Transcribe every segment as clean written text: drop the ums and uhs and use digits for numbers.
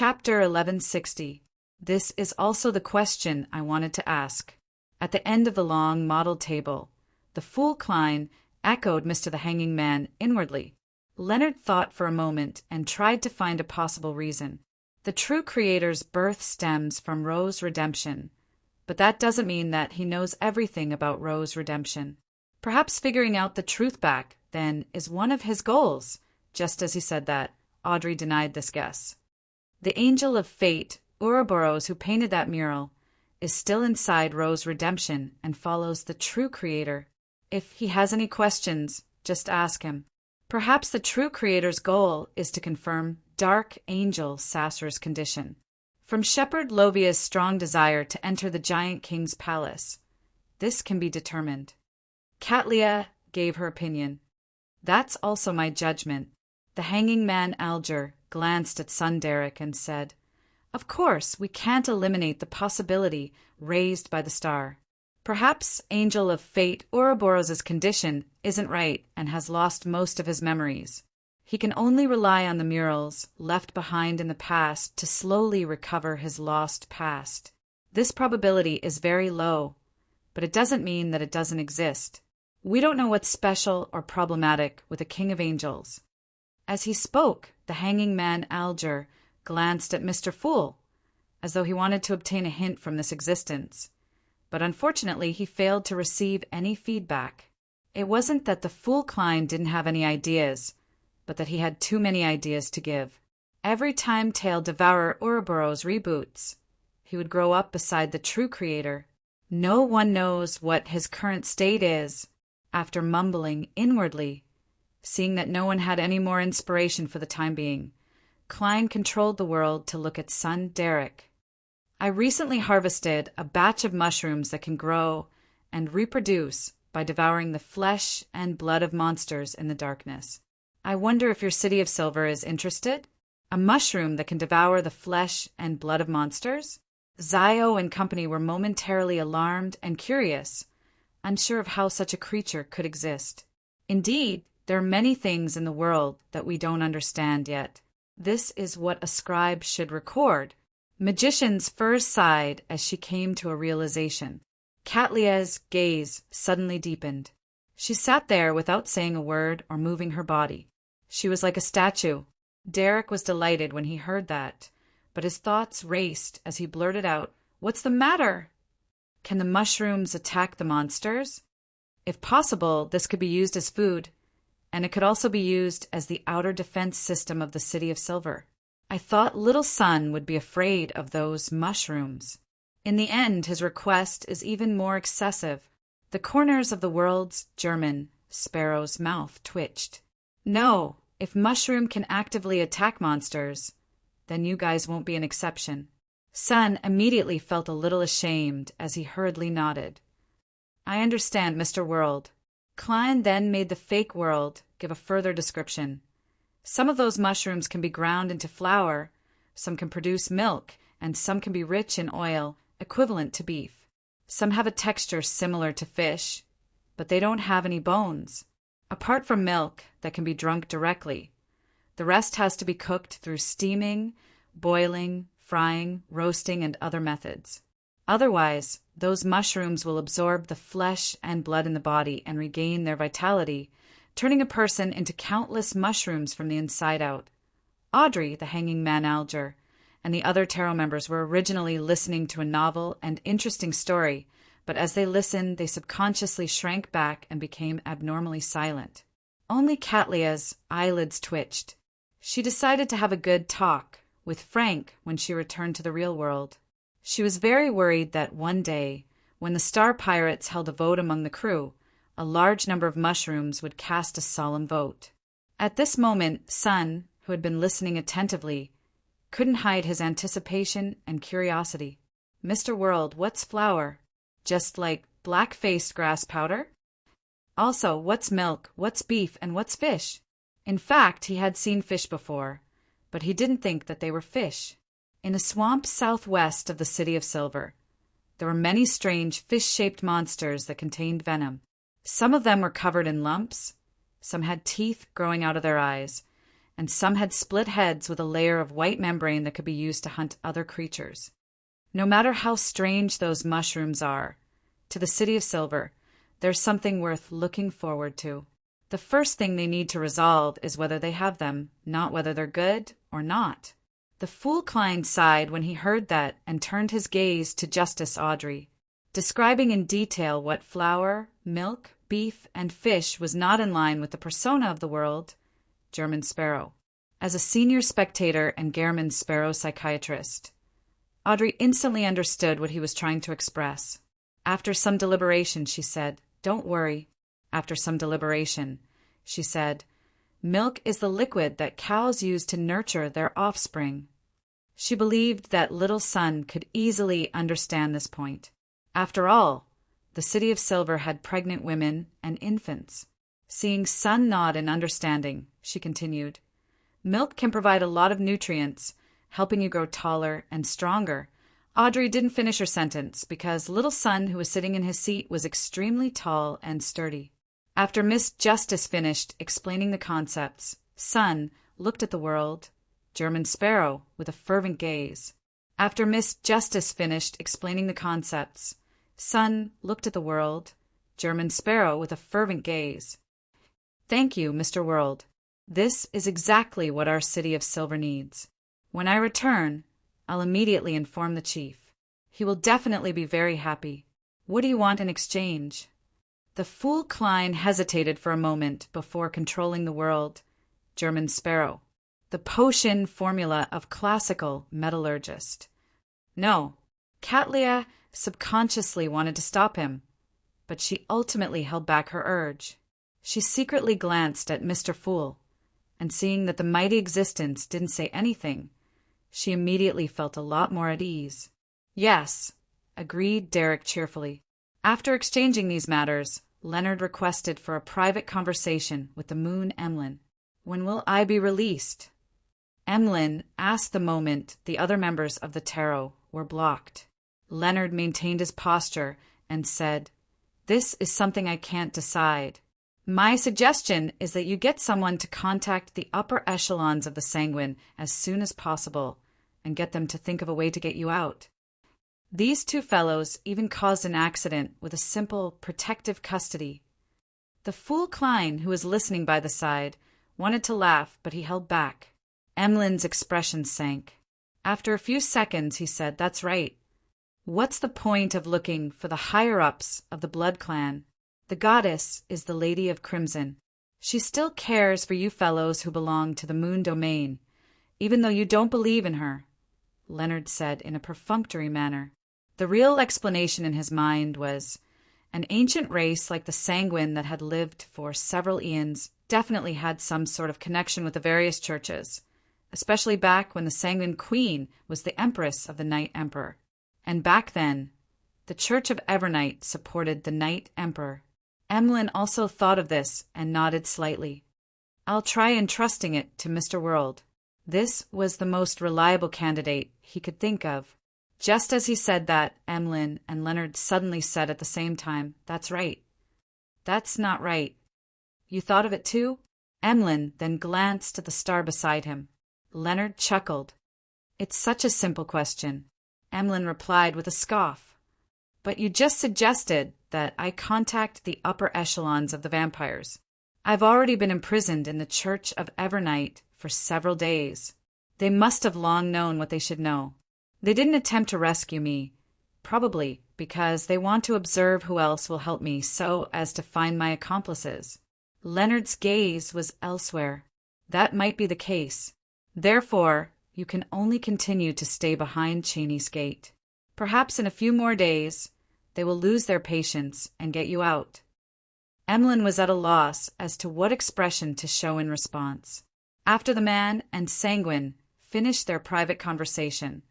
Chapter 1160. This is also the question I wanted to ask. At the end of the long model table, the fool Klein echoed Mr. the Hanging Man inwardly. Leonard thought for a moment and tried to find a possible reason. The true creator's birth stems from Ro's redemption, but that doesn't mean that he knows everything about Ro's redemption. Perhaps figuring out the truth back, then, is one of his goals. Just as he said that, Audrey denied this guess. The angel of fate, Ouroboros, who painted that mural, is still inside Ro's redemption and follows the true creator. If he has any questions, just ask him. Perhaps the true creator's goal is to confirm Dark Angel Sasser's condition. From Shepherd Lovia's strong desire to enter the giant king's palace, this can be determined. Katlia gave her opinion. That's also my judgment. The Hanging Man Alger glanced at son Derek and said, "Of course, we can't eliminate the possibility raised by the star. Perhaps Angel of Fate Ouroboros' condition isn't right and has lost most of his memories. He can only rely on the murals left behind in the past to slowly recover his lost past. This probability is very low, but it doesn't mean that it doesn't exist. We don't know what's special or problematic with a king of angels." As he spoke, the Hanging Man Alger glanced at Mr. Fool, as though he wanted to obtain a hint from this existence. But unfortunately, he failed to receive any feedback. It wasn't that the fool Klein didn't have any ideas, but that he had too many ideas to give. Every time Tail Devourer Ouroboros reboots, he would grow up beside the true creator. No one knows what his current state is. After mumbling inwardly, seeing that no one had any more inspiration for the time being, Klein controlled the world to look at son Derek. I recently harvested a batch of mushrooms that can grow and reproduce by devouring the flesh and blood of monsters in the darkness. I wonder if your City of Silver is interested? A mushroom that can devour the flesh and blood of monsters? Zio and company were momentarily alarmed and curious, unsure of how such a creature could exist. Indeed, there are many things in the world that we don't understand yet. This is what a scribe should record. Magician's first sighed as she came to a realization. Katlia's gaze suddenly deepened. She sat there without saying a word or moving her body. She was like a statue. Derek was delighted when he heard that, but his thoughts raced as he blurted out, "What's the matter? Can the mushrooms attack the monsters? If possible, this could be used as food, and it could also be used as the outer defense system of the City of Silver. I thought little son would be afraid of those mushrooms." In the end, his request is even more excessive. The corners of the world's German sparrow's mouth twitched. "No, if mushroom can actively attack monsters, then you guys won't be an exception." Son immediately felt a little ashamed as he hurriedly nodded. "I understand, Mr. World." Klein then made the fake world give a further description. "Some of those mushrooms can be ground into flour, some can produce milk, and some can be rich in oil, equivalent to beef. Some have a texture similar to fish, but they don't have any bones, apart from milk that can be drunk directly. The rest has to be cooked through steaming, boiling, frying, roasting, and other methods. Otherwise, those mushrooms will absorb the flesh and blood in the body and regain their vitality, turning a person into countless mushrooms from the inside out." Audrey, the Hanging Man Alger, and the other tarot members were originally listening to a novel and interesting story, but as they listened, they subconsciously shrank back and became abnormally silent. Only Katlia's eyelids twitched. She decided to have a good talk with Frank when she returned to the real world. She was very worried that one day, when the Star Pirates held a vote among the crew, a large number of mushrooms would cast a solemn vote. At this moment, Son, who had been listening attentively, couldn't hide his anticipation and curiosity. "Mr. World, what's flour? Just like black-faced grass powder? Also, what's milk, what's beef, and what's fish?" In fact, he had seen fish before, but he didn't think that they were fish. In a swamp southwest of the City of Silver, there were many strange fish-shaped monsters that contained venom. Some of them were covered in lumps, some had teeth growing out of their eyes, and some had split heads with a layer of white membrane that could be used to hunt other creatures. No matter how strange those mushrooms are, to the City of Silver, there's something worth looking forward to. The first thing they need to resolve is whether they have them, not whether they're good or not. The fool Klein sighed when he heard that and turned his gaze to Justice Audrey, describing in detail what flour, milk, beef, and fish was not in line with the persona of the world, German Sparrow. As a senior spectator and German Sparrow psychiatrist, Audrey instantly understood what he was trying to express. After some deliberation, she said, "Don't worry." After some deliberation, she said, "Milk is the liquid that cows use to nurture their offspring." She believed that little Sun could easily understand this point. After all, the City of Silver had pregnant women and infants. Seeing Sun nod in understanding, she continued, "Milk can provide a lot of nutrients, helping you grow taller and stronger." Audrey didn't finish her sentence because little Sun, who was sitting in his seat, was extremely tall and sturdy. After Miss Justice finished explaining the concepts, Sun looked at the world, German Sparrow, with a fervent gaze. After Miss Justice finished explaining the concepts, Sun looked at the world, German Sparrow, with a fervent gaze. "Thank you, Mr. World. This is exactly what our City of Silver needs. When I return, I'll immediately inform the chief. He will definitely be very happy. What do you want in exchange?" The fool Klein hesitated for a moment before controlling the world, German Sparrow, the potion formula of classical metallurgist. No, Katlia subconsciously wanted to stop him, but she ultimately held back her urge. She secretly glanced at Mr. Fool, and seeing that the mighty existence didn't say anything, she immediately felt a lot more at ease. "Yes," agreed Derek cheerfully. After exchanging these matters, Leonard requested for a private conversation with the Moon Emlyn. "When will I be released?" Emlyn asked the moment the other members of the Tarot were blocked. Leonard maintained his posture and said, "This is something I can't decide. My suggestion is that you get someone to contact the upper echelons of the Sanguine as soon as possible and get them to think of a way to get you out. These two fellows even caused an accident with a simple protective custody." The fool Klein, who was listening by the side, wanted to laugh, but he held back. Emlyn's expression sank. After a few seconds, he said, "That's right. What's the point of looking for the higher-ups of the Blood Clan? The goddess is the Lady of Crimson. She still cares for you fellows who belong to the Moon Domain, even though you don't believe in her," Leonard said in a perfunctory manner. The real explanation in his mind was an ancient race like the Sanguine that had lived for several eons definitely had some sort of connection with the various churches, especially back when the Sanguine Queen was the Empress of the Night Emperor. And back then, the Church of Evernight supported the Night Emperor. Emlyn also thought of this and nodded slightly. "I'll try entrusting it to Mr. World." This was the most reliable candidate he could think of. Just as he said that, Emlyn and Leonard suddenly said at the same time, "That's right." "That's not right." "You thought of it too?" Emlyn then glanced at the star beside him. Leonard chuckled. "It's such a simple question." Emlyn replied with a scoff. "But you just suggested that I contact the upper echelons of the vampires. I've already been imprisoned in the Church of Evernight for several days. They must have long known what they should know. They didn't attempt to rescue me, probably because they want to observe who else will help me so as to find my accomplices." Leonard's gaze was elsewhere. "That might be the case. Therefore, you can only continue to stay behind Cheney's gate. Perhaps in a few more days, they will lose their patience and get you out." Emlyn was at a loss as to what expression to show in response. After the man and Sanguine finished their private conversation,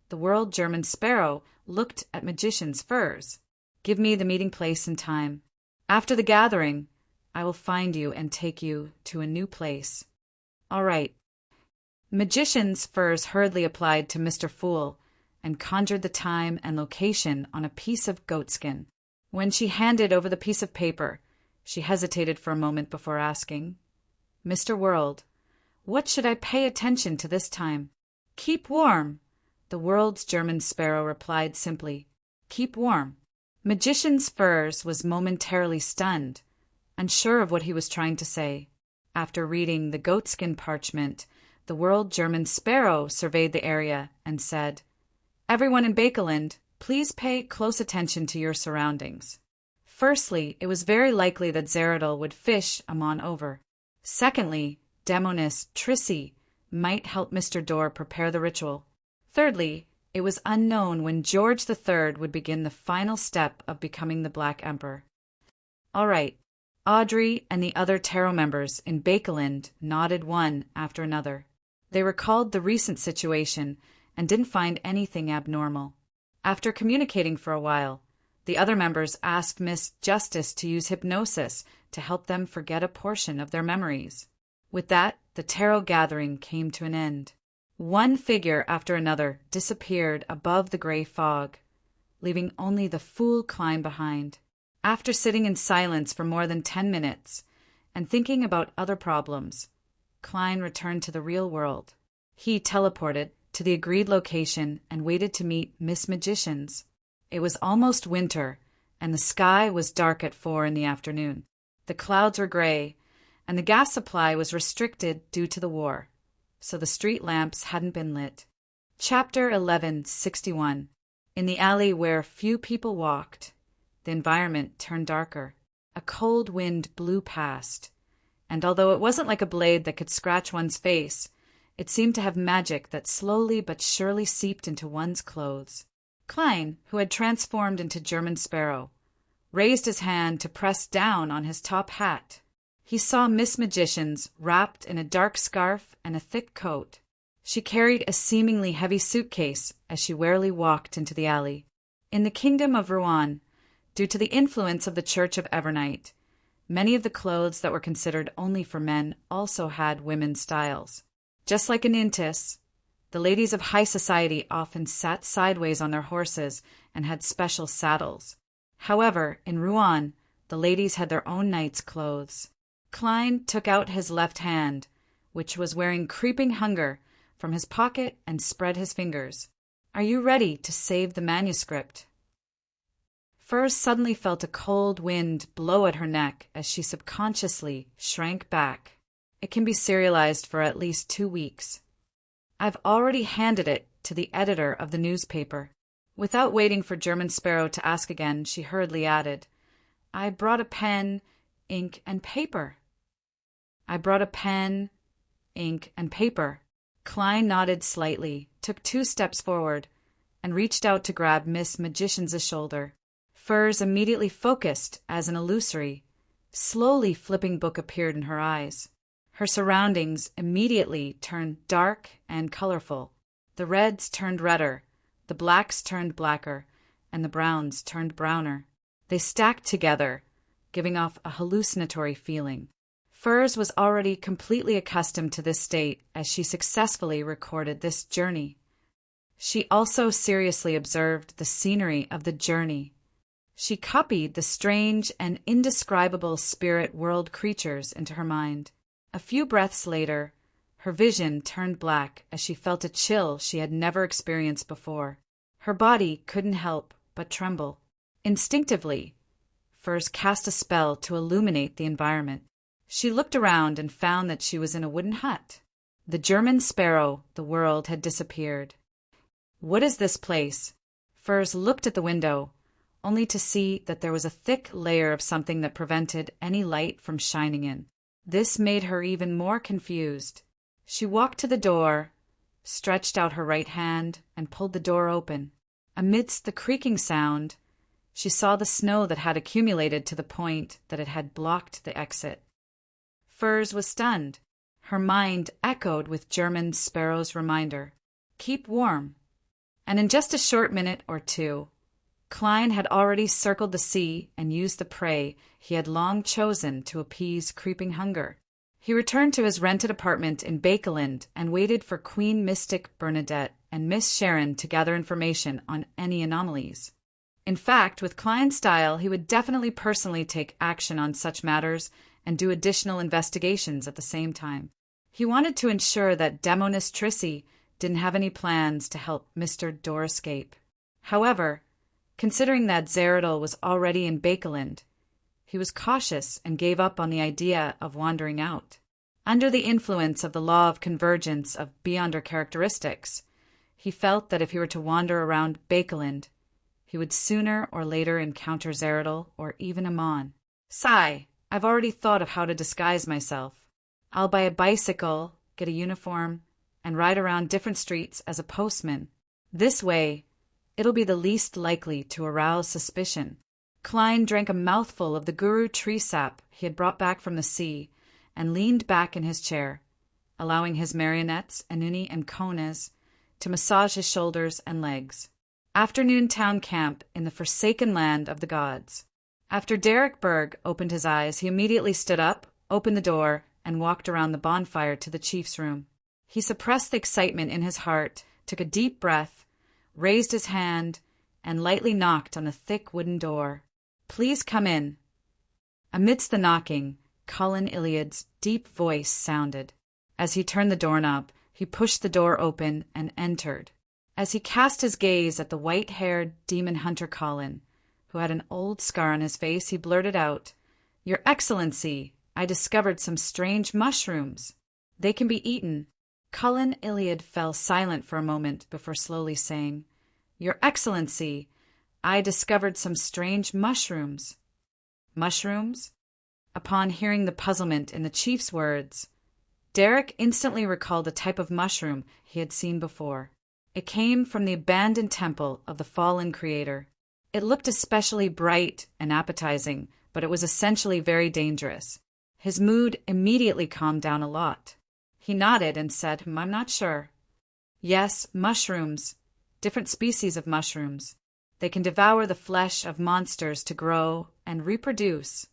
the World German Sparrow looked at Magician's furs. "Give me the meeting place and time. After the gathering, I will find you and take you to a new place." "All right." Magician's furs hurriedly applied to Mr. Fool and conjured the time and location on a piece of goatskin. When she handed over the piece of paper, she hesitated for a moment before asking, "Mr. World, What should I pay attention to this time? Keep warm, the world's German sparrow replied simply. Keep warm. Magician's Furs was momentarily stunned, unsure of what he was trying to say. After reading the goatskin parchment, the world German sparrow surveyed the area and said, Everyone in Bakeland, please pay close attention to your surroundings. Firstly, it was very likely that Zeradal would fish Amon over. Secondly, Demonis Trissy might help Mr. Dorr prepare the ritual. Thirdly, it was unknown when George III would begin the final step of becoming the Black Emperor. All right, Audrey and the other tarot members in Bakeland nodded one after another. They recalled the recent situation and didn't find anything abnormal. After communicating for a while, the other members asked Miss Justice to use hypnosis to help them forget a portion of their memories. With that, the tarot gathering came to an end. One figure after another disappeared above the gray fog, leaving only the Fool Klein behind. After sitting in silence for more than 10 minutes and thinking about other problems, Klein returned to the real world. He teleported to the agreed location and waited to meet Miss Magicians. It was almost winter, and the sky was dark at 4 in the afternoon. The clouds were gray, and the gas supply was restricted due to the war, so the street lamps hadn't been lit. Chapter 1161. In the alley where few people walked, the environment turned darker. A cold wind blew past, and although it wasn't like a blade that could scratch one's face, it seemed to have magic that slowly but surely seeped into one's clothes. Klein, who had transformed into German Sparrow, raised his hand to press down on his top hat. He saw Miss Magicians wrapped in a dark scarf and a thick coat. She carried a seemingly heavy suitcase as she warily walked into the alley. In the kingdom of Rouen, due to the influence of the Church of Evernight, many of the clothes that were considered only for men also had women's styles. Just like in Intis, the ladies of high society often sat sideways on their horses and had special saddles. However, in Rouen, the ladies had their own knight's clothes. Klein took out his left hand, which was wearing creeping hunger, from his pocket and spread his fingers. Are you ready to save the manuscript? Furs suddenly felt a cold wind blow at her neck as she subconsciously shrank back. It can be serialized for at least 2 weeks. I've already handed it to the editor of the newspaper. Without waiting for German Sparrow to ask again, she hurriedly added, I brought a pen, ink, and paper. I brought a pen, ink, and paper. Klein nodded slightly, took 2 steps forward, and reached out to grab Miss Magician's shoulder. Furs immediately focused as an illusory. Slowly flipping book appeared in her eyes. Her surroundings immediately turned dark and colorful. The reds turned redder, the blacks turned blacker, and the browns turned browner. They stacked together, giving off a hallucinatory feeling. Furs was already completely accustomed to this state as she successfully recorded this journey. She also seriously observed the scenery of the journey. She copied the strange and indescribable spirit world creatures into her mind. A few breaths later, her vision turned black as she felt a chill she had never experienced before. Her body couldn't help but tremble. Instinctively, Furs cast a spell to illuminate the environment. She looked around and found that she was in a wooden hut. The German Sparrow, the world, had disappeared. What is this place? Furs looked at the window, only to see that there was a thick layer of something that prevented any light from shining in. This made her even more confused. She walked to the door, stretched out her right hand, and pulled the door open. Amidst the creaking sound, she saw the snow that had accumulated to the point that it had blocked the exit. Furs was stunned. Her mind echoed with German Sparrow's reminder, keep warm. And in just a short minute or two, Klein had already circled the sea and used the prey he had long chosen to appease creeping hunger. He returned to his rented apartment in Bakeland and waited for Queen Mystic Bernadette and Miss Sharon to gather information on any anomalies. In fact, with Klein's style, he would definitely personally take action on such matters and do additional investigations at the same time. He wanted to ensure that Demonis Trissy didn't have any plans to help Mr. Door escape. However, considering that Zeradol was already in Bakeland, he was cautious and gave up on the idea of wandering out. Under the influence of the law of convergence of beyonder characteristics, he felt that if he were to wander around Bakeland, he would sooner or later encounter Zeradol or even Amon. Sigh, I've already thought of how to disguise myself. I'll buy a bicycle, get a uniform, and ride around different streets as a postman. This way, it'll be the least likely to arouse suspicion. Klein drank a mouthful of the guru tree sap he had brought back from the sea and leaned back in his chair, allowing his marionettes, Anuni and Konas, to massage his shoulders and legs. Afternoon town camp in the forsaken land of the gods. After Derek Berg opened his eyes, he immediately stood up, opened the door, and walked around the bonfire to the chief's room. He suppressed the excitement in his heart, took a deep breath, raised his hand, and lightly knocked on the thick wooden door. "Please come in." Amidst the knocking, Cullen Iliad's deep voice sounded. As he turned the doorknob, he pushed the door open and entered. As he cast his gaze at the white-haired demon hunter Cullen, who had an old scar on his face, he blurted out, "Your Excellency, I discovered some strange mushrooms. They can be eaten." Cullen Iliad fell silent for a moment before slowly saying, "Your Excellency, I discovered some strange mushrooms." Mushrooms? Upon hearing the puzzlement in the chief's words, Derek instantly recalled a type of mushroom he had seen before. It came from the abandoned temple of the fallen creator. It looked especially bright and appetizing, but it was essentially very dangerous. His mood immediately calmed down a lot. He nodded and said, "I'm not sure." "Yes, mushrooms. Different species of mushrooms. They can devour the flesh of monsters to grow and reproduce."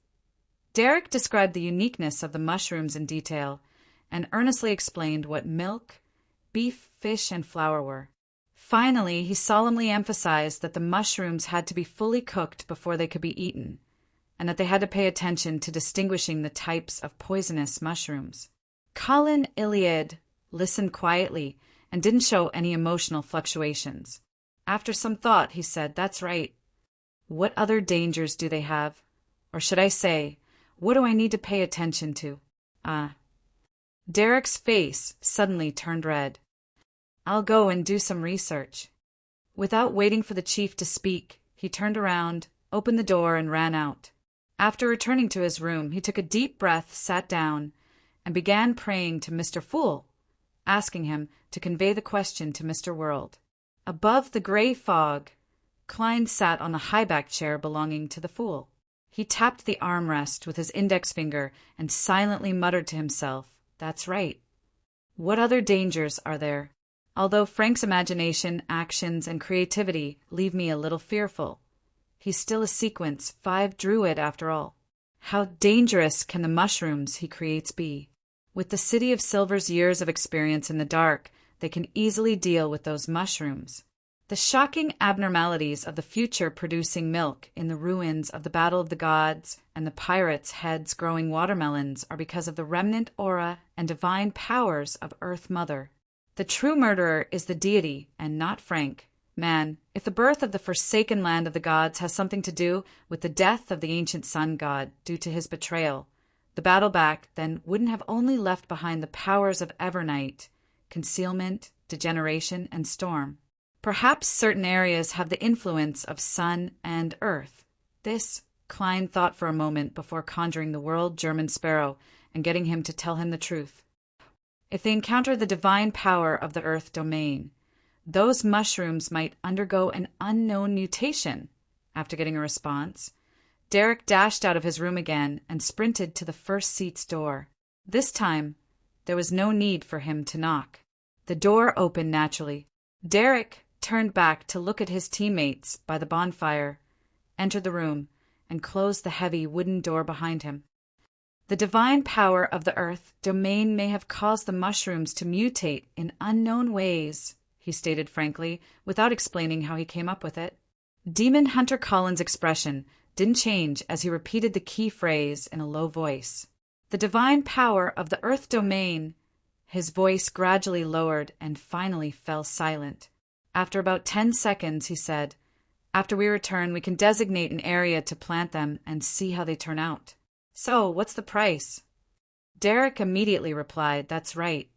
Derek described the uniqueness of the mushrooms in detail and earnestly explained what milk, beef, fish, and flour were. Finally, he solemnly emphasized that the mushrooms had to be fully cooked before they could be eaten, and that they had to pay attention to distinguishing the types of poisonous mushrooms. Cullen Iliad listened quietly and didn't show any emotional fluctuations. After some thought, he said, "That's right. What other dangers do they have? Or should I say, what do I need to pay attention to?" Derek's face suddenly turned red. "I'll go and do some research." Without waiting for the chief to speak, he turned around, opened the door, and ran out. After returning to his room, he took a deep breath, sat down, and began praying to Mr. Fool, asking him to convey the question to Mr. World. Above the gray fog, Klein sat on the high-back chair belonging to the Fool. He tapped the armrest with his index finger and silently muttered to himself, "That's right. What other dangers are there? Although Frank's imagination, actions, and creativity leave me a little fearful, he's still a Sequence 5 druid after all. How dangerous can the mushrooms he creates be? With the City of Silver's years of experience in the dark, they can easily deal with those mushrooms. The shocking abnormalities of the future producing milk in the ruins of the Battle of the Gods and the pirates' heads growing watermelons are because of the remnant aura and divine powers of Earth Mother. The true murderer is the deity and not Frank. Man, if the birth of the forsaken land of the gods has something to do with the death of the ancient sun god due to his betrayal, the battle back then wouldn't have only left behind the powers of Evernight, concealment, degeneration, and storm. Perhaps certain areas have the influence of sun and earth. This, Klein thought for a moment before conjuring the world German sparrow and getting him to tell him the truth. If they encounter the divine power of the earth domain, those mushrooms might undergo an unknown mutation. After getting a response, Derek dashed out of his room again and sprinted to the first seat's door. This time, there was no need for him to knock. The door opened naturally. Derek turned back to look at his teammates by the bonfire, entered the room, and closed the heavy wooden door behind him. The divine power of the earth domain may have caused the mushrooms to mutate in unknown ways, he stated frankly, without explaining how he came up with it. Demon Hunter Cullen's expression didn't change as he repeated the key phrase in a low voice. The divine power of the earth domain His voice gradually lowered and finally fell silent. After about 10 seconds, he said, "After we return, we can designate an area to plant them and see how they turn out. So, what's the price?" Derek immediately replied, "That's right.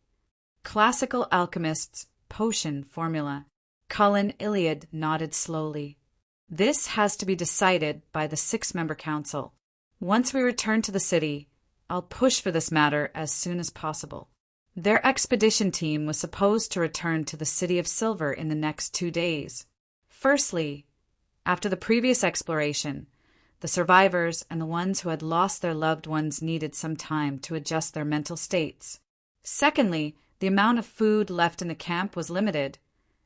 Classical alchemist's potion formula." Cullen Iliad nodded slowly. "This has to be decided by the 6-member council. Once we return to the city, I'll push for this matter as soon as possible." Their expedition team was supposed to return to the City of Silver in the next 2 days. Firstly, after the previous exploration, the survivors and the ones who had lost their loved ones needed some time to adjust their mental states. Secondly, the amount of food left in the camp was limited,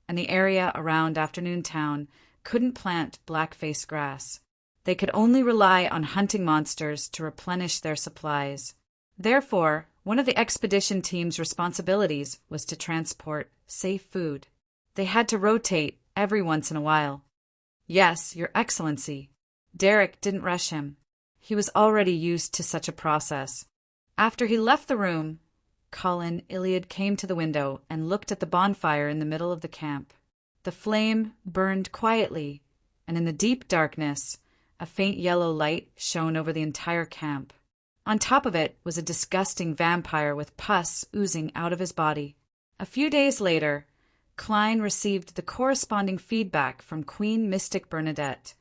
and the area around Afternoon Town couldn't plant blackface grass. They could only rely on hunting monsters to replenish their supplies. Therefore, one of the expedition team's responsibilities was to transport safe food. They had to rotate every once in a while. "Yes, Your Excellency." Derek didn't rush him. He was already used to such a process. After he left the room, Cullen Iliad came to the window and looked at the bonfire in the middle of the camp. The flame burned quietly, and in the deep darkness, a faint yellow light shone over the entire camp. On top of it was a disgusting vampire with pus oozing out of his body. A few days later, Klein received the corresponding feedback from Queen Mystic Bernadette,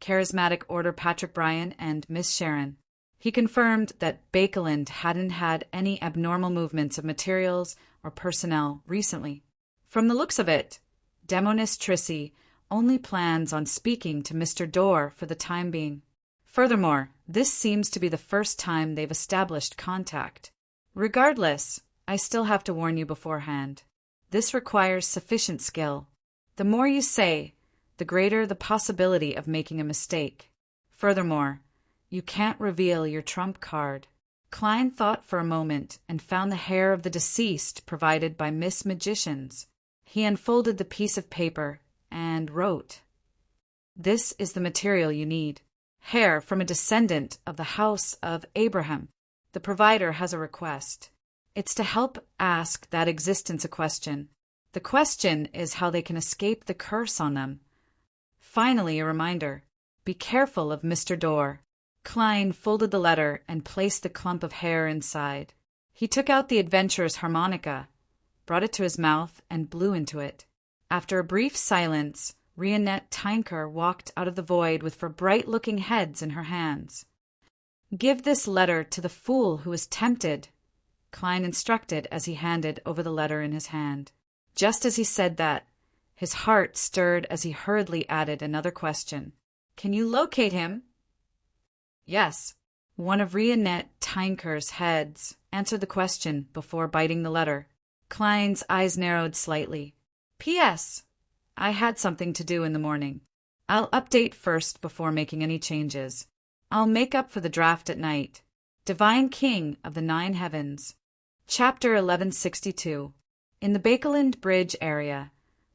Charismatic Order Patrick Bryan, and Miss Sharon. He confirmed that Bakeland hadn't had any abnormal movements of materials or personnel recently. From the looks of it, Demonis Trissy only plans on speaking to Mr. Dorr for the time being. Furthermore, this seems to be the first time they've established contact. Regardless, I still have to warn you beforehand. This requires sufficient skill. The more you say, the greater the possibility of making a mistake. Furthermore, you can't reveal your trump card. Klein thought for a moment and found the hair of the deceased provided by Miss Magicians. He unfolded the piece of paper and wrote, "This is the material you need. Hair from a descendant of the House of Abraham. The provider has a request. It's to help ask that existence a question. The question is how they can escape the curse on them. Finally, a reminder. Be careful of Mr. Dorr." Klein folded the letter and placed the clump of hair inside. He took out the adventurer's harmonica, brought it to his mouth, and blew into it. After a brief silence, Rionette Tynker walked out of the void with four bright-looking heads in her hands. "Give this letter to the fool who is tempted," Klein instructed as he handed over the letter in his hand. Just as he said that, his heart stirred as he hurriedly added another question. "Can you locate him?" "Yes." One of Rionette Tynker's heads answered the question before biting the letter. Klein's eyes narrowed slightly. "P.S. I had something to do in the morning. I'll update first before making any changes. I'll make up for the draft at night. Divine King of the Nine Heavens." Chapter 1162. In the Bakeland Bridge area,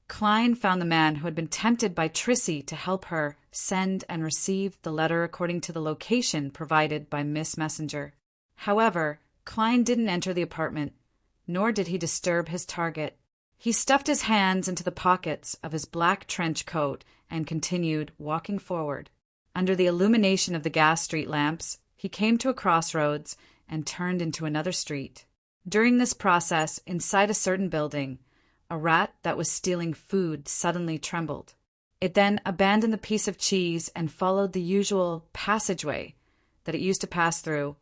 Klein found the man who had been tempted by Trissy to help her send and receive the letter according to the location provided by Miss Messenger. However, Klein didn't enter the apartment, nor did he disturb his target. He stuffed his hands into the pockets of his black trench coat and continued walking forward. Under the illumination of the gas street lamps, he came to a crossroads and turned into another street. During this process, inside a certain building, a rat that was stealing food suddenly trembled. It then abandoned the piece of cheese and followed the usual passageway that it used to pass through,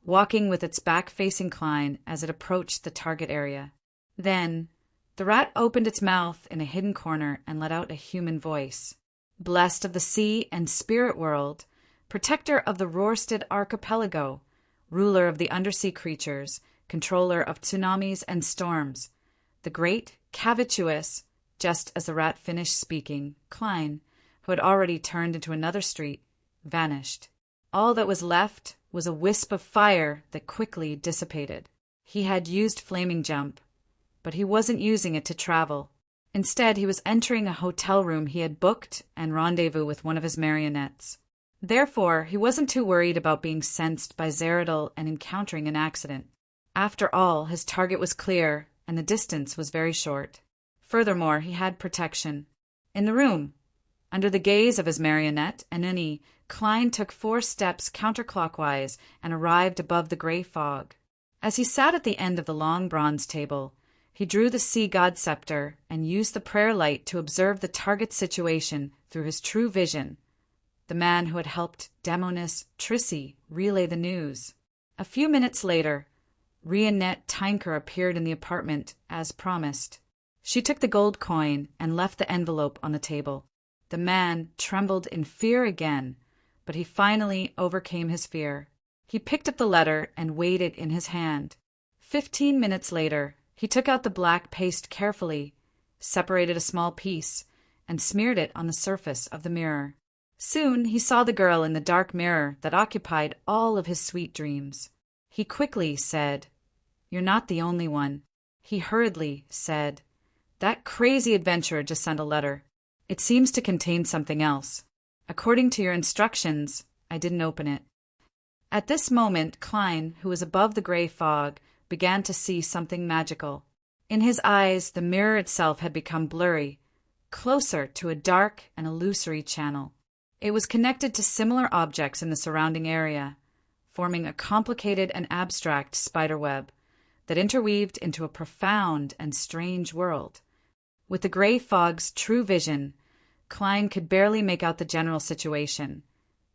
walking with its back facing Klein as it approached the target area. Then, the rat opened its mouth in a hidden corner and let out a human voice. "Blessed of the sea and spirit world, protector of the Rorsted archipelago, ruler of the undersea creatures, controller of tsunamis and storms, the great Cavituous." Just as the rat finished speaking, Klein, who had already turned into another street, vanished. All that was left was a wisp of fire that quickly dissipated. He had used Flaming Jump, but he wasn't using it to travel. Instead, he was entering a hotel room he had booked and rendezvous with one of his marionettes. Therefore, he wasn't too worried about being sensed by Zeridal and encountering an accident. After all, his target was clear, and the distance was very short. Furthermore, he had protection. In the room, under the gaze of his marionette, Anuni, Klein took 4 steps counterclockwise and arrived above the gray fog. As he sat at the end of the long bronze table, he drew the sea god scepter and used the prayer light to observe the target's situation through his true vision, the man who had helped Demonis Trissy relay the news. A few minutes later, Rionette Tinker appeared in the apartment as promised. She took the gold coin and left the envelope on the table. The man trembled in fear again, but he finally overcame his fear. He picked up the letter and weighed it in his hand. 15 minutes later, he took out the black paste carefully, separated a small piece, and smeared it on the surface of the mirror. Soon he saw the girl in the dark mirror that occupied all of his sweet dreams. He quickly said, "You're not the only one." He hurriedly said, "That crazy adventurer just sent a letter. It seems to contain something else. According to your instructions, I didn't open it." At this moment, Klein, who was above the gray fog, began to see something magical. In his eyes, the mirror itself had become blurry, closer to a dark and illusory channel. It was connected to similar objects in the surrounding area, forming a complicated and abstract spiderweb that interweaved into a profound and strange world. With the gray fog's true vision, Klein could barely make out the general situation,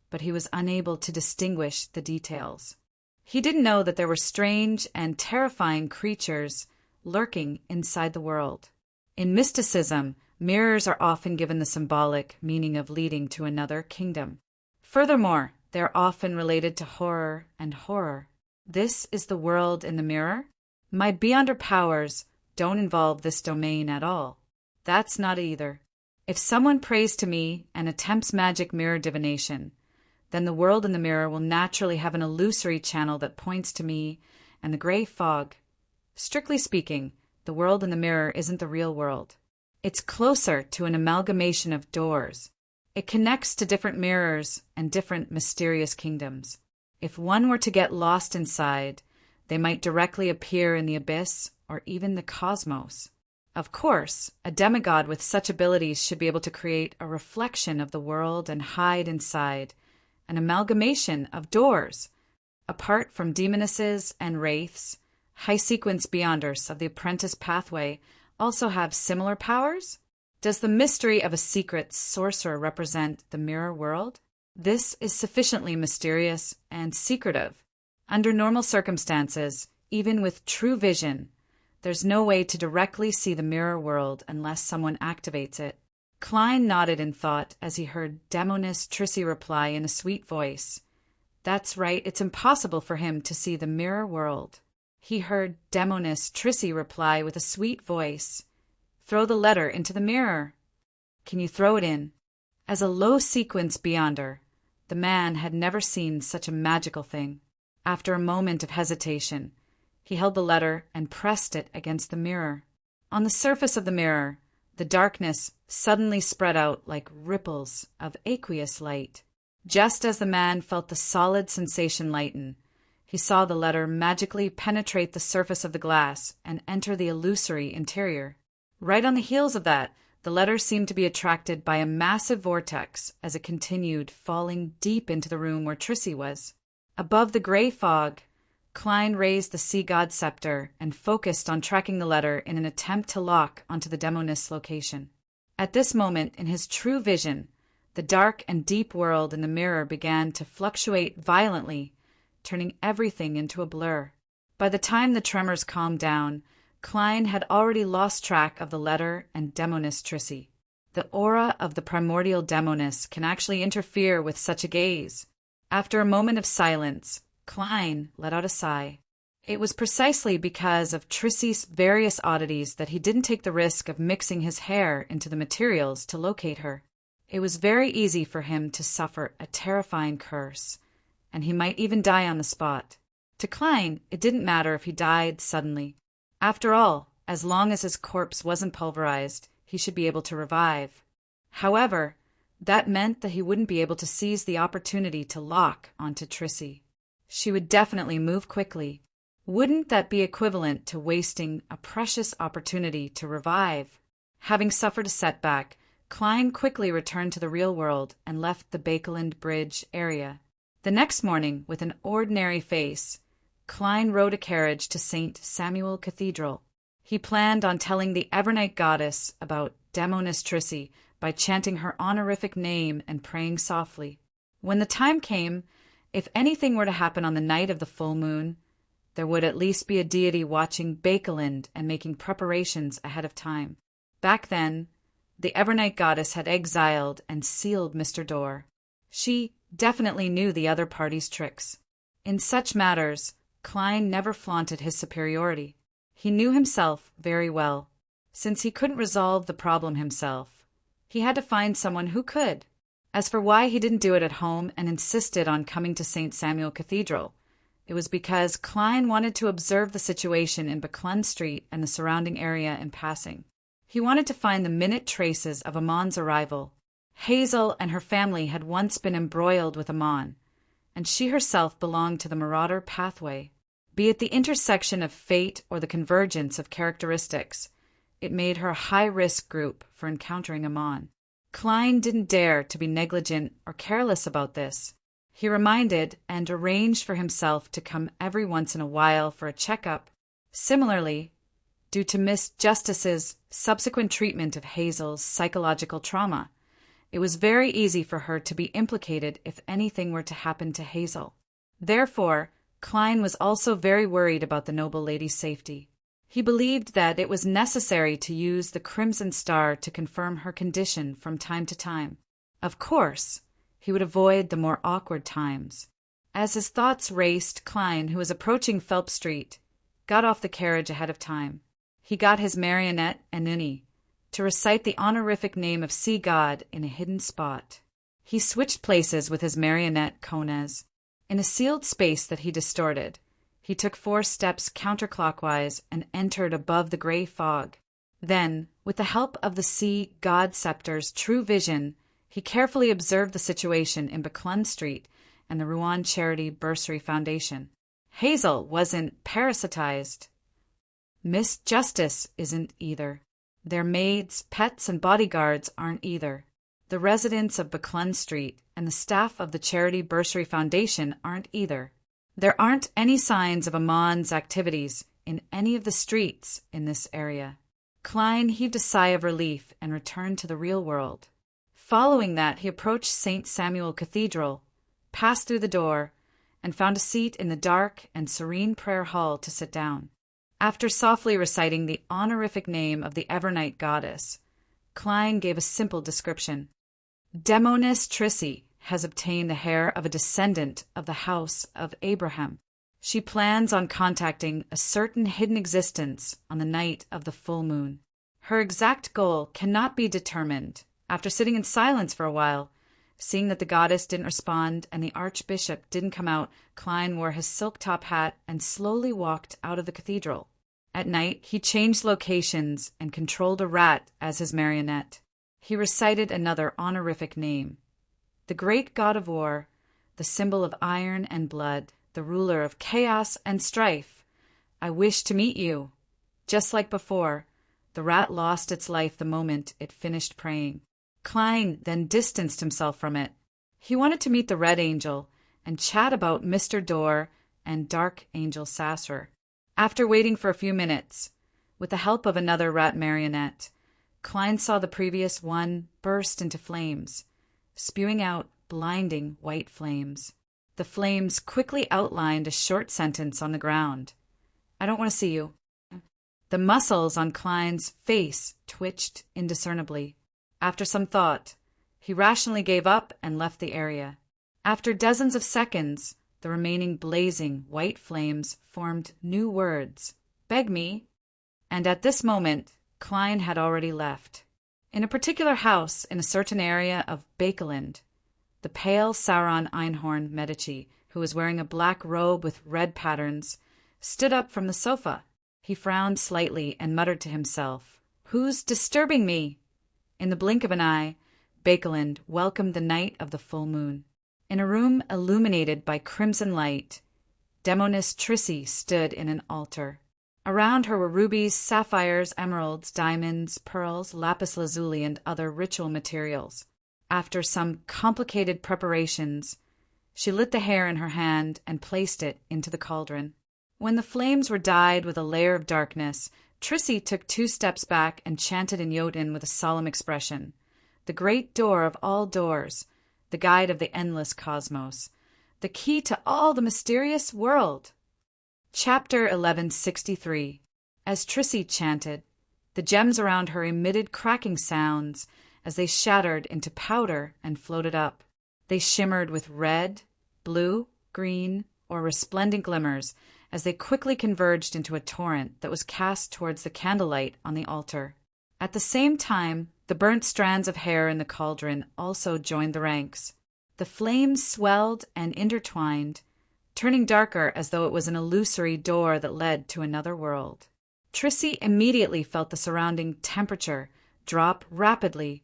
but he was unable to distinguish the details. He didn't know that there were strange and terrifying creatures lurking inside the world. In mysticism, mirrors are often given the symbolic meaning of leading to another kingdom. Furthermore, they are often related to horror and horror. This is the world in the mirror? My Beyonder powers don't involve this domain at all. That's not either. If someone prays to me and attempts magic mirror divination, then the world in the mirror will naturally have an illusory channel that points to me and the gray fog. Strictly speaking, the world in the mirror isn't the real world. It's closer to an amalgamation of doors. It connects to different mirrors and different mysterious kingdoms. If one were to get lost inside, they might directly appear in the abyss or even the cosmos. Of course, a demigod with such abilities should be able to create a reflection of the world and hide inside, an amalgamation of doors. Apart from demonesses and wraiths, high-sequence beyonders of the apprentice pathway also have similar powers? Does the mystery of a secret sorcerer represent the mirror world? This is sufficiently mysterious and secretive. Under normal circumstances, even with true vision, there's no way to directly see the mirror world unless someone activates it. Klein nodded in thought as he heard Demonis Trissy reply in a sweet voice. That's right, it's impossible for him to see the mirror world. He heard Demonis Trissy reply with a sweet voice. Throw the letter into the mirror. Can you throw it in? As a low-sequence beyonder, the man had never seen such a magical thing. After a moment of hesitation, he held the letter and pressed it against the mirror. On the surface of the mirror, the darkness suddenly spread out like ripples of aqueous light. Just as the man felt the solid sensation lighten, he saw the letter magically penetrate the surface of the glass and enter the illusory interior. Right on the heels of that, the letter seemed to be attracted by a massive vortex as it continued falling deep into the room where Trissy was. Above the gray fog, Klein raised the sea god scepter and focused on tracking the letter in an attempt to lock onto the demonist's location. At this moment, in his true vision, the dark and deep world in the mirror began to fluctuate violently, turning everything into a blur. By the time the tremors calmed down, Klein had already lost track of the letter and Demonis Trissy. The aura of the primordial Demonis can actually interfere with such a gaze. After a moment of silence, Klein let out a sigh. It was precisely because of Trissy's various oddities that he didn't take the risk of mixing his hair into the materials to locate her. It was very easy for him to suffer a terrifying curse, and he might even die on the spot. To Klein, it didn't matter if he died suddenly. After all, as long as his corpse wasn't pulverized, he should be able to revive. However, that meant that he wouldn't be able to seize the opportunity to lock onto Trissy. She would definitely move quickly. Wouldn't that be equivalent to wasting a precious opportunity to revive? Having suffered a setback, Klein quickly returned to the real world and left the Bakeland Bridge area. The next morning, with an ordinary face, Klein rode a carriage to St. Samuel Cathedral. He planned on telling the Evernight goddess about Demonis Trissy by chanting her honorific name and praying softly. When the time came, if anything were to happen on the night of the full moon, there would at least be a deity watching Bakeland and making preparations ahead of time. Back then, the Evernight goddess had exiled and sealed Mr. Dorr. She definitely knew the other party's tricks. In such matters, Klein never flaunted his superiority. He knew himself very well. Since he couldn't resolve the problem himself, he had to find someone who could. As for why he didn't do it at home and insisted on coming to St. Samuel Cathedral, it was because Klein wanted to observe the situation in Buckland Street and the surrounding area in passing. He wanted to find the minute traces of Amon's arrival. Hazel and her family had once been embroiled with Amon, and she herself belonged to the Marauder pathway. Be it the intersection of fate or the convergence of characteristics, it made her a high-risk group for encountering Amon. Klein didn't dare to be negligent or careless about this. He reminded and arranged for himself to come every once in a while for a checkup. Similarly, due to Miss Justice's subsequent treatment of Hazel's psychological trauma, it was very easy for her to be implicated if anything were to happen to Hazel. Therefore, Klein was also very worried about the noble lady's safety. He believed that it was necessary to use the Crimson Star to confirm her condition from time to time. Of course, he would avoid the more awkward times. As his thoughts raced, Klein, who was approaching Phelps Street, got off the carriage ahead of time. He got his marionette and Nuni to recite the honorific name of Sea God in a hidden spot. He switched places with his marionette Konez. In a sealed space that he distorted, he took 4 steps counterclockwise and entered above the gray fog. Then, with the help of the Sea God Scepter's true vision, he carefully observed the situation in Buckland Street and the Rouen Charity Bursary Foundation. Hazel wasn't parasitized. Miss Justice isn't either. Their maids, pets, and bodyguards aren't either. The residents of Buckland Street and the staff of the Charity Bursary Foundation aren't either. There aren't any signs of Amon's activities in any of the streets in this area. Klein heaved a sigh of relief and returned to the real world. Following that, he approached St. Samuel Cathedral, passed through the door, and found a seat in the dark and serene prayer hall to sit down. After softly reciting the honorific name of the Evernight goddess, Klein gave a simple description. Demonis Trissy has obtained the hair of a descendant of the house of Abraham. She plans on contacting a certain hidden existence on the night of the full moon. Her exact goal cannot be determined. After sitting in silence for a while, seeing that the goddess didn't respond and the archbishop didn't come out, Klein wore his silk top hat and slowly walked out of the cathedral. At night, he changed locations and controlled a rat as his marionette. He recited another honorific name. The great god of war, the symbol of iron and blood, the ruler of chaos and strife, I wish to meet you. Just like before, the rat lost its life the moment it finished praying. Klein then distanced himself from it. He wanted to meet the Red Angel and chat about Mr. Dorr and Dark Angel Sasser. After waiting for a few minutes, with the help of another rat marionette, Klein saw the previous one burst into flames, spewing out blinding white flames. The flames quickly outlined a short sentence on the ground. I don't want to see you. The muscles on Klein's face twitched indiscernibly. After some thought, he rationally gave up and left the area. After dozens of seconds, the remaining blazing white flames formed new words. Beg me. And at this moment, Klein had already left. In a particular house in a certain area of Bakeland, the pale Sauron Einhorn Medici, who was wearing a black robe with red patterns, stood up from the sofa. He frowned slightly and muttered to himself, "Who's disturbing me?" In the blink of an eye, Bakeland welcomed the night of the full moon. In a room illuminated by crimson light, Demoness Trissy stood in an altar. Around her were rubies, sapphires, emeralds, diamonds, pearls, lapis lazuli, and other ritual materials. After some complicated preparations, she lit the hair in her hand and placed it into the cauldron. When the flames were dyed with a layer of darkness, Trissy took 2 steps back and chanted in Jotun with a solemn expression. The great door of all doors, the guide of the endless cosmos, the key to all the mysterious world. Chapter 1163. As Trissy chanted, the gems around her emitted cracking sounds as they shattered into powder and floated up. They shimmered with red, blue, green, or resplendent glimmers as they quickly converged into a torrent that was cast towards the candlelight on the altar. At the same time, the burnt strands of hair in the cauldron also joined the ranks. The flames swelled and intertwined, turning darker as though it was an illusory door that led to another world. Trissy immediately felt the surrounding temperature drop rapidly,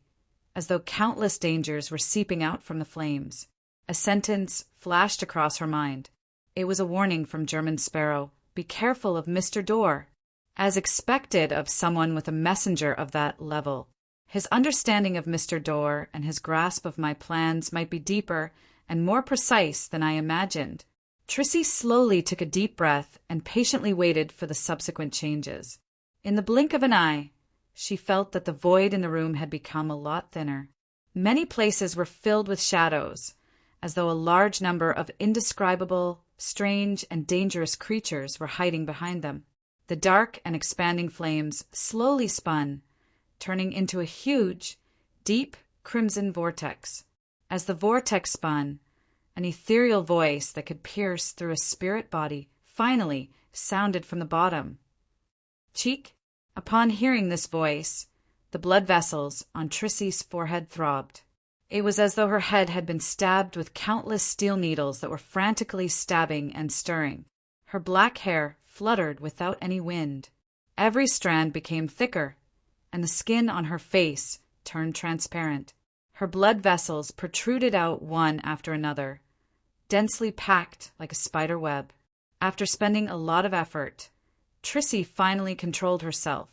as though countless dangers were seeping out from the flames. A sentence flashed across her mind. It was a warning from German Sparrow. Be careful of Mr. Door. As expected of someone with a messenger of that level, his understanding of Mr. Door and his grasp of my plans might be deeper and more precise than I imagined. Trissy slowly took a deep breath and patiently waited for the subsequent changes. In the blink of an eye, she felt that the void in the room had become a lot thinner. Many places were filled with shadows, as though a large number of indescribable, strange, and dangerous creatures were hiding behind them. The dark and expanding flames slowly spun, turning into a huge, deep crimson vortex. As the vortex spun, an ethereal voice that could pierce through a spirit body finally sounded from the bottom. Cheek? Upon hearing this voice, the blood vessels on Trissy's forehead throbbed. It was as though her head had been stabbed with countless steel needles that were frantically stabbing and stirring. Her black hair fluttered without any wind. Every strand became thicker, and the skin on her face turned transparent. Her blood vessels protruded out one after another, densely packed like a spider web. After spending a lot of effort, Trissy finally controlled herself.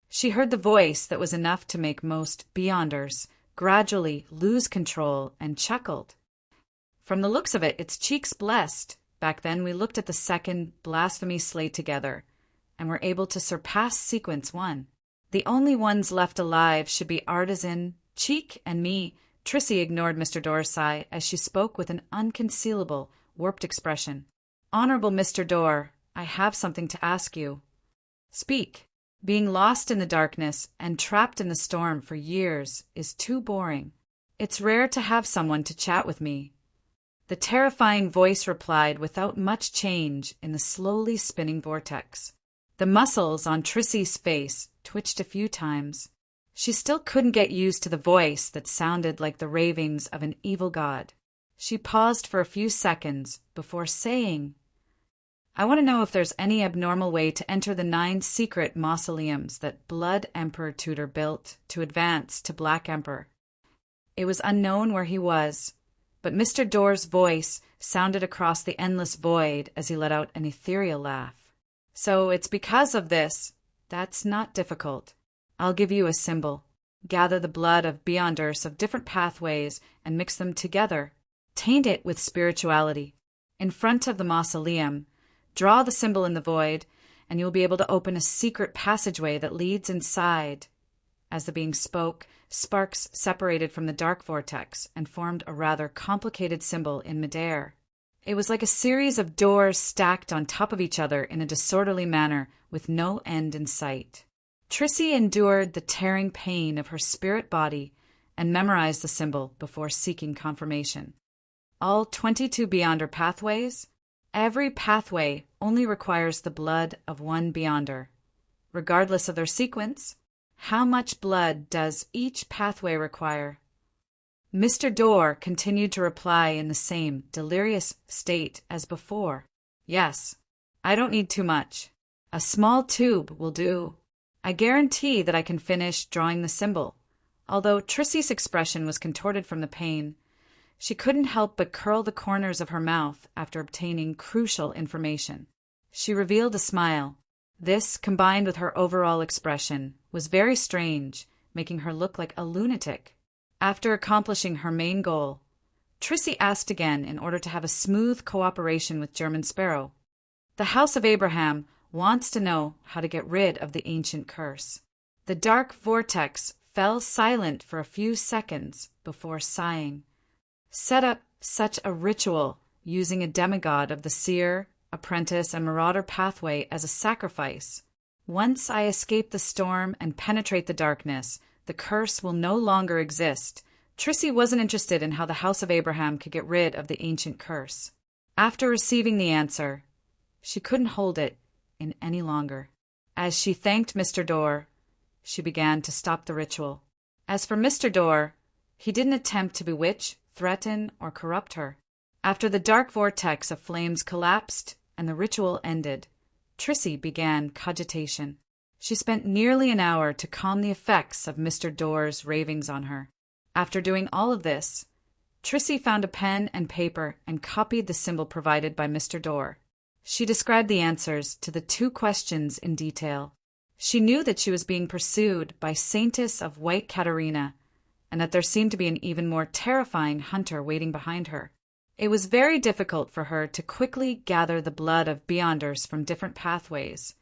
She heard the voice that was enough to make most Beyonders gradually lose control and chuckled. From the looks of it, it's Cheek's blessed. Back then we looked at the second blasphemy slate together and were able to surpass sequence 1. The only ones left alive should be Artisan, Cheek, and me. Trissy ignored Mr. Door's sigh as she spoke with an unconcealable, warped expression. Honorable Mr. Door, I have something to ask you. Speak. Being lost in the darkness and trapped in the storm for years is too boring. It's rare to have someone to chat with me. The terrifying voice replied without much change in the slowly spinning vortex. The muscles on Trissy's face twitched a few times. She still couldn't get used to the voice that sounded like the ravings of an evil god. She paused for a few seconds before saying, I want to know if there's any abnormal way to enter the 9 secret mausoleums that Blood Emperor Tudor built to advance to Black Emperor. It was unknown where he was, but Mr. Door's voice sounded across the endless void as he let out an ethereal laugh. So it's because of this. That's not difficult. I'll give you a symbol. Gather the blood of Beyonders of different pathways and mix them together. Taint it with spirituality. In front of the mausoleum, draw the symbol in the void, and you'll be able to open a secret passageway that leads inside. As the being spoke, sparks separated from the dark vortex and formed a rather complicated symbol in midair. It was like a series of doors stacked on top of each other in a disorderly manner with no end in sight. Trissy endured the tearing pain of her spirit body and memorized the symbol before seeking confirmation. All 22 Beyonder pathways? Every pathway only requires the blood of one Beyonder. Regardless of their sequence, how much blood does each pathway require? Mr. Door continued to reply in the same delirious state as before. Yes, I don't need too much. A small tube will do. I guarantee that I can finish drawing the symbol. Although Trissy's expression was contorted from the pain, She couldn't help but curl the corners of her mouth after obtaining crucial information. She revealed a smile. This, combined with her overall expression, was very strange, making her look like a lunatic. After accomplishing her main goal, Trissy asked again in order to have a smooth cooperation with German Sparrow. The House of Abraham wants to know how to get rid of the ancient curse. The dark vortex fell silent for a few seconds before sighing. Set up such a ritual using a demigod of the seer, apprentice, and marauder pathway as a sacrifice. Once I escape the storm and penetrate the darkness, the curse will no longer exist. Trissy wasn't interested in how the House of Abraham could get rid of the ancient curse. After receiving the answer, she couldn't hold it in any longer. As she thanked Mr. Dorr, she began to stop the ritual. As for Mr. Dorr, he didn't attempt to bewitch, threaten, or corrupt her. After the dark vortex of flames collapsed and the ritual ended, Trissy began cogitation. She spent nearly an hour to calm the effects of Mr. Dorr's ravings on her. After doing all of this, Trissy found a pen and paper and copied the symbol provided by Mr. Dorr. She described the answers to the 2 questions in detail. She knew that she was being pursued by Saintess of White Caterina, and that there seemed to be an even more terrifying hunter waiting behind her. It was very difficult for her to quickly gather the blood of Beyonders from different pathways,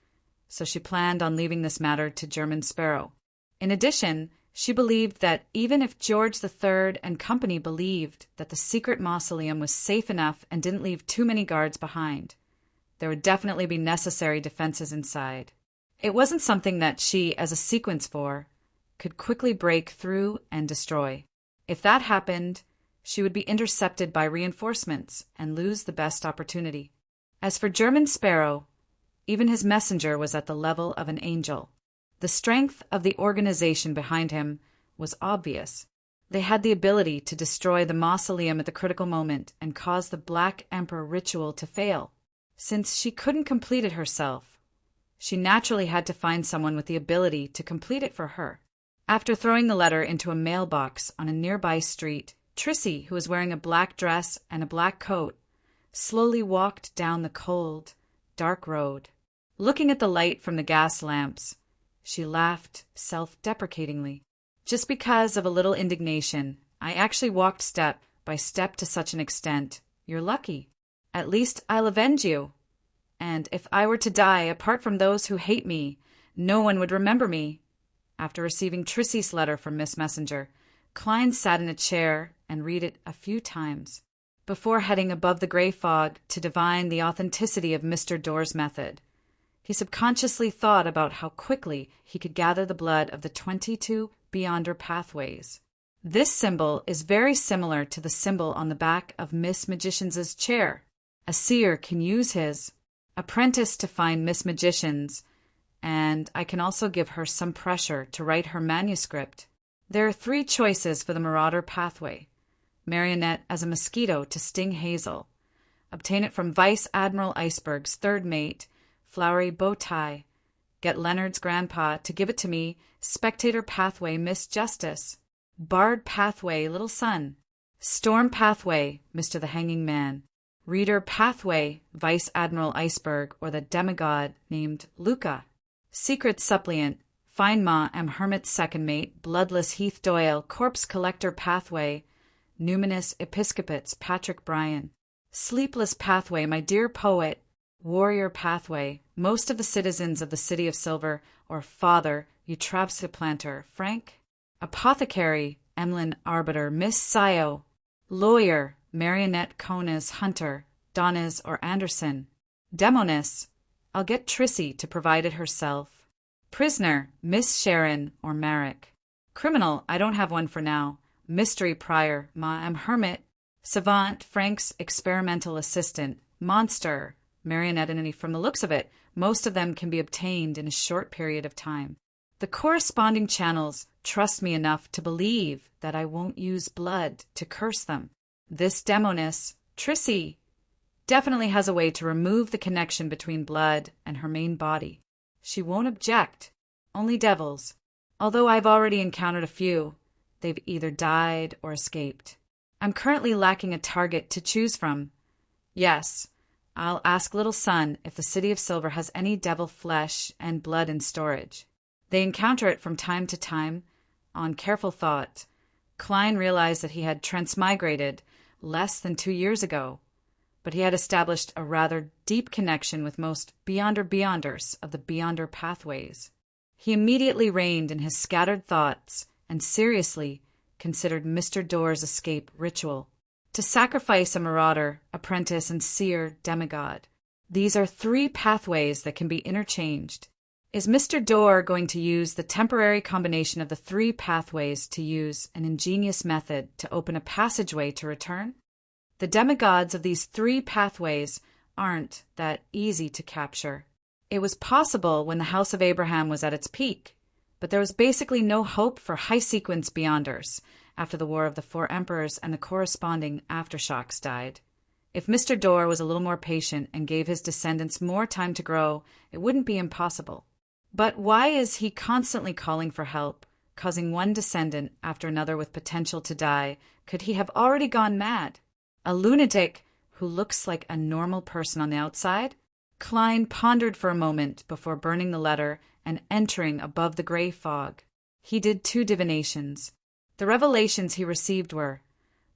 so she planned on leaving this matter to German Sparrow. In addition, she believed that even if George III and company believed that the secret mausoleum was safe enough and didn't leave too many guards behind, there would definitely be necessary defenses inside. It wasn't something that she, as a sequence 4, could quickly break through and destroy. If that happened, she would be intercepted by reinforcements and lose the best opportunity. As for German Sparrow, even his messenger was at the level of an angel. The strength of the organization behind him was obvious. They had the ability to destroy the mausoleum at the critical moment and cause the Black Emperor ritual to fail. Since she couldn't complete it herself, she naturally had to find someone with the ability to complete it for her. After throwing the letter into a mailbox on a nearby street, Trissy, who was wearing a black dress and a black coat, slowly walked down the cold, dark road. Looking at the light from the gas lamps, she laughed self-deprecatingly. Just because of a little indignation, I actually walked step by step to such an extent. You're lucky. At least I'll avenge you. And if I were to die apart from those who hate me, no one would remember me. After receiving Trissy's letter from Miss Messenger, Klein sat in a chair and read it a few times before heading above the gray fog to divine the authenticity of Mr. Dorr's method. He subconsciously thought about how quickly he could gather the blood of the 22 Beyonder pathways. This symbol is very similar to the symbol on the back of Miss Magician's chair. A seer can use his apprentice to find Miss Magician's, and I can also give her some pressure to write her manuscript. There are 3 choices for the Marauder pathway. Marionette as a mosquito to sting Hazel. Obtain it from Vice Admiral Iceberg's 3rd mate, Flowery Bowtie. Get Leonard's grandpa to give it to me, Spectator pathway Miss Justice. Bard pathway Little Son. Storm pathway Mr. the Hanging Man. Reader pathway Vice Admiral Iceberg or the demigod named Luca. Secret suppliant Find Ma am Hermit's 2nd mate, Bloodless Heath Doyle, Corpse Collector pathway Numinous Episcopates Patrick Bryan. Sleepless pathway My Dear Poet. Warrior pathway Most of the Citizens of the City of Silver or Father Utravska Planter Frank. Apothecary Emlyn Arbiter Miss Sio. Lawyer Marionette Kona's Hunter Donnas or Anderson. Demoness I'll get Trissy to provide it herself. Prisoner Miss Sharon or Marek. Criminal I don't have one for now. Mystery Prior Ma am Hermit. Savant Frank's experimental assistant. Monster Marionette entity. From the looks of it, most of them can be obtained in a short period of time. The corresponding channels trust me enough to believe that I won't use blood to curse them. This demoness, Trissy, definitely has a way to remove the connection between blood and her main body. She won't object. Only devils. Although I've already encountered a few, they've either died or escaped. I'm currently lacking a target to choose from. Yes, I'll ask Little Sun if the City of Silver has any devil flesh and blood in storage. They encounter it from time to time. On careful thought, Klein realized that he had transmigrated less than 2 years ago, but he had established a rather deep connection with most Beyonders of the Beyonder pathways. He immediately reined in his scattered thoughts and seriously considered Mr. Door's escape ritual. To sacrifice a marauder, apprentice, and seer demigod. These are 3 pathways that can be interchanged. Is Mr. Door going to use the temporary combination of the 3 pathways to use an ingenious method to open a passageway to return? The demigods of these 3 pathways aren't that easy to capture. It was possible when the House of Abraham was at its peak, but there was basically no hope for high-sequence Beyonders after the War of the 4 Emperors and the corresponding aftershocks died. If Mr. Door was a little more patient and gave his descendants more time to grow, it wouldn't be impossible. But why is he constantly calling for help, causing one descendant after another with potential to die? Could he have already gone mad? A lunatic who looks like a normal person on the outside? Klein pondered for a moment before burning the letter and entering above the gray fog. He did 2 divinations. The revelations he received were,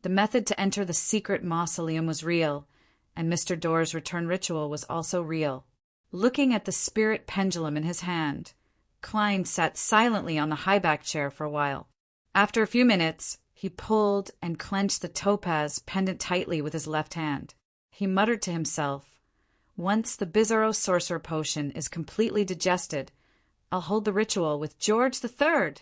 the method to enter the secret mausoleum was real, and Mr. Door's return ritual was also real. Looking at the spirit pendulum in his hand, Klein sat silently on the high-back chair for a while. After a few minutes, he pulled and clenched the topaz pendant tightly with his left hand. He muttered to himself, "Once the Bizarro Sorcerer Potion is completely digested, I'll hold the ritual with George III."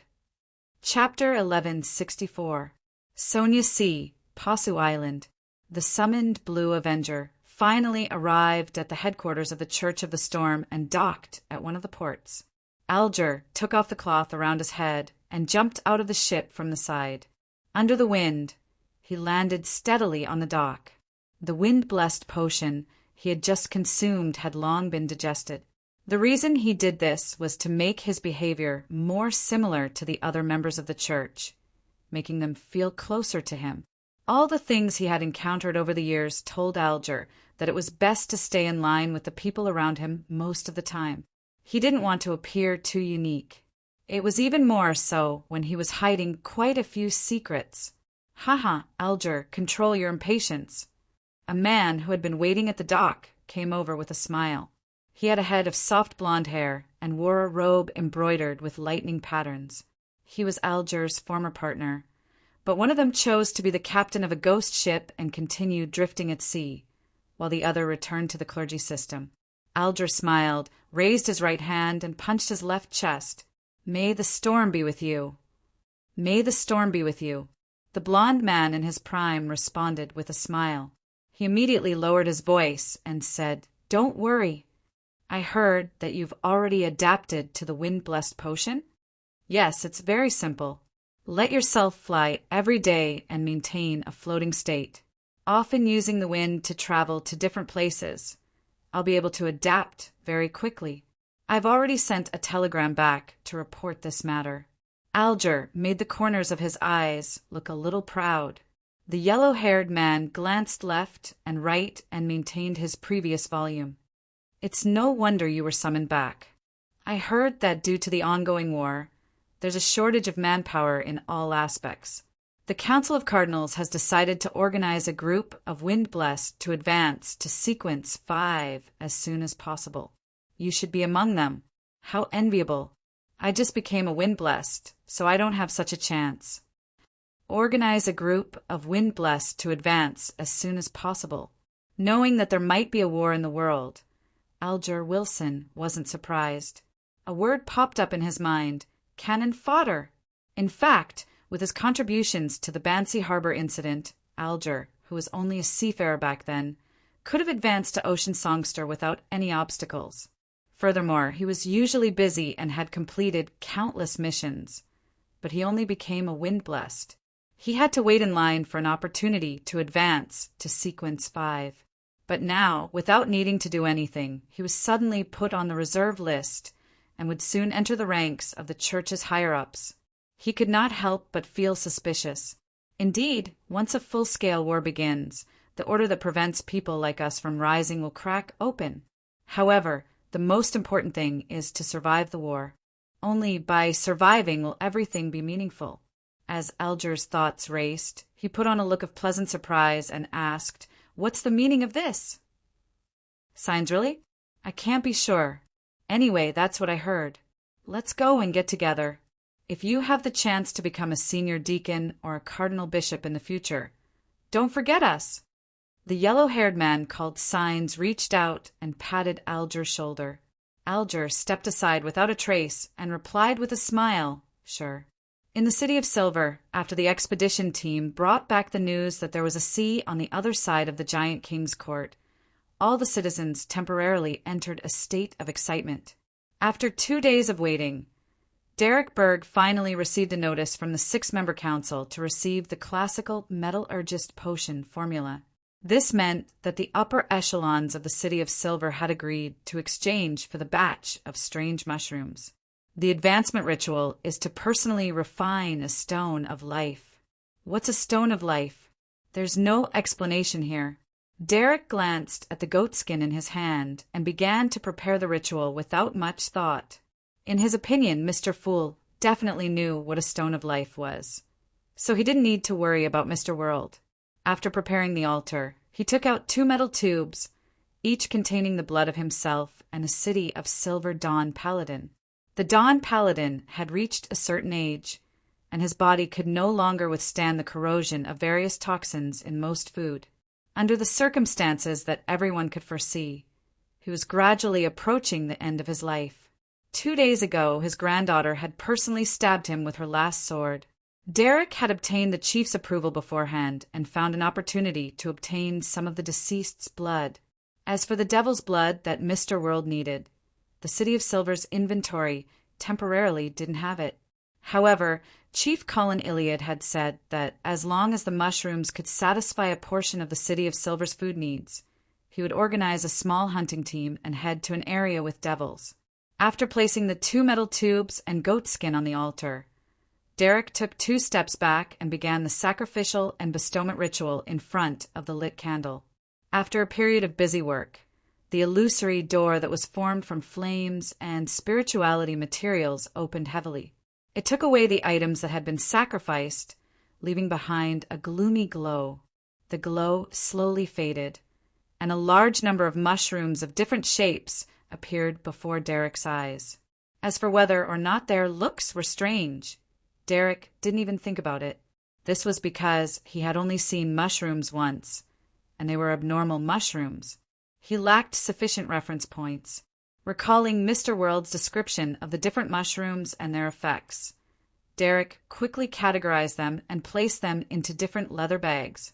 Chapter 1164. Sonia C., Posu Island. The summoned Blue Avenger finally arrived at the headquarters of the Church of the Storm and docked at one of the ports. Alger took off the cloth around his head and jumped out of the ship from the side. Under the wind, he landed steadily on the dock. The wind-blessed potion he had just consumed had long been digested. The reason he did this was to make his behavior more similar to the other members of the church, making them feel closer to him. All the things he had encountered over the years told Alger that it was best to stay in line with the people around him most of the time. He didn't want to appear too unique. It was even more so when he was hiding quite a few secrets. "Haha, Alger, control your impatience." A man who had been waiting at the dock came over with a smile. He had a head of soft blonde hair and wore a robe embroidered with lightning patterns. He was Alger's former partner, but one of them chose to be the captain of a ghost ship and continued drifting at sea, while the other returned to the clergy system. Alger smiled, raised his right hand, and punched his left chest. "May the storm be with you." "May the storm be with you." The blond man in his prime responded with a smile. He immediately lowered his voice and said, "Don't worry. I heard that you've already adapted to the wind-blessed potion?" "Yes, it's very simple. Let yourself fly every day and maintain a floating state, often using the wind to travel to different places. I'll be able to adapt very quickly. I've already sent a telegram back to report this matter." Alger made the corners of his eyes look a little proud. The yellow-haired man glanced left and right and maintained his previous volume. "It's no wonder you were summoned back. I heard that due to the ongoing war, there's a shortage of manpower in all aspects. The Council of Cardinals has decided to organize a group of Wind-Blessed to advance to Sequence 5 as soon as possible. You should be among them. How enviable. I just became a Wind-Blessed, so I don't have such a chance. Organize a group of Wind-Blessed to advance as soon as possible." Knowing that there might be a war in the world, Alger Wilson wasn't surprised. A word popped up in his mind: cannon fodder. In fact, with his contributions to the Banksy Harbor incident, Alger, who was only a seafarer back then, could have advanced to Ocean Songster without any obstacles. Furthermore, he was usually busy and had completed countless missions, but he only became a Wind-Blessed. He had to wait in line for an opportunity to advance to Sequence 5. But now, without needing to do anything, he was suddenly put on the reserve list and would soon enter the ranks of the church's higher-ups. He could not help but feel suspicious. Indeed, once a full-scale war begins, the order that prevents people like us from rising will crack open. However, the most important thing is to survive the war. Only by surviving will everything be meaningful. As Alger's thoughts raced, he put on a look of pleasant surprise and asked, "What's the meaning of this?" "Signs, really? I can't be sure. Anyway, that's what I heard. Let's go and get together. If you have the chance to become a senior deacon or a cardinal bishop in the future, don't forget us." The yellow-haired man called Signs reached out and patted Alger's shoulder. Alger stepped aside without a trace and replied with a smile, "Sure." In the City of Silver, after the expedition team brought back the news that there was a sea on the other side of the giant king's court, all the citizens temporarily entered a state of excitement. After 2 days of waiting, Derek Berg finally received a notice from the 6-member council to receive the classical metallurgist potion formula. This meant that the upper echelons of the City of Silver had agreed to exchange for the batch of strange mushrooms. The advancement ritual is to personally refine a stone of life. What's a stone of life? There's no explanation here. Derek glanced at the goatskin in his hand and began to prepare the ritual without much thought. In his opinion, Mr. Fool definitely knew what a stone of life was, so he didn't need to worry about Mr. World. After preparing the altar, he took out 2 metal tubes, each containing the blood of himself and a City of Silver Dawn Paladin. The Dawn Paladin had reached a certain age, and his body could no longer withstand the corrosion of various toxins in most food. Under the circumstances that everyone could foresee, he was gradually approaching the end of his life. 2 days ago, his granddaughter had personally stabbed him with her last sword. Derek had obtained the chief's approval beforehand and found an opportunity to obtain some of the deceased's blood. As for the devil's blood that Mr. World needed, the City of Silver's inventory temporarily didn't have it. However, Chief Colin Iliad had said that as long as the mushrooms could satisfy a portion of the City of Silver's food needs, he would organize a small hunting team and head to an area with devils. After placing the 2 metal tubes and goatskin on the altar, Derek took 2 steps back and began the sacrificial and bestowment ritual in front of the lit candle. After a period of busy work, the illusory door that was formed from flames and spirituality materials opened heavily. It took away the items that had been sacrificed, leaving behind a gloomy glow. The glow slowly faded, and a large number of mushrooms of different shapes appeared before Derek's eyes. As for whether or not their looks were strange, Derek didn't even think about it. This was because he had only seen mushrooms once, and they were abnormal mushrooms. He lacked sufficient reference points. Recalling Mr. World's description of the different mushrooms and their effects, Derek quickly categorized them and placed them into different leather bags.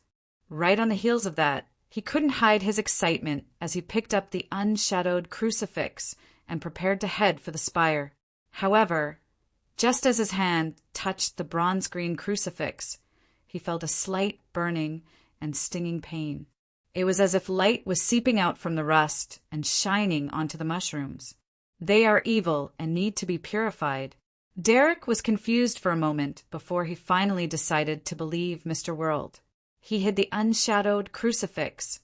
Right on the heels of that, he couldn't hide his excitement as he picked up the unshadowed crucifix and prepared to head for the spire. However, just as his hand touched the bronze-green crucifix, he felt a slight burning and stinging pain. It was as if light was seeping out from the rust and shining onto the mushrooms. They are evil and need to be purified. Derek was confused for a moment before he finally decided to believe Mr. World. He hid the unshadowed crucifix,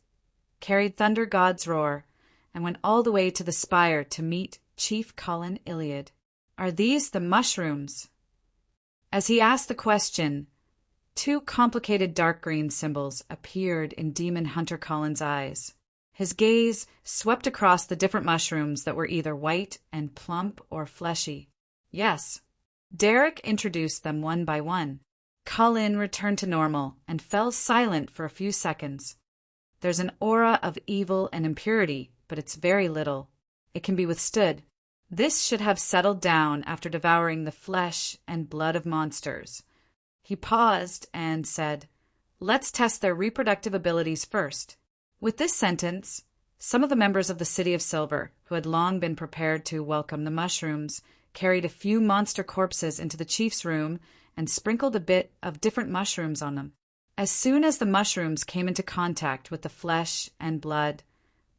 carried Thunder God's roar, and went all the way to the spire to meet Chief Colin Iliad. "Are these the mushrooms?" As he asked the question, 2 complicated dark green symbols appeared in Demon Hunter Colin's eyes. His gaze swept across the different mushrooms that were either white and plump or fleshy. Yes. Derek introduced them one by one. Colin returned to normal and fell silent for a few seconds. There's an aura of evil and impurity, but it's very little. It can be withstood. This should have settled down after devouring the flesh and blood of monsters. He paused and said, "Let's test their reproductive abilities first." With this sentence, some of the members of the City of Silver, who had long been prepared to welcome the mushrooms, carried a few monster corpses into the chief's room and sprinkled a bit of different mushrooms on them. As soon as the mushrooms came into contact with the flesh and blood,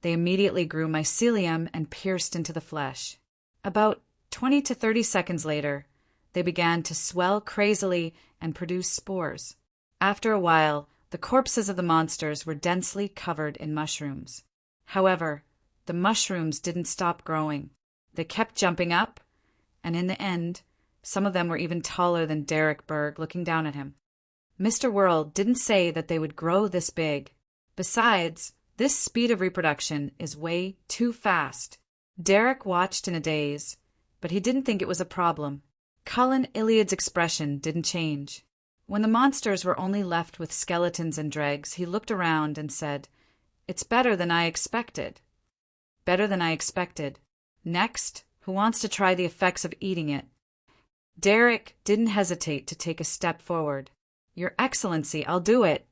they immediately grew mycelium and pierced into the flesh. About 20 to 30 seconds later, they began to swell crazily and produce spores. After a while, the corpses of the monsters were densely covered in mushrooms. However, the mushrooms didn't stop growing. They kept jumping up, and in the end, some of them were even taller than Derek Berg looking down at him. Mr. World didn't say that they would grow this big. Besides, this speed of reproduction is way too fast. Derek watched in a daze, but he didn't think it was a problem. Cullen Iliad's expression didn't change. When the monsters were only left with skeletons and dregs, he looked around and said, "It's better than I expected." Better than I expected. Next, who wants to try the effects of eating it? Derek didn't hesitate to take a step forward. "Your Excellency, I'll do it."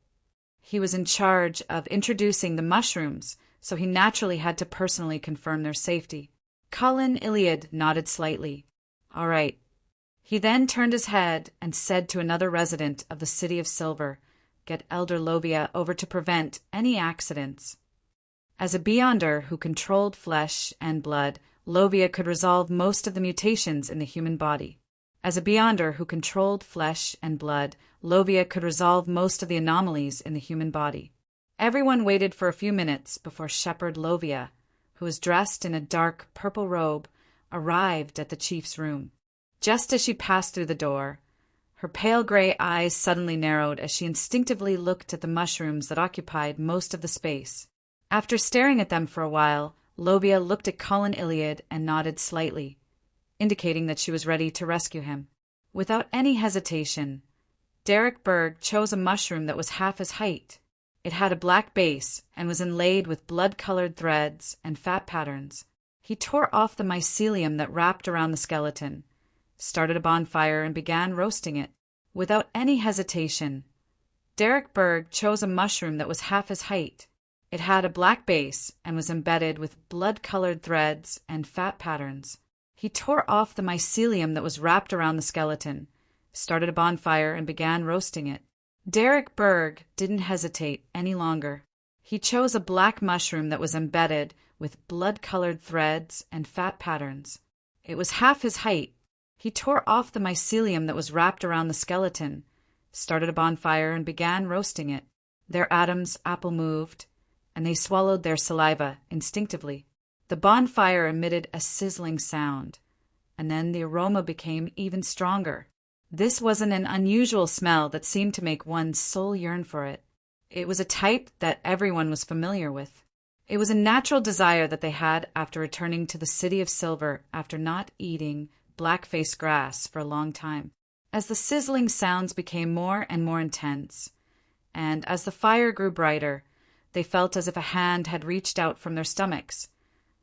He was in charge of introducing the mushrooms, so he naturally had to personally confirm their safety. Cullen Iliad nodded slightly. "All right." He then turned his head and said to another resident of the City of Silver, "Get Elder Lovia over to prevent any accidents." As a Beyonder who controlled flesh and blood, Lovia could resolve most of the mutations in the human body. As a Beyonder who controlled flesh and blood, Lovia could resolve most of the anomalies in the human body. Everyone waited for a few minutes before Shepherd Lovia, who was dressed in a dark purple robe, arrived at the chief's room. Just as she passed through the door, her pale gray eyes suddenly narrowed as she instinctively looked at the mushrooms that occupied most of the space. After staring at them for a while, Lovia looked at Cullen Iliad and nodded slightly, indicating that she was ready to rescue him. Without any hesitation, Derek Berg chose a mushroom that was half his height. It had a black base and was inlaid with blood-colored threads and fat patterns. He tore off the mycelium that wrapped around the skeleton, started a bonfire, and began roasting it. Without any hesitation, Derek Berg chose a mushroom that was half his height. It had a black base and was embedded with blood-colored threads and fat patterns. He tore off the mycelium that was wrapped around the skeleton, started a bonfire, and began roasting it. Derek Berg didn't hesitate any longer. He chose a black mushroom that was embedded with blood-colored threads and fat patterns. It was half his height. He tore off the mycelium that was wrapped around the skeleton, started a bonfire, and began roasting it. Their atoms apple moved, and they swallowed their saliva instinctively. The bonfire emitted a sizzling sound, and then the aroma became even stronger. This wasn't an unusual smell that seemed to make one's soul yearn for it. It was a type that everyone was familiar with. It was a natural desire that they had after returning to the City of Silver after not eating black-faced grass for a long time. As the sizzling sounds became more and more intense, and as the fire grew brighter, they felt as if a hand had reached out from their stomachs,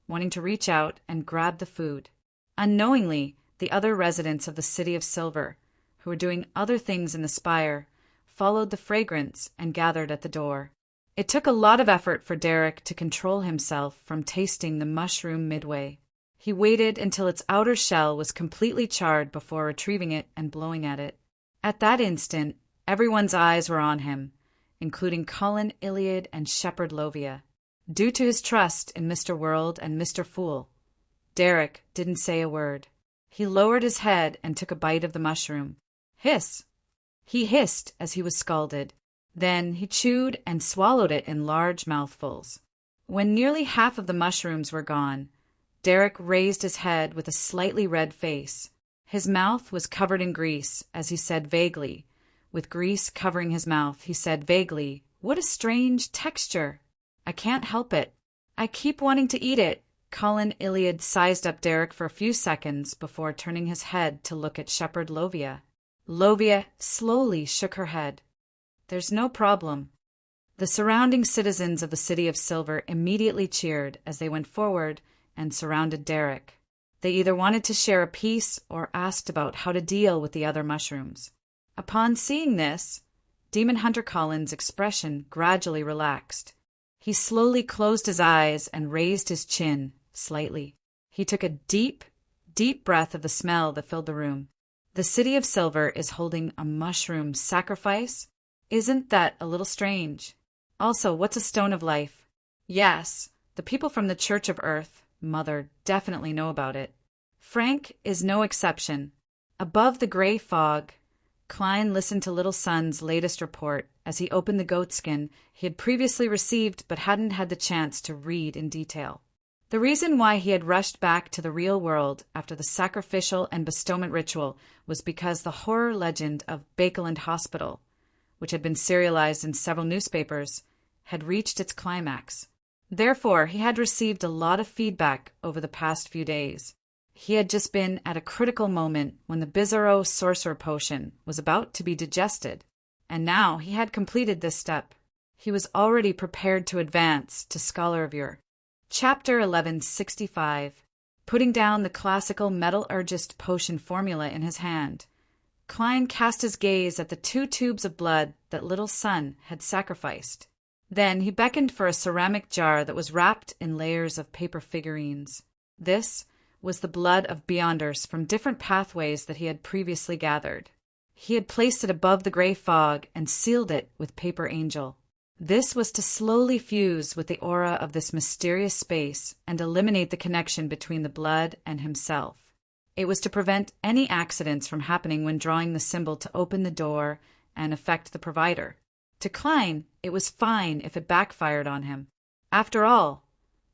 wanting to reach out and grab the food. Unknowingly, the other residents of the City of Silver, who were doing other things in the spire, followed the fragrance and gathered at the door. It took a lot of effort for Derek to control himself from tasting the mushroom midway. He waited until its outer shell was completely charred before retrieving it and blowing at it. At that instant, everyone's eyes were on him, including Cullen Iliad and Shepherd Lovia. Due to his trust in Mr. World and Mr. Fool, Derek didn't say a word. He lowered his head and took a bite of the mushroom. Hiss! He hissed as he was scalded. Then he chewed and swallowed it in large mouthfuls. When nearly half of the mushrooms were gone, Derek raised his head with a slightly red face. His mouth was covered in grease as he said vaguely, with grease covering his mouth, he said vaguely, "What a strange texture. I can't help it. I keep wanting to eat it." Cullen Iliad sized up Derek for a few seconds before turning his head to look at Shepherd Lovia. Lovia slowly shook her head. "There's no problem." The surrounding citizens of the City of Silver immediately cheered as they went forward and surrounded Derek. They either wanted to share a piece or asked about how to deal with the other mushrooms. Upon seeing this, Demon Hunter Cullen's expression gradually relaxed. He slowly closed his eyes and raised his chin slightly. He took a deep, deep breath of the smell that filled the room. The City of Silver is holding a mushroom sacrifice? Isn't that a little strange? Also, what's a stone of life? Yes, the people from the Church of Earth, Mother, definitely know about it. Frank is no exception. Above the gray fog, Klein listened to Little Son's latest report as he opened the goatskin he had previously received but hadn't had the chance to read in detail. The reason why he had rushed back to the real world after the sacrificial and bestowment ritual was because the horror legend of Bakeland Hospital, which had been serialized in several newspapers, had reached its climax. Therefore, he had received a lot of feedback over the past few days. He had just been at a critical moment when the Bizarro sorcerer potion was about to be digested, and now he had completed this step. He was already prepared to advance to Scholar of Yore. Chapter 1165. Putting down the classical metallurgist potion formula in his hand, Klein cast his gaze at the 2 tubes of blood that Little Son had sacrificed. Then he beckoned for a ceramic jar that was wrapped in layers of paper figurines. This was the blood of Beyonders from different pathways that he had previously gathered. He had placed it above the gray fog and sealed it with Paper Angel. This was to slowly fuse with the aura of this mysterious space and eliminate the connection between the blood and himself. It was to prevent any accidents from happening when drawing the symbol to open the door and affect the provider. To Klein, it was fine if it backfired on him. After all,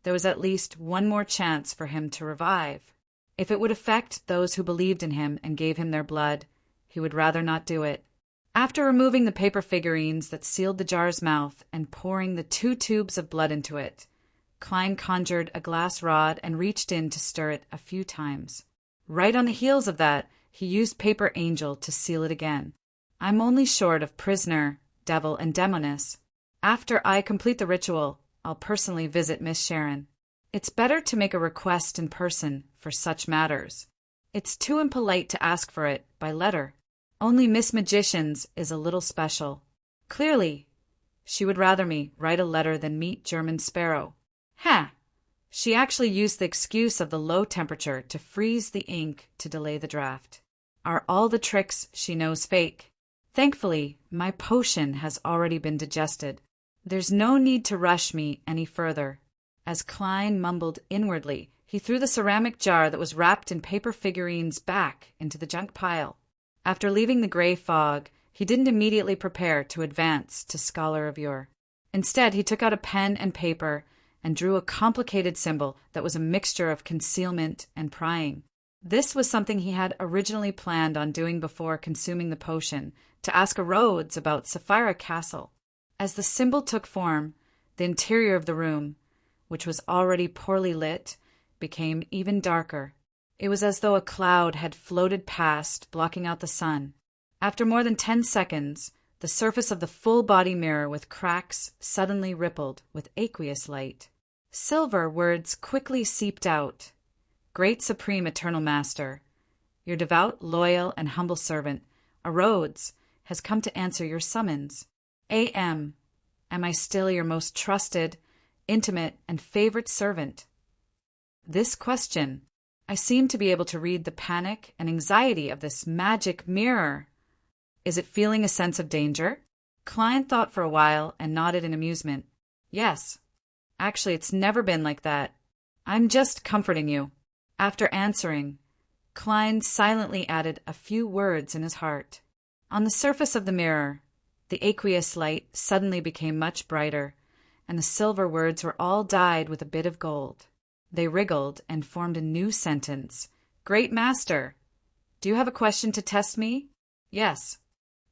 there was at least one more chance for him to revive. If it would affect those who believed in him and gave him their blood, he would rather not do it. After removing the paper figurines that sealed the jar's mouth and pouring the 2 tubes of blood into it, Klein conjured a glass rod and reached in to stir it a few times. Right on the heels of that, he used Paper Angel to seal it again. I'm only short of prisoner, devil, and demoness. After I complete the ritual, I'll personally visit Miss Sharon. It's better to make a request in person for such matters. It's too impolite to ask for it by letter. Only Miss Magician's is a little special. Clearly, she would rather me write a letter than meet German Sparrow. Ha! She actually used the excuse of the low temperature to freeze the ink to delay the draft. Are all the tricks she knows fake? Thankfully, my potion has already been digested. There's no need to rush me any further. As Klein mumbled inwardly, he threw the ceramic jar that was wrapped in paper figurines back into the junk pile. After leaving the gray fog, he didn't immediately prepare to advance to Scholar of Yore. Instead, he took out a pen and paper and drew a complicated symbol that was a mixture of concealment and prying. This was something he had originally planned on doing before consuming the potion, to ask a Rhodes about Sapphira Castle. As the symbol took form, the interior of the room, which was already poorly lit, became even darker. It was as though a cloud had floated past, blocking out the sun. After more than 10 seconds, the surface of the full-body mirror with cracks suddenly rippled with aqueous light. Silver words quickly seeped out. Great Supreme Eternal Master, your devout, loyal, and humble servant, a Rhodes, has come to answer your summons. A.M. Am I still your most trusted, intimate, and favorite servant? This question, I seem to be able to read the panic and anxiety of this magic mirror. Is it feeling a sense of danger? Klein thought for a while and nodded in amusement. Yes. Actually, it's never been like that. I'm just comforting you. After answering, Klein silently added a few words in his heart. On the surface of the mirror, the aqueous light suddenly became much brighter, and the silver words were all dyed with a bit of gold. They wriggled and formed a new sentence. Great Master, do you have a question to test me? Yes.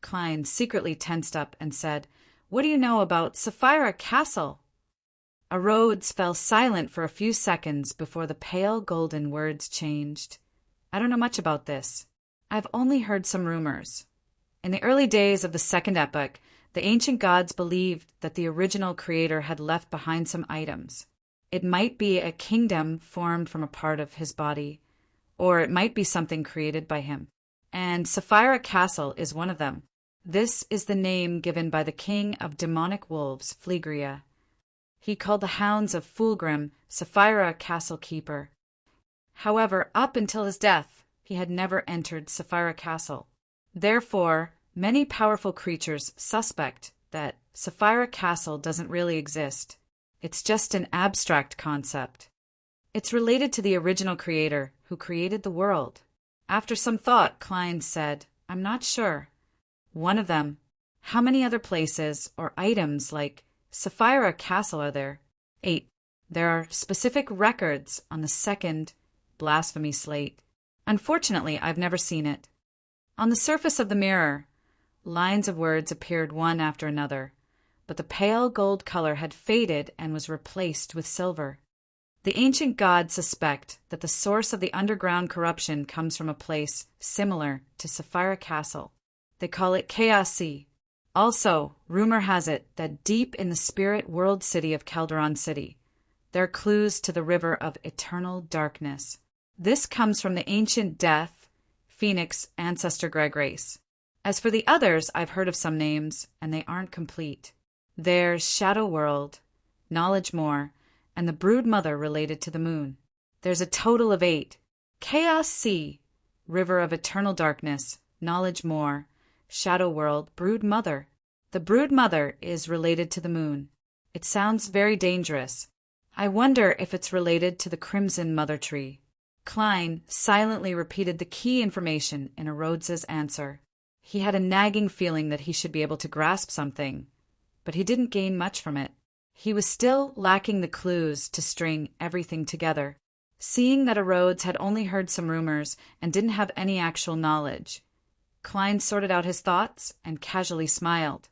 Klein secretly tensed up and said, What do you know about Sapphira Castle? A Rhodes fell silent for a few seconds before the pale golden words changed. I don't know much about this. I've only heard some rumors. In the early days of the Second Epoch, the ancient gods believed that the original creator had left behind some items. It might be a kingdom formed from a part of his body, or it might be something created by him. And Sapphira Castle is one of them. This is the name given by the king of demonic wolves, Phlegria. He called the hounds of Fulgrim Sapphira Castle Keeper. However, up until his death, he had never entered Sapphira Castle. Therefore, many powerful creatures suspect that Sapphira Castle doesn't really exist. It's just an abstract concept. It's related to the original creator who created the world. After some thought, Klein said, I'm not sure. One of them. How many other places or items like Sapphira Castle are there? 8. There are specific records on the second blasphemy slate. Unfortunately, I've never seen it. On the surface of the mirror, lines of words appeared one after another, but the pale gold color had faded and was replaced with silver. The ancient gods suspect that the source of the underground corruption comes from a place similar to Sapphira Castle. They call it Chaos Sea. Also, rumor has it that deep in the spirit world city of Calderon City, there are clues to the river of eternal darkness. This comes from the ancient Death, Phoenix ancestor Greg race. As for the others, I've heard of some names, and they aren't complete. There's Shadow World, Knowledge More, and the Brood Mother related to the moon. There's a total of 8. Chaos Sea, River of Eternal Darkness, Knowledge More, Shadow World, Brood Mother. The Brood Mother is related to the moon. It sounds very dangerous. I wonder if it's related to the Crimson Mother Tree. Klein silently repeated the key information in Rhodes's answer. He had a nagging feeling that he should be able to grasp something, but he didn't gain much from it. He was still lacking the clues to string everything together. Seeing that Rhodes had only heard some rumors and didn't have any actual knowledge, Klein sorted out his thoughts and casually smiled.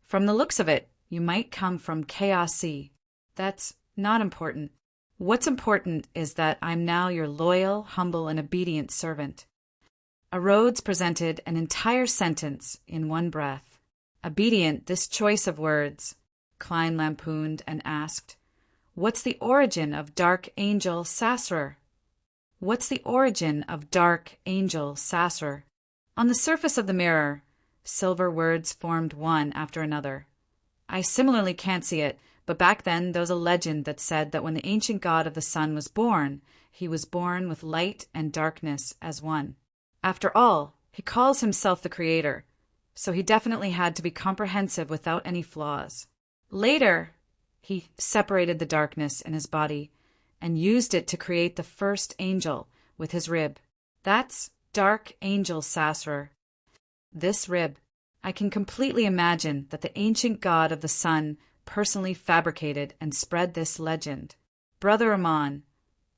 From the looks of it, you might come from Chaos Sea. That's not important. What's important is that I'm now your loyal, humble, and obedient servant. Rhodes presented an entire sentence in one breath. Obedient, this choice of words, Klein lampooned and asked, "What's the origin of Dark Angel Sasser?" What's the origin of Dark Angel Sasser? On the surface of the mirror, silver words formed one after another. I similarly can't see it, but back then there was a legend that said that when the ancient god of the sun was born, he was born with light and darkness as one. After all, he calls himself the creator, so he definitely had to be comprehensive without any flaws. Later, he separated the darkness in his body and used it to create the first angel with his rib. That's Dark Angel Sasser. This rib, I can completely imagine that the ancient god of the sun personally fabricated and spread this legend. Brother Amon,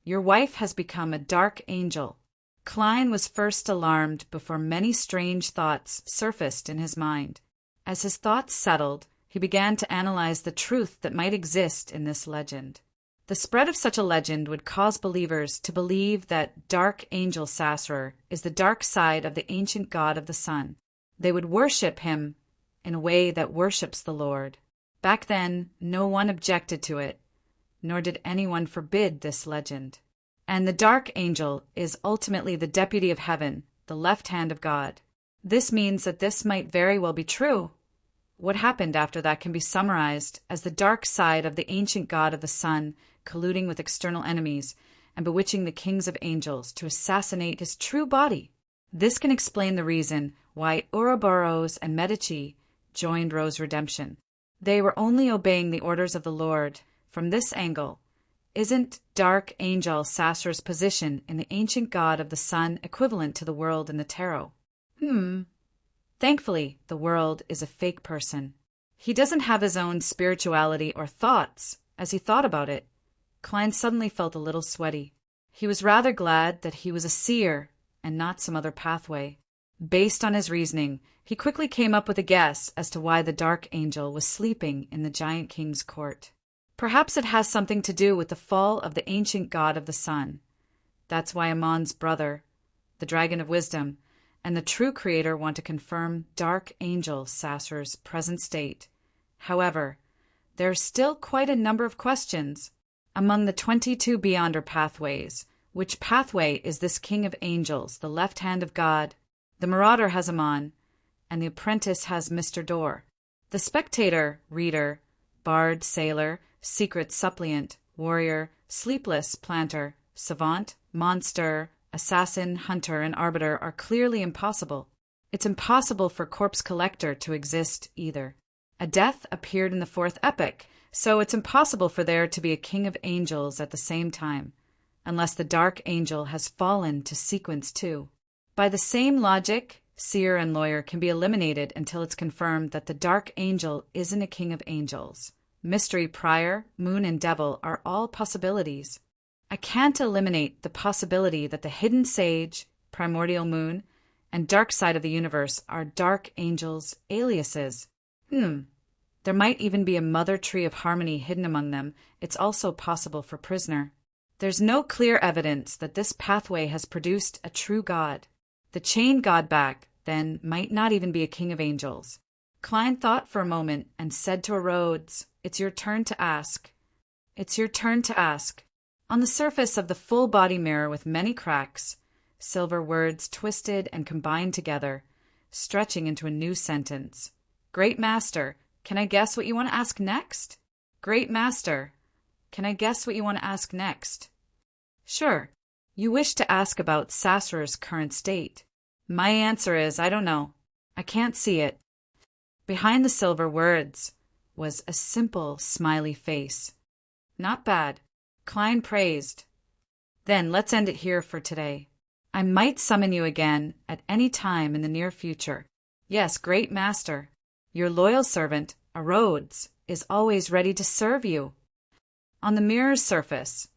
your wife has become a dark angel. Klein was first alarmed before many strange thoughts surfaced in his mind. As his thoughts settled, he began to analyze the truth that might exist in this legend. The spread of such a legend would cause believers to believe that Dark Angel Sasser is the dark side of the ancient god of the sun. They would worship him in a way that worships the Lord. Back then, no one objected to it, nor did anyone forbid this legend. And the Dark Angel is ultimately the deputy of heaven, the left hand of God. This means that this might very well be true. What happened after that can be summarized as the dark side of the ancient god of the sun colluding with external enemies and bewitching the kings of angels to assassinate his true body. This can explain the reason why Ouroboros and Medici joined Rose Redemption. They were only obeying the orders of the Lord. From this angle, isn't Dark Angel Sasser's position in the ancient god of the sun equivalent to the world in the tarot? Thankfully, the world is a fake person. He doesn't have his own spirituality or thoughts. As he thought about it, Klein suddenly felt a little sweaty. He was rather glad that he was a seer and not some other pathway. Based on his reasoning, he quickly came up with a guess as to why the Dark Angel was sleeping in the Giant King's court. Perhaps it has something to do with the fall of the ancient god of the sun. That's why Amon's brother, the Dragon of Wisdom, and the true creator want to confirm Dark Angel Sasser's present state. However, there are still quite a number of questions. Among the 22 Beyonder pathways, which pathway is this king of angels, the left hand of God? The Marauder has Amon, and the Apprentice has Mr. Door. The spectator, reader, bard, sailor, secret suppliant, warrior, sleepless planter, savant, monster, assassin, hunter, and arbiter are clearly impossible. It's impossible for Corpse Collector to exist either. A death appeared in the fourth epic, so it's impossible for there to be a king of angels at the same time, unless the Dark Angel has fallen to sequence 2. By the same logic, Seer and lawyer can be eliminated until it's confirmed that the dark angel isn't a king of angels. Mystery, prior, moon, and devil are all possibilities. I can't eliminate the possibility that the hidden sage, primordial moon, and dark side of the universe are dark angels' aliases. There might even be a mother tree of harmony hidden among them. It's also possible for prisoner. There's no clear evidence that this pathway has produced a true god. The chained god back, then, might not even be a king of angels. Klein thought for a moment and said to Rhodes, "It's your turn to ask." "It's your turn to ask." On the surface of the full-body mirror with many cracks, silver words twisted and combined together, stretching into a new sentence. "Great Master, can I guess what you want to ask next?" "Great Master, can I guess what you want to ask next?" "Sure. You wish to ask about Sasrar's current state." "My answer is, I don't know. I can't see it." Behind the silver words was a simple, smiley face. "Not bad," Klein praised. "Then let's end it here for today. I might summon you again at any time in the near future. Yes, Great Master. Your loyal servant, Rhodes, is always ready to serve you." On the mirror's surface,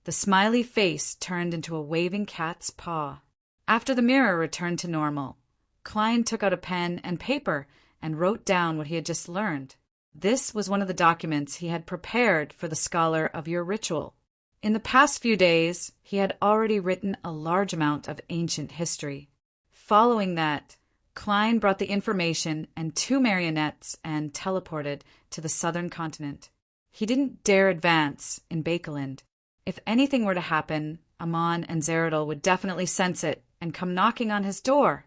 the smiley face turned into a waving cat's paw. After the mirror returned to normal, Klein took out a pen and paper and wrote down what he had just learned. This was one of the documents he had prepared for the scholar of your ritual. In the past few days, he had already written a large amount of ancient history. Following that, Klein brought the information and 2 marionettes and teleported to the southern continent. He didn't dare advance in Bakeland. If anything were to happen, Amon and Zeradol would definitely sense it and come knocking on his door.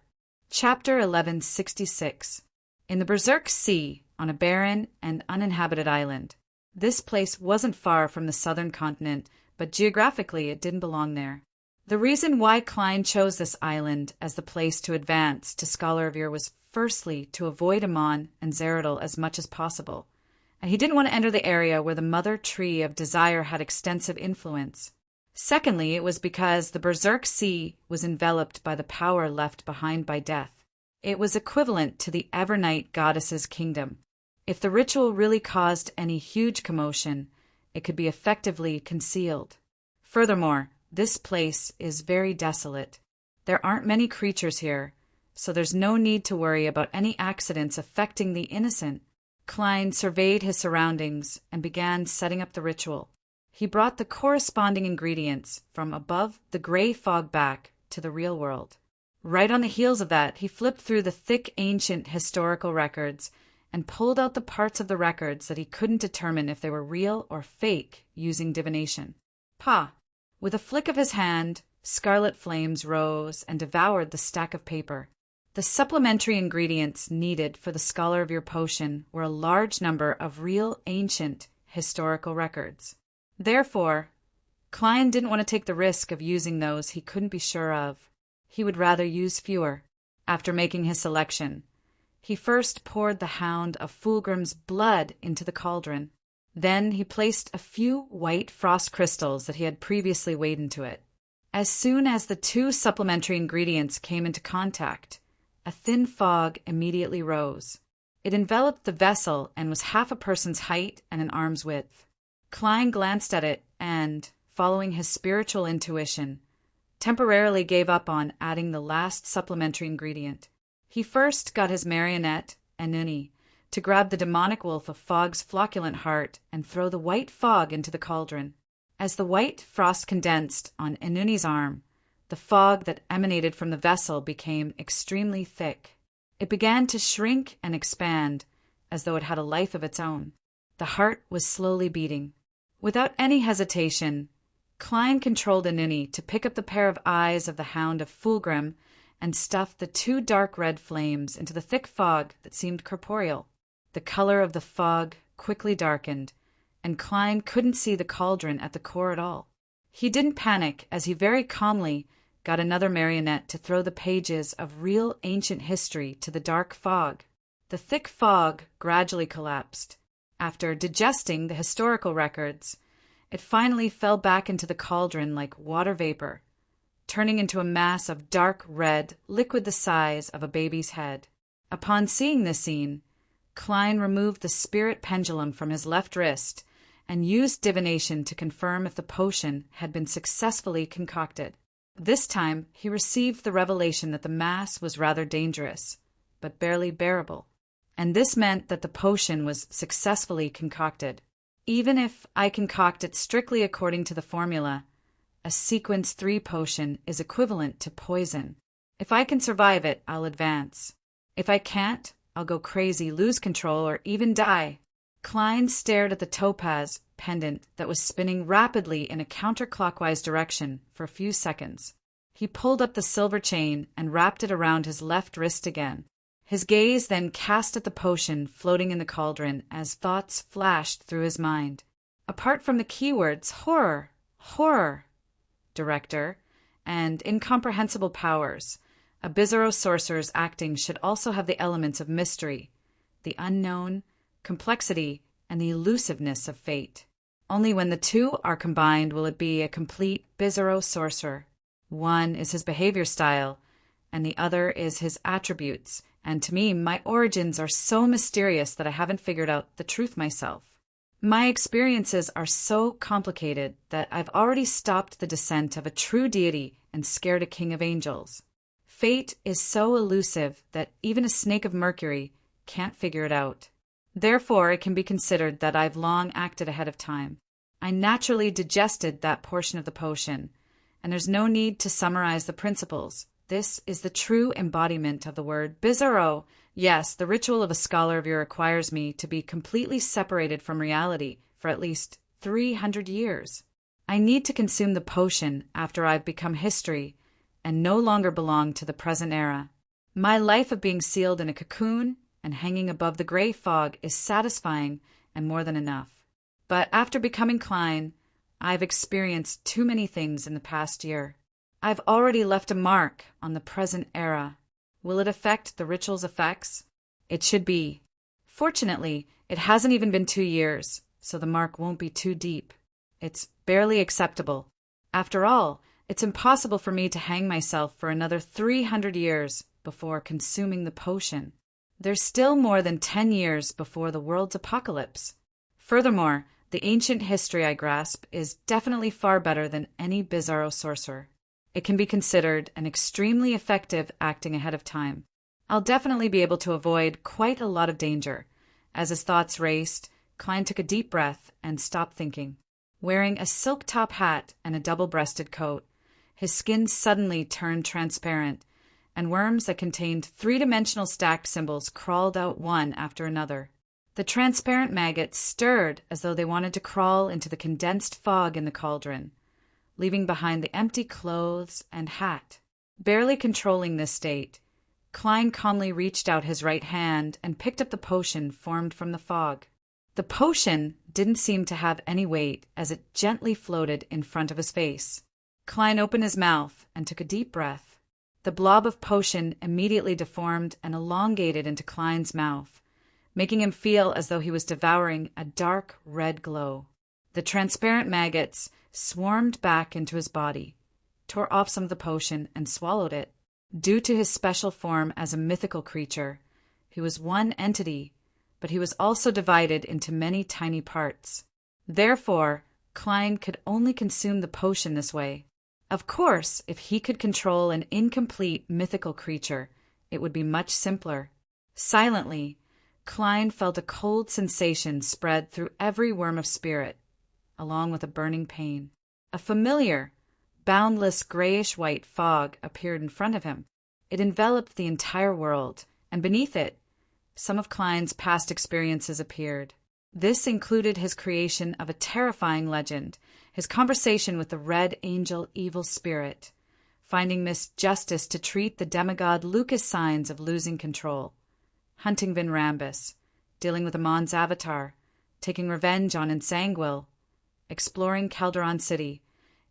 Chapter 1166. In the Berserk Sea, on a barren and uninhabited island. This place wasn't far from the southern continent, but geographically it didn't belong there. The reason why Klein chose this island as the place to advance to Scholar of Year was firstly to avoid Amon and Zeradol as much as possible, and he didn't want to enter the area where the mother tree of desire had extensive influence. Secondly, it was because the Berserk Sea was enveloped by the power left behind by death. It was equivalent to the Evernight goddess's kingdom. If the ritual really caused any huge commotion, it could be effectively concealed. Furthermore, this place is very desolate. There aren't many creatures here, so there's no need to worry about any accidents affecting the innocent. Klein surveyed his surroundings and began setting up the ritual. He brought the corresponding ingredients from above the gray fog back to the real world. Right on the heels of that, he flipped through the thick ancient historical records and pulled out the parts of the records that he couldn't determine if they were real or fake using divination. Pah! With a flick of his hand, scarlet flames rose and devoured the stack of paper. The supplementary ingredients needed for the Scholar of Your potion were a large number of real ancient historical records. Therefore, Klein didn't want to take the risk of using those he couldn't be sure of. He would rather use fewer. After making his selection, he first poured the hound of Fulgrim's blood into the cauldron. Then he placed a few white frost crystals that he had previously weighed into it. As soon as the 2 supplementary ingredients came into contact, a thin fog immediately rose. It enveloped the vessel and was half a person's height and an arm's width. Klein glanced at it and, following his spiritual intuition, temporarily gave up on adding the last supplementary ingredient. He first got his marionette, Enuni, to grab the demonic wolf of Fog's flocculent heart and throw the white fog into the cauldron. As the white frost condensed on Enuni's arm, the fog that emanated from the vessel became extremely thick. It began to shrink and expand, as though it had a life of its own. The heart was slowly beating. Without any hesitation, Klein controlled Enuni to pick up the pair of eyes of the hound of Fulgrim and stuff the 2 dark red flames into the thick fog that seemed corporeal. The color of the fog quickly darkened, and Klein couldn't see the cauldron at the core at all. He didn't panic as he very calmly got another marionette to throw the pages of real ancient history to the dark fog. The thick fog gradually collapsed. After digesting the historical records, it finally fell back into the cauldron like water vapor, turning into a mass of dark red liquid the size of a baby's head. Upon seeing this scene, Klein removed the spirit pendulum from his left wrist and used divination to confirm if the potion had been successfully concocted. This time, he received the revelation that the mass was rather dangerous, but barely bearable, and this meant that the potion was successfully concocted. Even if I concoct it strictly according to the formula, a sequence 3 potion is equivalent to poison. If I can survive it, I'll advance. If I can't, I'll go crazy, lose control, or even die. Klein stared at the topaz pendant that was spinning rapidly in a counterclockwise direction for a few seconds. He pulled up the silver chain and wrapped it around his left wrist again. His gaze then cast at the potion floating in the cauldron as thoughts flashed through his mind. Apart from the keywords horror, horror, director, and incomprehensible powers, a Bizarro sorcerer's acting should also have the elements of mystery, the unknown, complexity, and the elusiveness of fate. Only when the two are combined will it be a complete Bizarro sorcerer. One is his behavior style, and the other is his attributes, and to me, my origins are so mysterious that I haven't figured out the truth myself. My experiences are so complicated that I've already stopped the descent of a true deity and scared a king of angels. Fate is so elusive that even a snake of Mercury can't figure it out. Therefore, it can be considered that I've long acted ahead of time. I naturally digested that portion of the potion, and there's no need to summarize the principles. This is the true embodiment of the word Bizarro. Yes, the ritual of a scholar of your requires me to be completely separated from reality for at least 300 years. I need to consume the potion after I've become history and no longer belong to the present era. My life of being sealed in a cocoon and hanging above the gray fog is satisfying and more than enough. But after becoming Klein, I've experienced too many things in the past year. I've already left a mark on the present era. Will it affect the ritual's effects? It should be. Fortunately, it hasn't even been 2 years, so the mark won't be too deep. It's barely acceptable. After all, it's impossible for me to hang myself for another 300 years before consuming the potion. There's still more than 10 years before the world's apocalypse. Furthermore, the ancient history I grasp is definitely far better than any Bizarro sorcerer. It can be considered an extremely effective acting ahead of time. I'll definitely be able to avoid quite a lot of danger. As his thoughts raced, Klein took a deep breath and stopped thinking. Wearing a silk top hat and a double-breasted coat, his skin suddenly turned transparent, and worms that contained 3-dimensional stacked symbols crawled out one after another. The transparent maggots stirred as though they wanted to crawl into the condensed fog in the cauldron, leaving behind the empty clothes and hat. Barely controlling this state, Klein calmly reached out his right hand and picked up the potion formed from the fog. The potion didn't seem to have any weight as it gently floated in front of his face. Klein opened his mouth and took a deep breath. The blob of potion immediately deformed and elongated into Klein's mouth, making him feel as though he was devouring a dark red glow. The transparent maggots swarmed back into his body, tore off some of the potion, and swallowed it. Due to his special form as a mythical creature, he was one entity, but he was also divided into many tiny parts. Therefore, Klein could only consume the potion this way. Of course, if he could control an incomplete mythical creature, it would be much simpler. Silently, Klein felt a cold sensation spread through every worm of spirit, along with a burning pain. A familiar, boundless grayish-white fog appeared in front of him. It enveloped the entire world, and beneath it, some of Klein's past experiences appeared. This included his creation of a terrifying legend, his conversation with the Red Angel evil spirit, finding Miss Justice to treat the demigod Lucas' signs of losing control, hunting Vin Rambus, dealing with Amon's avatar, taking revenge on Ensanguil, exploring Calderon City,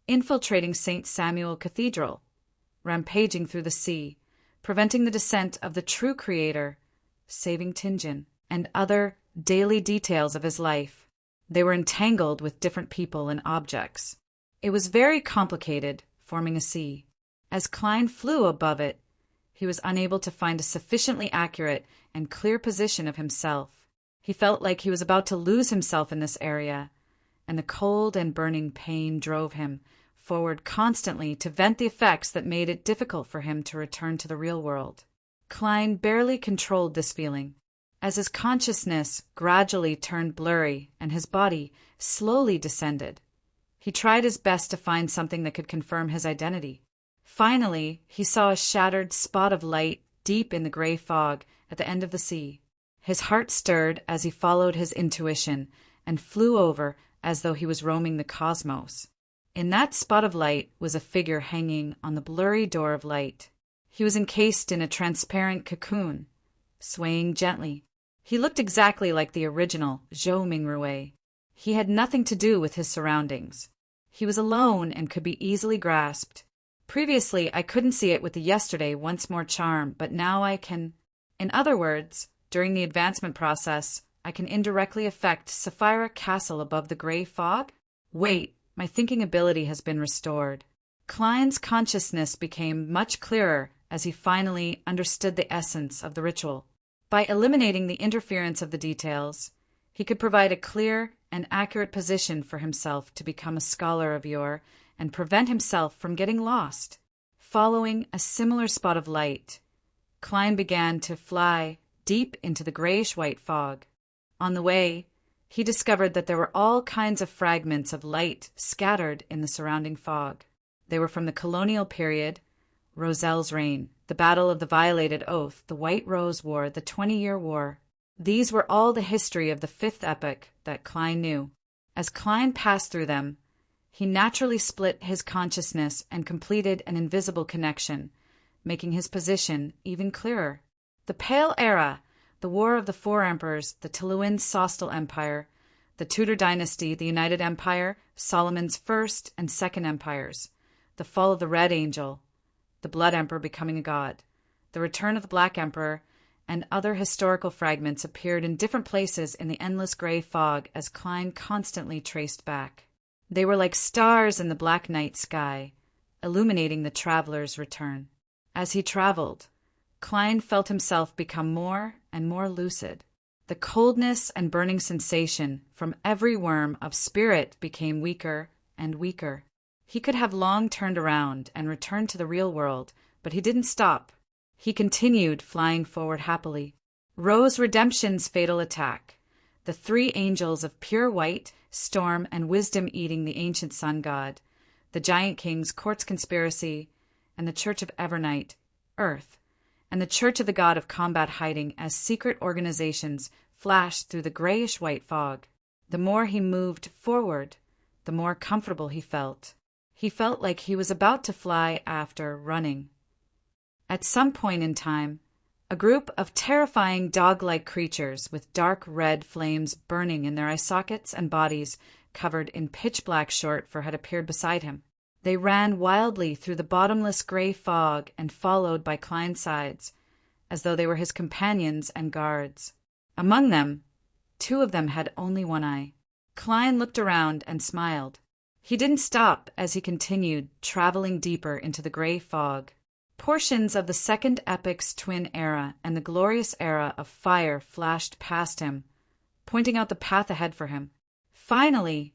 infiltrating St. Samuel Cathedral, rampaging through the sea, preventing the descent of the true creator, saving Tinjin, and other daily details of his life. They were entangled with different people and objects. It was very complicated, forming a sea. As Klein flew above it, he was unable to find a sufficiently accurate and clear position of himself. He felt like he was about to lose himself in this area, and the cold and burning pain drove him forward constantly to vent the effects that made it difficult for him to return to the real world. Klein barely controlled this feeling. As his consciousness gradually turned blurry and his body slowly descended, he tried his best to find something that could confirm his identity. Finally, he saw a shattered spot of light deep in the gray fog at the end of the sea. His heart stirred as he followed his intuition and flew over as though he was roaming the cosmos. In that spot of light was a figure hanging on the blurry door of light. He was encased in a transparent cocoon, swaying gently. He looked exactly like the original Zhou Mingrui. He had nothing to do with his surroundings. He was alone and could be easily grasped. Previously, I couldn't see it with the yesterday once more charm, but now I can. In other words, during the advancement process, I can indirectly affect Sapphira Castle above the gray fog? Wait, my thinking ability has been restored. Klein's consciousness became much clearer as he finally understood the essence of the ritual. By eliminating the interference of the details, he could provide a clear and accurate position for himself to become a scholar of yore and prevent himself from getting lost. Following a similar spot of light, Klein began to fly deep into the grayish-white fog. On the way, he discovered that there were all kinds of fragments of light scattered in the surrounding fog. They were from the colonial period, Roselle's reign, the Battle of the Violated Oath, the White Rose War, the 20-Year War. These were all the history of the fifth epoch that Klein knew. As Klein passed through them, he naturally split his consciousness and completed an invisible connection, making his position even clearer. The Pale Era, the War of the Four Emperors, the Tluin-Sostal Empire, the Tudor Dynasty, the United Empire, Solomon's First and Second Empires, the fall of the Red Angel, the Blood Emperor becoming a god, the return of the Black Emperor, and other historical fragments appeared in different places in the endless gray fog as Klein constantly traced back. They were like stars in the black night sky, illuminating the traveler's return. As he traveled, Klein felt himself become more and more lucid. The coldness and burning sensation from every worm of spirit became weaker and weaker. He could have long turned around and returned to the real world, but he didn't stop. He continued flying forward happily. Rose Redemption's fatal attack, the three angels of pure white, storm, and wisdom eating the ancient sun god, the giant king's quartz conspiracy, and the Church of Evernight, Earth, and the Church of the God of Combat hiding as secret organizations flashed through the grayish-white fog. The more he moved forward, the more comfortable he felt. He felt like he was about to fly after running. At some point in time, a group of terrifying dog-like creatures with dark red flames burning in their eye sockets and bodies covered in pitch-black short fur had appeared beside him. They ran wildly through the bottomless gray fog and followed by Klein's sides, as though they were his companions and guards. Among them, two of them had only one eye. Klein looked around and smiled. He didn't stop as he continued, traveling deeper into the gray fog. Portions of the second epoch's twin era and the glorious era of fire flashed past him, pointing out the path ahead for him. Finally,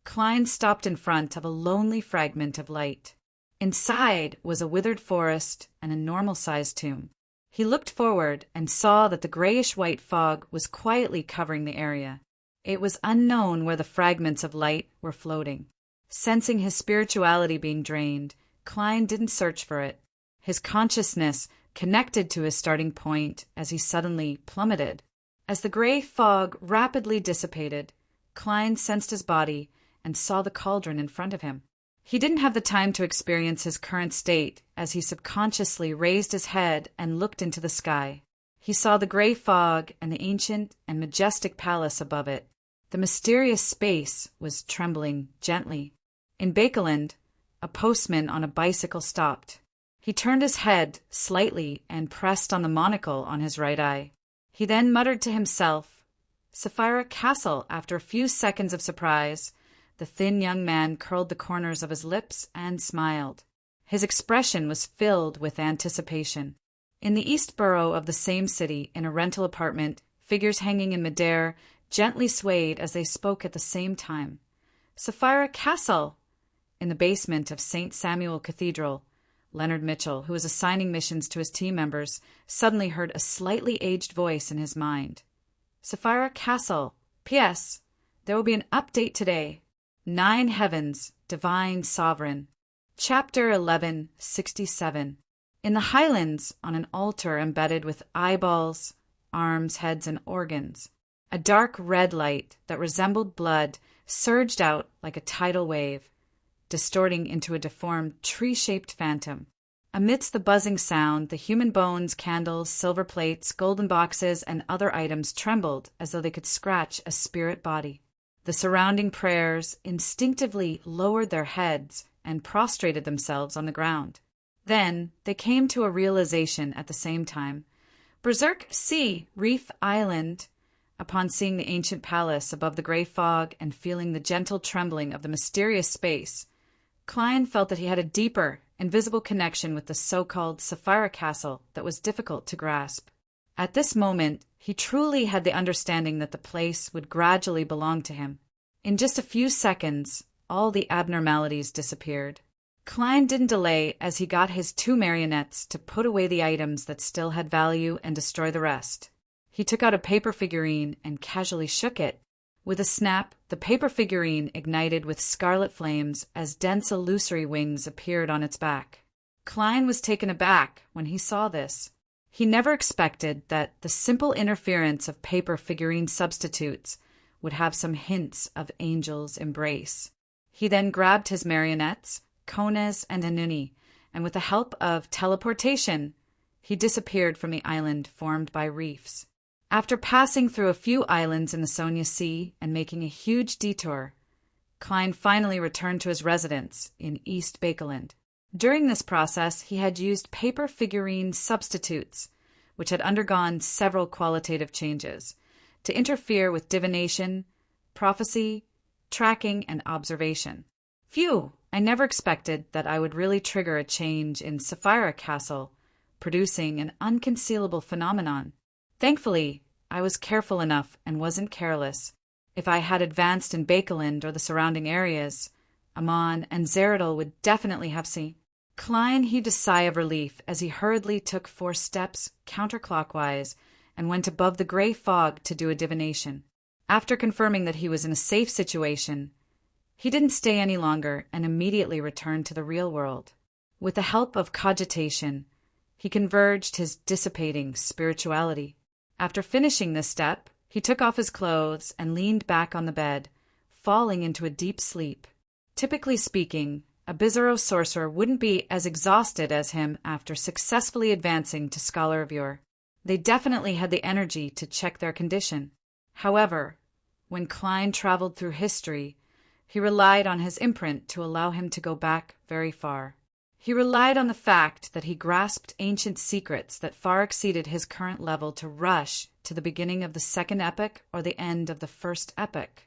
Klein stopped in front of a lonely fragment of light. Inside was a withered forest and a normal-sized tomb. He looked forward and saw that the grayish-white fog was quietly covering the area. It was unknown where the fragments of light were floating. Sensing his spirituality being drained, Klein didn't search for it. His consciousness connected to his starting point as he suddenly plummeted. As the gray fog rapidly dissipated, Klein sensed his body and saw the cauldron in front of him. He didn't have the time to experience his current state as he subconsciously raised his head and looked into the sky. He saw the gray fog and the ancient and majestic palace above it. The mysterious space was trembling gently. In Bakeland, a postman on a bicycle stopped. He turned his head slightly and pressed on the monocle on his right eye. He then muttered to himself, "Sapphira Castle." After a few seconds of surprise, the thin young man curled the corners of his lips and smiled. His expression was filled with anticipation. In the East Borough of the same city, in a rental apartment, figures hanging in midair gently swayed as they spoke at the same time. "Sapphira Castle!" In the basement of St. Samuel Cathedral, Leonard Mitchell, who was assigning missions to his team members, suddenly heard a slightly aged voice in his mind. "Sapphira Castle. P.S. There will be an update today. 9 heavens, divine sovereign." Chapter 1167. In the Highlands, on an altar embedded with eyeballs, arms, heads, and organs, a dark red light that resembled blood surged out like a tidal wave, distorting into a deformed tree-shaped phantom. Amidst the buzzing sound, the human bones, candles, silver plates, golden boxes, and other items trembled as though they could scratch a spirit body. The surrounding prayers instinctively lowered their heads and prostrated themselves on the ground. Then they came to a realization at the same time. Berserk Sea, Reef Island. Upon seeing the ancient palace above the gray fog and feeling the gentle trembling of the mysterious space, Klein felt that he had a deeper, invisible connection with the so-called Sapphira Castle that was difficult to grasp. At this moment, he truly had the understanding that the place would gradually belong to him. In just a few seconds, all the abnormalities disappeared. Klein didn't delay as he got his 2 marionettes to put away the items that still had value and destroy the rest. He took out a paper figurine and casually shook it. With a snap, the paper figurine ignited with scarlet flames as dense illusory wings appeared on its back. Klein was taken aback when he saw this. He never expected that the simple interference of paper figurine substitutes would have some hints of Angel's embrace. He then grabbed his marionettes, Kones and Anuni, and with the help of teleportation, he disappeared from the island formed by reefs. After passing through a few islands in the Sonia Sea and making a huge detour, Klein finally returned to his residence in East Bakeland. During this process, he had used paper figurine substitutes, which had undergone several qualitative changes, to interfere with divination, prophecy, tracking, and observation. Phew! I never expected that I would really trigger a change in Sapphira Castle, producing an unconcealable phenomenon. Thankfully, I was careful enough and wasn't careless. If I had advanced in Bakeland or the surrounding areas, Amon and Zeridel would definitely have seen. Klein heaved a sigh of relief as he hurriedly took 4 steps counterclockwise and went above the gray fog to do a divination. After confirming that he was in a safe situation, he didn't stay any longer and immediately returned to the real world. With the help of cogitation, he converged his dissipating spirituality. After finishing this step, he took off his clothes and leaned back on the bed, falling into a deep sleep. Typically speaking, a Bizarro sorcerer wouldn't be as exhausted as him after successfully advancing to Scholar of Yore. They definitely had the energy to check their condition. However, when Klein traveled through history, he relied on his imprint to allow him to go back very far. He relied on the fact that he grasped ancient secrets that far exceeded his current level to rush to the beginning of the second epoch or the end of the first epoch,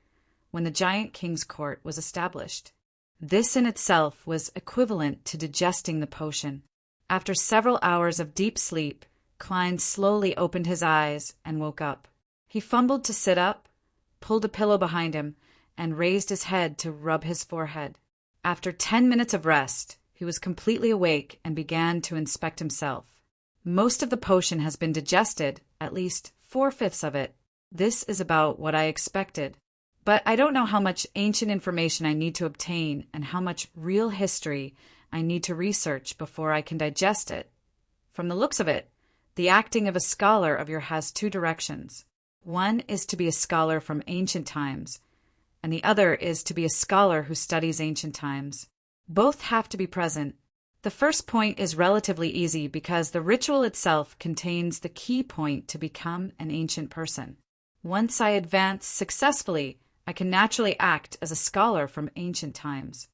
when the Giant King's Court was established. This in itself was equivalent to digesting the potion. After several hours of deep sleep, Klein slowly opened his eyes and woke up. He fumbled to sit up, pulled a pillow behind him, and raised his head to rub his forehead. After 10 minutes of rest, he was completely awake and began to inspect himself. Most of the potion has been digested, at least 4/5 of it. This is about what I expected. But I don't know how much ancient information I need to obtain and how much real history I need to research before I can digest it. From the looks of it, the acting of a scholar of Yore has 2 directions. One is to be a scholar from ancient times, and the other is to be a scholar who studies ancient times. Both have to be present. The first point is relatively easy because the ritual itself contains the key point to become an ancient person. Once I advance successfully, I can naturally act as a scholar from ancient times.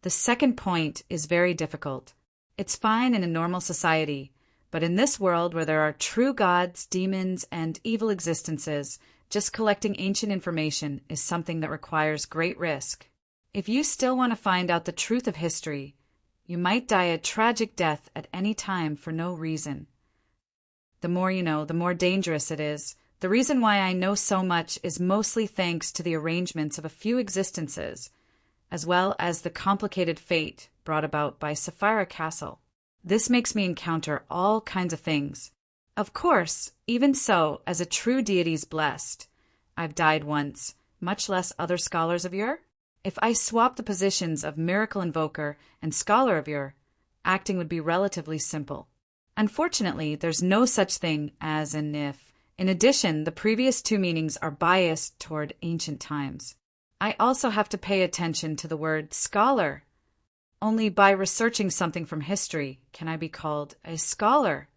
The second point is very difficult. It's fine in a normal society, but in this world where there are true gods, demons, and evil existences, just collecting ancient information is something that requires great risk. If you still want to find out the truth of history, You might die a tragic death at any time for no reason. The more you know, the more dangerous it is. The reason why I know so much is mostly thanks to the arrangements of a few existences, as well as the complicated fate brought about by Sapphira Castle. This makes me encounter all kinds of things. Of course, even so, as a true deity's blessed, I've died once, much less other scholars of yore. If I swap the positions of miracle invoker and scholar of yore, acting would be relatively simple. Unfortunately, there's no such thing as an if. In addition, the previous two meanings are biased toward ancient times. I also have to pay attention to the word scholar. Only by researching something from history can I be called a scholar.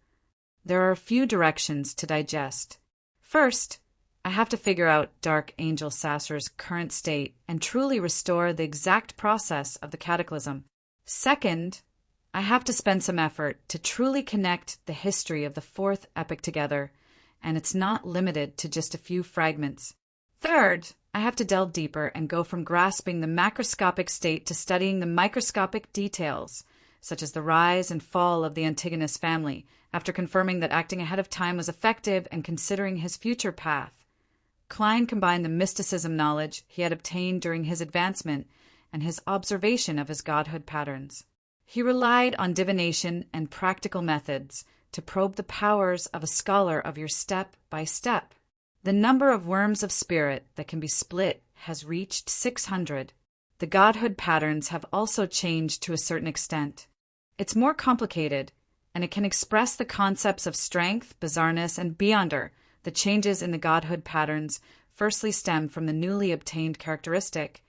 There are a few directions to digest. First, I have to figure out Dark Angel Sasser's current state and truly restore the exact process of the cataclysm. Second, I have to spend some effort to truly connect the history of the fourth epic together, and it's not limited to just a few fragments. Third, I have to delve deeper and go from grasping the macroscopic state to studying the microscopic details, such as the rise and fall of the Antigonus family, after confirming that acting ahead of time was effective and considering his future path. Klein combined the mysticism knowledge he had obtained during his advancement and his observation of his godhood patterns. He relied on divination and practical methods to probe the powers of a scholar of your step by step. The number of worms of spirit that can be split has reached 600. The godhood patterns have also changed to a certain extent. It's more complicated, and it can express the concepts of strength, bizarreness, and beyonder. The changes in the godhood patterns firstly stem from the newly obtained characteristic,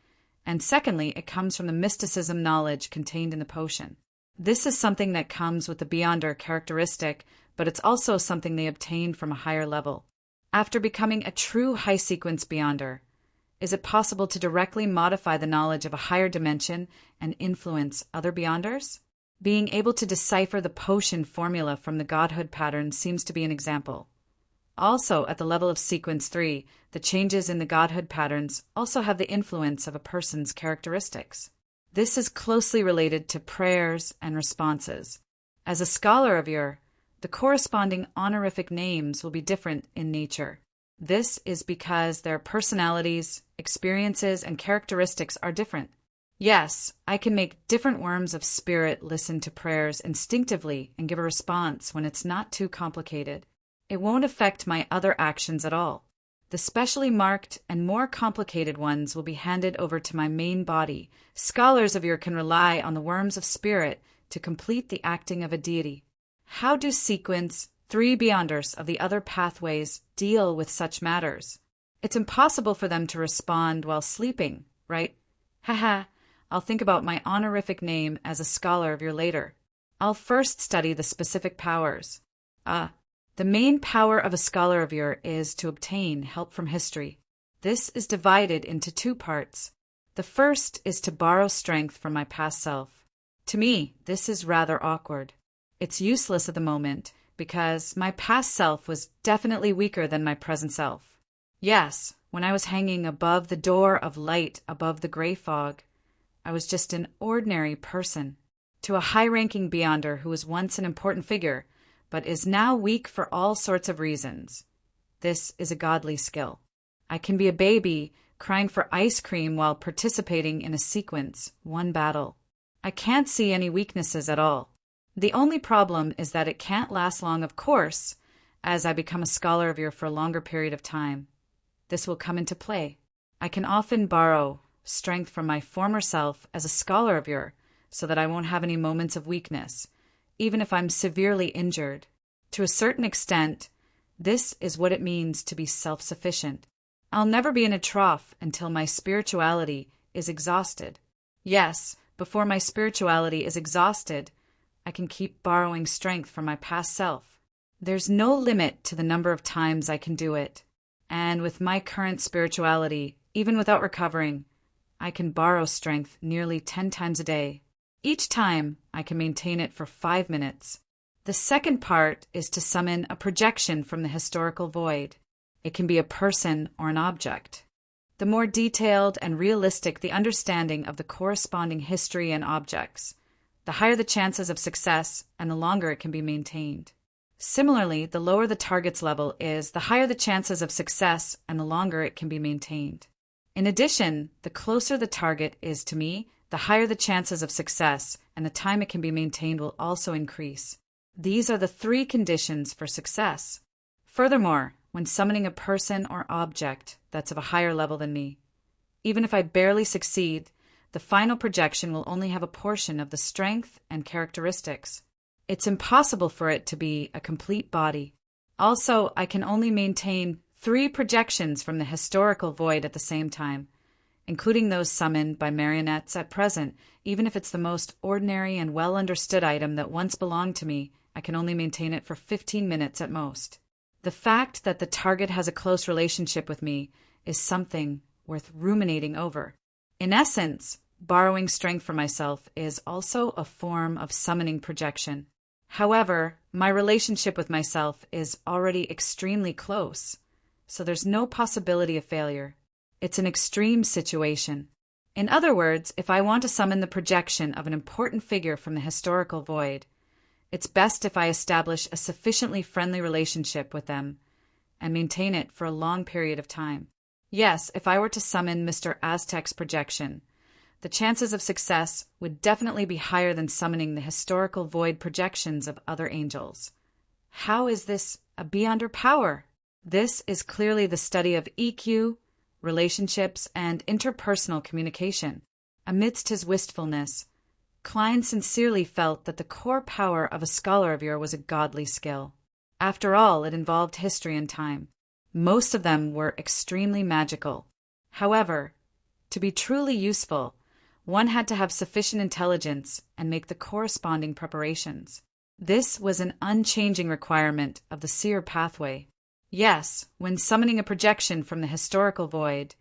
and secondly, it comes from the mysticism knowledge contained in the potion. This is something that comes with the beyonder characteristic, but it's also something they obtained from a higher level. After becoming a true high-sequence beyonder, is it possible to directly modify the knowledge of a higher dimension and influence other beyonders? Being able to decipher the potion formula from the godhood pattern seems to be an example. Also, at the level of Sequence 3, the changes in the godhood patterns also have the influence of a person's characteristics. This is closely related to prayers and responses. As a scholar of yore, the corresponding honorific names will be different in nature. This is because their personalities, experiences, and characteristics are different. Yes, I can make different worms of spirit listen to prayers instinctively and give a response when it's not too complicated. It won't affect my other actions at all. The specially marked and more complicated ones will be handed over to my main body. Scholars of yore can rely on the worms of spirit to complete the acting of a deity. How do Sequence 3 beyonders of the other pathways deal with such matters? It's impossible for them to respond while sleeping, right? Haha, I'll think about my honorific name as a scholar of yore later. I'll first study the specific powers. The main power of a scholar of yore is to obtain help from history. This is divided into two parts. The first is to borrow strength from my past self. To me, this is rather awkward. It's useless at the moment, because my past self was definitely weaker than my present self. Yes, when I was hanging above the door of light above the gray fog, I was just an ordinary person. To a high-ranking beyonder who was once an important figure, but is now weak for all sorts of reasons. This is a godly skill. I can be a baby crying for ice cream while participating in a sequence, one battle. I can't see any weaknesses at all. The only problem is that it can't last long, of course, as I become a scholar of yore for a longer period of time. This will come into play. I can often borrow strength from my former self as a scholar of yore so that I won't have any moments of weakness, even if I'm severely injured. To a certain extent, this is what it means to be self-sufficient. I'll never be in a trough until my spirituality is exhausted. Yes, before my spirituality is exhausted, I can keep borrowing strength from my past self. There's no limit to the number of times I can do it. And with my current spirituality, even without recovering, I can borrow strength nearly 10 times a day. Each time, I can maintain it for 5 minutes. The second part is to summon a projection from the historical void. It can be a person or an object. The more detailed and realistic the understanding of the corresponding history and objects, the higher the chances of success and the longer it can be maintained. Similarly, the lower the target's level is, the higher the chances of success and the longer it can be maintained. In addition, the closer the target is to me, the higher the chances of success and the time it can be maintained will also increase. These are the 3 conditions for success. Furthermore, when summoning a person or object that's of a higher level than me, even if I barely succeed, the final projection will only have a portion of the strength and characteristics. It's impossible for it to be a complete body. Also, I can only maintain 3 projections from the historical void at the same time, including those summoned by marionettes at present. Even if it's the most ordinary and well-understood item that once belonged to me, I can only maintain it for 15 minutes at most. The fact that the target has a close relationship with me is something worth ruminating over. In essence, borrowing strength from myself is also a form of summoning projection. However, my relationship with myself is already extremely close, so there's no possibility of failure. It's an extreme situation. In other words, if I want to summon the projection of an important figure from the historical void, it's best if I establish a sufficiently friendly relationship with them and maintain it for a long period of time. Yes, if I were to summon Mr. Aztec's projection, the chances of success would definitely be higher than summoning the historical void projections of other angels. How is this a beyonder power? This is clearly the study of EQ, relationships, and interpersonal communication. Amidst his wistfulness, Klein sincerely felt that the core power of a scholar of yore was a godly skill. After all, it involved history and time. Most of them were extremely magical. However, to be truly useful, one had to have sufficient intelligence and make the corresponding preparations. This was an unchanging requirement of the seer pathway. Yes, when summoning a projection from the historical void,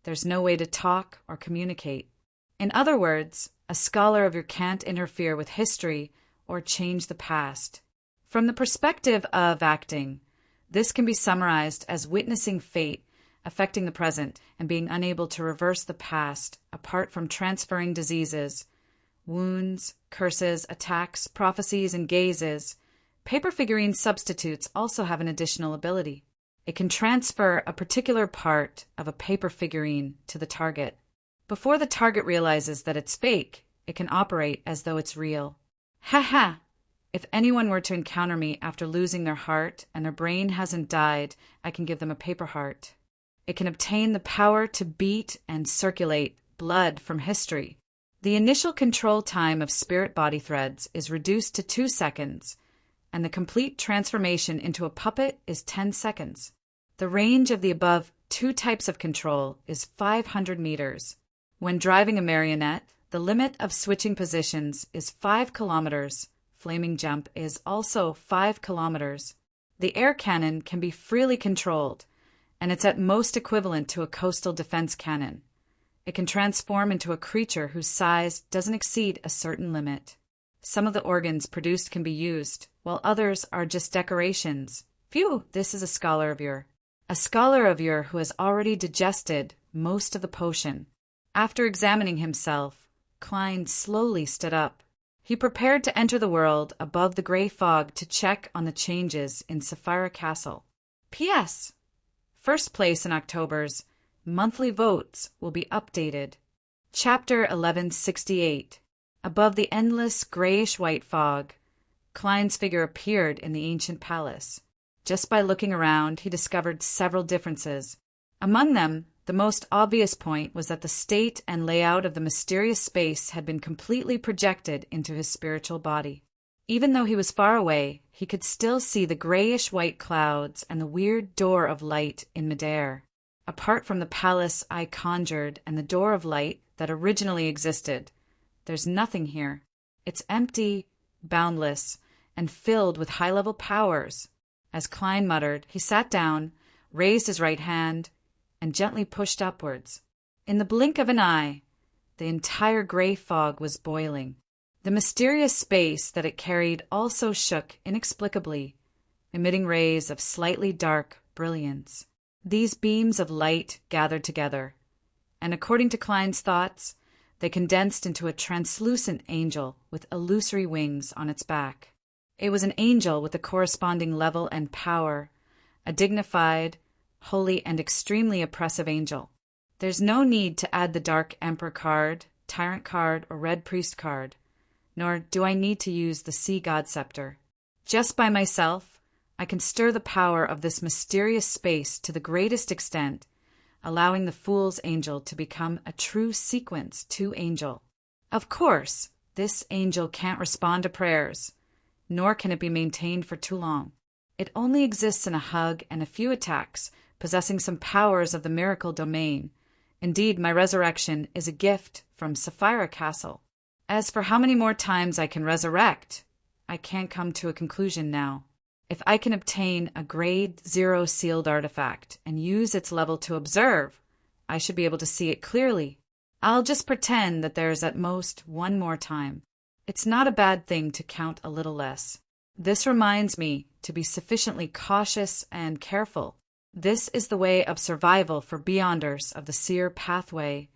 there's no way to talk or communicate. In other words, a scholar of yore can't interfere with history or change the past. From the perspective of acting, this can be summarized as witnessing fate affecting the present and being unable to reverse the past apart from transferring diseases, wounds, curses, attacks, prophecies, and gazes. Paper figurine substitutes also have an additional ability. It can transfer a particular part of a paper figurine to the target. Before the target realizes that it's fake, it can operate as though it's real. Ha! If anyone were to encounter me after losing their heart and their brain hasn't died, I can give them a paper heart. It can obtain the power to beat and circulate blood from history. The initial control time of spirit body threads is reduced to 2 seconds, and the complete transformation into a puppet is 10 seconds. The range of the above 2 types of control is 500 meters. When driving a marionette, the limit of switching positions is 5 kilometers. Flaming jump is also 5 kilometers. The air cannon can be freely controlled, and it's at most equivalent to a coastal defense cannon. It can transform into a creature whose size doesn't exceed a certain limit. Some of the organs produced can be used, while others are just decorations. Phew, this is a scholar of yore. A scholar of yore who has already digested most of the potion. After examining himself, Klein slowly stood up. He prepared to enter the world above the gray fog to check on the changes in Sapphira Castle. P.S. First place in October's monthly votes will be updated. Chapter 1168. Above the endless grayish-white fog, Klein's figure appeared in the ancient palace. Just by looking around, he discovered several differences. Among them, the most obvious point was that the state and layout of the mysterious space had been completely projected into his spiritual body. Even though he was far away, he could still see the grayish-white clouds and the weird door of light in midair. Apart from the palace I conjured and the door of light that originally existed, there's nothing here. It's empty, boundless, and filled with high-level powers. As Klein muttered, he sat down, raised his right hand, and gently pushed upwards. In the blink of an eye, the entire gray fog was boiling. The mysterious space that it carried also shook inexplicably, emitting rays of slightly dark brilliance. These beams of light gathered together, and according to Klein's thoughts, They condensed into a translucent angel with illusory wings on its back. It was an angel with a corresponding level and power, a dignified, holy, and extremely oppressive angel. There's no need to add the Dark Emperor card, Tyrant card, or Red Priest card, nor do I need to use the Sea God Scepter. Just by myself, I can stir the power of this mysterious space to the greatest extent, allowing the Fool's Angel to become a true Sequence 2 angel. Of course, this angel can't respond to prayers, nor can it be maintained for too long. It only exists in a hug and a few attacks, possessing some powers of the miracle domain. Indeed, my resurrection is a gift from Sapphira Castle. As for how many more times I can resurrect, I can't come to a conclusion now. If I can obtain a grade 0 sealed artifact and use its level to observe, I should be able to see it clearly. I'll just pretend that there's at most one more time. It's not a bad thing to count a little less. This reminds me to be sufficiently cautious and careful. This is the way of survival for Beyonders of the Seer Pathway.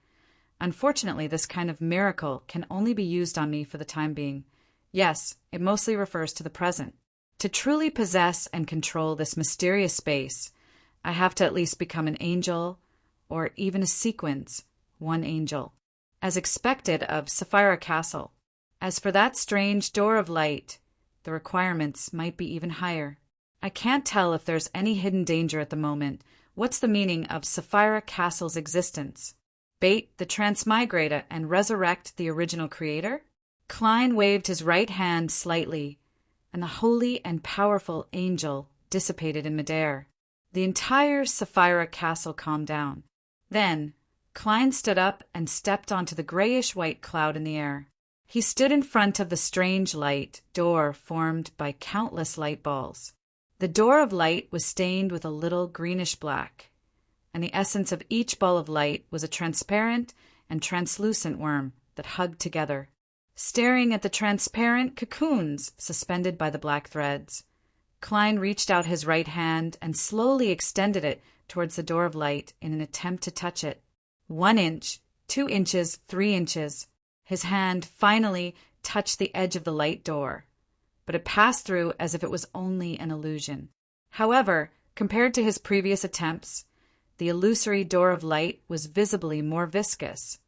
Unfortunately, this kind of miracle can only be used on me for the time being. Yes, it mostly refers to the present. To truly possess and control this mysterious space, I have to at least become an angel, or even a Sequence 1 angel, as expected of Sapphira Castle. As for that strange door of light, the requirements might be even higher. I can't tell if there's any hidden danger at the moment. What's the meaning of Sapphira Castle's existence? Bait the transmigrator and resurrect the original creator? Klein waved his right hand slightly, and the holy and powerful angel dissipated in midair. The entire Sapphira Castle calmed down. Then, Klein stood up and stepped onto the grayish-white cloud in the air. He stood in front of the strange light door formed by countless light balls. The door of light was stained with a little greenish-black, and the essence of each ball of light was a transparent and translucent worm that hugged together. Staring at the transparent cocoons suspended by the black threads, Klein reached out his right hand and slowly extended it towards the door of light in an attempt to touch it. 1 inch, 2 inches, 3 inches. His hand finally touched the edge of the light door, but it passed through as if it was only an illusion. However, compared to his previous attempts, the illusory door of light was visibly more viscous,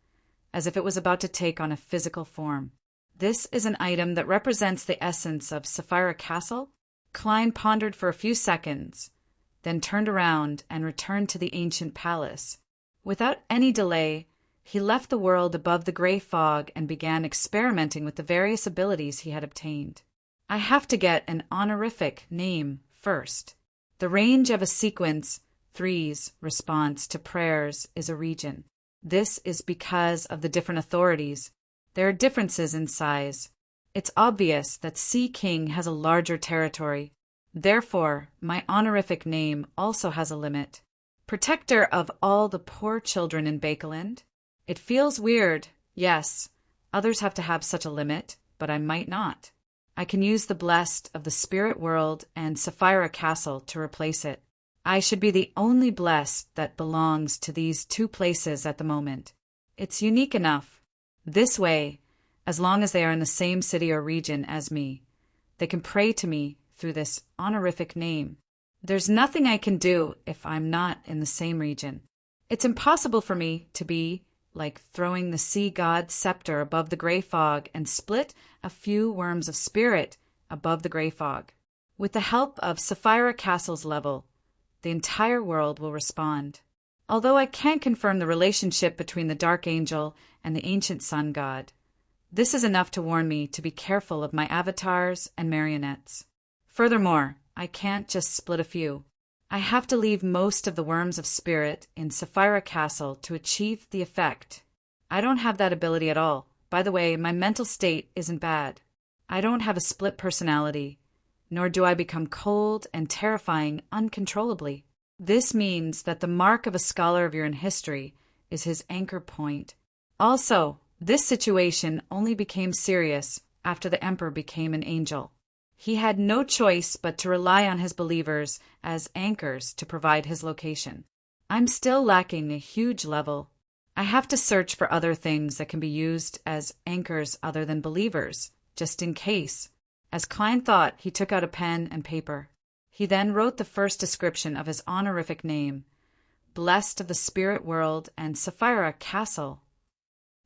as if it was about to take on a physical form. This is an item that represents the essence of Sapphira Castle? Klein pondered for a few seconds, then turned around and returned to the ancient palace. Without any delay, he left the world above the gray fog and began experimenting with the various abilities he had obtained. I have to get an honorific name first. The range of a Sequence 3's response to prayers is a region. This is because of the different authorities. There are differences in size. It's obvious that Sea King has a larger territory. Therefore, my honorific name also has a limit. Protector of all the poor children in Bakeland. It feels weird, yes. Others have to have such a limit, but I might not. I can use the Blessed of the Spirit World and Sapphira Castle to replace it. I should be the only blessed that belongs to these 2 places at the moment. It's unique enough. This way, as long as they are in the same city or region as me, they can pray to me through this honorific name. There's nothing I can do if I'm not in the same region. It's impossible for me to be like throwing the Sea God's scepter above the gray fog and split a few worms of spirit above the gray fog. With the help of Sapphira Castle's level, the entire world will respond. Although I can't confirm the relationship between the Dark Angel and the ancient Sun God, this is enough to warn me to be careful of my avatars and marionettes. Furthermore, I can't just split a few. I have to leave most of the worms of spirit in Sapphira Castle to achieve the effect. I don't have that ability at all. By the way, my mental state isn't bad. I don't have a split personality, nor do I become cold and terrifying uncontrollably. This means that the mark of a scholar of Uran history is his anchor point. Also, this situation only became serious after the Emperor became an angel. He had no choice but to rely on his believers as anchors to provide his location. I'm still lacking a huge level. I have to search for other things that can be used as anchors other than believers, just in case. As Klein thought, he took out a pen and paper. He then wrote the first description of his honorific name, Blessed of the Spirit World and Sapphira Castle.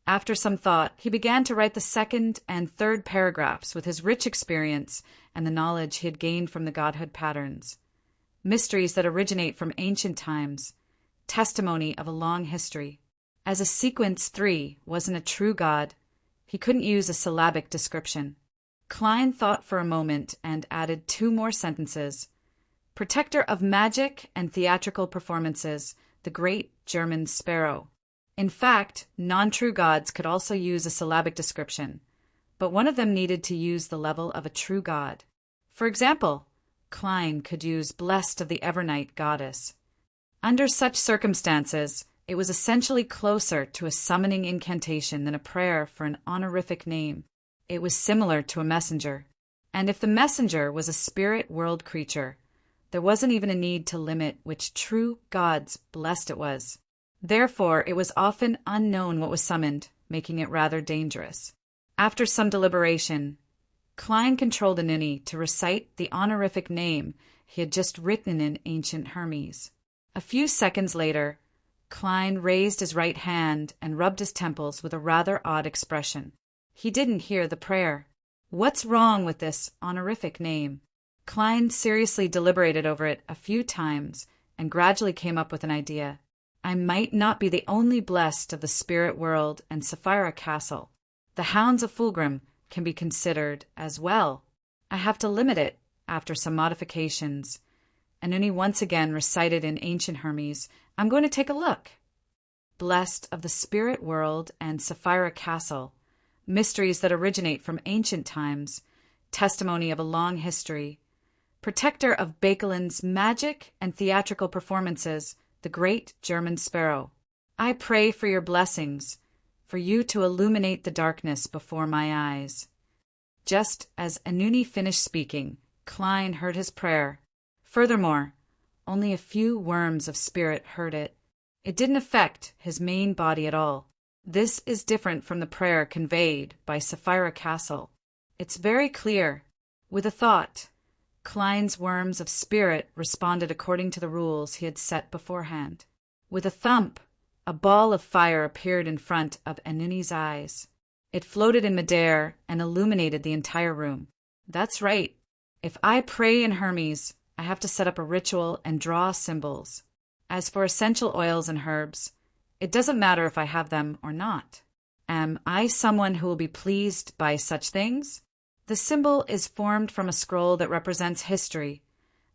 After some thought, he began to write the second and third paragraphs with his rich experience and the knowledge he had gained from the Godhood patterns. Mysteries that originate from ancient times, testimony of a long history. As a sequence 3 wasn't a true God, he couldn't use a syllabic description. Klein thought for a moment and added 2 more sentences. Protector of magic and theatrical performances, the great German sparrow. In fact, non-true gods could also use a syllabic description, but one of them needed to use the level of a true god. For example, Klein could use blessed of the Evernight goddess. Under such circumstances, it was essentially closer to a summoning incantation than a prayer for an honorific name. It was similar to a messenger. And if the messenger was a spirit world creature, there wasn't even a need to limit which true god's blessed it was. Therefore, it was often unknown what was summoned, making it rather dangerous. After some deliberation, Klein controlled Anuni to recite the honorific name he had just written in ancient Hermes. A few seconds later, Klein raised his right hand and rubbed his temples with a rather odd expression. He didn't hear the prayer. What's wrong with this honorific name? Klein seriously deliberated over it a few times and gradually came up with an idea. I might not be the only blessed of the spirit world and Sapphira Castle. The Hounds of Fulgrim can be considered as well. I have to limit it after some modifications. Anuni once again recited in ancient Hermes, I'm going to take a look. Blessed of the spirit world and Sapphira Castle, mysteries that originate from ancient times, testimony of a long history, protector of Baekeland's magic and theatrical performances, the great German sparrow. I pray for your blessings, for you to illuminate the darkness before my eyes. Just as Anuni finished speaking, Klein heard his prayer. Furthermore, only a few worms of spirit heard it. It didn't affect his main body at all. This is different from the prayer conveyed by Sapphira Castle. It's very clear. With a thought, Klein's worms of spirit responded according to the rules he had set beforehand. With a thump, a ball of fire appeared in front of Anuni's eyes. It floated in midair and illuminated the entire room. That's right. If I pray in Hermes, I have to set up a ritual and draw symbols. As for essential oils and herbs, it doesn't matter if I have them or not. Am I someone who will be pleased by such things? The symbol is formed from a scroll that represents history,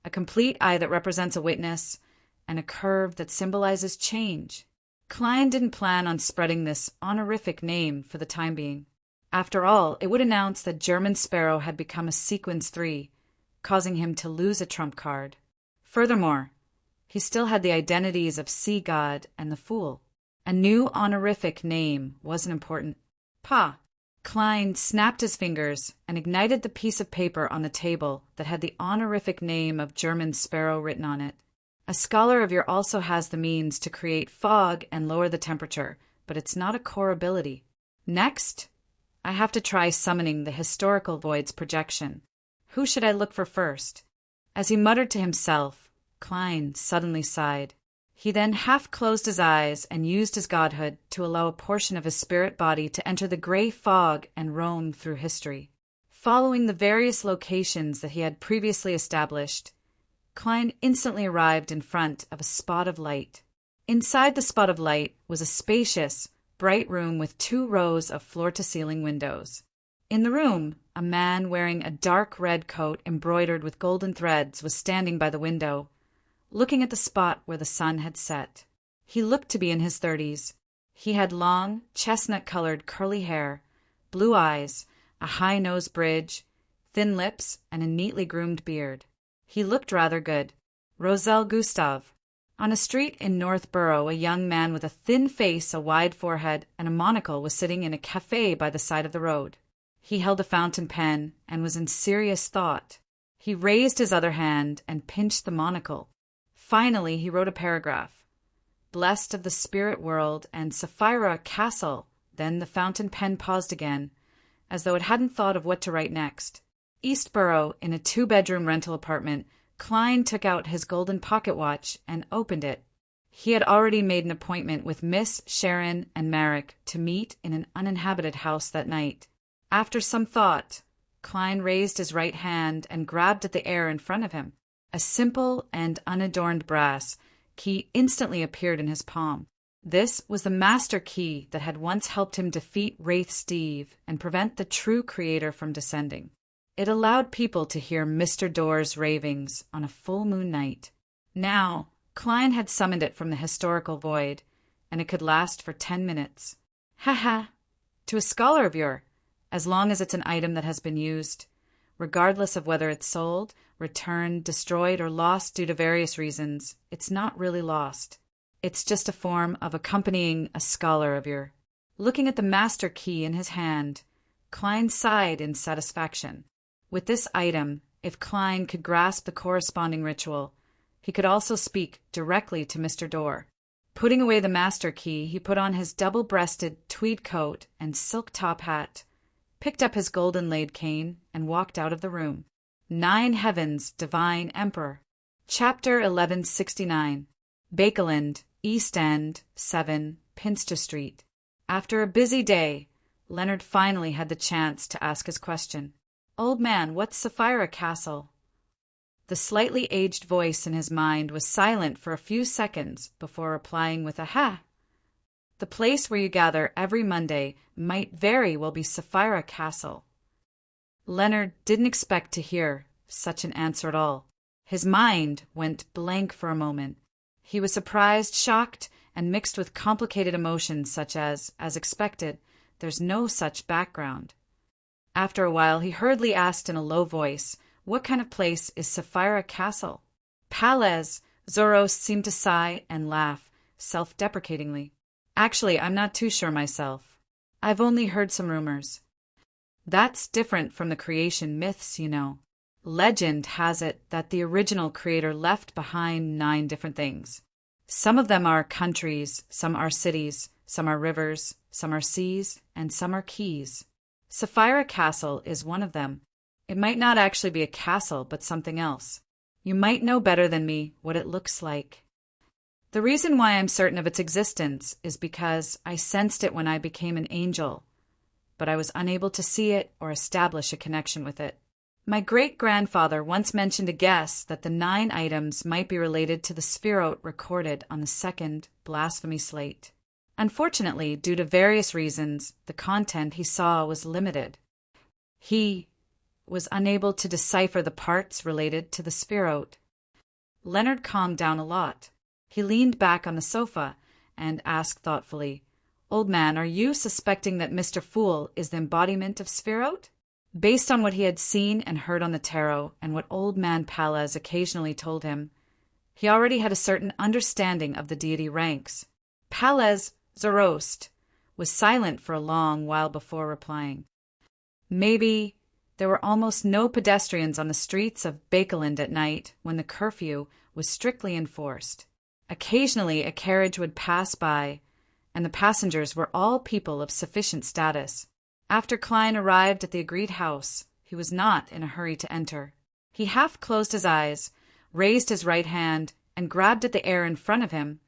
a complete eye that represents a witness, and a curve that symbolizes change. Klein didn't plan on spreading this honorific name for the time being. After all, it would announce that German Sparrow had become a sequence 3, causing him to lose a trump card. Furthermore, he still had the identities of Sea God and the Fool. A new honorific name wasn't important. Pa! Klein snapped his fingers and ignited the piece of paper on the table that had the honorific name of German Sparrow written on it. A scholar of your also has the means to create fog and lower the temperature, but it's not a core ability. Next, I have to try summoning the historical void's projection. Who should I look for first? As he muttered to himself, Klein suddenly sighed. He then half closed his eyes and used his godhood to allow a portion of his spirit body to enter the gray fog and roam through history. Following the various locations that he had previously established, Klein instantly arrived in front of a spot of light. Inside the spot of light was a spacious, bright room with 2 rows of floor-to-ceiling windows. In the room, a man wearing a dark red coat embroidered with golden threads was standing by the window, looking at the spot where the sun had set. He looked to be in his 30s. He had long, chestnut-colored curly hair, blue eyes, a high nose bridge, thin lips, and a neatly groomed beard. He looked rather good. Roselle Gustave. On a street in North Borough, a young man with a thin face, a wide forehead, and a monocle was sitting in a café by the side of the road. He held a fountain pen and was in serious thought. He raised his other hand and pinched the monocle. Finally, he wrote a paragraph. blessed of the spirit world, and Sapphira Castle. Then the fountain pen paused again, as though it hadn't thought of what to write next. Eastborough, in a 2-bedroom rental apartment. Klein took out his golden pocket watch and opened it. He had already made an appointment with Miss Sharon and Marek to meet in an uninhabited house that night. After some thought, Klein raised his right hand and grabbed at the air in front of him. A simple and unadorned brass key instantly appeared in his palm. This was the master key that had once helped him defeat Wraith Steve and prevent the true creator from descending. It allowed people to hear Mr. Door's ravings on a full moon night. Now, Klein had summoned it from the historical void, and it could last for 10 minutes. Ha! To a scholar of yore, as long as it's an item that has been used, regardless of whether it's sold, returned, destroyed, or lost due to various reasons, it's not really lost. It's just a form of accompanying a scholar of yore. Looking at the master key in his hand, Klein sighed in satisfaction. With this item, if Klein could grasp the corresponding ritual, he could also speak directly to Mr. Door. Putting away the master key, he put on his double-breasted tweed coat and silk top hat, picked up his golden-laid cane, and walked out of the room. 9 Heavens, Divine Emperor. Chapter 1169. Bakeland, East End, 7, Pinster Street. After a busy day, Leonard finally had the chance to ask his question. "Old man, what's Sapphira Castle?" The slightly aged voice in his mind was silent for a few seconds before replying with a "ha." "The place where you gather every Monday might very well be Sapphira Castle." Leonard didn't expect to hear such an answer at all. His mind went blank for a moment. He was surprised, shocked, and mixed with complicated emotions such as expected, there's no such background. After a while, he hurriedly asked in a low voice, "What kind of place is Sapphira Castle?" Palez, Zoros seemed to sigh and laugh, self-deprecatingly. "Actually, I'm not too sure myself. I've only heard some rumors." "That's different from the creation myths, you know. Legend has it that the original creator left behind 9 different things. Some of them are countries, some are cities, some are rivers, some are seas, and some are keys. Sapphira Castle is one of them. It might not actually be a castle, but something else. You might know better than me what it looks like. The reason why I'm certain of its existence is because I sensed it when I became an angel, but I was unable to see it or establish a connection with it. My great-grandfather once mentioned a guess that the 9 items might be related to the spherote recorded on the 2nd blasphemy slate. Unfortunately, due to various reasons, the content he saw was limited. He was unable to decipher the parts related to the spherote. Leonard calmed down a lot. He leaned back on the sofa and asked thoughtfully, "Old man, are you suspecting that Mr. Fool is the embodiment of spherote?" Based on what he had seen and heard on the tarot and what old man Palez occasionally told him, he already had a certain understanding of the deity ranks. Palez Zoroast was silent for a long while before replying. Maybe there were almost no pedestrians on the streets of Bakeland at night when the curfew was strictly enforced. Occasionally a carriage would pass by, and the passengers were all people of sufficient status. After Klein arrived at the agreed house, he was not in a hurry to enter. He half closed his eyes, raised his right hand, and grabbed at the air in front of him,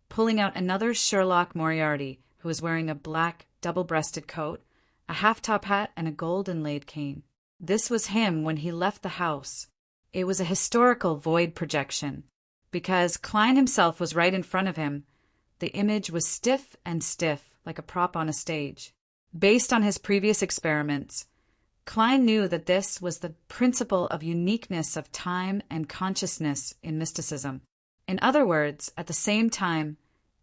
pulling out another Sherlock Moriarty, who was wearing a black, double-breasted coat, a half-top hat, and a gold-inlaid cane. This was him when he left the house. It was a historical void projection. Because Klein himself was right in front of him, the image was stiff, like a prop on a stage. Based on his previous experiments, Klein knew that this was the principle of uniqueness of time and consciousness in mysticism. In other words, at the same time,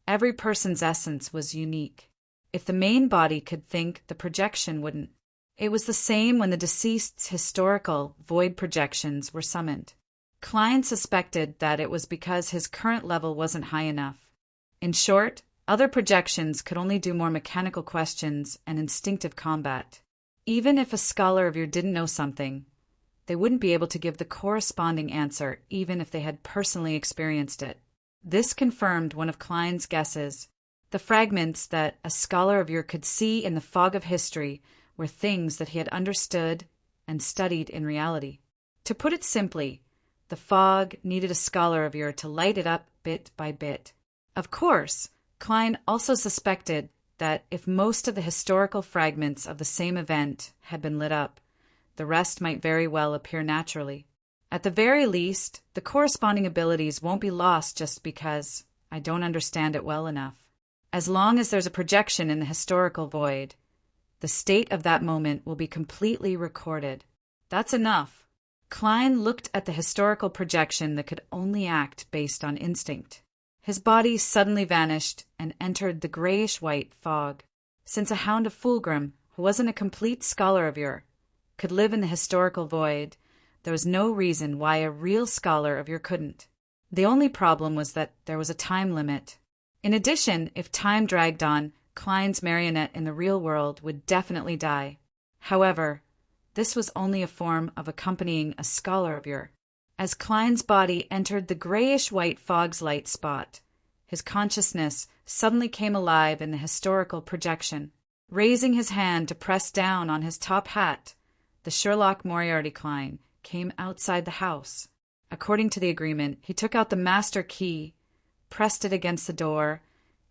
every person's essence was unique. If the main body could think, the projection wouldn't. It was the same when the deceased's historical void projections were summoned. Klein suspected that it was because his current level wasn't high enough. In short, other projections could only do more mechanical questions and instinctive combat. Even if a scholar of yours didn't know something, they wouldn't be able to give the corresponding answer even if they had personally experienced it. This confirmed one of Klein's guesses. The fragments that a scholar of yore could see in the fog of history were things that he had understood and studied in reality. To put it simply, the fog needed a scholar of yore to light it up bit by bit. Of course, Klein also suspected that if most of the historical fragments of the same event had been lit up, the rest might very well appear naturally. At the very least, the corresponding abilities won't be lost just because I don't understand it well enough. As long as there's a projection in the historical void, the state of that moment will be completely recorded. That's enough. Klein looked at the historical projection that could only act based on instinct. His body suddenly vanished and entered the grayish-white fog. Since a hound of Fulgrim, who wasn't a complete scholar of yore, could live in the historical void, there was no reason why a real scholar of yore couldn't. The only problem was that there was a time limit. In addition, if time dragged on, Klein's marionette in the real world would definitely die. However, this was only a form of accompanying a scholar of yore. As Klein's body entered the grayish-white fog's light spot, his consciousness suddenly came alive in the historical projection. Raising his hand to press down on his top hat, the Sherlock Moriarty Klein came outside the house. According to the agreement, he took out the master key, pressed it against the door,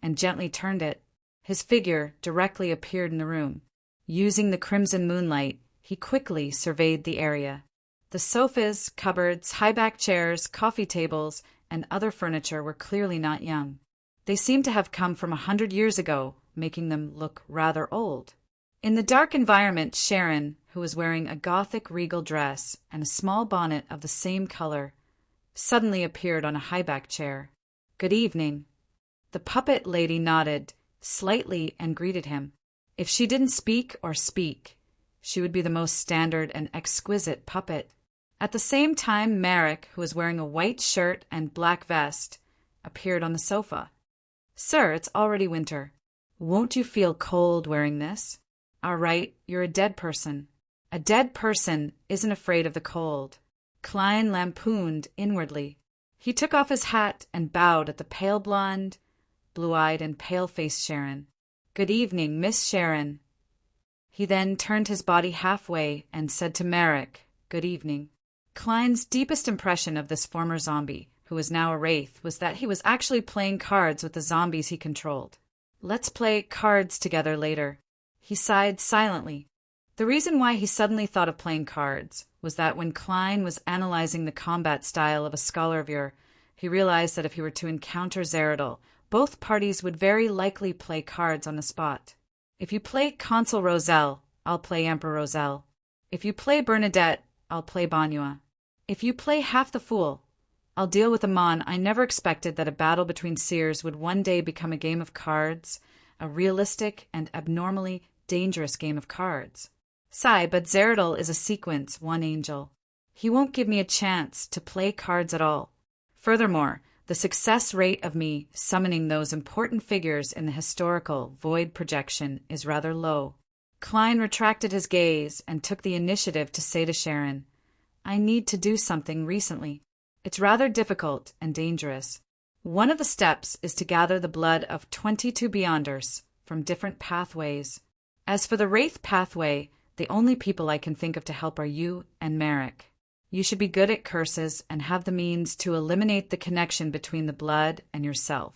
and gently turned it. His figure directly appeared in the room. Using the crimson moonlight, he quickly surveyed the area. The sofas, cupboards, high-backed chairs, coffee tables, and other furniture were clearly not young. They seemed to have come from 100 years ago, making them look rather old. In the dark environment, Sharon, who was wearing a Gothic regal dress and a small bonnet of the same color, suddenly appeared on a high-backed chair. "Good evening." The puppet lady nodded slightly and greeted him. If she didn't speak or speak, she would be the most standard and exquisite puppet. At the same time, Merrick, who was wearing a white shirt and black vest, appeared on the sofa. "Sir, it's already winter. Won't you feel cold wearing this? All right, you're a dead person. A dead person isn't afraid of the cold." Klein lampooned inwardly. He took off his hat and bowed at the pale blonde, blue-eyed and pale-faced Sharon. "Good evening, Miss Sharon." He then turned his body halfway and said to Merrick, "Good evening." Klein's deepest impression of this former zombie, who was now a wraith, was that he was actually playing cards with the zombies he controlled. "Let's play cards together later." He sighed silently. The reason why he suddenly thought of playing cards was that when Klein was analyzing the combat style of a scholar of yore, he realized that if he were to encounter Zeradol, both parties would very likely play cards on the spot. If you play Consul Roselle, I'll play Emperor Roselle. If you play Bernadette, I'll play Bonua. If you play Half the Fool, I'll deal with Amon. I never expected that a battle between seers would one day become a game of cards, a realistic and abnormally dangerous game of cards. Sigh, but Zeradol is a sequence, one angel. He won't give me a chance to play cards at all. Furthermore, the success rate of me summoning those important figures in the historical void projection is rather low. Klein retracted his gaze and took the initiative to say to Sharon, "I need to do something recently. It's rather difficult and dangerous. One of the steps is to gather the blood of 22 Beyonders from different pathways. As for the Wraith pathway, the only people I can think of to help are you and Merrick. You should be good at curses and have the means to eliminate the connection between the blood and yourself."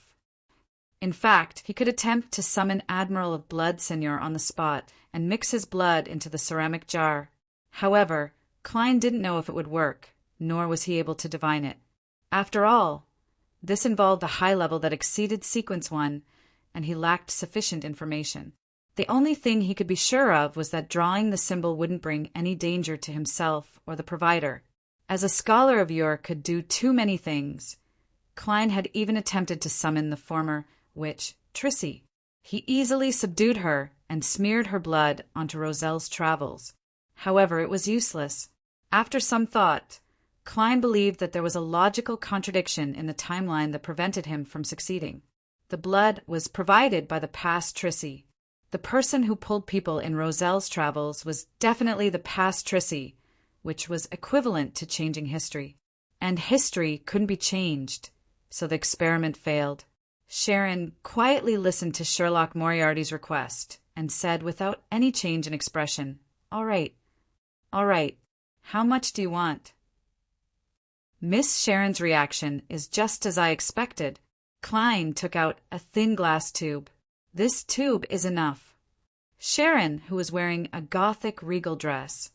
In fact, he could attempt to summon Admiral of Blood Seigneur on the spot and mix his blood into the ceramic jar. However, Klein didn't know if it would work, nor was he able to divine it. After all, this involved a high level that exceeded Sequence 1, and he lacked sufficient information. The only thing he could be sure of was that drawing the symbol wouldn't bring any danger to himself or the provider. As a scholar of yore could do too many things, Klein had even attempted to summon the former witch, Trissy. He easily subdued her and smeared her blood onto Roselle's travels. However, it was useless. After some thought, Klein believed that there was a logical contradiction in the timeline that prevented him from succeeding. The blood was provided by the past Trissy. The person who pulled people in Roselle's travels was definitely the past Trissy, which was equivalent to changing history. And history couldn't be changed. so the experiment failed. Sharon quietly listened to Sherlock Moriarty's request and said without any change in expression, "All right, all right. How much do you want?" Miss Sharon's reaction is just as I expected. Klein took out a thin glass tube. "This tube is enough." Sharon, who was wearing a Gothic regal dress,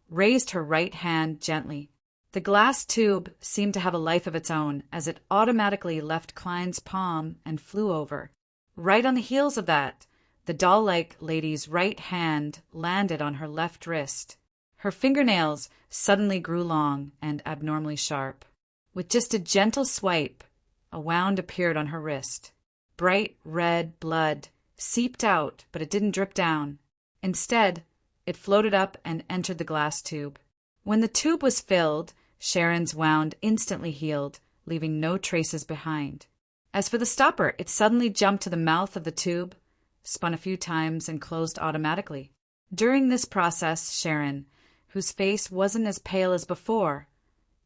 raised her right hand gently. The glass tube seemed to have a life of its own as it automatically left Klein's palm and flew over. Right on the heels of that, the doll-like lady's right hand landed on her left wrist. Her fingernails suddenly grew long and abnormally sharp. With just a gentle swipe, a wound appeared on her wrist. Bright red blood seeped out, but it didn't drip down. Instead, it floated up and entered the glass tube. When the tube was filled, Sharon's wound instantly healed, leaving no traces behind. As for the stopper, it suddenly jumped to the mouth of the tube, spun a few times, and closed automatically. During this process, Sharon, whose face wasn't as pale as before,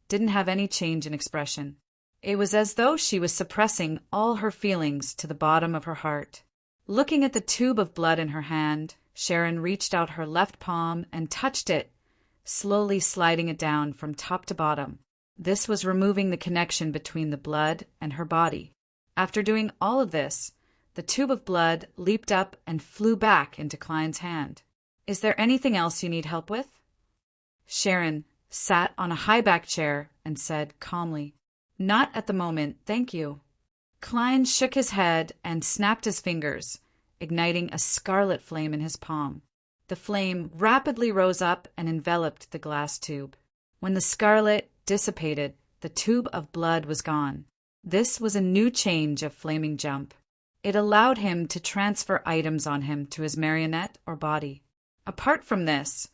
didn't have any change in expression. It was as though she was suppressing all her feelings to the bottom of her heart. Looking at the tube of blood in her hand, Sharon reached out her left palm and touched it, slowly sliding it down from top to bottom. This was removing the connection between the blood and her body. After doing all of this, the tube of blood leaped up and flew back into Klein's hand. "Is there anything else you need help with?" Sharon sat on a high-backed chair and said calmly, "Not at the moment, thank you." Klein shook his head and snapped his fingers, igniting a scarlet flame in his palm. The flame rapidly rose up and enveloped the glass tube. When the scarlet dissipated, the tube of blood was gone. This was a new change of flaming jump. It allowed him to transfer items on him to his marionette or body. Apart from this,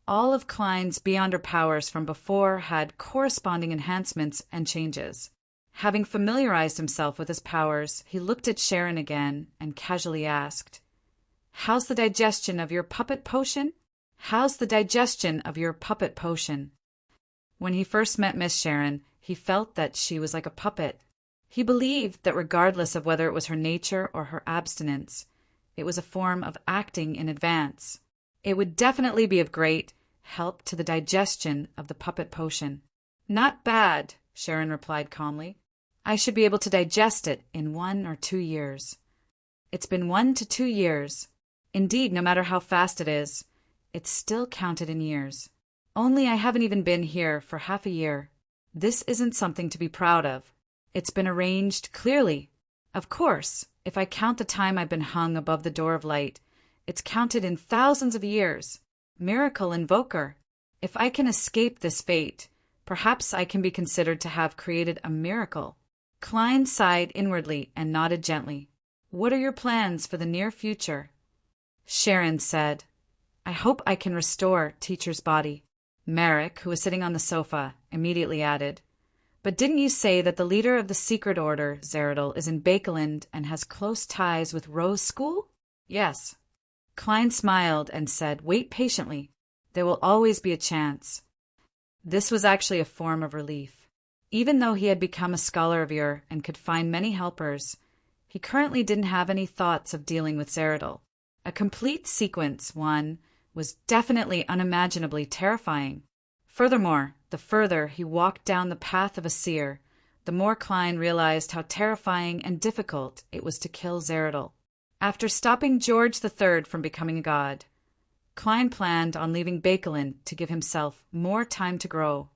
all of Klein's Beyonder powers from before had corresponding enhancements and changes. Having familiarized himself with his powers, he looked at Sharon again and casually asked, "How's the digestion of your puppet potion?" "How's the digestion of your puppet potion?" When he first met Miss Sharon, he felt that she was like a puppet. He believed that regardless of whether it was her nature or her abstinence, it was a form of acting in advance. It would definitely be of great help to the digestion of the puppet potion. "Not bad," Sharon replied calmly. "I should be able to digest it in 1 or 2 years." It's been 1 to 2 years. Indeed, no matter how fast it is, it's still counted in years. Only I haven't even been here for half a year. This isn't something to be proud of. It's been arranged clearly. Of course, if I count the time I've been hung above the door of light, it's counted in thousands of years. Miracle invoker. If I can escape this fate, perhaps I can be considered to have created a miracle. Klein sighed inwardly and nodded gently. "What are your plans for the near future?" Sharon said, "I hope I can restore Teacher's body." Merrick, who was sitting on the sofa, immediately added, "But didn't you say that the leader of the secret order, Zeradol, is in Bakeland and has close ties with Rose School?" "Yes." Klein smiled and said, "Wait patiently. There will always be a chance." This was actually a form of relief. Even though he had become a scholar of Ur and could find many helpers, he currently didn't have any thoughts of dealing with Zeradol. A complete sequence, one, was definitely unimaginably terrifying. Furthermore, the further he walked down the path of a seer, the more Klein realized how terrifying and difficult it was to kill Zeradol. After stopping George III from becoming a god, Klein planned on leaving Bakeland to give himself more time to grow.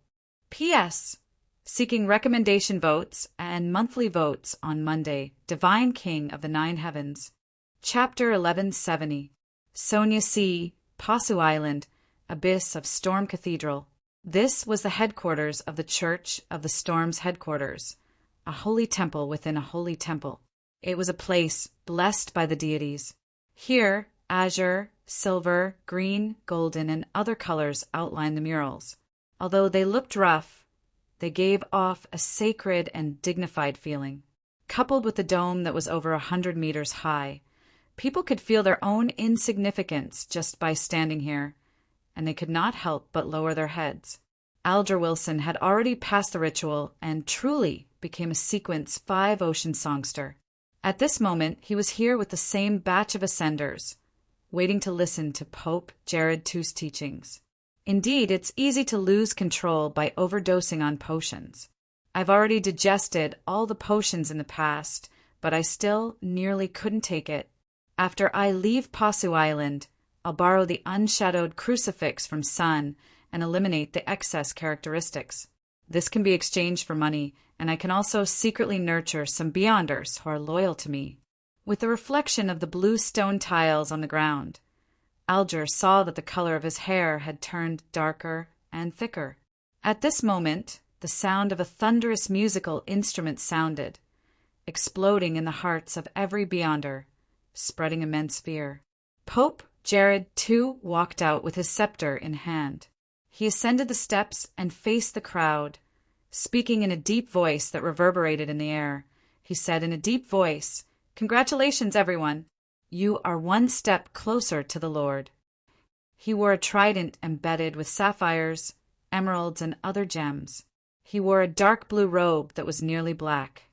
P.S. Seeking recommendation votes and monthly votes on Monday, Divine King of the Nine Heavens. Chapter 1170. Sonia C., Pasu Island, Abyss of Storm Cathedral. This was the headquarters of the Church of the Storm's headquarters, a holy temple within a holy temple. It was a place blessed by the deities. Here, azure, silver, green, golden, and other colors outlined the murals. Although they looked rough, they gave off a sacred and dignified feeling. Coupled with the dome that was over 100 meters high, people could feel their own insignificance just by standing here, and they could not help but lower their heads. Alger Wilson had already passed the ritual and truly became a sequence 5 ocean songster. At this moment, he was here with the same batch of ascenders, waiting to listen to Pope Jared II's teachings. Indeed, it's easy to lose control by overdosing on potions. I've already digested all the potions in the past, but I still nearly couldn't take it. After I leave Pasu Island, I'll borrow the unshadowed crucifix from Sun and eliminate the excess characteristics. This can be exchanged for money, and I can also secretly nurture some Beyonders who are loyal to me. With the reflection of the blue stone tiles on the ground, Alger saw that the color of his hair had turned darker and thicker. At this moment, the sound of a thunderous musical instrument sounded, exploding in the hearts of every Beyonder, spreading immense fear. Pope Jared II walked out with his scepter in hand. He ascended the steps and faced the crowd. Speaking in a deep voice that reverberated in the air, he said in a deep voice, "Congratulations, everyone! You are one step closer to the Lord." He wore a trident embedded with sapphires, emeralds, and other gems. He wore a dark blue robe that was nearly black.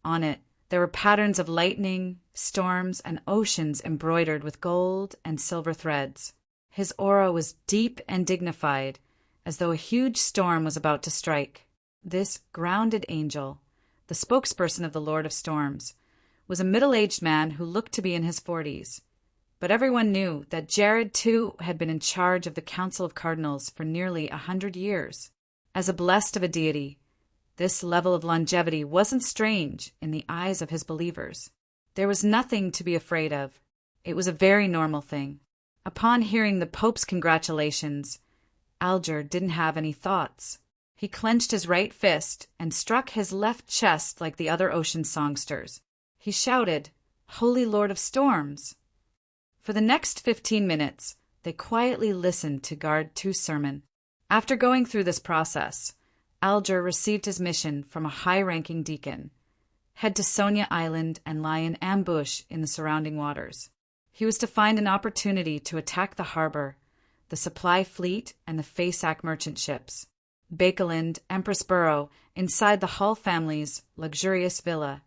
On it, there were patterns of lightning, storms, and oceans embroidered with gold and silver threads. His aura was deep and dignified, as though a huge storm was about to strike. This grounded angel, the spokesperson of the Lord of Storms, was a middle-aged man who looked to be in his 40s. But everyone knew that Jared II had been in charge of the Council of Cardinals for nearly 100 years. As a blessed of a deity, this level of longevity wasn't strange in the eyes of his believers. There was nothing to be afraid of. It was a very normal thing. Upon hearing the Pope's congratulations, Alger didn't have any thoughts. He clenched his right fist and struck his left chest like the other ocean songsters. He shouted, "Holy Lord of Storms!" For the next 15 minutes, they quietly listened to Guard II's sermon. After going through this process, Alger received his mission from a high-ranking deacon: head to Sonia Island and lie in ambush in the surrounding waters. He was to find an opportunity to attack the harbor, the supply fleet, and the Fasak merchant ships. Bakeland, Empress Borough, inside the Hall family's luxurious villa.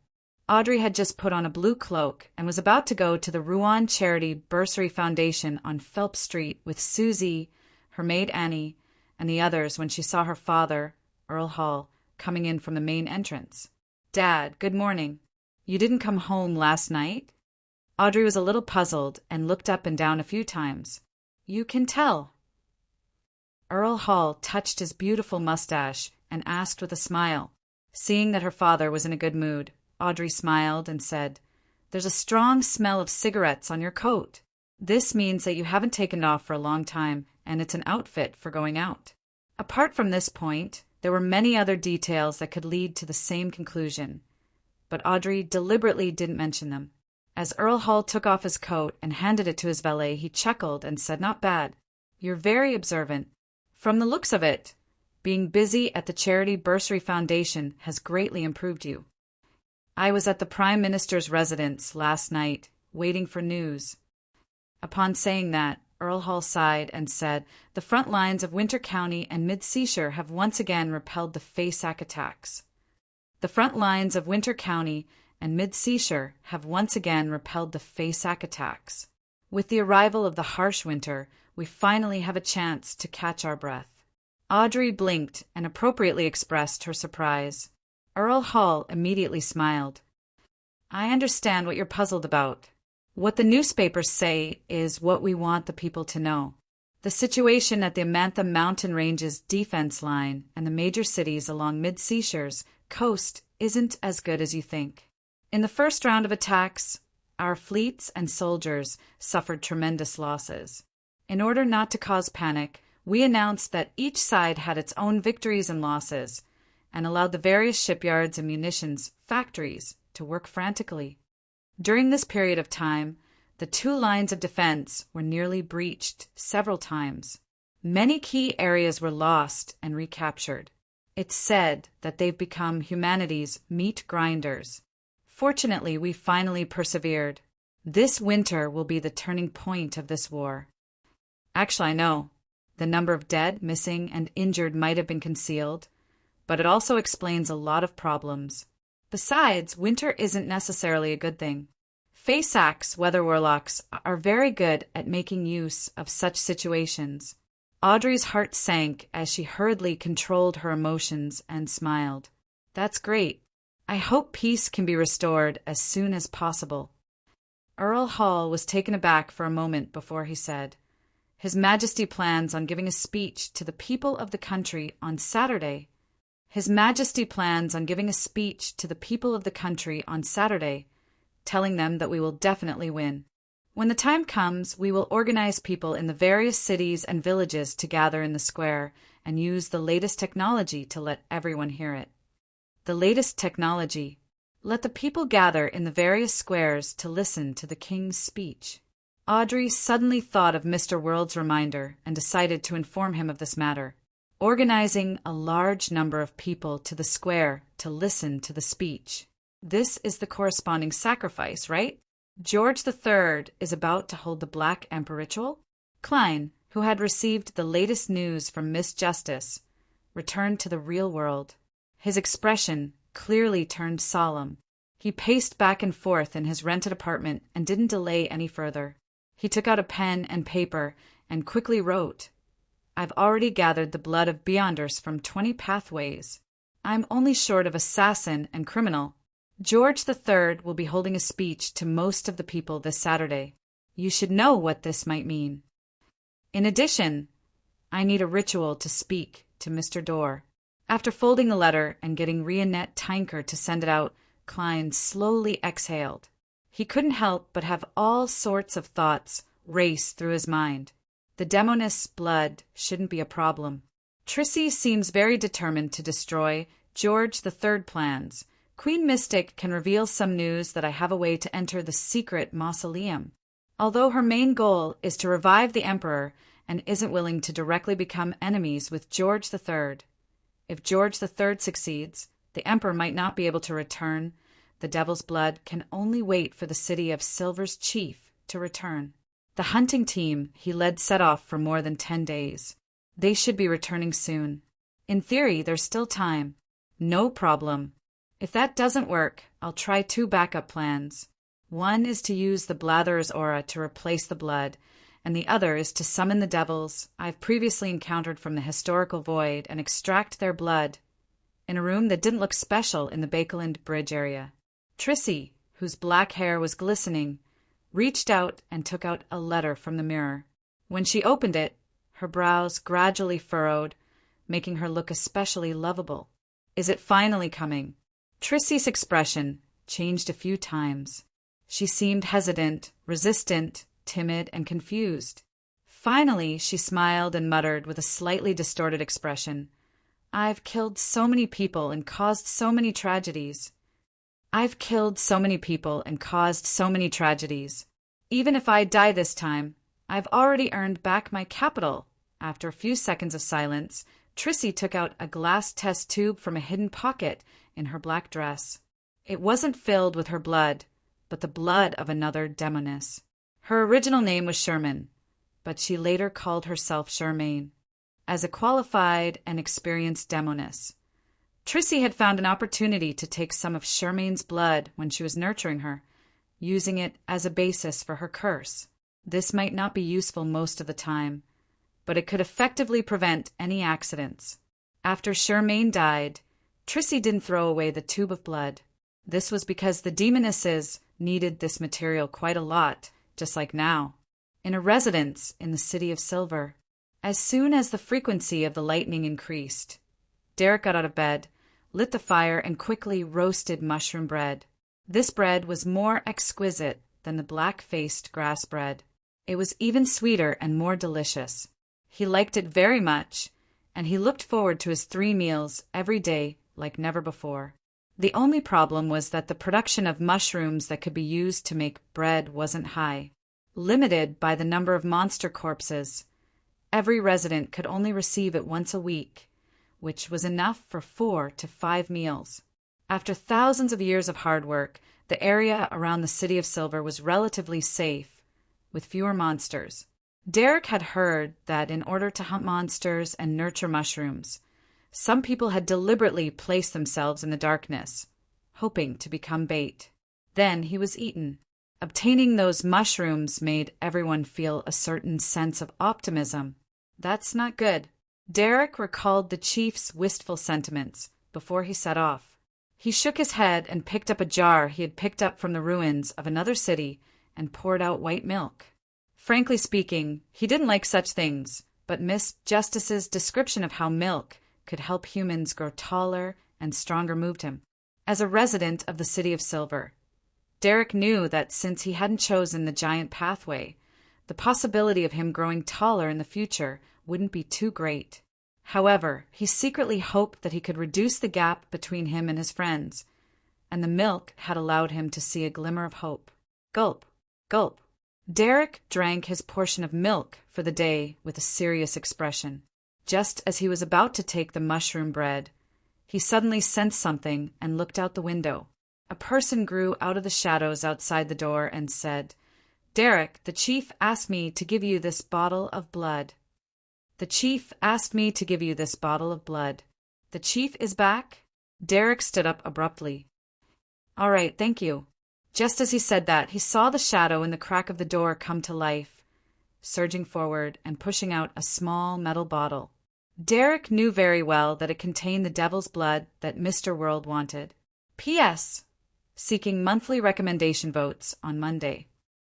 Audrey had just put on a blue cloak and was about to go to the Rouen Charity Bursary Foundation on Phelps Street with Susie, her maid Annie, and the others when she saw her father, Earl Hall, coming in from the main entrance. "Dad, good morning. You didn't come home last night?" Audrey was a little puzzled and looked up and down a few times. "You can tell." Earl Hall touched his beautiful mustache and asked with a smile. Seeing that her father was in a good mood, Audrey smiled and said, "There's a strong smell of cigarettes on your coat. This means that you haven't taken it off for a long time, and it's an outfit for going out." Apart from this point, there were many other details that could lead to the same conclusion, but Audrey deliberately didn't mention them. As Earl Hall took off his coat and handed it to his valet, he chuckled and said, "Not bad. You're very observant. From the looks of it, being busy at the Charity Bursary Foundation has greatly improved you." "I was at the Prime Minister's residence last night, waiting for news." Upon saying that, Earl Hall sighed and said, "The front lines of Winter County and Mid-Seashire have once again repelled the Fasak attacks." The front lines of Winter County and Mid-Seashire have once again repelled the Fasak attacks. With the arrival of the harsh winter, we finally have a chance to catch our breath. Audrey blinked and appropriately expressed her surprise. Earl Hall immediately smiled. "I understand what you're puzzled about. What the newspapers say is what we want the people to know. The situation at the Amantha Mountain Range's defense line and the major cities along Mid-Seashire's coast isn't as good as you think. In the first round of attacks, our fleets and soldiers suffered tremendous losses. In order not to cause panic, we announced that each side had its own victories and losses, and allowed the various shipyards and munitions factories to work frantically. During this period of time, the two lines of defense were nearly breached several times. Many key areas were lost and recaptured. It's said that they've become humanity's meat grinders. Fortunately, we finally persevered. This winter will be the turning point of this war." Actually, I know. The number of dead, missing, and injured might have been concealed, but it also explains a lot of problems. Besides, winter isn't necessarily a good thing. Fae-Sacs, weather warlocks, are very good at making use of such situations. Audrey's heart sank as she hurriedly controlled her emotions and smiled. That's great. I hope peace can be restored as soon as possible. Earl Hall was taken aback for a moment before he said, His Majesty plans on giving a speech to the people of the country on Saturday. His Majesty plans on giving a speech to the people of the country on Saturday, telling them that we will definitely win. When the time comes, we will organize people in the various cities and villages to gather in the square and use the latest technology to let everyone hear it. The latest technology. Let the people gather in the various squares to listen to the king's speech. Audrey suddenly thought of Mr. World's reminder and decided to inform him of this matter. Organizing a large number of people to the square to listen to the speech. This is the corresponding sacrifice, right? George III is about to hold the Black Emperor ritual. Klein, who had received the latest news from Miss Justice, returned to the real world. His expression clearly turned solemn. He paced back and forth in his rented apartment and didn't delay any further. He took out a pen and paper and quickly wrote, I've already gathered the blood of Beyonders from 20 pathways. I'm only short of assassin and criminal. George III will be holding a speech to most of the people this Saturday. You should know what this might mean. In addition, I need a ritual to speak to Mr. Dorr. After folding the letter and getting Rionette Tinker to send it out, Klein slowly exhaled. He couldn't help but have all sorts of thoughts race through his mind. The demonist's blood shouldn't be a problem. Trissy seems very determined to destroy George III plans. Queen Mystic can reveal some news that I have a way to enter the secret mausoleum. Although her main goal is to revive the Emperor and isn't willing to directly become enemies with George III. If George III succeeds, the Emperor might not be able to return. The Devil's Blood can only wait for the city of Silver's chief to return. The hunting team he led set off for more than 10 days. They should be returning soon. In theory, there's still time. No problem. If that doesn't work, I'll try 2 backup plans. One is to use the Blatherer's aura to replace the blood, and the other is to summon the devils I've previously encountered from the historical void and extract their blood in a room that didn't look special in the Bakeland Bridge area. Trissy, whose black hair was glistening, reached out and took out a letter from the mirror. When she opened it, her brows gradually furrowed, making her look especially lovable. Is it finally coming? Trissy's expression changed a few times. She seemed hesitant, resistant, timid, and confused. Finally, she smiled and muttered with a slightly distorted expression, I've killed so many people and caused so many tragedies. Even if I die this time, I've already earned back my capital. After a few seconds of silence, Trissy took out a glass test tube from a hidden pocket in her black dress. It wasn't filled with her blood, but the blood of another demoness. Her original name was Sherman, but she later called herself Charmaine. As a qualified and experienced demoness, Trissy had found an opportunity to take some of Charmaine's blood when she was nurturing her, using it as a basis for her curse. This might not be useful most of the time, but it could effectively prevent any accidents. After Charmaine died, Trissy didn't throw away the tube of blood. This was because the demonesses needed this material quite a lot, just like now, in a residence in the City of Silver. As soon as the frequency of the lightning increased, Derek got out of bed, lit the fire, and quickly roasted mushroom bread. This bread was more exquisite than the black-faced grass bread. It was even sweeter and more delicious. He liked it very much, and he looked forward to his 3 meals every day like never before. The only problem was that the production of mushrooms that could be used to make bread wasn't high. Limited by the number of monster corpses, every resident could only receive it once a week, which was enough for 4 to 5 meals. After thousands of years of hard work, the area around the City of Silver was relatively safe, with fewer monsters. Derek had heard that in order to hunt monsters and nurture mushrooms, some people had deliberately placed themselves in the darkness, hoping to become bait. Then he was eaten. Obtaining those mushrooms made everyone feel a certain sense of optimism. That's not good. Derek recalled the chief's wistful sentiments before he set off. He shook his head and picked up a jar he had picked up from the ruins of another city and poured out white milk. Frankly speaking, he didn't like such things, but Miss Justice's description of how milk could help humans grow taller and stronger moved him. As a resident of the City of Silver, Derek knew that since he hadn't chosen the giant pathway, the possibility of him growing taller in the future wouldn't be too great. However, he secretly hoped that he could reduce the gap between him and his friends, and the milk had allowed him to see a glimmer of hope. Gulp, gulp. Derek drank his portion of milk for the day with a serious expression. Just as he was about to take the mushroom bread, he suddenly sensed something and looked out the window. A person grew out of the shadows outside the door and said, "Derek, the chief asked me to give you this bottle of blood." "The chief asked me to give you this bottle of blood. The chief is back?" Derek stood up abruptly. "All right, thank you." Just as he said that, he saw the shadow in the crack of the door come to life, surging forward and pushing out a small metal bottle. Derek knew very well that it contained the devil's blood that Mr. World wanted. P.S. Seeking monthly recommendation votes on Monday.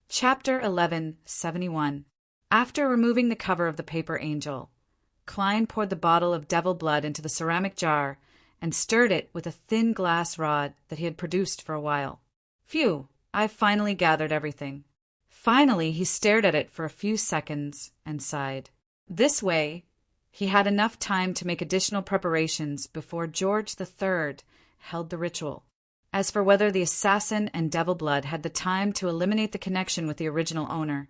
Chapter 1171. After removing the cover of the paper angel, Klein poured the bottle of devil blood into the ceramic jar and stirred it with a thin glass rod that he had produced for a while. Phew, I've finally gathered everything. Finally, he stared at it for a few seconds and sighed. This way, he had enough time to make additional preparations before George III held the ritual. As for whether the assassin and devil blood had the time to eliminate the connection with the original owner,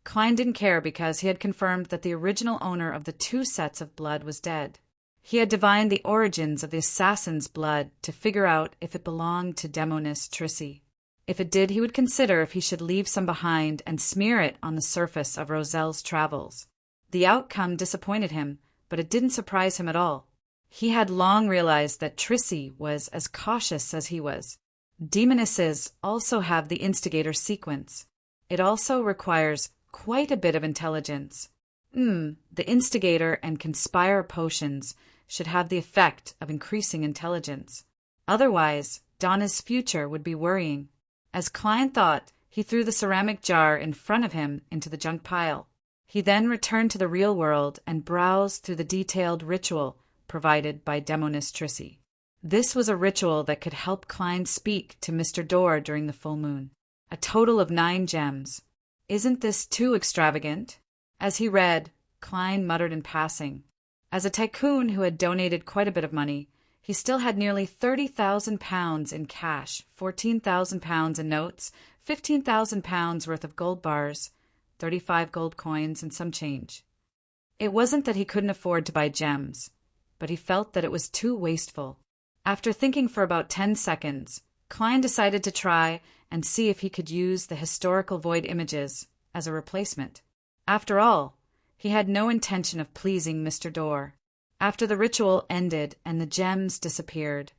Klein didn't care because he had confirmed that the original owner of the two sets of blood was dead. He had divined the origins of the assassin's blood to figure out if it belonged to Demonis Trissy. If it did, he would consider if he should leave some behind and smear it on the surface of Roselle's travels. The outcome disappointed him, but it didn't surprise him at all. He had long realized that Trissy was as cautious as he was. Demonesses also have the instigator sequence. It also requires quite a bit of intelligence. The instigator and conspire potions should have the effect of increasing intelligence. Otherwise, Donna's future would be worrying. As Klein thought, he threw the ceramic jar in front of him into the junk pile. He then returned to the real world and browsed through the detailed ritual provided by Demonis Trissy. This was a ritual that could help Klein speak to Mr. Dorr during the full moon. A total of 9 gems. Isn't this too extravagant? As he read, Klein muttered in passing. As a tycoon who had donated quite a bit of money, he still had nearly £30,000 in cash, £14,000 in notes, £15,000 worth of gold bars, 35 gold coins, and some change. It wasn't that he couldn't afford to buy gems, but he felt that it was too wasteful. After thinking for about 10 seconds, Klein decided to try and see if he could use the historical void images as a replacement. After all, he had no intention of pleasing Mr. Dorr. After the ritual ended and the gems disappeared,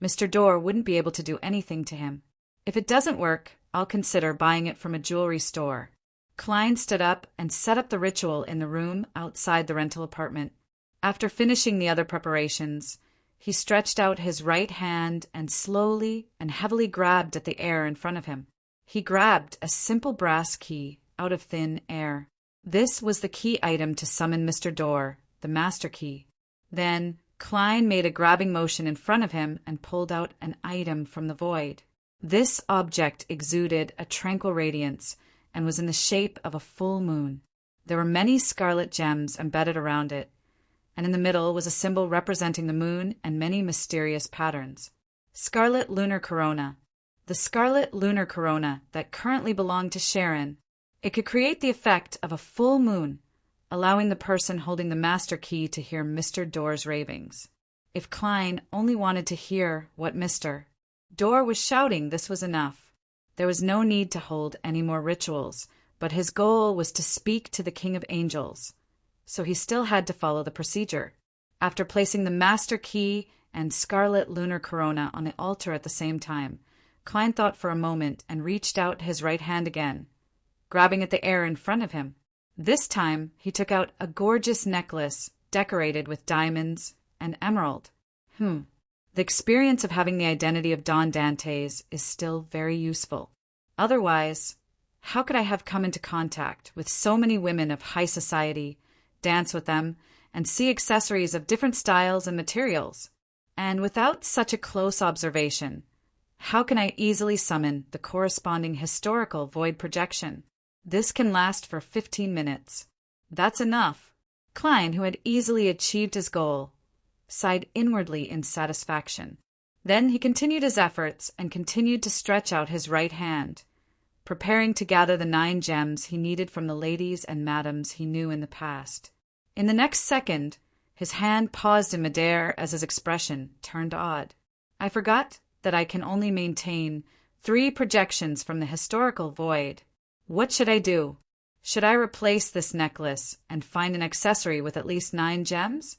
Mr. Dorr wouldn't be able to do anything to him. If it doesn't work, I'll consider buying it from a jewelry store. Klein stood up and set up the ritual in the room outside the rental apartment. After finishing the other preparations, he stretched out his right hand and slowly and heavily grabbed at the air in front of him. He grabbed a simple brass key out of thin air. This was the key item to summon Mr. Dorr, the master key. Then Klein made a grabbing motion in front of him and pulled out an item from the void. This object exuded a tranquil radiance and was in the shape of a full moon. There were many scarlet gems embedded around it, and in the middle was a symbol representing the moon and many mysterious patterns. Scarlet lunar corona. The scarlet lunar corona that currently belonged to Sharon. It could create the effect of a full moon, allowing the person holding the master key to hear Mr. Dorr's ravings. If Klein only wanted to hear what Mr. Dorr was shouting, this was enough. There was no need to hold any more rituals, but his goal was to speak to the King of Angels, so he still had to follow the procedure. After placing the master key and scarlet lunar corona on the altar at the same time. Klein thought for a moment and reached out his right hand again, grabbing at the air in front of him. This time, he took out a gorgeous necklace decorated with diamonds and emerald. The experience of having the identity of Don Dantes is still very useful. Otherwise, how could I have come into contact with so many women of high society, dance with them, and see accessories of different styles and materials? And without such a close observation, how can I easily summon the corresponding historical void projection? This can last for 15 minutes. That's enough. Klein, who had easily achieved his goal, sighed inwardly in satisfaction. Then he continued his efforts and continued to stretch out his right hand, preparing to gather the 9 gems he needed from the ladies and madams he knew in the past. In the next second, his hand paused in midair as his expression turned odd. I forgot that I can only maintain 3 projections from the historical void. What should I do? Should I replace this necklace and find an accessory with at least 9 gems?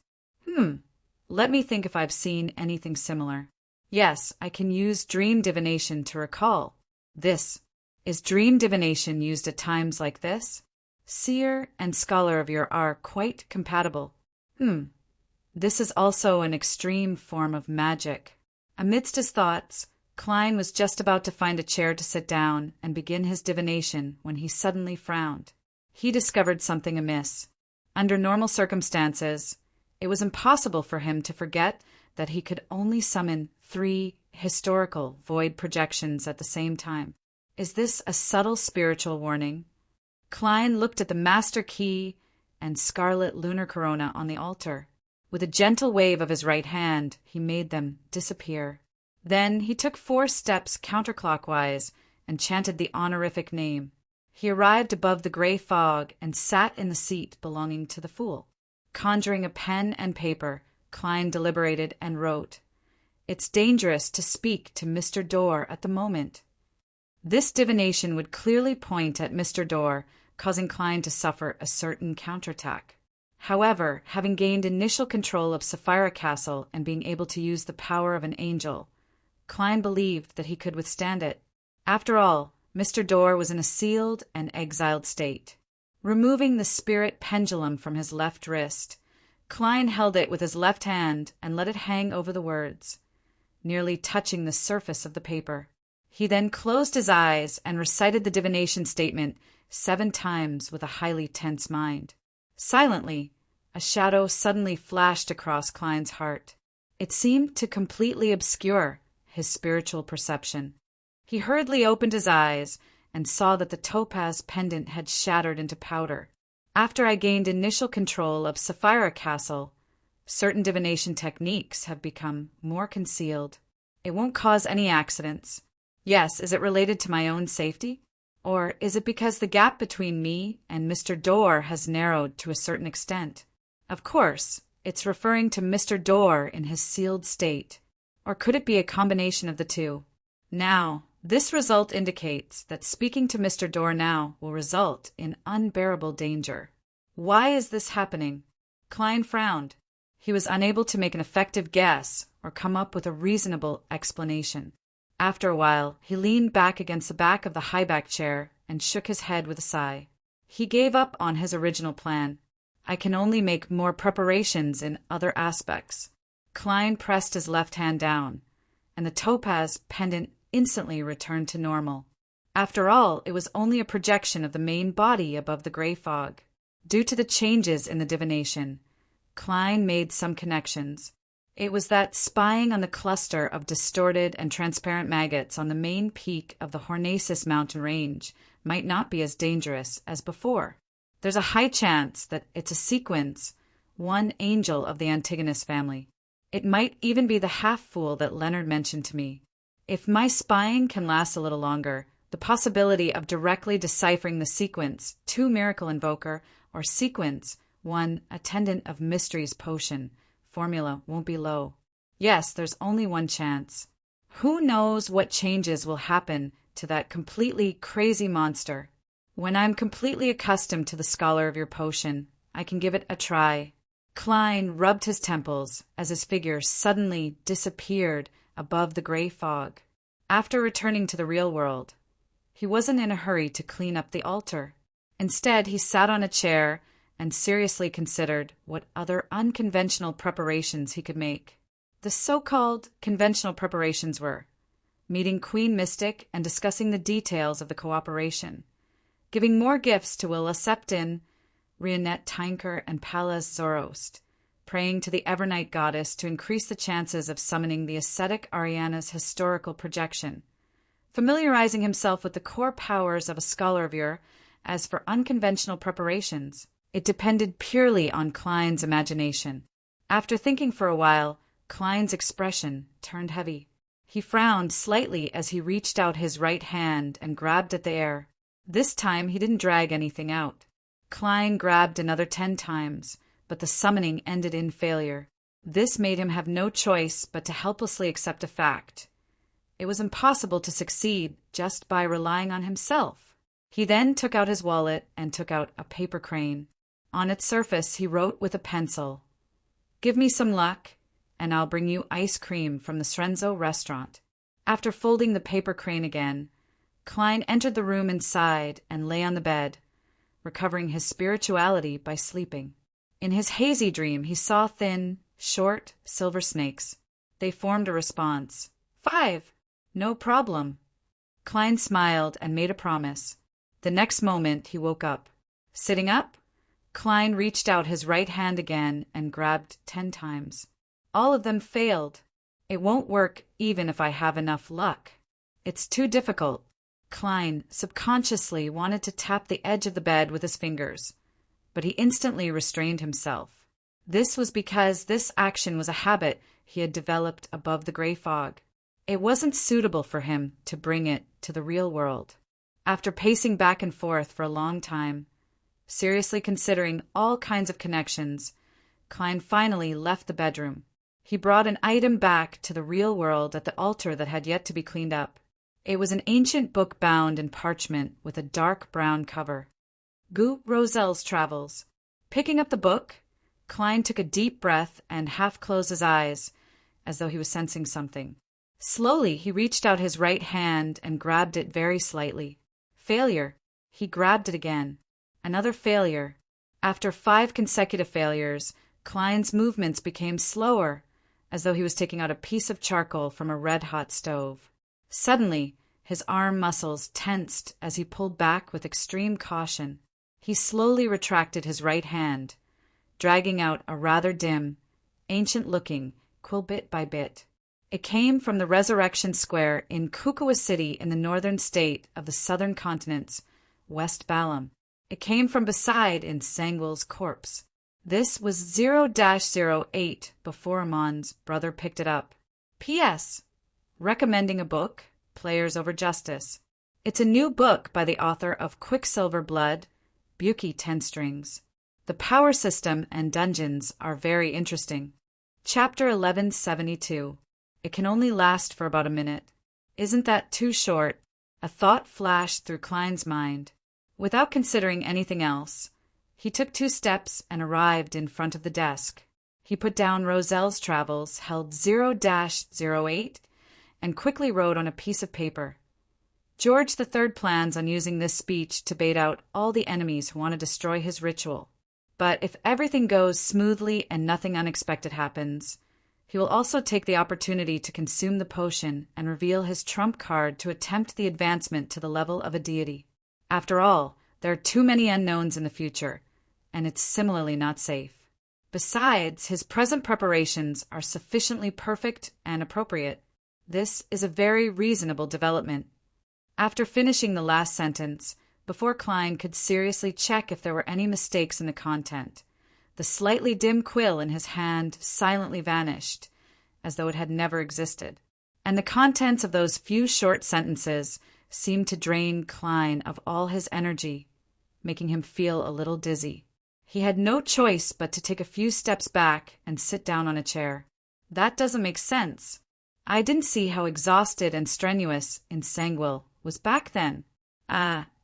Let me think if I've seen anything similar. Yes, I can use dream divination to recall. Is dream divination used at times like this? Seer and scholar of your are quite compatible. This is also an extreme form of magic. Amidst his thoughts, Klein was just about to find a chair to sit down and begin his divination when he suddenly frowned. He discovered something amiss. Under normal circumstances, it was impossible for him to forget that he could only summon 3 historical void projections at the same time. Is this a subtle spiritual warning? Klein looked at the master key and scarlet lunar corona on the altar. With a gentle wave of his right hand, he made them disappear. Then he took 4 steps counterclockwise and chanted the honorific name. He arrived above the gray fog and sat in the seat belonging to the fool. Conjuring a pen and paper, Klein deliberated and wrote, "It's dangerous to speak to Mr. Dorr at the moment." This divination would clearly point at Mr. Dorr, causing Klein to suffer a certain counterattack. However, having gained initial control of Sapphira Castle and being able to use the power of an angel, Klein believed that he could withstand it. After all, Mr. Dorr was in a sealed and exiled state. Removing the spirit pendulum from his left wrist, Klein held it with his left hand and let it hang over the words, nearly touching the surface of the paper. He then closed his eyes and recited the divination statement 7 times with a highly tense mind. Silently, a shadow suddenly flashed across Klein's heart. It seemed to completely obscure his spiritual perception. He hurriedly opened his eyes and saw that the topaz pendant had shattered into powder. After I gained initial control of Sapphira Castle, certain divination techniques have become more concealed. It won't cause any accidents. Yes, is it related to my own safety? Or is it because the gap between me and Mr. Dorr has narrowed to a certain extent? Of course, it's referring to Mr. Dorr in his sealed state. Or could it be a combination of the two? Now, this result indicates that speaking to Mr. Dorr now will result in unbearable danger. Why is this happening? Klein frowned. He was unable to make an effective guess or come up with a reasonable explanation. After a while, he leaned back against the back of the high-back chair and shook his head with a sigh. He gave up on his original plan. I can only make more preparations in other aspects. Klein pressed his left hand down, and the topaz pendant instantly returned to normal. After all, it was only a projection of the main body above the gray fog. Due to the changes in the divination, Klein made some connections. It was that spying on the cluster of distorted and transparent maggots on the main peak of the Hornacis mountain range might not be as dangerous as before. There's a high chance that it's a sequence, one angel of the Antigonus family. It might even be the half-fool that Leonard mentioned to me. If my spying can last a little longer, the possibility of directly deciphering the sequence 2 Miracle Invoker or sequence 1 Attendant of Mysteries potion formula won't be low. Yes, there's only one chance. Who knows what changes will happen to that completely crazy monster? When I'm completely accustomed to the scholar of your potion, I can give it a try. Klein rubbed his temples as his figure suddenly disappeared above the gray fog. After returning to the real world, he wasn't in a hurry to clean up the altar. Instead, he sat on a chair and seriously considered what other unconventional preparations he could make. The so-called conventional preparations were meeting Queen Mystic and discussing the details of the cooperation, giving more gifts to Willa Septon, Rionette Tinker, and Pallas Zoroast, praying to the Evernight goddess to increase the chances of summoning the ascetic Ariana's historical projection, familiarizing himself with the core powers of a scholar of Ur. As for unconventional preparations, it depended purely on Klein's imagination. After thinking for a while, Klein's expression turned heavy. He frowned slightly as he reached out his right hand and grabbed at the air. This time he didn't drag anything out. Klein grabbed another 10 times, but the summoning ended in failure. This made him have no choice but to helplessly accept a fact. It was impossible to succeed just by relying on himself. He then took out his wallet and took out a paper crane. On its surface he wrote with a pencil, "Give me some luck, and I'll bring you ice cream from the Srenzo restaurant." After folding the paper crane again, Klein entered the room inside and lay on the bed, recovering his spirituality by sleeping. In his hazy dream, he saw thin, short, silver snakes. They formed a response. 5. No problem. Klein smiled and made a promise. The next moment, he woke up. Sitting up, Klein reached out his right hand again and grabbed 10 times. All of them failed. It won't work even if I have enough luck. It's too difficult. Klein subconsciously wanted to tap the edge of the bed with his fingers, but he instantly restrained himself. This was because this action was a habit he had developed above the gray fog. It wasn't suitable for him to bring it to the real world. After pacing back and forth for a long time, seriously considering all kinds of connections, Klein finally left the bedroom. He brought an item back to the real world at the altar that had yet to be cleaned up. It was an ancient book bound in parchment with a dark brown cover. Gu Rosel's Travels. Picking up the book, Klein took a deep breath and half closed his eyes, as though he was sensing something. Slowly, he reached out his right hand and grabbed it very slightly. Failure. He grabbed it again. Another failure. After 5 consecutive failures, Klein's movements became slower, as though he was taking out a piece of charcoal from a red-hot stove. Suddenly, his arm muscles tensed as he pulled back with extreme caution. He slowly retracted his right hand, dragging out a rather dim, ancient-looking quill bit by bit. It came from the Resurrection Square in Kukua City in the northern state of the southern continent's West Balam. It came from beside in Sangwell's corpse. This was 0-08 before Amon's brother picked it up. P.S. Recommending a book, Players Over Justice. It's a new book by the author of Quicksilver Blood, Buki 10 Strings. The power system and dungeons are very interesting. Chapter 1172. It can only last for about a minute. Isn't that too short? A thought flashed through Klein's mind. Without considering anything else, he took 2 steps and arrived in front of the desk. He put down Rosel's Travels, held 0-08, and quickly wrote on a piece of paper. George III plans on using this speech to bait out all the enemies who want to destroy his ritual. But if everything goes smoothly and nothing unexpected happens, he will also take the opportunity to consume the potion and reveal his trump card to attempt the advancement to the level of a deity. After all, there are too many unknowns in the future, and it's similarly not safe. Besides, his present preparations are sufficiently perfect and appropriate. This is a very reasonable development. After finishing the last sentence, before Klein could seriously check if there were any mistakes in the content, the slightly dim quill in his hand silently vanished, as though it had never existed. And the contents of those few short sentences seemed to drain Klein of all his energy, making him feel a little dizzy. He had no choice but to take a few steps back and sit down on a chair. That doesn't make sense. I didn't see how exhausted and strenuous in Sangwell was back then.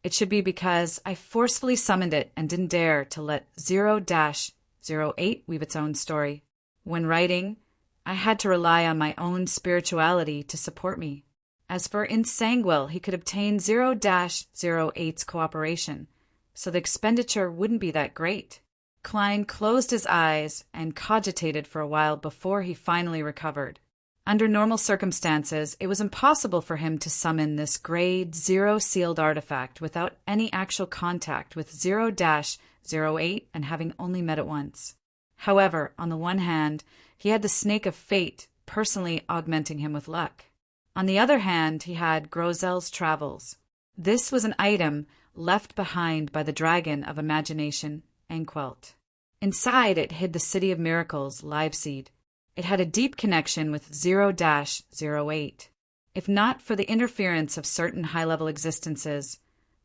It should be because I forcefully summoned it and didn't dare to let 0-08 weave its own story. When writing, I had to rely on my own spirituality to support me. As for Insangwell, he could obtain 0-08's cooperation, so the expenditure wouldn't be that great. Klein closed his eyes and cogitated for a while before he finally recovered. Under normal circumstances, it was impossible for him to summon this grade 0 sealed artifact without any actual contact with 0-08 and having only met it once. However, on the one hand, he had the Snake of Fate personally augmenting him with luck. On the other hand, he had Grozel's Travels. This was an item left behind by the Dragon of Imagination, Anquelt. Inside it hid the City of Miracles, Liveseed. It had a deep connection with 0-08. If not for the interference of certain high-level existences,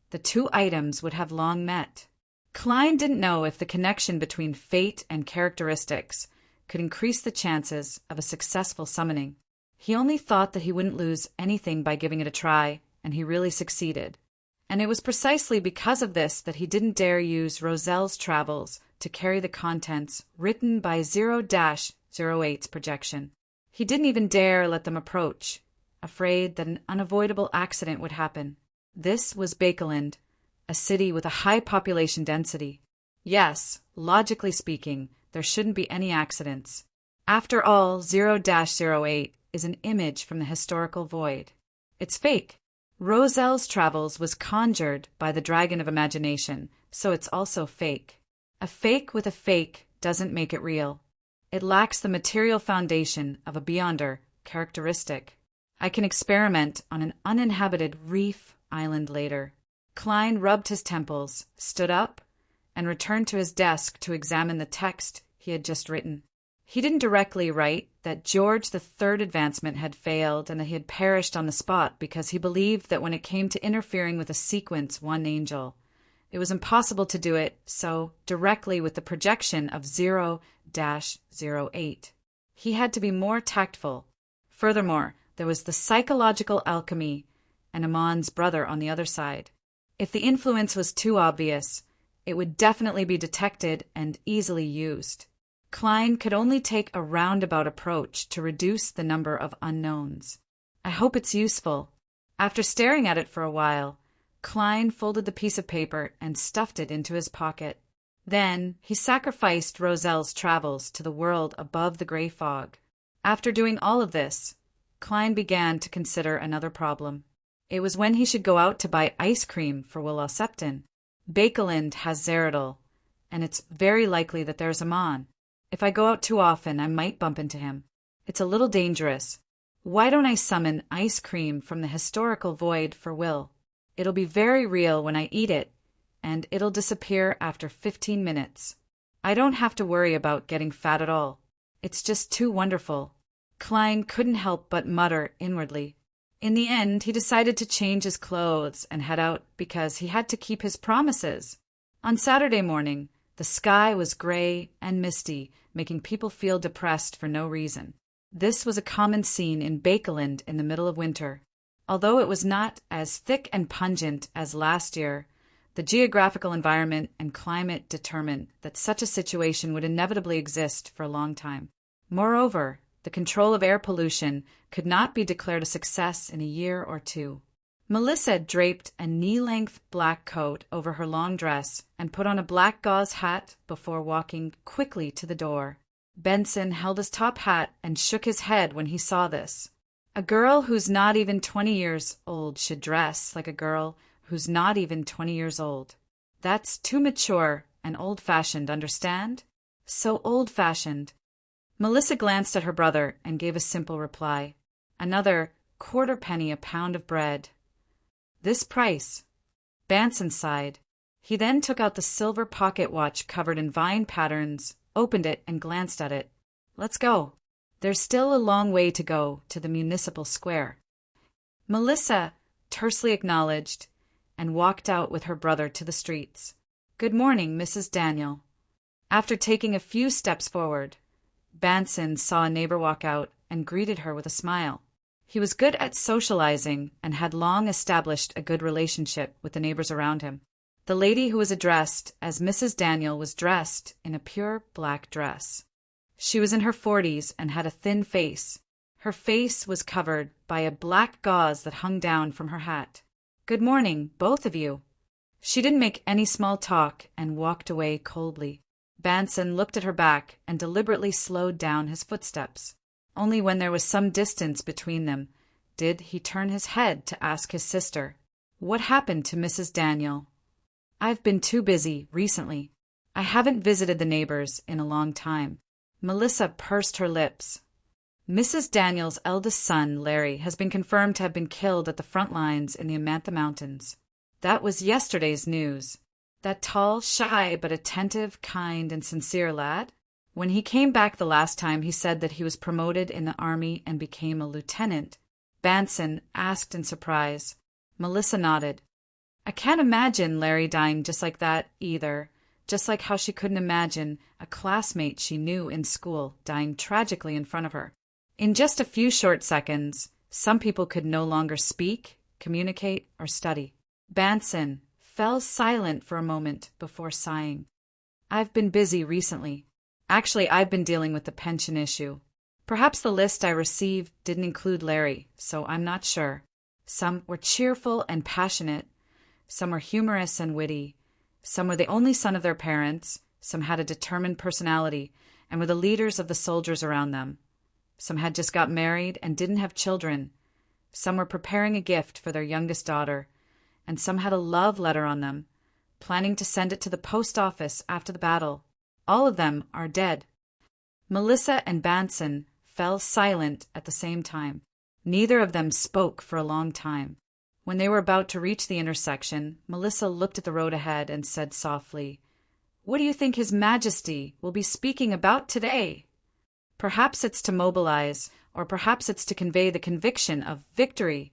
the two items would have long met. Klein didn't know if the connection between fate and characteristics could increase the chances of a successful summoning. He only thought that he wouldn't lose anything by giving it a try, and he really succeeded. And it was precisely because of this that he didn't dare use Rozelle's Travels to carry the contents written by 0-08's projection. He didn't even dare let them approach, afraid that an unavoidable accident would happen. This was Bakeland, a city with a high population density. Yes, logically speaking, there shouldn't be any accidents. After all, 0-08 is an image from the historical void. It's fake. Rozelle's Travels was conjured by the Dragon of Imagination, so it's also fake. A fake with a fake doesn't make it real. It lacks the material foundation of a beyonder characteristic. I can experiment on an uninhabited reef island later. Klein rubbed his temples, stood up, and returned to his desk to examine the text he had just written. He didn't directly write that George the Third advancement had failed and that he had perished on the spot because he believed that when it came to interfering with a sequence one angel, it was impossible to do it so directly with the projection of 0-08. He had to be more tactful. Furthermore, there was the psychological alchemy and Amon's brother on the other side. If the influence was too obvious, it would definitely be detected and easily used. Klein could only take a roundabout approach to reduce the number of unknowns. I hope it's useful. After staring at it for a while, Klein folded the piece of paper and stuffed it into his pocket. Then he sacrificed Rozelle's Travels to the world above the gray fog. After doing all of this, Klein began to consider another problem. It was when he should go out to buy ice cream for Willow Septon. Bakeland has Zeradol, and it's very likely that there's Amon. If I go out too often, I might bump into him. It's a little dangerous. Why don't I summon ice cream from the historical void for Will? It'll be very real when I eat it, and it'll disappear after 15 minutes. I don't have to worry about getting fat at all. It's just too wonderful. Klein couldn't help but mutter inwardly. In the end, he decided to change his clothes and head out because he had to keep his promises. On Saturday morning, the sky was gray and misty, making people feel depressed for no reason. This was a common scene in Bakeland in the middle of winter. Although it was not as thick and pungent as last year, the geographical environment and climate determined that such a situation would inevitably exist for a long time. Moreover, the control of air pollution could not be declared a success in a year or two. Melissa draped a knee-length black coat over her long dress and put on a black gauze hat before walking quickly to the door. Benson held his top hat and shook his head when he saw this. A girl who's not even 20 years old should dress like a girl who's not even 20 years old. That's too mature and old-fashioned, understand? So old-fashioned. Melissa glanced at her brother and gave a simple reply. Another quarter-penny a pound of bread. This price. Benson sighed. He then took out the silver pocket watch covered in vine patterns, opened it, and glanced at it. Let's go. There's still a long way to go to the municipal square. Melissa tersely acknowledged and walked out with her brother to the streets. Good morning, Mrs. Daniel. After taking a few steps forward, Benson saw a neighbor walk out and greeted her with a smile. He was good at socializing and had long established a good relationship with the neighbors around him. The lady who was addressed as Mrs. Daniel was dressed in a pure black dress. She was in her 40s and had a thin face. Her face was covered by a black gauze that hung down from her hat. "Good morning, both of you." She didn't make any small talk and walked away coldly. Banson looked at her back and deliberately slowed down his footsteps. Only when there was some distance between them did he turn his head to ask his sister, "What happened to Mrs. Daniel?" "I've been too busy recently. I haven't visited the neighbors in a long time." Melissa pursed her lips. "Mrs. Daniel's eldest son, Larry, has been confirmed to have been killed at the front lines in the Amantha Mountains. That was yesterday's news. That tall, shy, but attentive, kind, and sincere lad? When he came back the last time, he said that he was promoted in the army and became a lieutenant." Banson asked in surprise. Melissa nodded. "I can't imagine Larry dying just like that, either. Just like how she couldn't imagine a classmate she knew in school dying tragically in front of her. In just a few short seconds, some people could no longer speak, communicate, or study." Banson fell silent for a moment before sighing. "I've been busy recently. Actually, I've been dealing with the pension issue. Perhaps the list I received didn't include Larry, so I'm not sure. Some were cheerful and passionate. Some were humorous and witty. Some were the only son of their parents. Some had a determined personality and were the leaders of the soldiers around them. Some had just got married and didn't have children. Some were preparing a gift for their youngest daughter, and some had a love letter on them, planning to send it to the post office after the battle. All of them are dead." Melissa and Banson fell silent at the same time. Neither of them spoke for a long time. When they were about to reach the intersection, Melissa looked at the road ahead and said softly, "What do you think His Majesty will be speaking about today?" "Perhaps it's to mobilize, or perhaps it's to convey the conviction of victory,"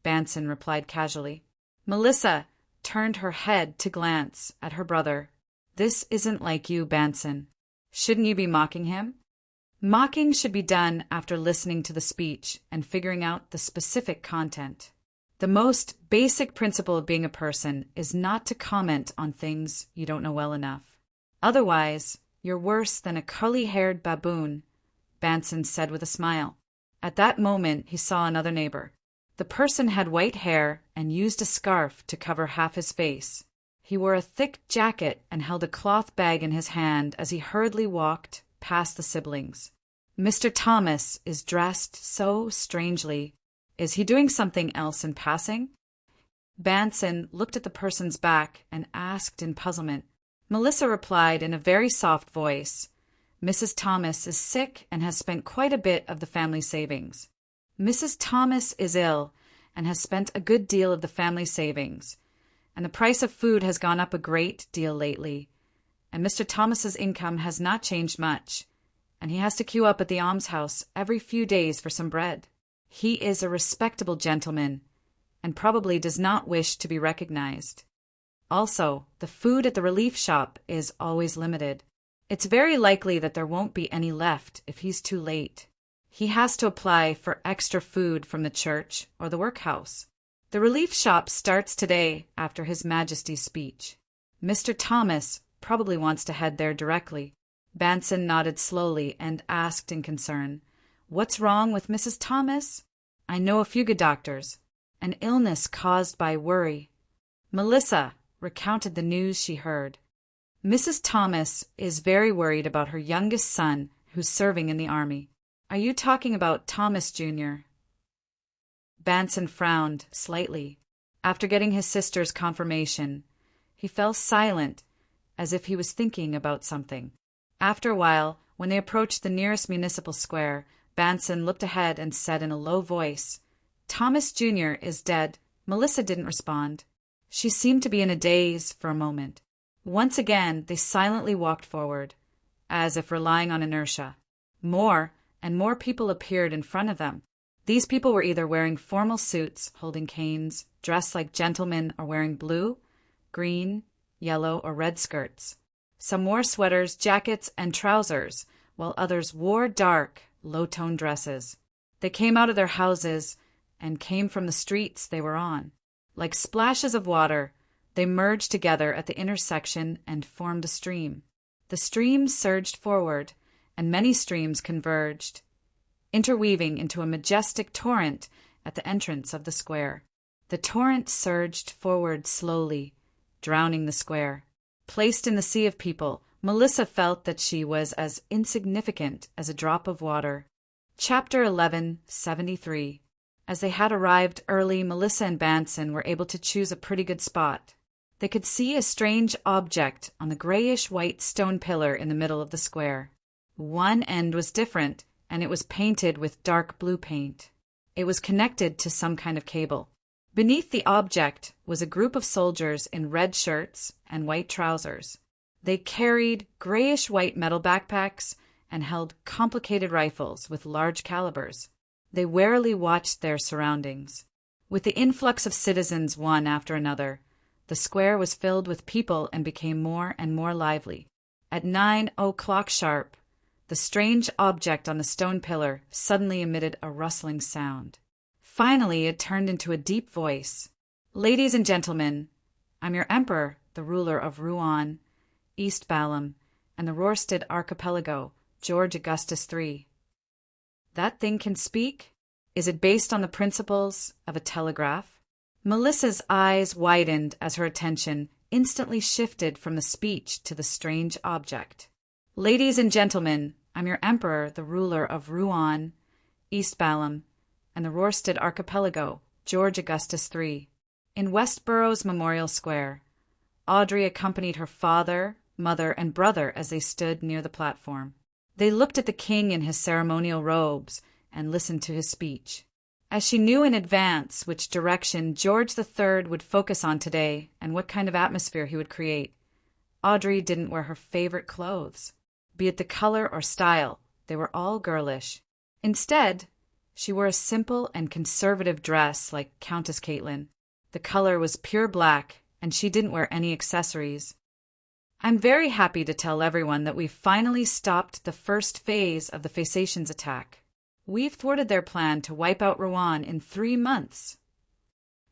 Banson replied casually. Melissa turned her head to glance at her brother. "This isn't like you, Banson. Shouldn't you be mocking him?" "Mocking should be done after listening to the speech and figuring out the specific content. The most basic principle of being a person is not to comment on things you don't know well enough. Otherwise, you're worse than a curly-haired baboon," Banson said with a smile. At that moment, he saw another neighbor. The person had white hair and used a scarf to cover half his face. He wore a thick jacket and held a cloth bag in his hand as he hurriedly walked past the siblings. "Mr. Thomas is dressed so strangely. Is he doing something else in passing?" Banson looked at the person's back and asked in puzzlement. Melissa replied in a very soft voice, "Mrs. Thomas is sick and has spent quite a bit of the family savings." "Mrs. Thomas is ill and has spent a good deal of the family savings, and the price of food has gone up a great deal lately, and Mr. Thomas's income has not changed much, and he has to queue up at the almshouse every few days for some bread. He is a respectable gentleman and probably does not wish to be recognized. Also, the food at the relief shop is always limited. It's very likely that there won't be any left if he's too late. He has to apply for extra food from the church or the workhouse. The relief shop starts today after His Majesty's speech. Mr. Thomas probably wants to head there directly." Banson nodded slowly and asked in concern, "What's wrong with Mrs. Thomas?" "I know a few good doctors. An illness caused by worry." Melissa recounted the news she heard. "Mrs. Thomas is very worried about her youngest son who's serving in the army. Are you talking about Thomas Jr.?" Banson frowned slightly. After getting his sister's confirmation, he fell silent as if he was thinking about something. After a while, when they approached the nearest municipal square, Banson looked ahead and said in a low voice, "Thomas Jr. is dead." Melissa didn't respond. She seemed to be in a daze for a moment. Once again, they silently walked forward, as if relying on inertia. More and more people appeared in front of them. These people were either wearing formal suits, holding canes, dressed like gentlemen, or wearing blue, green, yellow, or red skirts. Some wore sweaters, jackets, and trousers, while others wore dark, low-toned dresses. They came out of their houses and came from the streets they were on. Like splashes of water, They merged together at the intersection and formed a stream. The stream surged forward, and many streams converged, interweaving into a majestic torrent at the entrance of the square. The torrent surged forward slowly, drowning the square. Placed in the sea of people, Melissa felt that she was as insignificant as a drop of water. Chapter 1173. As they had arrived early, Melissa and Banson were able to choose a pretty good spot. They could see a strange object on the grayish-white stone pillar in the middle of the square. One end was different, and it was painted with dark blue paint. It was connected to some kind of cable. Beneath the object was a group of soldiers in red shirts and white trousers. They carried grayish-white metal backpacks and held complicated rifles with large calibers. They warily watched their surroundings. With the influx of citizens one after another, the square was filled with people and became more and more lively. At 9:00 sharp, the strange object on the stone pillar suddenly emitted a rustling sound. Finally, it turned into a deep voice. "Ladies and gentlemen, I'm your emperor, the ruler of Rouen, East Balam, and the Rorstad Archipelago, George Augustus III. That thing can speak? Is it based on the principles of a telegraph?" Melissa's eyes widened as her attention instantly shifted from the speech to the strange object. "Ladies and gentlemen, I'm your emperor, the ruler of Rouen, East Balam, and the Rorstad Archipelago, George Augustus III." In Westborough's Memorial Square, Audrey accompanied her father, mother, and brother as they stood near the platform. They looked at the king in his ceremonial robes and listened to his speech. As she knew in advance which direction George III would focus on today and what kind of atmosphere he would create, Audrey didn't wear her favorite clothes. Be it the color or style, they were all girlish. Instead, she wore a simple and conservative dress like Countess Caitlin. The color was pure black, and she didn't wear any accessories. "I'm very happy to tell everyone that we've finally stopped the first phase of the Phaeacians' attack. We've thwarted their plan to wipe out Rouen in 3 months.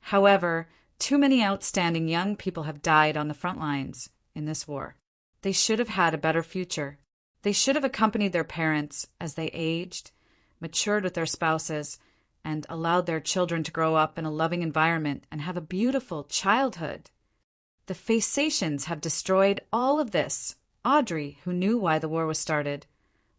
However, too many outstanding young people have died on the front lines in this war. They should have had a better future. They should have accompanied their parents as they aged, matured with their spouses, and allowed their children to grow up in a loving environment and have a beautiful childhood. The Phaeacians have destroyed all of this." Audrey, who knew why the war was started,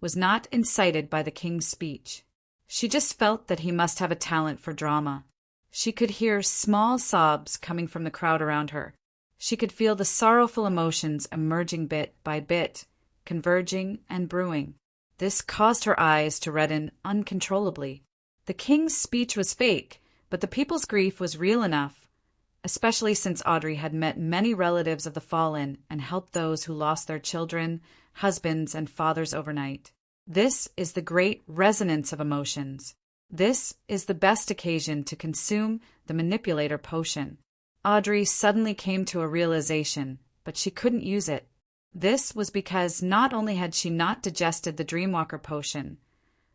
was not incited by the king's speech. She just felt that he must have a talent for drama. She could hear small sobs coming from the crowd around her. She could feel the sorrowful emotions emerging bit by bit, converging and brewing. This caused her eyes to redden uncontrollably. The king's speech was fake, but the people's grief was real enough, especially since Audrey had met many relatives of the fallen and helped those who lost their children, husbands, and fathers overnight. This is the great resonance of emotions. This is the best occasion to consume the manipulator potion. Audrey suddenly came to a realization, but she couldn't use it. This was because not only had she not digested the Dreamwalker potion,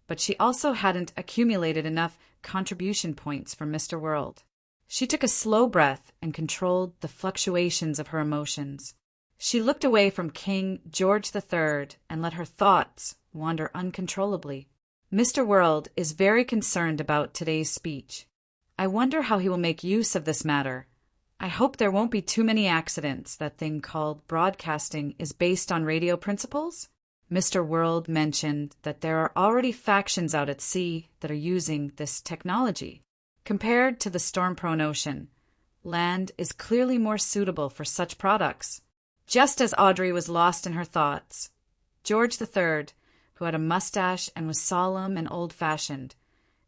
but she also hadn't accumulated enough contribution points from Mr. World. She took a slow breath and controlled the fluctuations of her emotions. She looked away from King George III and let her thoughts wander uncontrollably. Mr. World is very concerned about today's speech. I wonder how he will make use of this matter. I hope there won't be too many accidents. That thing called broadcasting is based on radio principles? Mr. World mentioned that there are already factions out at sea that are using this technology. Compared to the storm-prone ocean, land is clearly more suitable for such products. Just as Audrey was lost in her thoughts, George III, who had a mustache and was solemn and old-fashioned,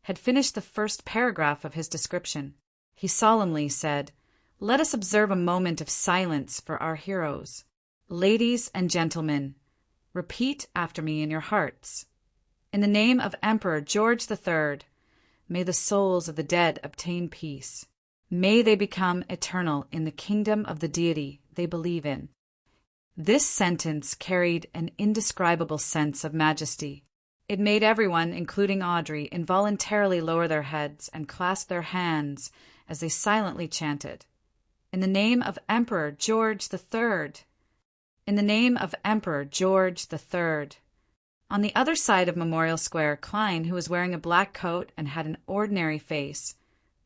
had finished the first paragraph of his description. He solemnly said, "Let us observe a moment of silence for our heroes. Ladies and gentlemen, repeat after me in your hearts. In the name of Emperor George III, may the souls of the dead obtain peace. May they become eternal in the kingdom of the deity they believe in." This sentence carried an indescribable sense of majesty. It made everyone, including Audrey, involuntarily lower their heads and clasp their hands as they silently chanted. In the name of Emperor George III. In the name of Emperor George III. On the other side of Memorial Square, Klein, who was wearing a black coat and had an ordinary face,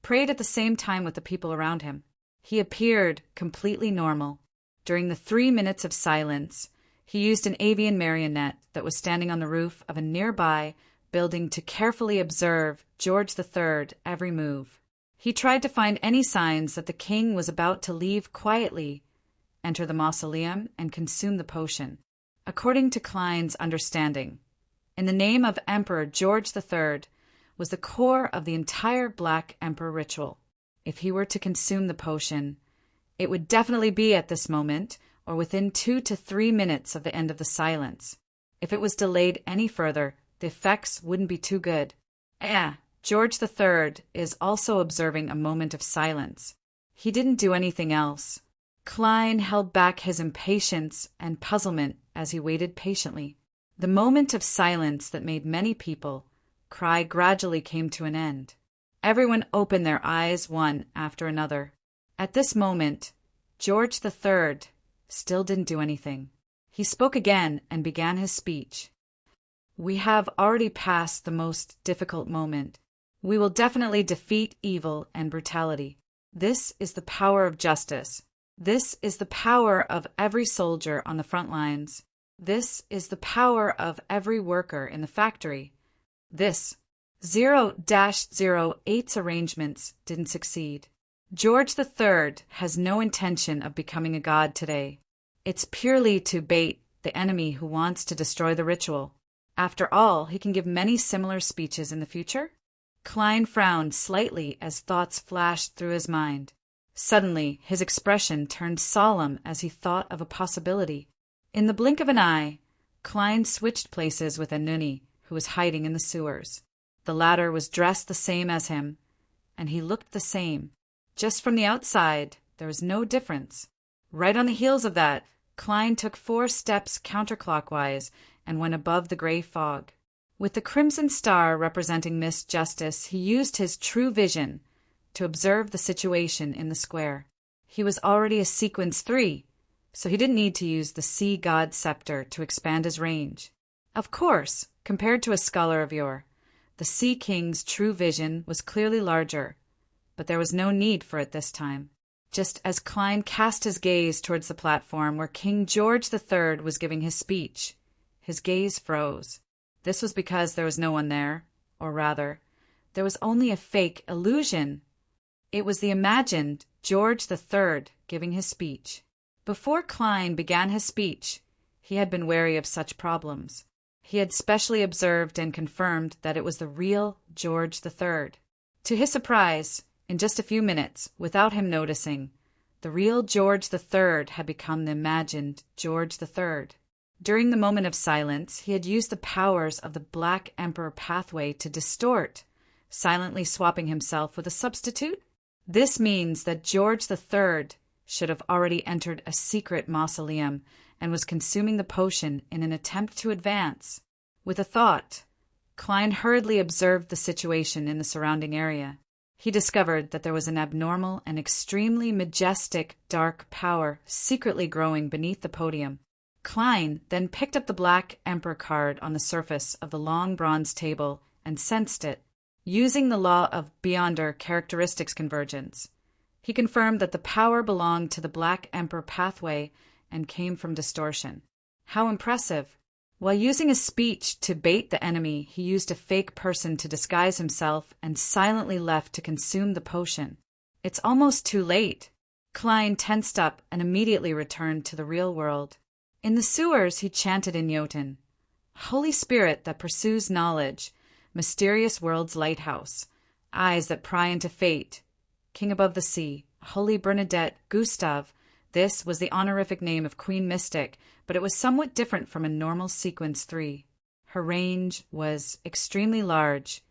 prayed at the same time with the people around him. He appeared completely normal. During the 3 minutes of silence, he used an avian marionette that was standing on the roof of a nearby building to carefully observe George III every move. He tried to find any signs that the king was about to leave quietly, enter the mausoleum, and consume the potion. According to Klein's understanding, in the name of Emperor George III was the core of the entire Black Emperor ritual. If he were to consume the potion, it would definitely be at this moment or within 2 to 3 minutes of the end of the silence. If it was delayed any further, the effects wouldn't be too good. George III is also observing a moment of silence. He didn't do anything else. Klein held back his impatience and puzzlement as he waited patiently. The moment of silence that made many people cry gradually came to an end. Everyone opened their eyes one after another. At this moment, George III still didn't do anything. He spoke again and began his speech. We have already passed the most difficult moment. We will definitely defeat evil and brutality. This is the power of justice. This is the power of every soldier on the front lines. This is the power of every worker in the factory. This 0-08's arrangements didn't succeed. George III has no intention of becoming a god today. It's purely to bait the enemy who wants to destroy the ritual. After all, he can give many similar speeches in the future. Klein frowned slightly as thoughts flashed through his mind. Suddenly, his expression turned solemn as he thought of a possibility. In the blink of an eye, Klein switched places with Anuni, who was hiding in the sewers. The latter was dressed the same as him, and he looked the same. Just from the outside, there was no difference. Right on the heels of that, Klein took 4 steps counterclockwise and went above the gray fog. With the crimson star representing Miss Justice, he used his true vision to observe the situation in the square. He was already a sequence 3, so he didn't need to use the sea god scepter to expand his range. Of course, compared to a scholar of yore, the Sea King's true vision was clearly larger, but there was no need for it this time. Just as Klein cast his gaze towards the platform where King George III was giving his speech, his gaze froze. This was because there was no one there, or rather, there was only a fake illusion. It was the imagined George III giving his speech. Before Klein began his speech, he had been wary of such problems. He had specially observed and confirmed that it was the real George III. To his surprise, in just a few minutes, without him noticing, the real George III had become the imagined George III. During the moment of silence, he had used the powers of the Black Emperor pathway to distort, silently swapping himself with a substitute. This means that George III should have already entered a secret mausoleum and was consuming the potion in an attempt to advance. With a thought, Klein hurriedly observed the situation in the surrounding area. He discovered that there was an abnormal and extremely majestic dark power secretly growing beneath the podium. Klein then picked up the Black Emperor card on the surface of the long bronze table and sensed it. Using the law of Beyonder characteristics convergence, he confirmed that the power belonged to the Black Emperor pathway and came from distortion. How impressive! While using a speech to bait the enemy, he used a fake person to disguise himself and silently left to consume the potion. It's almost too late. Klein tensed up and immediately returned to the real world. In the sewers, he chanted in Jotun, "Holy Spirit that pursues knowledge, mysterious world's lighthouse, eyes that pry into fate, King above the sea, Holy Bernadette Gustave." This was the honorific name of Queen Mystic, but it was somewhat different from a normal sequence 3. Her range was extremely large,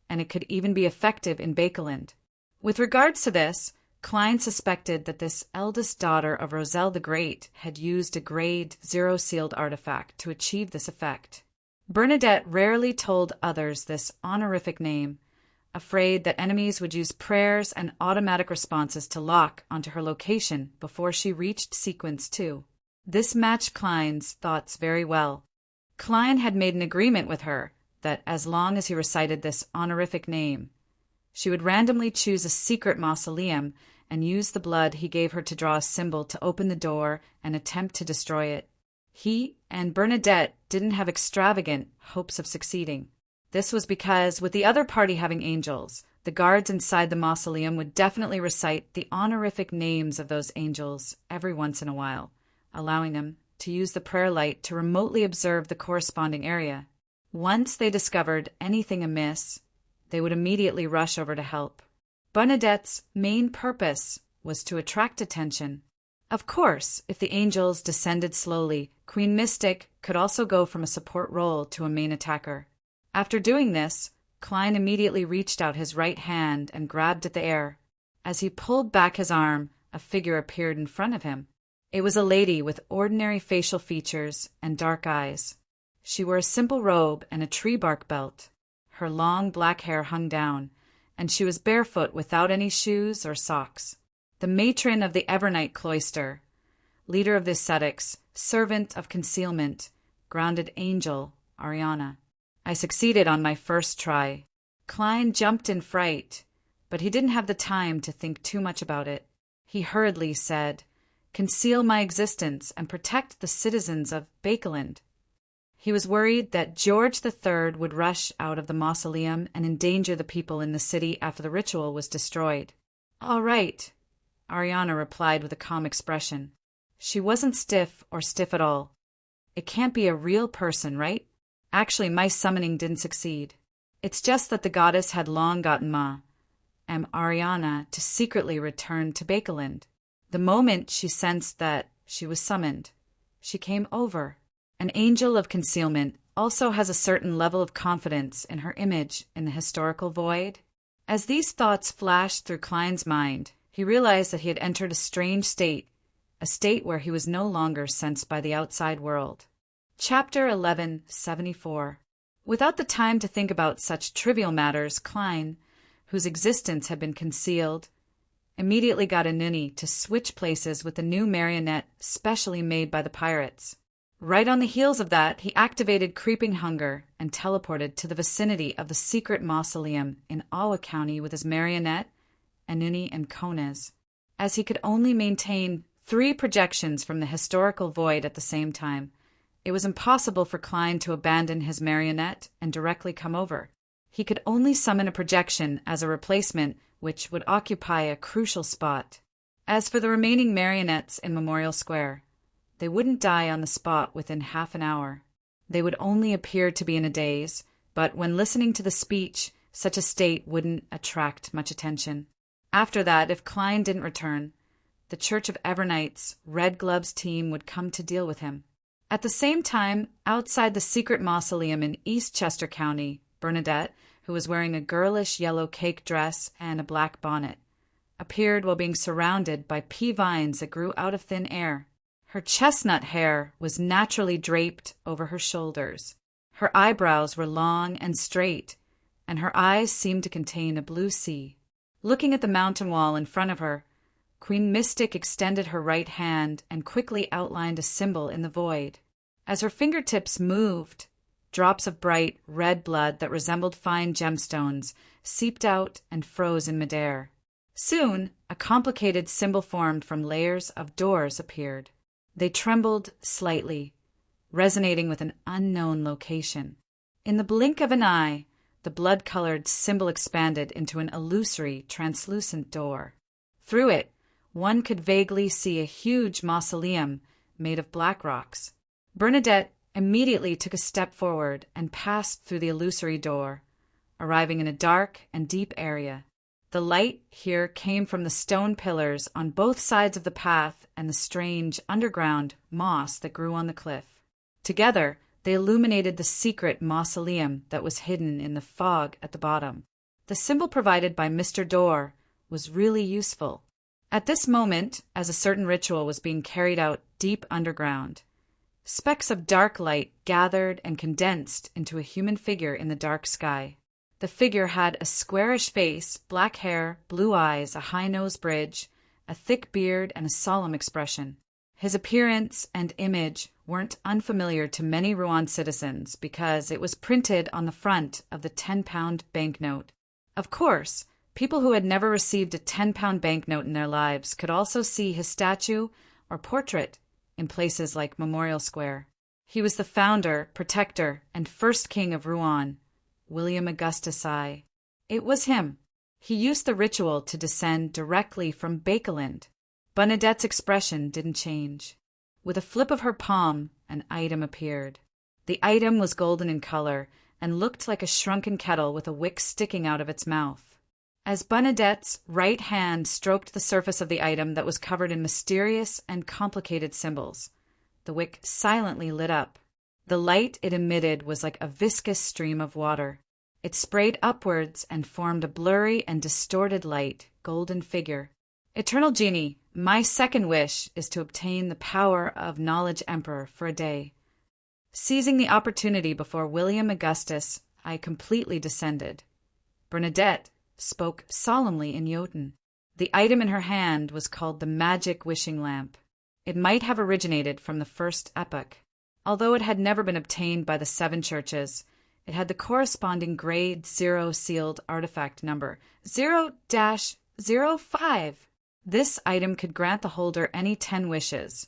and it could even be effective in Bakeland. With regards to this, Klein suspected that this eldest daughter of Roselle the Great had used a grade 0 sealed artifact to achieve this effect. Bernadette rarely told others this honorific name, afraid that enemies would use prayers and automatic responses to lock onto her location before she reached Sequence 2. This matched Klein's thoughts very well. Klein had made an agreement with her that as long as he recited this honorific name, she would randomly choose a secret mausoleum and use the blood he gave her to draw a symbol to open the door and attempt to destroy it. He and Bernadette didn't have extravagant hopes of succeeding. This was because, with the other party having angels, the guards inside the mausoleum would definitely recite the honorific names of those angels every once in a while, allowing them to use the prayer light to remotely observe the corresponding area. Once they discovered anything amiss, they would immediately rush over to help. Bernadette's main purpose was to attract attention. Of course, if the angels descended slowly, Queen Mystic could also go from a support role to a main attacker. After doing this, Klein immediately reached out his right hand and grabbed at the air. As he pulled back his arm, a figure appeared in front of him. It was a lady with ordinary facial features and dark eyes. She wore a simple robe and a tree bark belt. Her long black hair hung down, and she was barefoot without any shoes or socks. The matron of the Evernight cloister, leader of the ascetics, servant of concealment, grounded angel, Ariana. I succeeded on my first try. Klein jumped in fright, but he didn't have the time to think too much about it. He hurriedly said, "Conceal my existence and protect the citizens of Bakeland." He was worried that George III would rush out of the mausoleum and endanger the people in the city after the ritual was destroyed. "All right," Ariana replied with a calm expression. She wasn't stiff or stiff at all. "It can't be a real person, right? Actually, my summoning didn't succeed. It's just that the goddess had long gotten Ariana to secretly return to Bakeland. The moment she sensed that she was summoned, she came over. An angel of concealment also has a certain level of confidence in her image in the historical void." As these thoughts flashed through Klein's mind, he realized that he had entered a strange state, a state where he was no longer sensed by the outside world. Chapter 1174. Without the time to think about such trivial matters, Klein, whose existence had been concealed, immediately got Anuni to switch places with the new marionette specially made by the pirates. Right on the heels of that, he activated Creeping Hunger and teleported to the vicinity of the secret mausoleum in Awa County with his marionette, Anuni, and Konez. As he could only maintain 3 projections from the historical void at the same time, it was impossible for Klein to abandon his marionette and directly come over. He could only summon a projection as a replacement, which would occupy a crucial spot. As for the remaining marionettes in Memorial Square, they wouldn't die on the spot within half an hour. They would only appear to be in a daze, but when listening to the speech, such a state wouldn't attract much attention. After that, if Klein didn't return, the Church of Evernights Red Gloves team would come to deal with him. At the same time, outside the secret mausoleum in Eastchester County, Bernadette, who was wearing a girlish yellow cake dress and a black bonnet, appeared while being surrounded by pea vines that grew out of thin air. Her chestnut hair was naturally draped over her shoulders. Her eyebrows were long and straight, and her eyes seemed to contain a blue sea. Looking at the mountain wall in front of her, Queen Mystic extended her right hand and quickly outlined a symbol in the void. As her fingertips moved, drops of bright red blood that resembled fine gemstones seeped out and froze in midair. Soon, a complicated symbol formed from layers of doors appeared. They trembled slightly, resonating with an unknown location. In the blink of an eye, the blood-colored symbol expanded into an illusory, translucent door. Through it, one could vaguely see a huge mausoleum made of black rocks. Bernadette immediately took a step forward and passed through the illusory door, arriving in a dark and deep area. The light here came from the stone pillars on both sides of the path and the strange underground moss that grew on the cliff. Together, they illuminated the secret mausoleum that was hidden in the fog at the bottom. The symbol provided by Mr. Door was really useful. At this moment, as a certain ritual was being carried out deep underground, specks of dark light gathered and condensed into a human figure in the dark sky. The figure had a squarish face, black hair, blue eyes, a high-nose bridge, a thick beard, and a solemn expression. His appearance and image weren't unfamiliar to many Rouen citizens because it was printed on the front of the 10-pound banknote. Of course, people who had never received a 10-pound banknote in their lives could also see his statue or portrait in places like Memorial Square. He was the founder, protector, and first king of Rouen, William Augustus I. It was him. He used the ritual to descend directly from Bakeland. Bernadette's expression didn't change. With a flip of her palm, an item appeared. The item was golden in color and looked like a shrunken kettle with a wick sticking out of its mouth. As Bernadette's right hand stroked the surface of the item that was covered in mysterious and complicated symbols, the wick silently lit up. The light it emitted was like a viscous stream of water. It sprayed upwards and formed a blurry and distorted light, golden figure. Eternal Genie, my second wish is to obtain the power of Knowledge Emperor for a day. Seizing the opportunity before William Augustus, I completely descended. Bernadette spoke solemnly in Jotun. The item in her hand was called the magic wishing lamp. It might have originated from the first epoch. Although it had never been obtained by the 7 churches, it had the corresponding grade 0 sealed artifact number 0-05. This item could grant the holder any 10 wishes,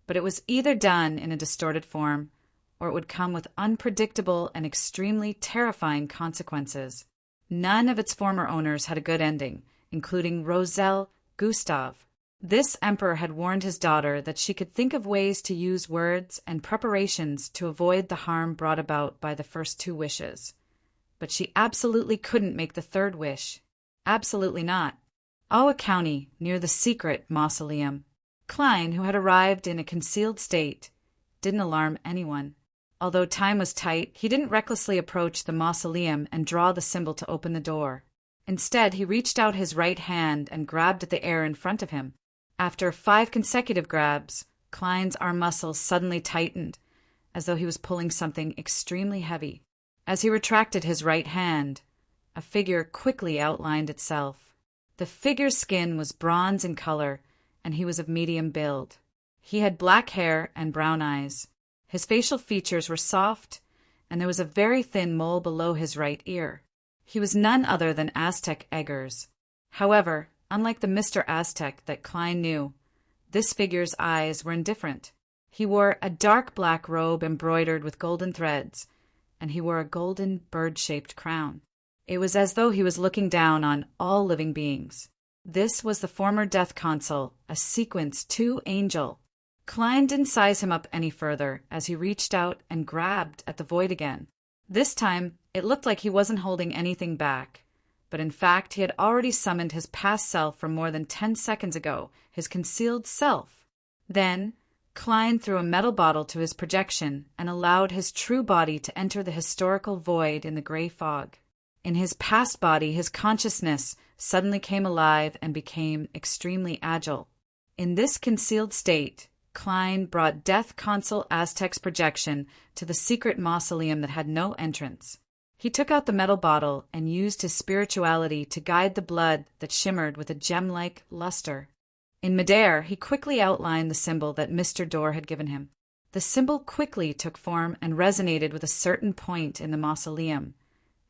but it was either done in a distorted form, or it would come with unpredictable and extremely terrifying consequences. None of its former owners had a good ending, including Roselle Gustave. This emperor had warned his daughter that she could think of ways to use words and preparations to avoid the harm brought about by the first 2 wishes. But she absolutely couldn't make the 3rd wish. Absolutely not. Ottawa County, near the secret mausoleum. Klein, who had arrived in a concealed state, didn't alarm anyone. Although time was tight, he didn't recklessly approach the mausoleum and draw the symbol to open the door. Instead, he reached out his right hand and grabbed at the air in front of him. After 5 consecutive grabs, Klein's arm muscles suddenly tightened, as though he was pulling something extremely heavy. As he retracted his right hand, a figure quickly outlined itself. The figure's skin was bronze in color, and he was of medium build. He had black hair and brown eyes. His facial features were soft, and there was a very thin mole below his right ear. He was none other than Aztec Eggers. However, unlike the Mr. Aztec that Klein knew, this figure's eyes were indifferent. He wore a dark black robe embroidered with golden threads, and he wore a golden bird-shaped crown. It was as though he was looking down on all living beings. This was the former Death Consul, a Sequence 2 angel. Klein didn't size him up any further as he reached out and grabbed at the void again. This time, it looked like he wasn't holding anything back, but in fact he had already summoned his past self from more than 10 seconds ago, his concealed self. Then, Klein threw a metal bottle to his projection and allowed his true body to enter the historical void in the gray fog. In his past body, his consciousness suddenly came alive and became extremely agile. In this concealed state, Klein brought Death Consul Aztec's projection to the secret mausoleum that had no entrance. He took out the metal bottle and used his spirituality to guide the blood that shimmered with a gem-like luster. In midair, he quickly outlined the symbol that Mr. Dorr had given him. The symbol quickly took form and resonated with a certain point in the mausoleum,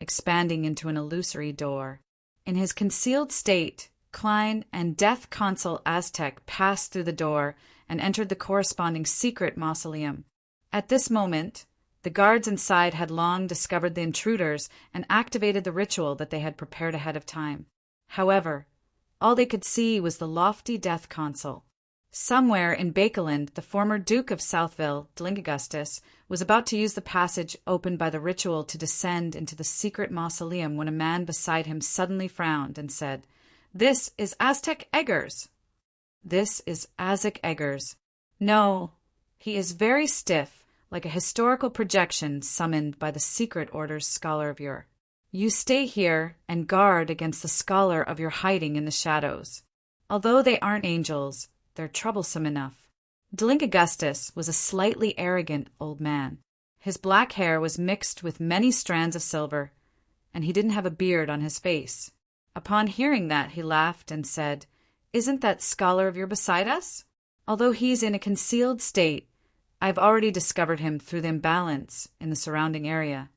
expanding into an illusory door. In his concealed state, Klein and Death Consul Aztec passed through the door and entered the corresponding secret mausoleum. At this moment, the guards inside had long discovered the intruders and activated the ritual that they had prepared ahead of time. However, all they could see was the lofty Death Consul. Somewhere in Bakeland, the former Duke of Southville, Dlingaugustus, was about to use the passage opened by the ritual to descend into the secret mausoleum when a man beside him suddenly frowned and said, "This is Aztec Eggers." "This is Aztec Eggers. No, he is very stiff, like a historical projection summoned by the secret order's scholar of yore. You stay here and guard against the scholar of your hiding in the shadows. Although they aren't angels, they're troublesome enough." Dlingaugustus was a slightly arrogant old man. His black hair was mixed with many strands of silver, and he didn't have a beard on his face. Upon hearing that, he laughed and said, "Isn't that scholar of yours beside us? Although he's in a concealed state, I've already discovered him through the imbalance in the surrounding area.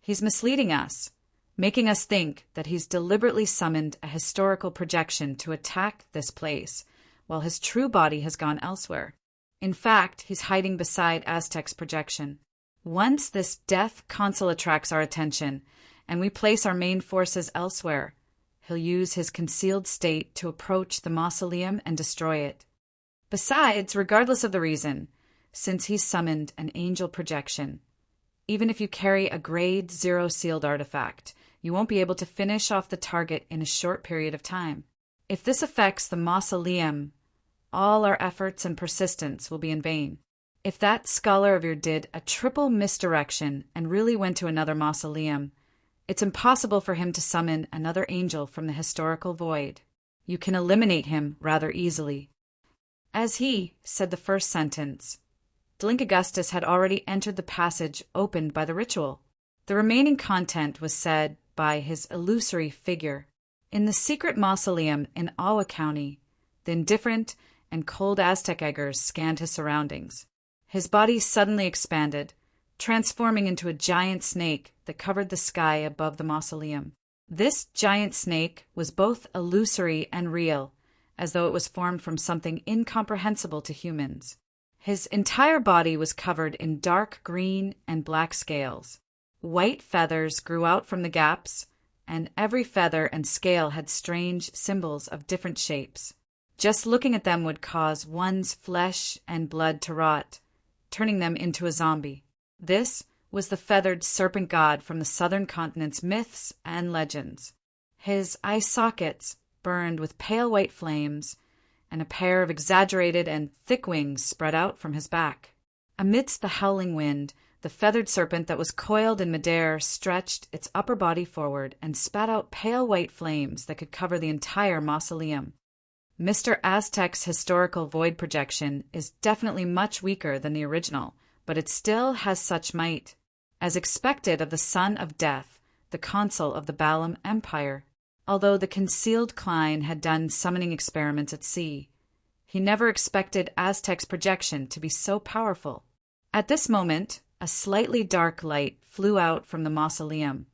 He's misleading us, making us think that he's deliberately summoned a historical projection to attack this place, while his true body has gone elsewhere. In fact, he's hiding beside Aztec's projection. Once this death console attracts our attention, and we place our main forces elsewhere, he'll use his concealed state to approach the mausoleum and destroy it. Besides, regardless of the reason, since he's summoned an angel projection, even if you carry a grade 0 sealed artifact, you won't be able to finish off the target in a short period of time. If this affects the mausoleum, all our efforts and persistence will be in vain. If that scholar of yours did a triple misdirection and really went to another mausoleum, it's impossible for him to summon another angel from the historical void. You can eliminate him rather easily." As he said the first sentence, Augustus had already entered the passage opened by the ritual. The remaining content was said by his illusory figure. In the secret mausoleum in Awa County, the indifferent and cold Aztec eggers scanned his surroundings. His body suddenly expanded, transforming into a giant snake that covered the sky above the mausoleum. This giant snake was both illusory and real, as though it was formed from something incomprehensible to humans. His entire body was covered in dark green and black scales. White feathers grew out from the gaps, and every feather and scale had strange symbols of different shapes. Just looking at them would cause one's flesh and blood to rot, turning them into a zombie. This was the feathered serpent god from the southern continent's myths and legends. His eye sockets burned with pale white flames, and a pair of exaggerated and thick wings spread out from his back. Amidst the howling wind, the feathered serpent that was coiled in midair stretched its upper body forward and spat out pale white flames that could cover the entire mausoleum. Mr. Aztec's historical void projection is definitely much weaker than the original, but it still has such might. As expected of the Son of Death, the consul of the Balam Empire, although the concealed Klein had done summoning experiments at sea, he never expected Aztec's projection to be so powerful. At this moment, a slightly dark light flew out from the mausoleum,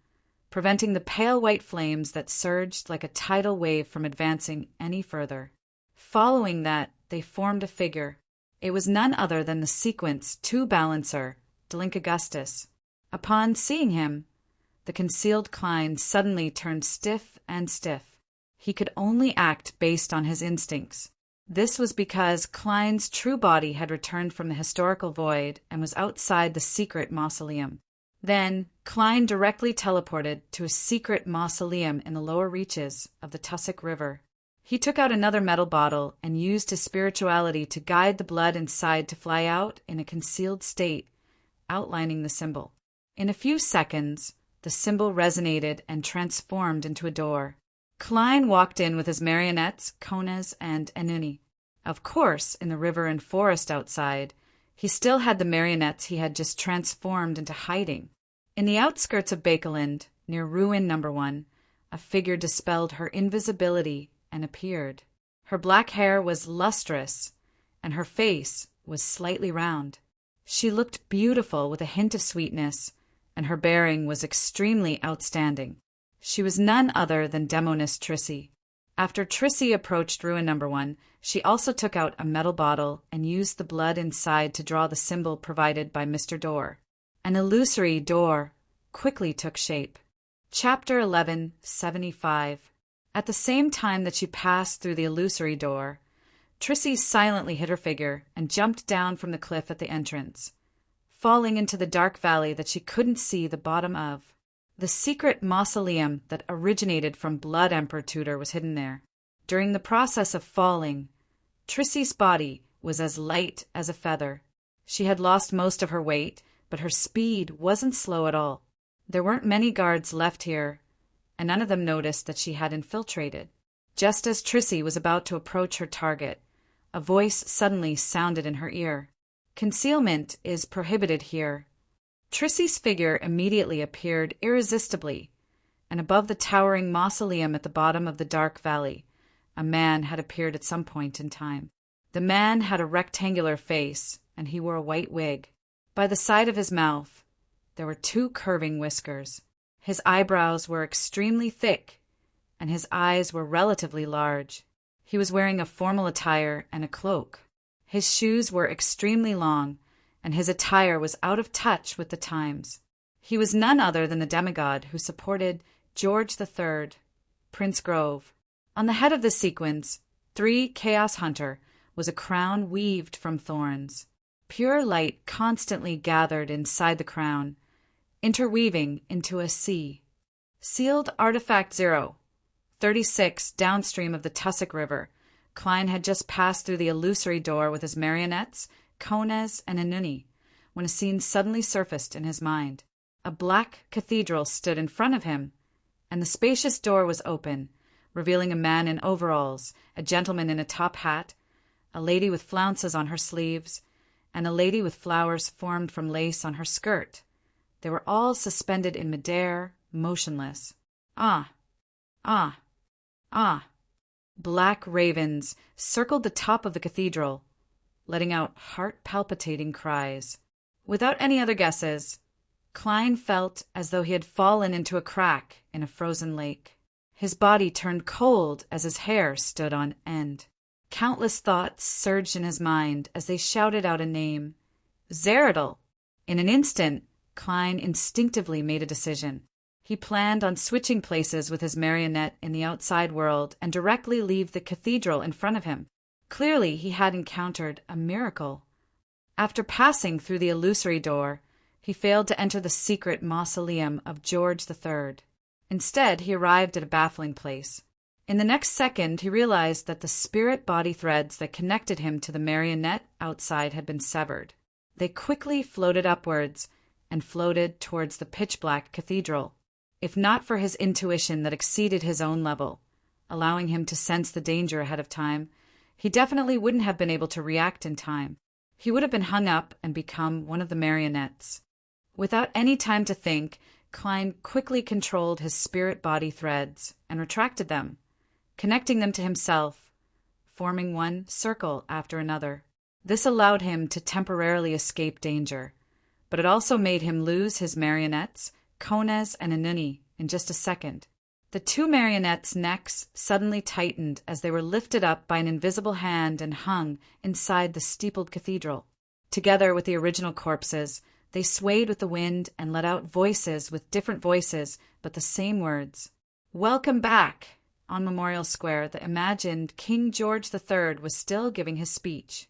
preventing the pale white flames that surged like a tidal wave from advancing any further. Following that, they formed a figure. It was none other than the sequence 2 balancer, Augustus. Upon seeing him, the concealed Klein suddenly turned stiff and stiff. He could only act based on his instincts. This was because Klein's true body had returned from the historical void and was outside the secret mausoleum. Then, Klein directly teleported to a secret mausoleum in the lower reaches of the Tussock River. He took out another metal bottle and used his spirituality to guide the blood inside to fly out in a concealed state, outlining the symbol. In a few seconds, the symbol resonated and transformed into a door. Klein walked in with his marionettes, Konas, and Enuni. Of course, in the river and forest outside, he still had the marionettes he had just transformed into hiding. In the outskirts of Bakeland, near Ruin No. 1, a figure dispelled her invisibility and appeared. Her black hair was lustrous, and her face was slightly round. She looked beautiful with a hint of sweetness, and her bearing was extremely outstanding. She was none other than Demoness Trissy. After Trissy approached Ruin No. 1, she also took out a metal bottle and used the blood inside to draw the symbol provided by Mr. Door. An illusory door quickly took shape. Chapter 1175. At the same time that she passed through the illusory door, Trissy silently hid her figure and jumped down from the cliff at the entrance, falling into the dark valley that she couldn't see the bottom of. The secret mausoleum that originated from Blood Emperor Tudor was hidden there. During the process of falling, Trissy's body was as light as a feather. She had lost most of her weight, but her speed wasn't slow at all. There weren't many guards left here, and none of them noticed that she had infiltrated. Just as Trissy was about to approach her target, a voice suddenly sounded in her ear. "Concealment is prohibited here." Trissy's figure immediately appeared irresistibly, and above the towering mausoleum at the bottom of the dark valley, a man had appeared at some point in time. The man had a rectangular face, and he wore a white wig. By the side of his mouth, there were 2 curving whiskers. His eyebrows were extremely thick, and his eyes were relatively large. He was wearing a formal attire and a cloak. His shoes were extremely long, and his attire was out of touch with the times. He was none other than the demigod who supported George III, Prince Grove. On the head of the sequence, 3 Chaos Hunter, was a crown weaved from thorns. Pure light constantly gathered inside the crown, interweaving into a sea. Sealed Artifact 0, 36 downstream of the Tussock River, Klein had just passed through the illusory door with his marionettes, Kones, and Anuni, when a scene suddenly surfaced in his mind. A black cathedral stood in front of him, and the spacious door was open, revealing a man in overalls, a gentleman in a top hat, a lady with flounces on her sleeves, and a lady with flowers formed from lace on her skirt. They were all suspended in midair, motionless. Ah! Ah! Ah! Black ravens circled the top of the cathedral, letting out heart-palpitating cries. Without any other guesses, Klein felt as though he had fallen into a crack in a frozen lake. His body turned cold as his hair stood on end. Countless thoughts surged in his mind as they shouted out a name. Zeridel! In an instant, Klein instinctively made a decision. He planned on switching places with his marionette in the outside world and directly leave the cathedral in front of him. Clearly, he had encountered a miracle. After passing through the illusory door, he failed to enter the secret mausoleum of George III. Instead, he arrived at a baffling place. In the next second, he realized that the spirit-body threads that connected him to the marionette outside had been severed. They quickly floated upwards and floated towards the pitch-black cathedral. If not for his intuition that exceeded his own level, allowing him to sense the danger ahead of time, he definitely wouldn't have been able to react in time. He would have been hung up and become one of the marionettes. Without any time to think, Klein quickly controlled his spirit-body threads and retracted them, connecting them to himself, forming one circle after another. This allowed him to temporarily escape danger, but it also made him lose his marionettes, Kones and Anuni, in just a second. The 2 marionettes' necks suddenly tightened as they were lifted up by an invisible hand and hung inside the steepled cathedral. Together with the original corpses, they swayed with the wind and let out voices with different voices, but the same words. Welcome back! On Memorial Square, the imagined King George III was still giving his speech.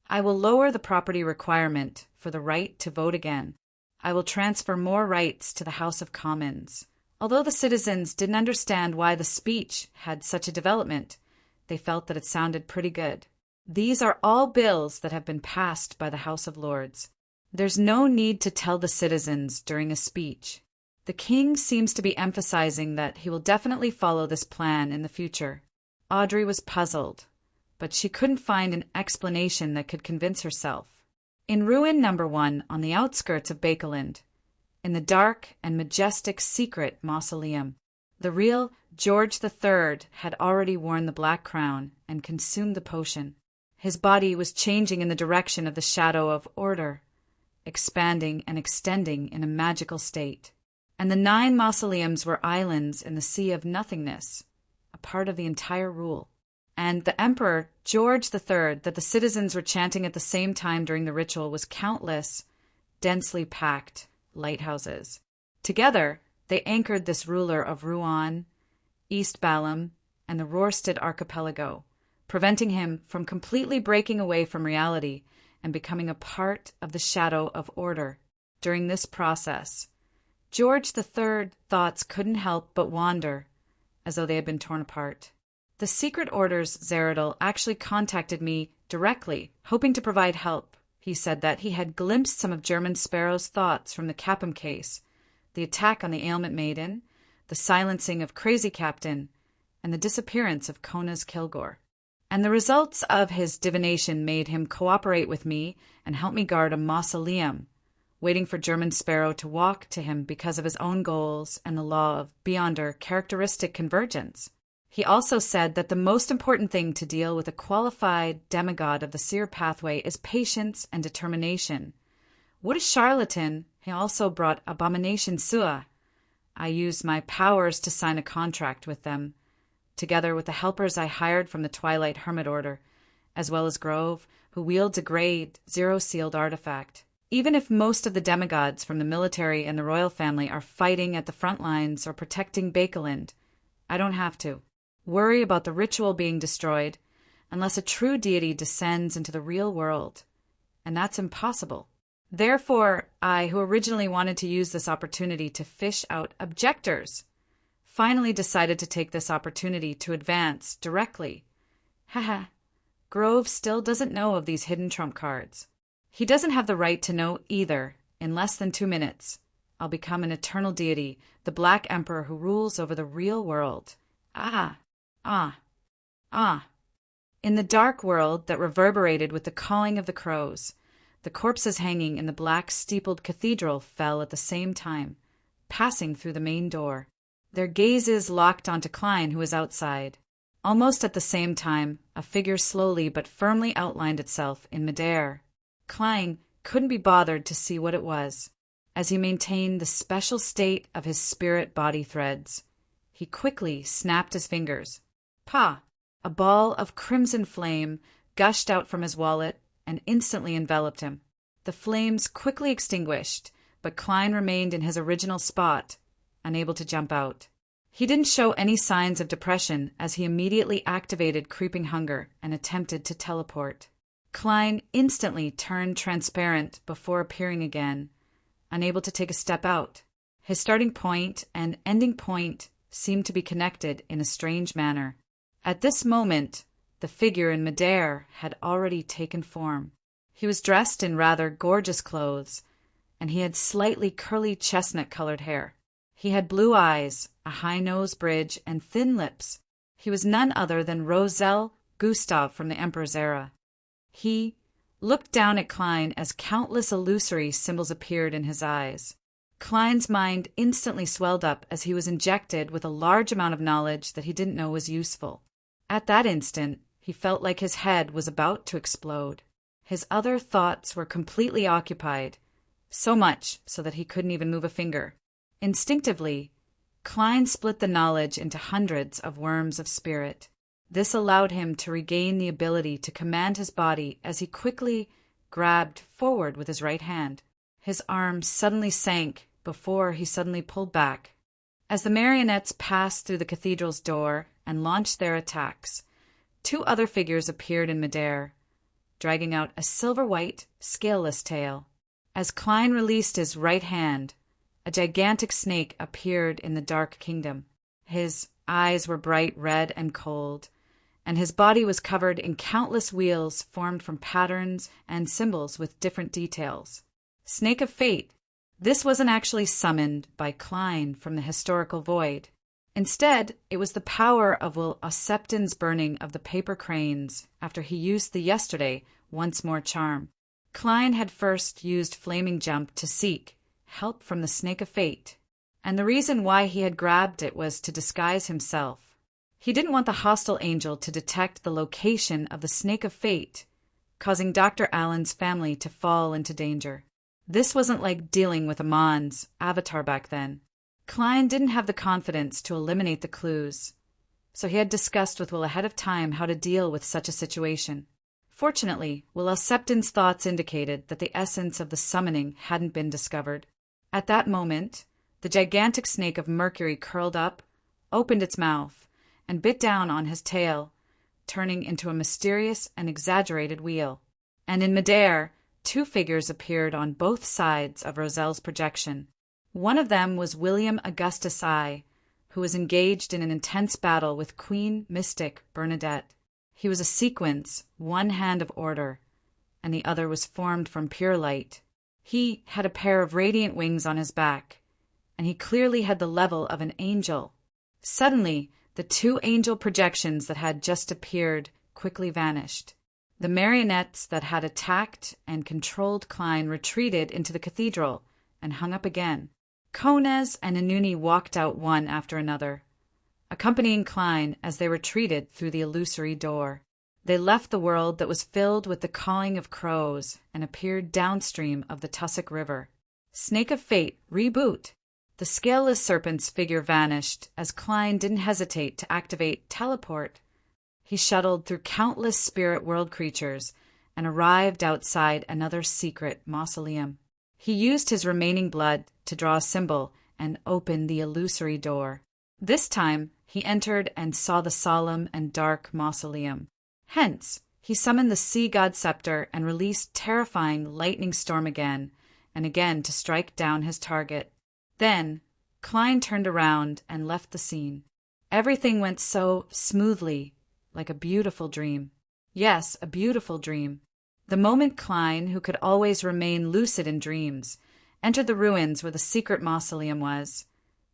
I will lower the property requirement for the right to vote again. I will transfer more rights to the House of Commons. Although the citizens didn't understand why the speech had such a development, they felt that it sounded pretty good. These are all bills that have been passed by the House of Lords. There's no need to tell the citizens during a speech. The king seems to be emphasizing that he will definitely follow this plan in the future. Audrey was puzzled, but she couldn't find an explanation that could convince herself. In ruin number 1 on the outskirts of Bakeland, in the dark and majestic secret mausoleum, the real George III had already worn the black crown and consumed the potion. His body was changing in the direction of the shadow of order, expanding and extending in a magical state. And the 9 mausoleums were islands in the sea of nothingness, a part of the entire rule. And the Emperor George III that the citizens were chanting at the same time during the ritual was countless, densely packed lighthouses. Together, they anchored this ruler of Rouen, East Balam, and the Rorstad archipelago, preventing him from completely breaking away from reality and becoming a part of the shadow of order. During this process, George III's thoughts couldn't help but wander, as though they had been torn apart. The Secret Order's Zeridel actually contacted me directly, hoping to provide help. He said that he had glimpsed some of German Sparrow's thoughts from the Capum case, the attack on the Ailment Maiden, the silencing of Crazy Captain, and the disappearance of Kona's Kilgore. And the results of his divination made him cooperate with me and help me guard a mausoleum, waiting for German Sparrow to walk to him because of his own goals and the law of beyonder characteristic convergence. He also said that the most important thing to deal with a qualified demigod of the seer pathway is patience and determination. What a charlatan! He also brought Abomination Sua. I used my powers to sign a contract with them, together with the helpers I hired from the Twilight Hermit Order, as well as Grove, who wields a grade, zero-sealed artifact. Even if most of the demigods from the military and the royal family are fighting at the front lines or protecting Bakeland, I don't have to worry about the ritual being destroyed unless a true deity descends into the real world, and that's impossible. Therefore, I, who originally wanted to use this opportunity to fish out objectors, finally decided to take this opportunity to advance directly. Haha. Grove still doesn't know of these hidden trump cards. He doesn't have the right to know either. In less than 2 minutes, I'll become an eternal deity, the Black Emperor who rules over the real world. Ah. In the dark world that reverberated with the cawing of the crows, the corpses hanging in the black steepled cathedral fell at the same time, passing through the main door. Their gazes locked onto Klein, who was outside. Almost at the same time, a figure slowly but firmly outlined itself in midair. Klein couldn't be bothered to see what it was. As he maintained the special state of his spirit-body threads, he quickly snapped his fingers. Pa! A ball of crimson flame gushed out from his wallet and instantly enveloped him. The flames quickly extinguished, but Klein remained in his original spot, unable to jump out. He didn't show any signs of depression as he immediately activated creeping hunger and attempted to teleport. Klein instantly turned transparent before appearing again, unable to take a step out. His starting point and ending point seemed to be connected in a strange manner. At this moment, the figure in midair had already taken form. He was dressed in rather gorgeous clothes, and he had slightly curly chestnut-colored hair. He had blue eyes, a high nose bridge, and thin lips. He was none other than Roselle Gustav from the Emperor's era. He looked down at Klein as countless illusory symbols appeared in his eyes. Klein's mind instantly swelled up as he was injected with a large amount of knowledge that he didn't know was useful. At that instant, he felt like his head was about to explode. His other thoughts were completely occupied, so much so that he couldn't even move a finger. Instinctively, Klein split the knowledge into hundreds of worms of spirit. This allowed him to regain the ability to command his body as he quickly grabbed forward with his right hand. His arm suddenly sank before he suddenly pulled back. As the marionettes passed through the cathedral's door and launched their attacks, 2 other figures appeared in midair, dragging out a silver-white, scaleless tail. As Klein released his right hand, a gigantic snake appeared in the Dark Kingdom. His eyes were bright red and cold, and his body was covered in countless wheels formed from patterns and symbols with different details. Snake of Fate. This wasn't actually summoned by Klein from the historical void. Instead, it was the power of Will Ossepton's burning of the paper cranes after he used the yesterday once more charm. Klein had first used Flaming Jump to seek help from the Snake of Fate, and the reason why he had grabbed it was to disguise himself. He didn't want the hostile angel to detect the location of the Snake of Fate, causing Dr. Allen's family to fall into danger. This wasn't like dealing with Amon's avatar back then. Klein didn't have the confidence to eliminate the clues, so he had discussed with Will ahead of time how to deal with such a situation. Fortunately, Will Ossepton's thoughts indicated that the essence of the summoning hadn't been discovered. At that moment, the gigantic snake of Mercury curled up, opened its mouth, and bit down on his tail, turning into a mysterious and exaggerated wheel. And in midair, 2 figures appeared on both sides of Roselle's projection. One of them was William Augustus I, who was engaged in an intense battle with Queen Mystic Bernadette. He was a sequence, one hand of order, and the other was formed from pure light. He had a pair of radiant wings on his back, and he clearly had the level of an angel. Suddenly, the 2 angel projections that had just appeared quickly vanished. The marionettes that had attacked and controlled Klein retreated into the cathedral and hung up again. Konez and Anuni walked out one after another, accompanying Klein as they retreated through the illusory door. They left the world that was filled with the cawing of crows and appeared downstream of the Tussock River. Snake of Fate, reboot! The scaleless serpent's figure vanished as Klein didn't hesitate to activate teleport. He shuttled through countless spirit world creatures and arrived outside another secret mausoleum. He used his remaining blood to draw a symbol and open the illusory door. This time, he entered and saw the solemn and dark mausoleum. Hence, he summoned the sea god scepter and released terrifying lightning storm again and again to strike down his target. Then, Klein turned around and left the scene. Everything went so smoothly, like a beautiful dream. Yes, a beautiful dream. The moment Klein, who could always remain lucid in dreams, entered the ruins where the secret mausoleum was,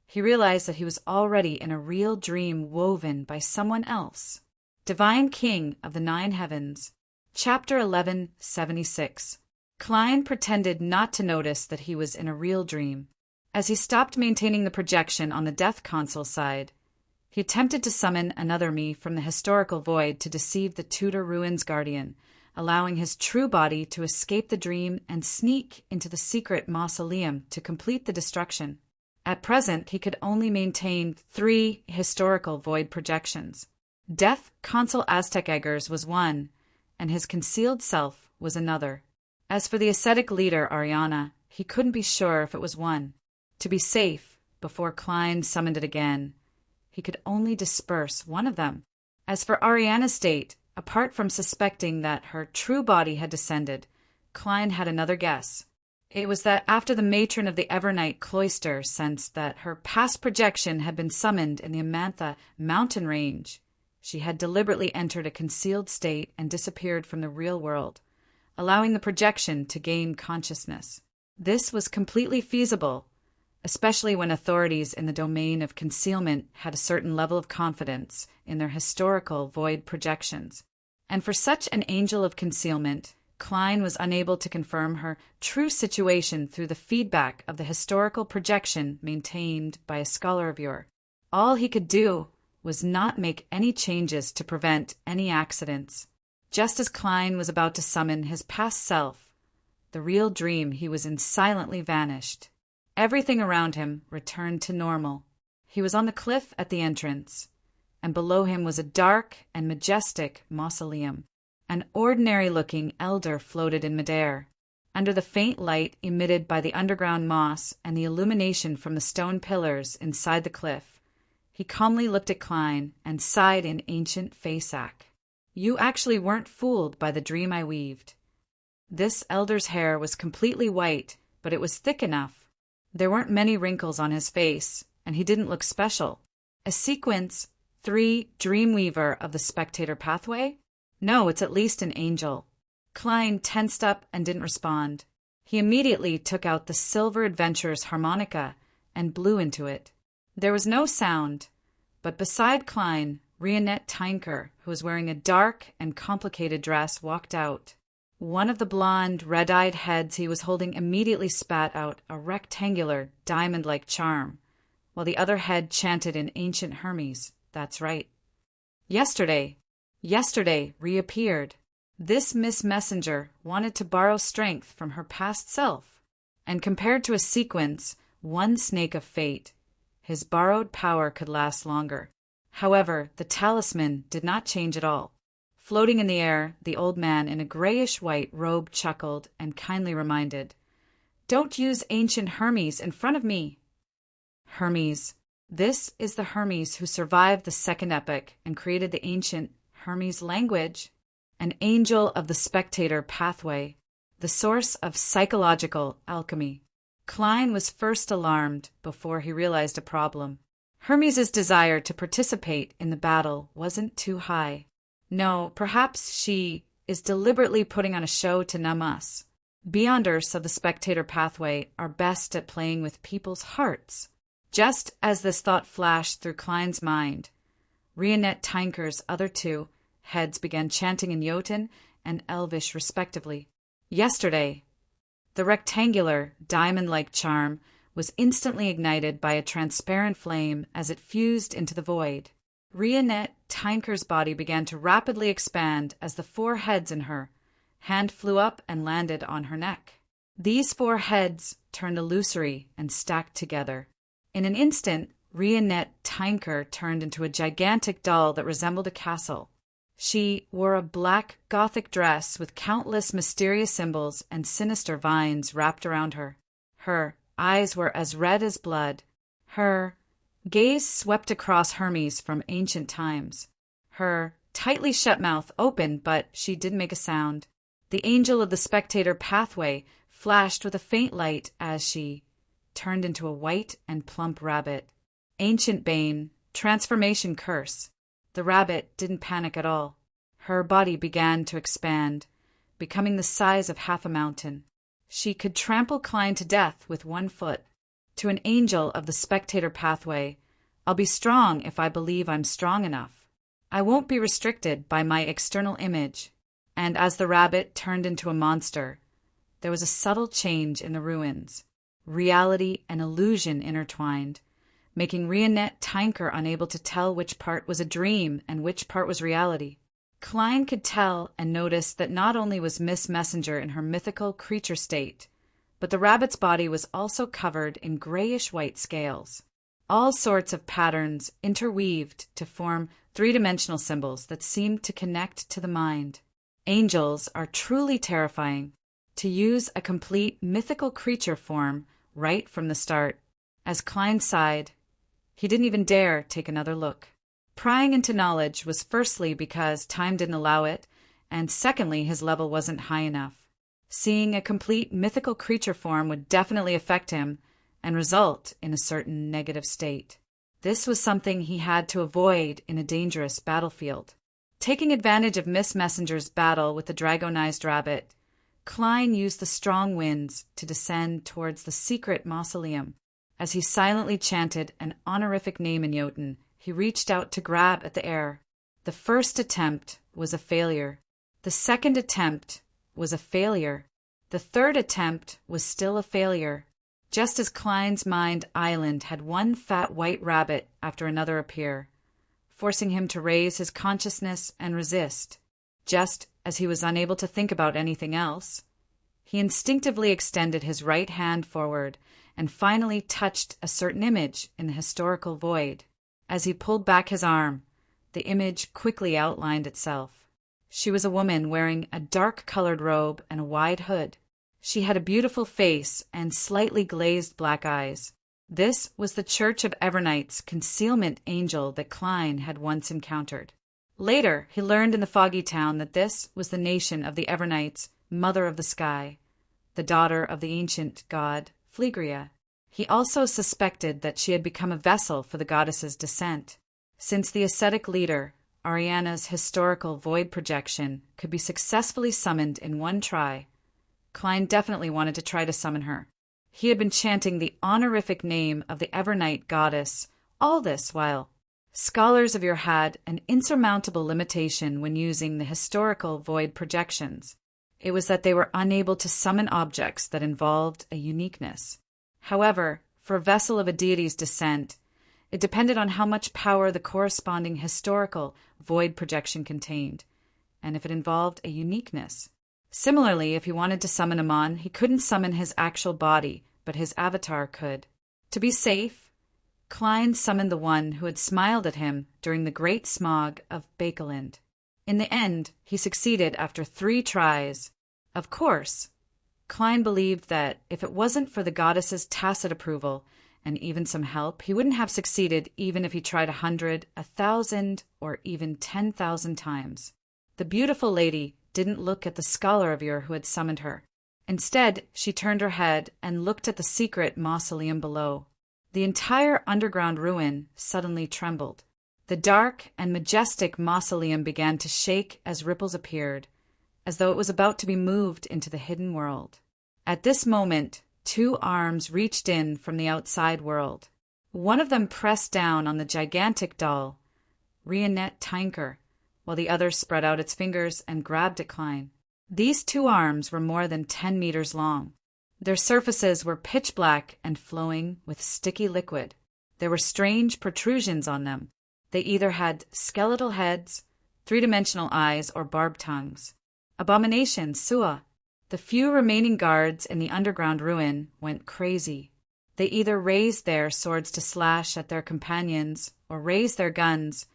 he realized that he was already in a real dream woven by someone else. Divine King of the Nine Heavens. Chapter 1176. Klein pretended not to notice that he was in a real dream. As he stopped maintaining the projection on the Death Console side, he attempted to summon another me from the historical void to deceive the Tudor Ruins Guardian, allowing his true body to escape the dream and sneak into the secret mausoleum to complete the destruction. At present, he could only maintain 3 historical void projections. Death Console Aztec Eggers was one, and his concealed self was another. As for the ascetic leader, Ariana, he couldn't be sure if it was one. To be safe, before Klein summoned it again, he could only disperse one of them. As for Ariana's state, apart from suspecting that her true body had descended, Klein had another guess. It was that after the matron of the Evernight cloister sensed that her past projection had been summoned in the Amantha mountain range, she had deliberately entered a concealed state and disappeared from the real world, allowing the projection to gain consciousness. This was completely feasible, especially when authorities in the domain of concealment had a certain level of confidence in their historical void projections. And for such an angel of concealment, Klein was unable to confirm her true situation through the feedback of the historical projection maintained by a scholar of yore. All he could do was not make any changes to prevent any accidents. Just as Klein was about to summon his past self, the real dream he was in silently vanished. Everything around him returned to normal. He was on the cliff at the entrance, and below him was a dark and majestic mausoleum. An ordinary-looking elder floated in midair. Under the faint light emitted by the underground moss and the illumination from the stone pillars inside the cliff, he calmly looked at Klein and sighed in ancient Faesac. "You actually weren't fooled by the dream I weaved." This elder's hair was completely white, but it was thick enough. There weren't many wrinkles on his face, and he didn't look special. A sequence 3 Dreamweaver of the Spectator Pathway? No, it's at least an angel. Klein tensed up and didn't respond. He immediately took out the Silver Adventurer's harmonica and blew into it. There was no sound, but beside Klein, Rionette Tynker, who was wearing a dark and complicated dress, walked out. One of the blonde, red-eyed heads he was holding immediately spat out a rectangular, diamond-like charm, while the other head chanted in ancient Hermes, "That's right." Yesterday reappeared. This Miss Messenger wanted to borrow strength from her past self, and compared to a sequence, 1 Snake of Fate, his borrowed power could last longer. However, the talisman did not change at all. Floating in the air, the old man in a grayish-white robe chuckled and kindly reminded, "Don't use ancient Hermes in front of me." Hermes. This is the Hermes who survived the Second Epoch and created the ancient Hermes language, an angel of the spectator pathway, the source of psychological alchemy. Klein was first alarmed before he realized a problem. Hermes' desire to participate in the battle wasn't too high. No, perhaps she is deliberately putting on a show to numb us. Beyonders of the spectator pathway are best at playing with people's hearts. Just as this thought flashed through Klein's mind, Rionette Tynker's other 2 heads began chanting in Jotun and elvish respectively. Yesterday, the rectangular, diamond-like charm was instantly ignited by a transparent flame as it fused into the void. Rionette Tynker's body began to rapidly expand as the 4 heads in her hand flew up and landed on her neck. These 4 heads turned illusory and stacked together. In an instant, Rionette Tynker turned into a gigantic doll that resembled a castle. She wore a black Gothic dress with countless mysterious symbols and sinister vines wrapped around her. Her eyes were as red as blood. Her gaze swept across Hermes from ancient times. Her tightly shut mouth opened, but she didn't make a sound. The angel of the spectator pathway flashed with a faint light as she turned into a white and plump rabbit. Ancient bane, transformation curse. The rabbit didn't panic at all. Her body began to expand, becoming the size of half a mountain. She could trample Klein to death with 1 foot. To an angel of the spectator pathway, I'll be strong if I believe I'm strong enough. I won't be restricted by my external image. And as the rabbit turned into a monster, there was a subtle change in the ruins. Reality and illusion intertwined, making Rionette Tynker unable to tell which part was a dream and which part was reality. Klein could tell and notice that not only was Miss Messenger in her mythical creature state, but the rabbit's body was also covered in grayish-white scales. All sorts of patterns interweaved to form 3-dimensional symbols that seemed to connect to the mind. Angels are truly terrifying. To use a complete mythical creature form right from the start. As Klein sighed, he didn't even dare take another look. Prying into knowledge was firstly because time didn't allow it, and secondly his level wasn't high enough. Seeing a complete mythical creature form would definitely affect him and result in a certain negative state. This was something he had to avoid in a dangerous battlefield. Taking advantage of Miss Messenger's battle with the dragonized rabbit, Klein used the strong winds to descend towards the secret mausoleum. As he silently chanted an honorific name in Jotun, he reached out to grab at the air. The first attempt was a failure. The second attempt was a failure. The third attempt was still a failure. Just as Klein's mind island had 1 fat white rabbit after another appear, forcing him to raise his consciousness and resist. Just as he was unable to think about anything else, he instinctively extended his right hand forward and finally touched a certain image in the historical void. As he pulled back his arm, the image quickly outlined itself. She was a woman wearing a dark-colored robe and a wide hood. She had a beautiful face and slightly glazed black eyes. This was the Church of Evernight's concealment angel that Klein had once encountered. Later, he learned in the foggy town that this was the nation of the Evernights, Mother of the Sky, the daughter of the ancient god Phlegria. He also suspected that she had become a vessel for the goddess's descent. Since the ascetic leader, Ariana's historical void projection, could be successfully summoned in 1 try, Klein definitely wanted to try to summon her. He had been chanting the honorific name of the Evernight goddess, all this while. Scholars of yore had an insurmountable limitation when using the historical void projections. It was that they were unable to summon objects that involved a uniqueness. However, for a vessel of a deity's descent, it depended on how much power the corresponding historical void projection contained, and if it involved a uniqueness. Similarly, if he wanted to summon Amon, he couldn't summon his actual body, but his avatar could. To be safe, Klein summoned the one who had smiled at him during the Great Smog of Bakeland. In the end, he succeeded after 3 tries. Of course, Klein believed that if it wasn't for the goddess's tacit approval and even some help, he wouldn't have succeeded even if he tried 100, 1,000, or even 10,000 times. The beautiful lady didn't look at the scholar of yore who had summoned her. Instead, she turned her head and looked at the secret mausoleum below. The entire underground ruin suddenly trembled. The dark and majestic mausoleum began to shake as ripples appeared, as though it was about to be moved into the hidden world. At this moment, 2 arms reached in from the outside world. One of them pressed down on the gigantic doll, Rionette Tynker, while the other spread out its fingers and grabbed at Klein. These two arms were more than 10 meters long. Their surfaces were pitch black and flowing with sticky liquid. There were strange protrusions on them. They either had skeletal heads, three-dimensional eyes, or barbed tongues. Abomination, Sua. The few remaining guards in the underground ruin went crazy. They either raised their swords to slash at their companions or raised their guns,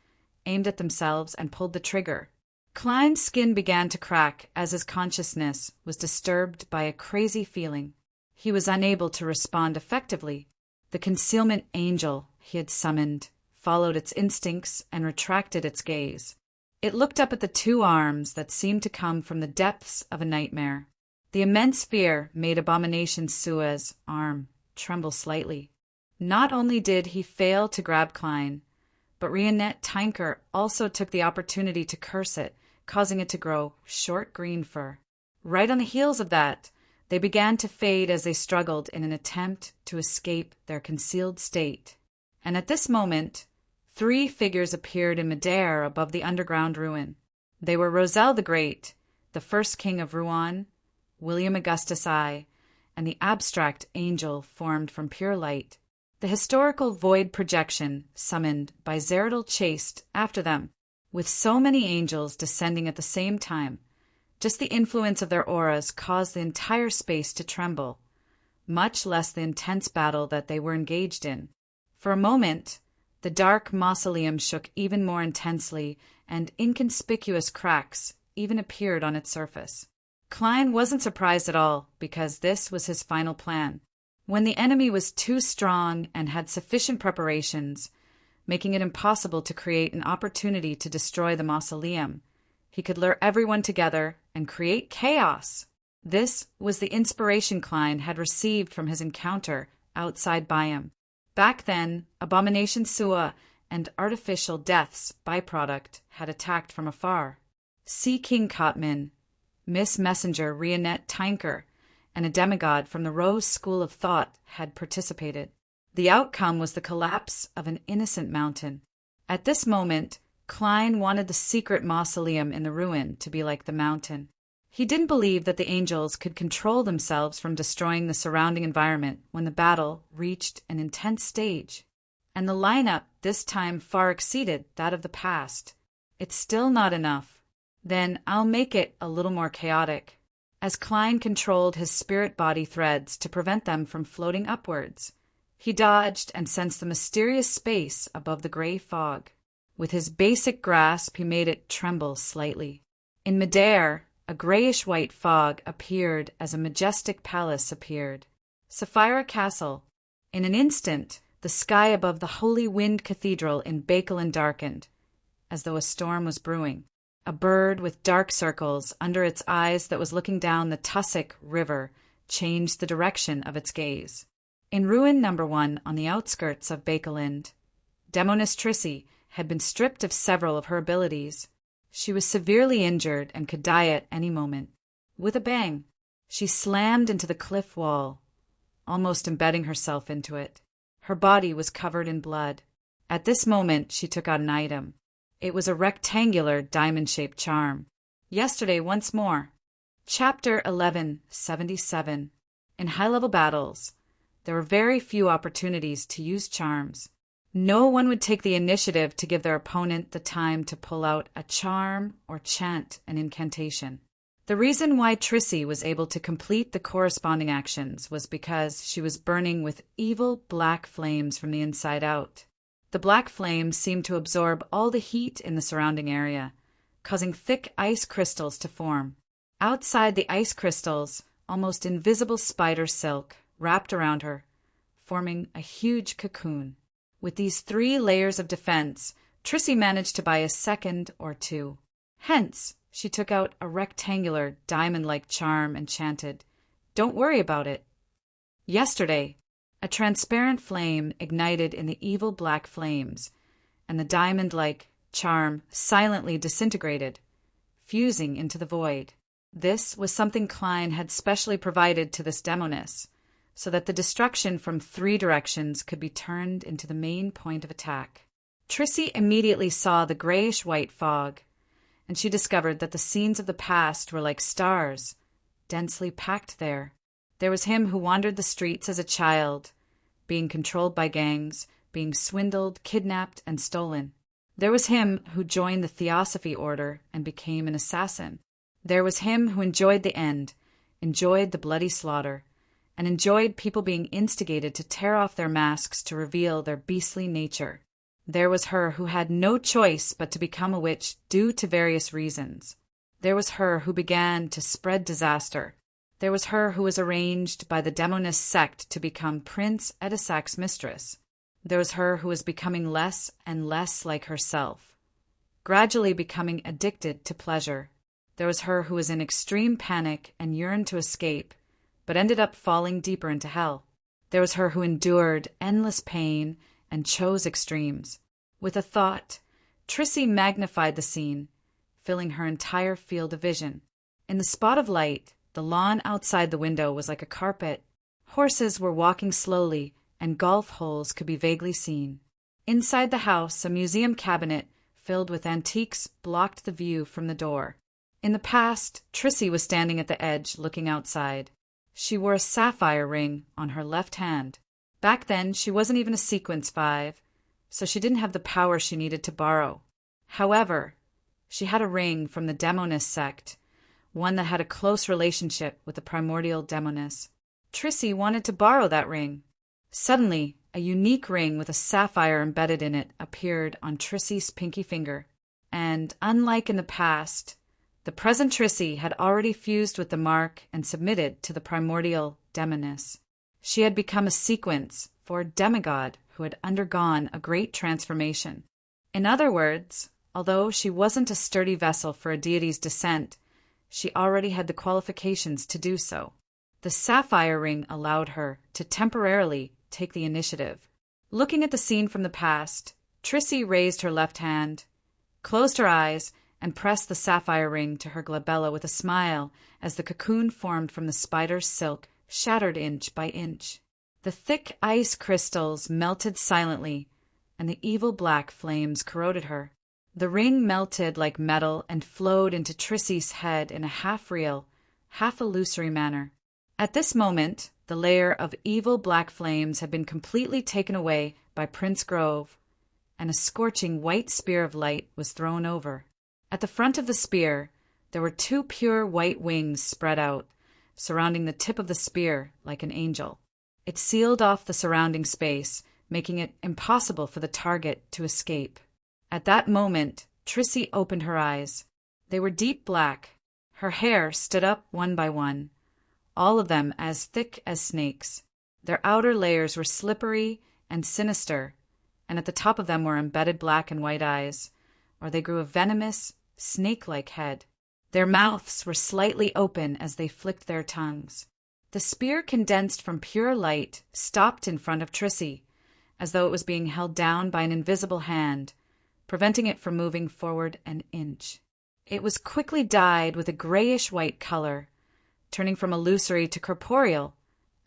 aimed at themselves, and pulled the trigger. Klein's skin began to crack as his consciousness was disturbed by a crazy feeling. He was unable to respond effectively. The concealment angel he had summoned followed its instincts and retracted its gaze. It looked up at the two arms that seemed to come from the depths of a nightmare. The immense fear made Abomination Sua's arm tremble slightly. Not only did he fail to grab Klein, but Rionette Tinker also took the opportunity to curse it, causing it to grow short green fur. Right on the heels of that, they began to fade as they struggled in an attempt to escape their concealed state. And at this moment, 3 figures appeared in midair above the underground ruin. They were Roselle the Great, the first king of Rouen, William Augustus I, and the abstract angel formed from pure light. The historical void projection summoned by Zeradal chased after them, with so many angels descending at the same time. Just the influence of their auras caused the entire space to tremble, much less the intense battle that they were engaged in. For a moment, the dark mausoleum shook even more intensely, and inconspicuous cracks even appeared on its surface. Klein wasn't surprised at all, because this was his final plan. When the enemy was too strong and had sufficient preparations, making it impossible to create an opportunity to destroy the mausoleum, he could lure everyone together and create chaos. This was the inspiration Klein had received from his encounter outside Byam. Back then, Abomination Sua and Artificial Death's byproduct had attacked from afar. Sea King Kotman, Miss Messenger Rionette Tinker, and a demigod from the Rose School of Thought had participated. The outcome was the collapse of an innocent mountain. At this moment, Klein wanted the secret mausoleum in the ruin to be like the mountain. He didn't believe that the angels could control themselves from destroying the surrounding environment when the battle reached an intense stage. And the lineup this time far exceeded that of the past. It's still not enough. Then I'll make it a little more chaotic. As Klein controlled his spirit body threads to prevent them from floating upwards, he dodged and sensed the mysterious space above the gray fog. With his basic grasp, he made it tremble slightly. In midair, a grayish-white fog appeared as a majestic palace appeared. Sapphira Castle. In an instant, the sky above the Holy Wind Cathedral in Bakelin darkened, as though a storm was brewing. A bird with dark circles under its eyes that was looking down the Tussock River changed the direction of its gaze. In ruin number 1 on the outskirts of Bakelind, Demoness Trissy had been stripped of several of her abilities. She was severely injured and could die at any moment. With a bang, she slammed into the cliff wall, almost embedding herself into it. Her body was covered in blood. At this moment, she took out an item. It was a rectangular diamond-shaped charm. Yesterday once more. Chapter 1177. In high-level battles, there were very few opportunities to use charms. No one would take the initiative to give their opponent the time to pull out a charm or chant an incantation. The reason why Trissy was able to complete the corresponding actions was because she was burning with evil black flames from the inside out. The black flames seemed to absorb all the heat in the surrounding area, causing thick ice crystals to form. Outside the ice crystals, almost invisible spider silk wrapped around her, forming a huge cocoon. With these 3 layers of defense, Trissy managed to buy a second or 2. Hence, she took out a rectangular, diamond-like charm and chanted, "Don't worry about it." Yesterday, a transparent flame ignited in the evil black flames, and the diamond-like charm silently disintegrated, fusing into the void. This was something Klein had specially provided to this demoness, so that the destruction from 3 directions could be turned into the main point of attack. Trissy immediately saw the grayish-white fog, and she discovered that the scenes of the past were like stars, densely packed there. There was him who wandered the streets as a child, being controlled by gangs, being swindled, kidnapped, and stolen. There was him who joined the Theosophy order and became an assassin. There was him who enjoyed the end, enjoyed the bloody slaughter, and enjoyed people being instigated to tear off their masks to reveal their beastly nature. There was her who had no choice but to become a witch due to various reasons. There was her who began to spread disaster. There was her who was arranged by the demonist sect to become Prince Edisac's mistress. There was her who was becoming less and less like herself, gradually becoming addicted to pleasure. There was her who was in extreme panic and yearned to escape, but ended up falling deeper into hell. There was her who endured endless pain and chose extremes. With a thought, Trissy magnified the scene, filling her entire field of vision. In the spot of light, the lawn outside the window was like a carpet. Horses were walking slowly, and golf holes could be vaguely seen. Inside the house, a museum cabinet filled with antiques blocked the view from the door. In the past, Trissy was standing at the edge, looking outside. She wore a sapphire ring on her left hand. Back then, she wasn't even a sequence 5, so she didn't have the power she needed to borrow. However, she had a ring from the demonist sect, one that had a close relationship with the primordial demoness. Trissy wanted to borrow that ring. Suddenly, a unique ring with a sapphire embedded in it appeared on Trissy's pinky finger. And, unlike in the past, the present Trissy had already fused with the mark and submitted to the primordial demoness. She had become a sequence for a demigod who had undergone a great transformation. In other words, although she wasn't a sturdy vessel for a deity's descent, she already had the qualifications to do so. The sapphire ring allowed her to temporarily take the initiative. Looking at the scene from the past, Trissy raised her left hand, closed her eyes, and pressed the sapphire ring to her glabella with a smile as the cocoon formed from the spider's silk shattered inch by inch. The thick ice crystals melted silently, and the evil black flames corroded her. The ring melted like metal and flowed into Trissy's head in a half-real, half-illusory manner. At this moment, the layer of evil black flames had been completely taken away by Prince Grove, and a scorching white spear of light was thrown over. At the front of the spear, there were 2 pure white wings spread out, surrounding the tip of the spear like an angel. It sealed off the surrounding space, making it impossible for the target to escape. At that moment, Trissy opened her eyes. They were deep black. Her hair stood up one by one, all of them as thick as snakes. Their outer layers were slippery and sinister, and at the top of them were embedded black and white eyes, or they grew a venomous, snake-like head. Their mouths were slightly open as they flicked their tongues. The spear, condensed from pure light, stopped in front of Trissy, as though it was being held down by an invisible hand, preventing it from moving forward an inch. It was quickly dyed with a grayish-white color, turning from illusory to corporeal,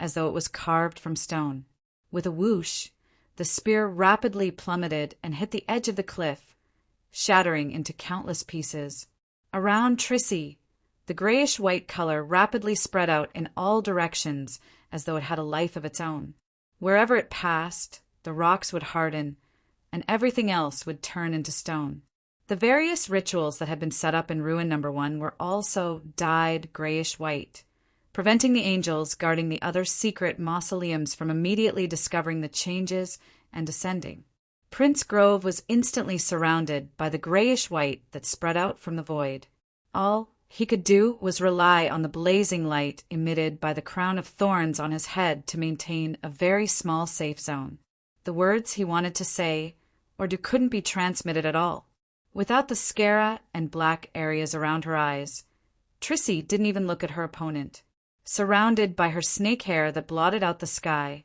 as though it was carved from stone. With a whoosh, the spear rapidly plummeted and hit the edge of the cliff, shattering into countless pieces. Around Trissy, the grayish-white color rapidly spread out in all directions as though it had a life of its own. Wherever it passed, the rocks would harden, and everything else would turn into stone. The various rituals that had been set up in Ruin No. 1 were also dyed grayish-white, preventing the angels guarding the other secret mausoleums from immediately discovering the changes and descending. Prince Grove was instantly surrounded by the grayish-white that spread out from the void. All he could do was rely on the blazing light emitted by the crown of thorns on his head to maintain a very small safe zone. The words he wanted to say couldn't be transmitted at all. Without the scara and black areas around her eyes, Trissy didn't even look at her opponent. Surrounded by her snake hair that blotted out the sky,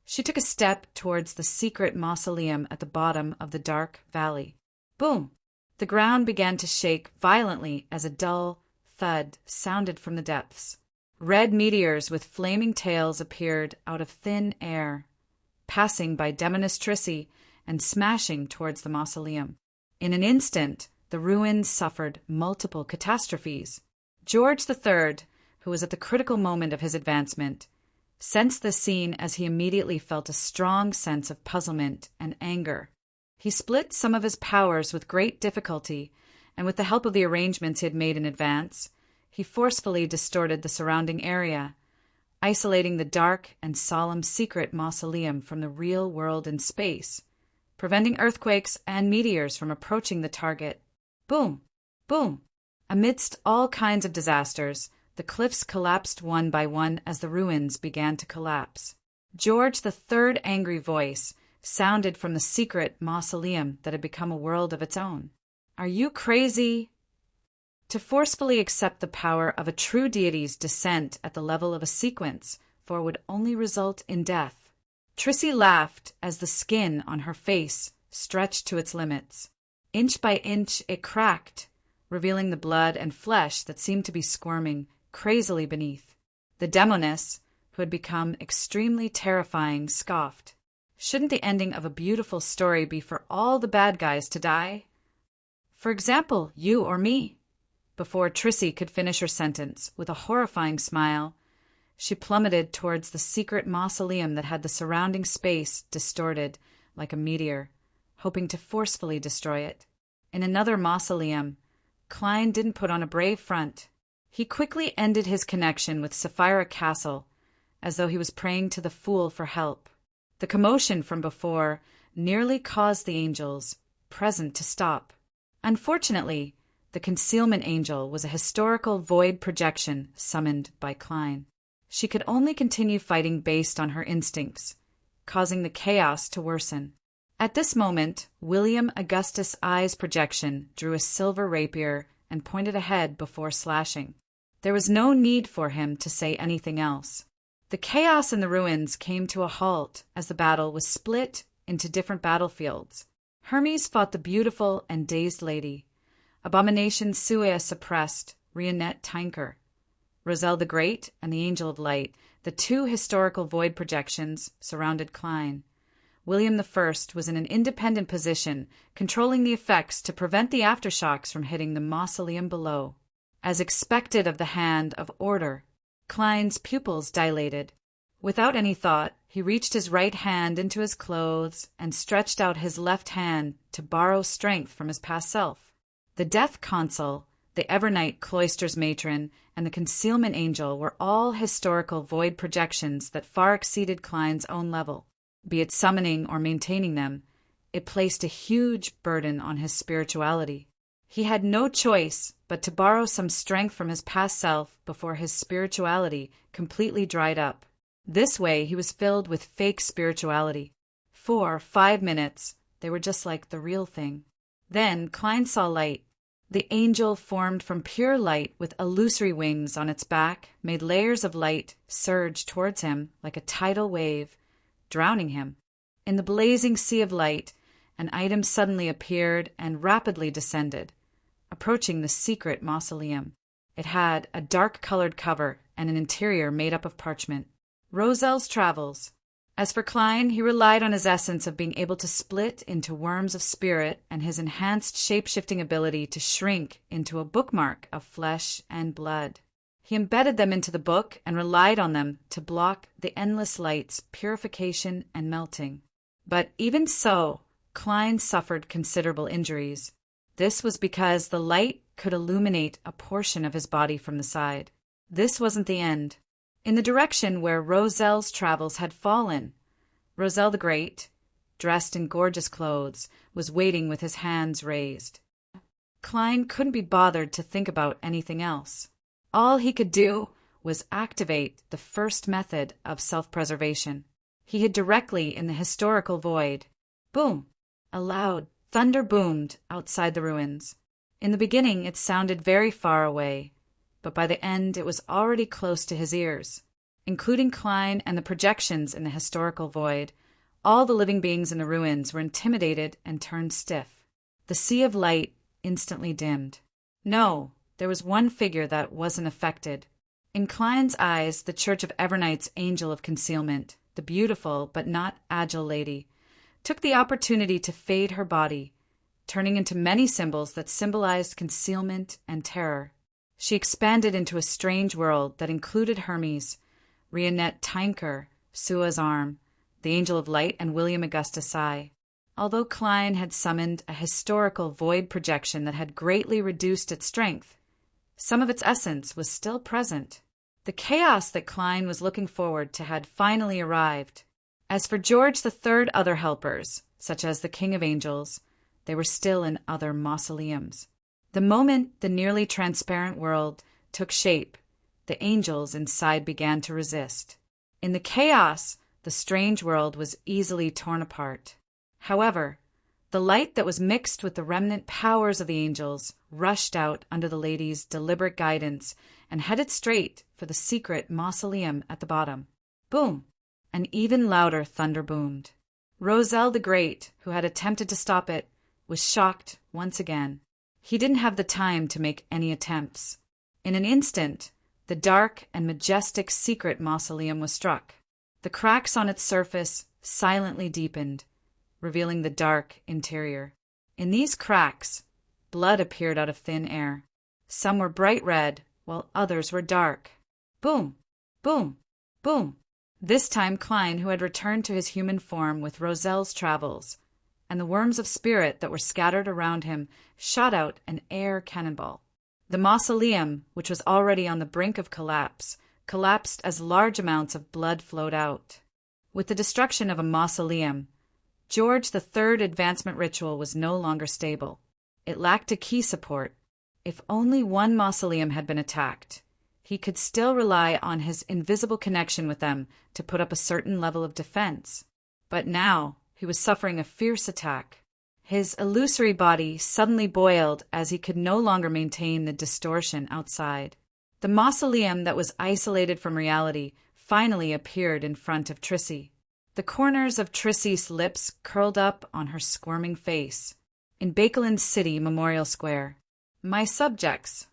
she took a step towards the secret mausoleum at the bottom of the dark valley. Boom! The ground began to shake violently as a dull thud sounded from the depths. Red meteors with flaming tails appeared out of thin air, passing by Demoness Trissy and smashing towards the mausoleum. In an instant, the ruins suffered multiple catastrophes. George III, who was at the critical moment of his advancement, sensed this scene as he immediately felt a strong sense of puzzlement and anger. He split some of his powers with great difficulty, and with the help of the arrangements he had made in advance, he forcefully distorted the surrounding area, isolating the dark and solemn secret mausoleum from the real world in space, preventing earthquakes and meteors from approaching the target. Boom! Boom! Amidst all kinds of disasters, the cliffs collapsed one by one as the ruins began to collapse. George III's angry voice sounded from the secret mausoleum that had become a world of its own. Are you crazy? To forcefully accept the power of a true deity's descent at the level of a sequence, for would only result in death. Trissy laughed as the skin on her face stretched to its limits. Inch by inch it cracked, revealing the blood and flesh that seemed to be squirming crazily beneath. The demoness, who had become extremely terrifying, scoffed. Shouldn't the ending of a beautiful story be for all the bad guys to die? For example, you or me. Before Trissy could finish her sentence, with a horrifying smile, she plummeted towards the secret mausoleum that had the surrounding space distorted like a meteor, hoping to forcefully destroy it. In another mausoleum, Klein didn't put on a brave front. He quickly ended his connection with Sapphira Castle, as though he was praying to the fool for help. The commotion from before nearly caused the angels present to stop. Unfortunately, the concealment angel was a historical void projection summoned by Klein. She could only continue fighting based on her instincts, causing the chaos to worsen. At this moment, William Augustus I's projection drew a silver rapier and pointed ahead before slashing. There was no need for him to say anything else. The chaos in the ruins came to a halt as the battle was split into different battlefields. Hermes fought the beautiful and dazed lady. Abomination Sua suppressed Rionette Tinker. Roselle the Great and the Angel of Light, the two historical void projections, surrounded Klein. William I was in an independent position, controlling the effects to prevent the aftershocks from hitting the mausoleum below. As expected of the hand of order, Klein's pupils dilated. Without any thought, he reached his right hand into his clothes and stretched out his left hand to borrow strength from his past self. The Death Consul, the Evernight Cloister's matron, and the Concealment Angel were all historical void projections that far exceeded Klein's own level. Be it summoning or maintaining them, it placed a huge burden on his spirituality. He had no choice but to borrow some strength from his past self before his spirituality completely dried up. This way he was filled with fake spirituality. For 5 minutes, they were just like the real thing. Then Klein saw light. The angel formed from pure light with illusory wings on its back, made layers of light surge towards him like a tidal wave, drowning him. In the blazing sea of light, an item suddenly appeared and rapidly descended, approaching the secret mausoleum. It had a dark-colored cover and an interior made up of parchment. Roselle's Travels. As for Klein, he relied on his essence of being able to split into worms of spirit and his enhanced shape-shifting ability to shrink into a bookmark of flesh and blood. He embedded them into the book and relied on them to block the endless light's purification and melting. But even so, Klein suffered considerable injuries. This was because the light could illuminate a portion of his body from the side. This wasn't the end. In the direction where Roselle's Travels had fallen, Roselle the Great, dressed in gorgeous clothes, was waiting with his hands raised. Klein couldn't be bothered to think about anything else. All he could do was activate the first method of self-preservation. He hid directly in the historical void. Boom! A loud thunder boomed outside the ruins. In the beginning it sounded very far away, but by the end it was already close to his ears. Including Klein and the projections in the historical void, all the living beings in the ruins were intimidated and turned stiff. The sea of light instantly dimmed. No, there was one figure that wasn't affected. In Klein's eyes, the Church of Evernight's Angel of Concealment, the beautiful but not agile lady, took the opportunity to fade her body, turning into many symbols that symbolized concealment and terror. She expanded into a strange world that included Hermes, Rionette Tinker, Sua's arm, the Angel of Light, and William Augustus Cy. Although Klein had summoned a historical void projection that had greatly reduced its strength, some of its essence was still present. The chaos that Klein was looking forward to had finally arrived. As for George III's other helpers, such as the King of Angels, they were still in other mausoleums. The moment the nearly transparent world took shape, the angels inside began to resist. In the chaos, the strange world was easily torn apart. However, the light that was mixed with the remnant powers of the angels rushed out under the lady's deliberate guidance and headed straight for the secret mausoleum at the bottom. Boom! An even louder thunder boomed. Roselle the Great, who had attempted to stop it, was shocked once again. He didn't have the time to make any attempts. In an instant, the dark and majestic secret mausoleum was struck. The cracks on its surface silently deepened, revealing the dark interior. In these cracks, blood appeared out of thin air. Some were bright red, while others were dark. Boom! Boom! Boom! This time Klein, who had returned to his human form with Roselle's travels, and the worms of spirit that were scattered around him, shot out an air cannonball. The mausoleum, which was already on the brink of collapse, collapsed as large amounts of blood flowed out. With the destruction of a mausoleum, George III's advancement ritual was no longer stable. It lacked a key support. If only one mausoleum had been attacked, he could still rely on his invisible connection with them to put up a certain level of defense. But now he was suffering a fierce attack. His illusory body suddenly boiled as he could no longer maintain the distortion outside. The mausoleum that was isolated from reality finally appeared in front of Trissy. The corners of Trissy's lips curled up on her squirming face. In Bakeland City Memorial Square. My subjects.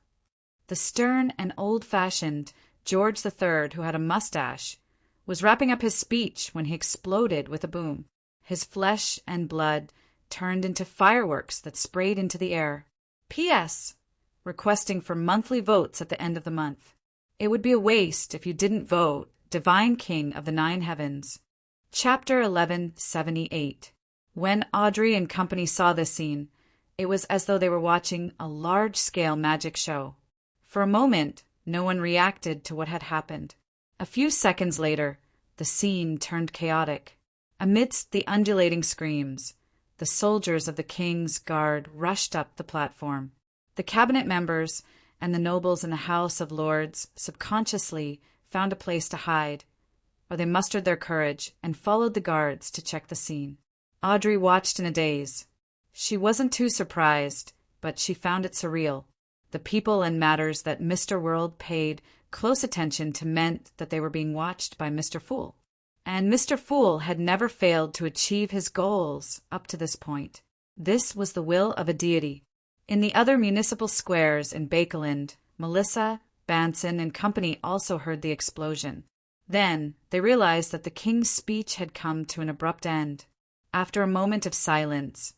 The stern and old-fashioned George III, who had a mustache, was wrapping up his speech when he exploded with a boom. His flesh and blood turned into fireworks that sprayed into the air. P.S. Requesting for monthly votes at the end of the month. It would be a waste if you didn't vote, Divine King of the Nine Heavens. Chapter 1178. When Audrey and company saw this scene, it was as though they were watching a large-scale magic show. For a moment, no one reacted to what had happened. A few seconds later, the scene turned chaotic. Amidst the undulating screams, the soldiers of the King's Guard rushed up the platform. The cabinet members and the nobles in the House of Lords subconsciously found a place to hide, or they mustered their courage and followed the guards to check the scene. Audrey watched in a daze. She wasn't too surprised, but she found it surreal. The people and matters that Mr. World paid close attention to meant that they were being watched by Mr. Fool. And Mr. Fool had never failed to achieve his goals up to this point. This was the will of a deity. In the other municipal squares in Bakeland, Melissa, Banson, and company also heard the explosion. Then they realized that the king's speech had come to an abrupt end. After a moment of silence,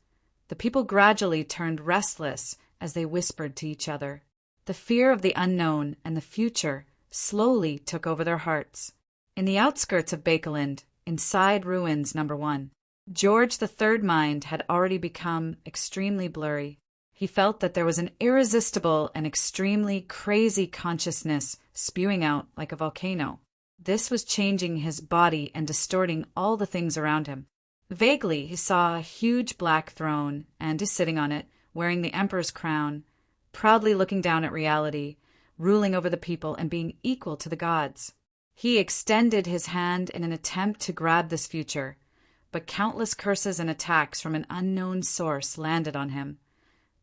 the people gradually turned restless as they whispered to each other. The fear of the unknown and the future slowly took over their hearts. In the outskirts of Bakeland, inside Ruins No. 1, George III's mind had already become extremely blurry. He felt that there was an irresistible and extremely crazy consciousness spewing out like a volcano. This was changing his body and distorting all the things around him. Vaguely, he saw a huge black throne and is sitting on it, wearing the emperor's crown, proudly looking down at reality, ruling over the people and being equal to the gods. He extended his hand in an attempt to grab this future, but countless curses and attacks from an unknown source landed on him,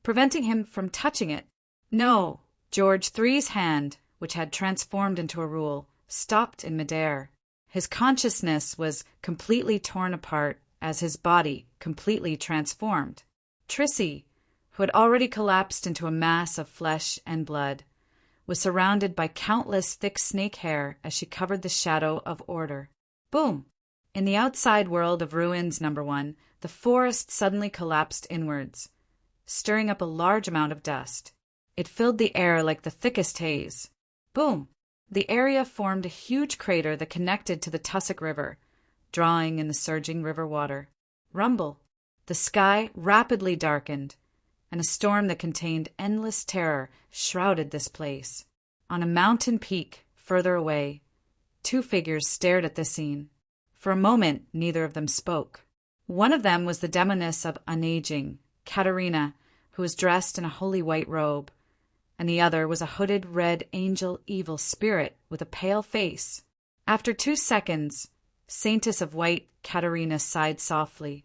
preventing him from touching it. No, George III's hand, which had transformed into a rule, stopped in midair. His consciousness was completely torn apart as his body completely transformed. Trissy, who had already collapsed into a mass of flesh and blood, was surrounded by countless thick snake hair as she covered the shadow of order. Boom! In the outside world of Ruins No. 1, the forest suddenly collapsed inwards. stirring up a large amount of dust. It filled the air like the thickest haze. Boom! The area formed a huge crater that connected to the Tussock River, drawing in the surging river water. Rumble! The sky rapidly darkened, and a storm that contained endless terror shrouded this place. On a mountain peak, further away, two figures stared at the scene. For a moment, neither of them spoke. One of them was the demoness of unaging, Katerina, who was dressed in a holy white robe, and the other was a hooded red angel evil spirit with a pale face. After 2 seconds, Saintess of White Katerina sighed softly.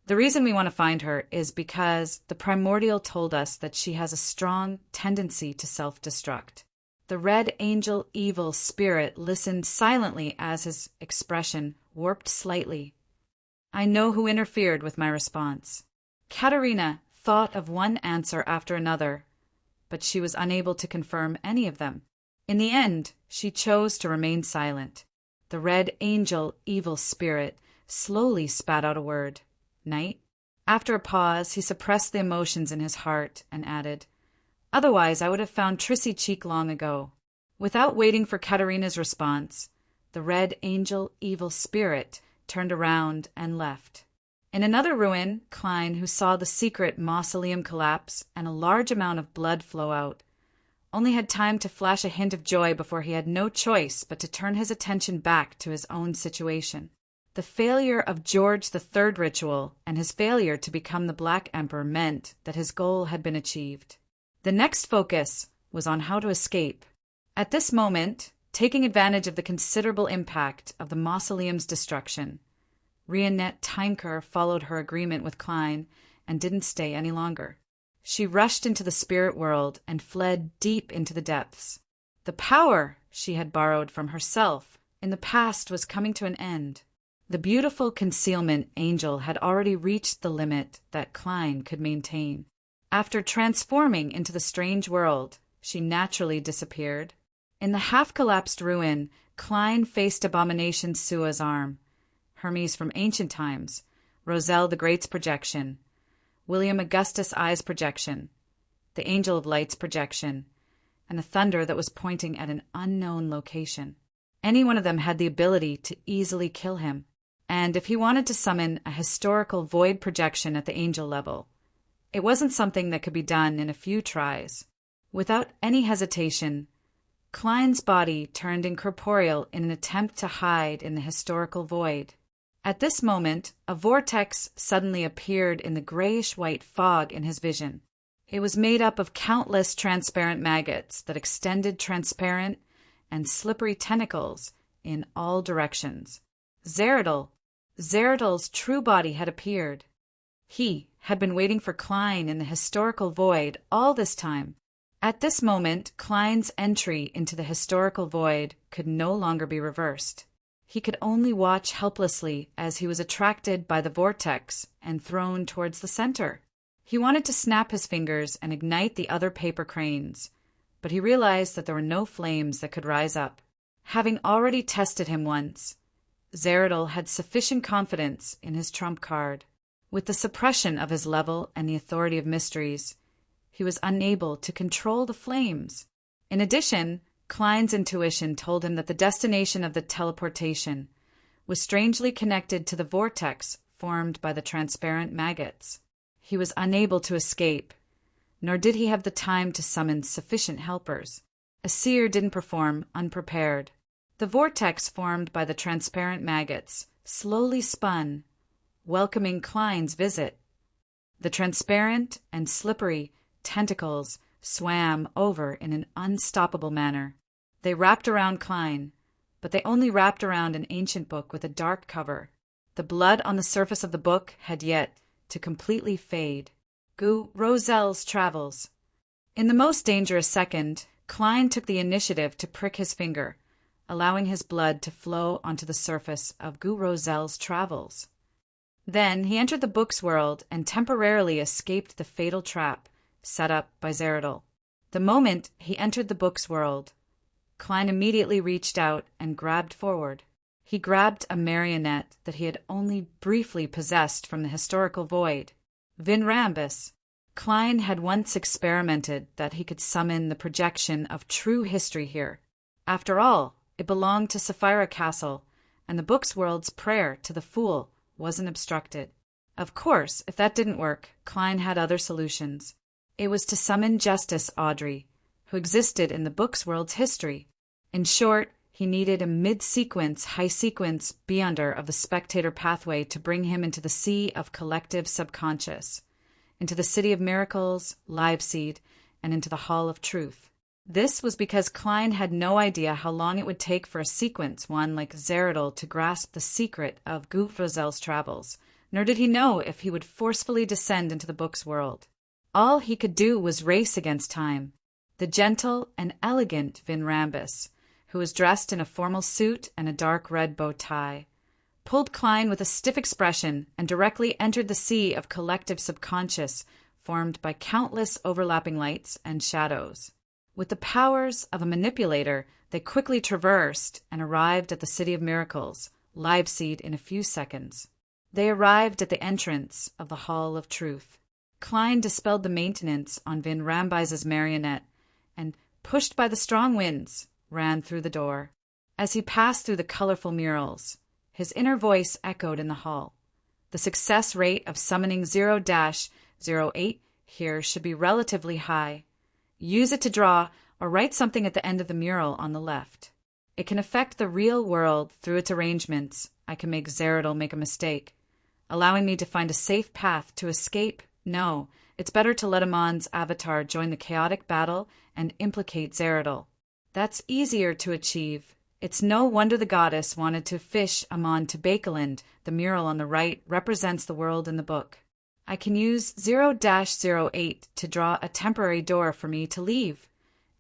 The reason we want to find her is because the primordial told us that she has a strong tendency to self-destruct. The red angel evil spirit listened silently as his expression warped slightly. I know who interfered with my response. Katerina thought of one answer after another, but she was unable to confirm any of them. In the end, she chose to remain silent. The red angel evil spirit slowly spat out a word. Night. After a pause, he suppressed the emotions in his heart and added, Otherwise, I would have found Trissy Cheek long ago. Without waiting for Katerina's response, the red angel evil spirit turned around and left. In another ruin, Klein, who saw the secret mausoleum collapse and a large amount of blood flow out, only had time to flash a hint of joy before he had no choice but to turn his attention back to his own situation. The failure of George III ritual and his failure to become the Black Emperor meant that his goal had been achieved. The next focus was on how to escape. At this moment, taking advantage of the considerable impact of the mausoleum's destruction, Rionette Tynker followed her agreement with Klein and didn't stay any longer. She rushed into the spirit world and fled deep into the depths. The power she had borrowed from herself in the past was coming to an end. The beautiful concealment angel had already reached the limit that Klein could maintain. After transforming into the strange world, she naturally disappeared. In the half-collapsed ruin, Klein faced Abomination Sua's arm, Hermes from ancient times, Roselle the Great's projection, William Augustus I's projection, the Angel of Light's projection, and a thunder that was pointing at an unknown location. Any one of them had the ability to easily kill him, and if he wanted to summon a historical void projection at the angel level, it wasn't something that could be done in a few tries. Without any hesitation, Klein's body turned incorporeal in an attempt to hide in the historical void. At this moment, a vortex suddenly appeared in the grayish-white fog in his vision. It was made up of countless transparent maggots that extended transparent and slippery tentacles in all directions. Zeridol's true body had appeared. He had been waiting for Klein in the historical void all this time. At this moment, Klein's entry into the historical void could no longer be reversed. He could only watch helplessly as he was attracted by the vortex and thrown towards the center. He wanted to snap his fingers and ignite the other paper cranes, but he realized that there were no flames that could rise up. Having already tested him once, Zeridol had sufficient confidence in his trump card. With the suppression of his level and the authority of mysteries, he was unable to control the flames. In addition, Klein's intuition told him that the destination of the teleportation was strangely connected to the vortex formed by the transparent maggots. He was unable to escape, nor did he have the time to summon sufficient helpers. A seer didn't perform unprepared. The vortex formed by the transparent maggots slowly spun, welcoming Klein's visit. The transparent and slippery tentacles swam over in an unstoppable manner. They wrapped around Klein, but they only wrapped around an ancient book with a dark cover. The blood on the surface of the book had yet to completely fade. Gu Roselle's Travels. In the most dangerous second, Klein took the initiative to prick his finger, allowing his blood to flow onto the surface of Gu Roselle's Travels. Then he entered the book's world and temporarily escaped the fatal trap set up by Zeridol. The moment he entered the book's world, Klein immediately reached out and grabbed forward. He grabbed a marionette that he had only briefly possessed from the historical void. Vinrambus. Klein had once experimented that he could summon the projection of true history here. After all, it belonged to Sapphira Castle, and the book's world's prayer to the fool wasn't obstructed. Of course, if that didn't work, Klein had other solutions. It was to summon Justice Audrey, who existed in the book's world's history. In short, he needed a mid-sequence, high-sequence beyonder of the spectator pathway to bring him into the sea of collective subconscious, into the City of Miracles, Live Seed, and into the Hall of Truth. This was because Klein had no idea how long it would take for a sequence one like Zeradol to grasp the secret of Gufrazel's travels, nor did he know if he would forcefully descend into the book's world. All he could do was race against time. The gentle and elegant Vin Rambus, who was dressed in a formal suit and a dark red bow tie, pulled Klein with a stiff expression and directly entered the sea of collective subconscious formed by countless overlapping lights and shadows. With the powers of a manipulator, they quickly traversed and arrived at the City of Miracles, Live Seed, in a few seconds. They arrived at the entrance of the Hall of Truth. Klein dispelled the maintenance on Vin Rambis's marionette and, pushed by the strong winds, ran through the door. As he passed through the colorful murals, his inner voice echoed in the hall. The success rate of summoning 0-08 here should be relatively high. Use it to draw or write something at the end of the mural on the left. It can affect the real world through its arrangements. I can make Zeradol make a mistake, allowing me to find a safe path to escape. No, it's better to let Amon's avatar join the chaotic battle and implicate Zeradol. That's easier to achieve. It's no wonder the goddess wanted to fish Amon to Bakeland. The mural on the right represents the world in the book. I can use 0-08 to draw a temporary door for me to leave.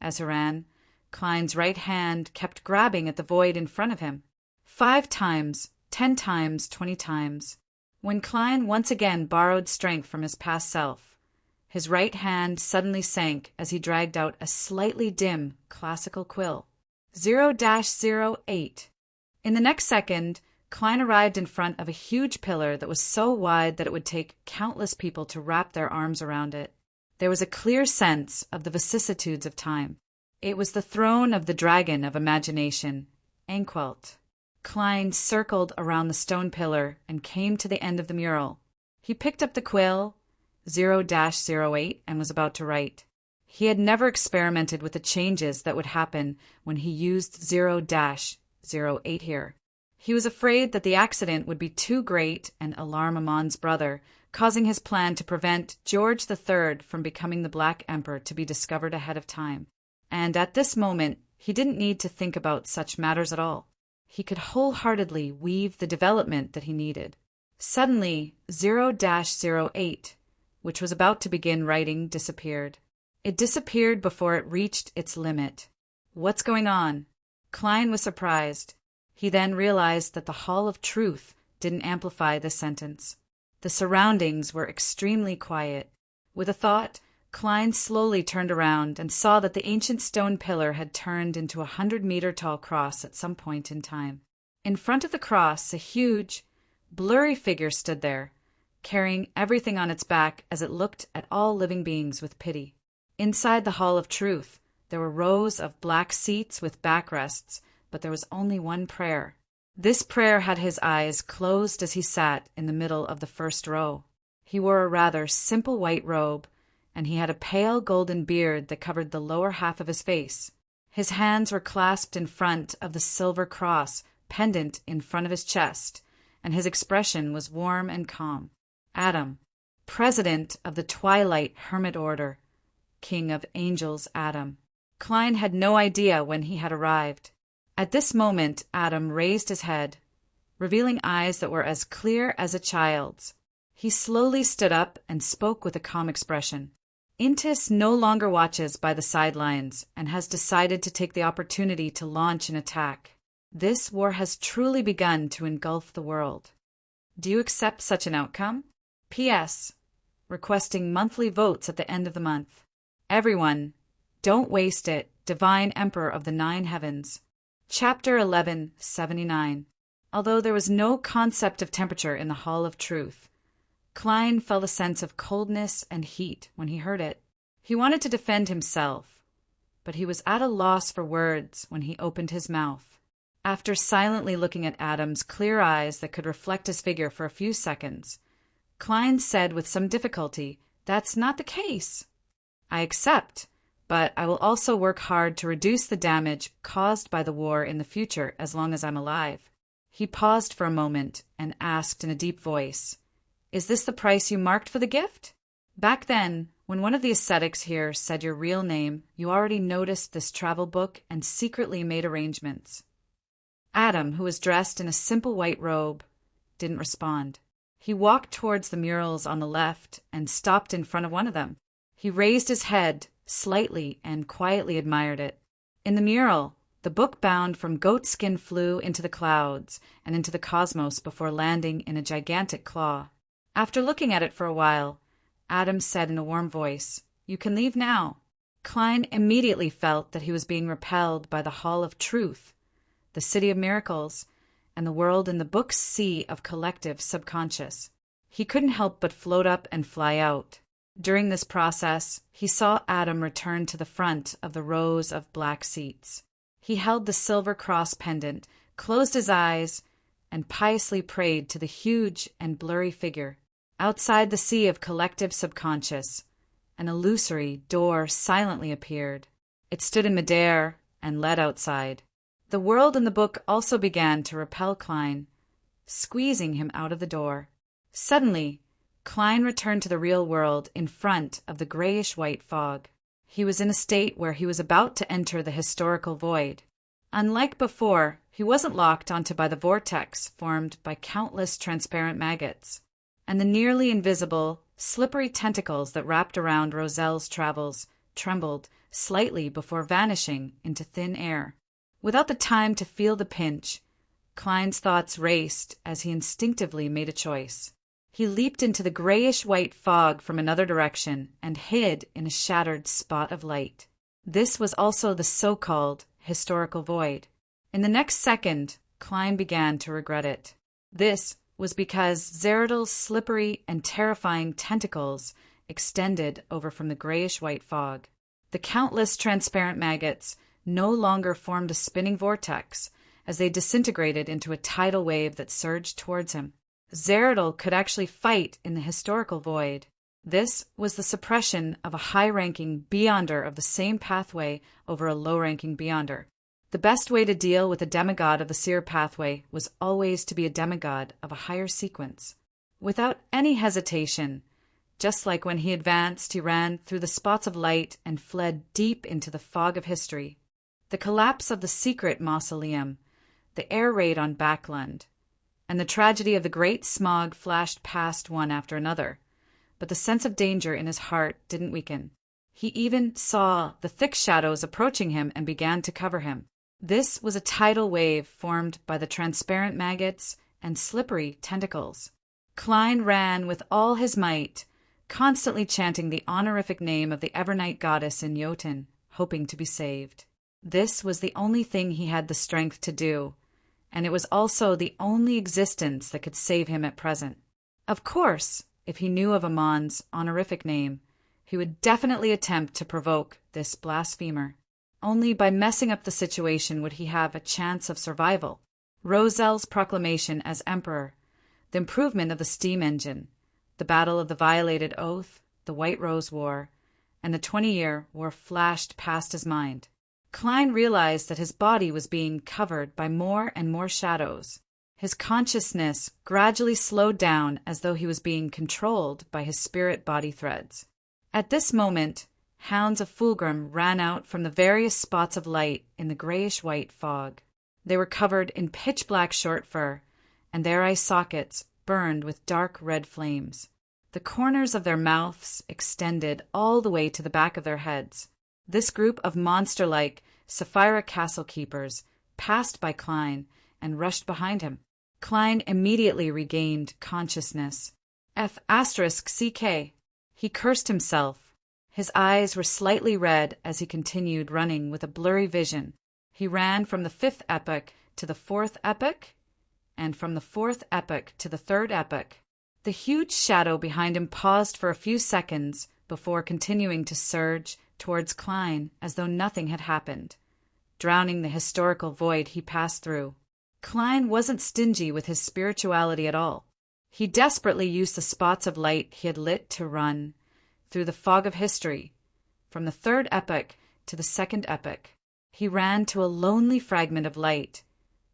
As he ran, Klein's right hand kept grabbing at the void in front of him. 5 times, 10 times, 20 times. When Klein once again borrowed strength from his past self, his right hand suddenly sank as he dragged out a slightly dim classical quill. 0-08. In the next second, Klein arrived in front of a huge pillar that was so wide that it would take countless people to wrap their arms around it. There was a clear sense of the vicissitudes of time. It was the throne of the dragon of imagination, Anquelt. Klein circled around the stone pillar and came to the end of the mural. He picked up the quill, 0-08, and was about to write. He had never experimented with the changes that would happen when he used 0-08 here. He was afraid that the accident would be too great and alarm Amon's brother, causing his plan to prevent George III from becoming the Black Emperor to be discovered ahead of time. And at this moment, he didn't need to think about such matters at all. He could wholeheartedly weave the development that he needed. Suddenly, 0-08, which was about to begin writing, disappeared. It disappeared before it reached its limit. What's going on? Klein was surprised. He then realized that the Hall of Truth didn't amplify the sentence. The surroundings were extremely quiet. With a thought, Klein slowly turned around and saw that the ancient stone pillar had turned into a 100-meter-tall cross at some point in time. In front of the cross, a huge, blurry figure stood there, carrying everything on its back as it looked at all living beings with pity. Inside the Hall of Truth, there were rows of black seats with backrests, but there was only one prayer. This prayer had his eyes closed as he sat in the middle of the first row. He wore a rather simple white robe, and he had a pale golden beard that covered the lower half of his face. His hands were clasped in front of the silver cross pendant in front of his chest, and his expression was warm and calm. Adam, president of the Twilight Hermit Order, king of angels Adam. Klein had no idea when he had arrived. At this moment, Adam raised his head, revealing eyes that were as clear as a child's. He slowly stood up and spoke with a calm expression. Intis no longer watches by the sidelines and has decided to take the opportunity to launch an attack. This war has truly begun to engulf the world. Do you accept such an outcome? P.S. Requesting monthly votes at the end of the month. Everyone, don't waste it. Divine Emperor of the Nine Heavens. Chapter 1179. Although there was no concept of temperature in the Hall of Truth, Klein felt a sense of coldness and heat when he heard it. He wanted to defend himself, but he was at a loss for words when he opened his mouth. After silently looking at Adam's clear eyes that could reflect his figure for a few seconds, Klein said with some difficulty, "That's not the case. I accept, but I will also work hard to reduce the damage caused by the war in the future as long as I'm alive." He paused for a moment and asked in a deep voice, "Is this the price you marked for the gift?" Back then, when one of the ascetics here said your real name, you already noticed this travel book and secretly made arrangements. Adam, who was dressed in a simple white robe, didn't respond. He walked towards the murals on the left and stopped in front of one of them. He raised his head slightly and quietly admired it. In the mural, the book bound from goatskin flew into the clouds and into the cosmos before landing in a gigantic claw. After looking at it for a while, Adam said in a warm voice, "You can leave now." Klein immediately felt that he was being repelled by the Hall of Truth, the City of Miracles, and the world in the book's sea of collective subconscious. He couldn't help but float up and fly out. During this process, he saw Adam return to the front of the rows of black seats. He held the silver cross pendant, closed his eyes, and piously prayed to the huge and blurry figure. Outside the sea of collective subconscious, an illusory door silently appeared. It stood in midair and led outside. The world in the book also began to repel Klein, squeezing him out of the door. Suddenly, Klein returned to the real world in front of the grayish-white fog. He was in a state where he was about to enter the historical void. Unlike before, he wasn't locked onto by the vortex formed by countless transparent maggots and the nearly invisible, slippery tentacles that wrapped around Roselle's travels trembled slightly before vanishing into thin air. Without the time to feel the pinch, Klein's thoughts raced as he instinctively made a choice. He leaped into the grayish-white fog from another direction and hid in a shattered spot of light. This was also the so-called historical void. In the next second, Klein began to regret it. This was because Zeradal's slippery and terrifying tentacles extended over from the grayish-white fog. The countless transparent maggots no longer formed a spinning vortex as they disintegrated into a tidal wave that surged towards him. Zeradal could actually fight in the historical void. This was the suppression of a high-ranking Beyonder of the same pathway over a low-ranking Beyonder. The best way to deal with a demigod of the seer pathway was always to be a demigod of a higher sequence. Without any hesitation, just like when he advanced, he ran through the spots of light and fled deep into the fog of history. The collapse of the secret mausoleum, the air raid on Backlund, and the tragedy of the Great Smog flashed past one after another, but the sense of danger in his heart didn't weaken. He even saw the thick shadows approaching him and began to cover him. This was a tidal wave formed by the transparent maggots and slippery tentacles. Klein ran with all his might, constantly chanting the honorific name of the Evernight goddess in Jotun, hoping to be saved. This was the only thing he had the strength to do, and it was also the only existence that could save him at present. Of course, if he knew of Amon's honorific name, he would definitely attempt to provoke this blasphemer. Only by messing up the situation would he have a chance of survival. Roselle's proclamation as emperor, the improvement of the steam engine, the battle of the violated oath, the White Rose War, and the 20-year war flashed past his mind. Klein realized that his body was being covered by more and more shadows. His consciousness gradually slowed down as though he was being controlled by his spirit-body threads. At this moment, hounds of Fulgrim ran out from the various spots of light in the grayish-white fog. They were covered in pitch-black short fur, and their eye sockets burned with dark red flames. The corners of their mouths extended all the way to the back of their heads. This group of monster-like Sapphira Castle keepers passed by Klein and rushed behind him. Klein immediately regained consciousness. F***CK. He cursed himself. His eyes were slightly red as he continued running with a blurry vision. He ran from the 5th epoch to the 4th epoch, and from the 4th epoch to the 3rd epoch. The huge shadow behind him paused for a few seconds before continuing to surge towards Klein as though nothing had happened, drowning the historical void he passed through. Klein wasn't stingy with his spirituality at all. He desperately used the spots of light he had lit to run through the fog of history, from the third epoch to the second epoch. He ran to a lonely fragment of light,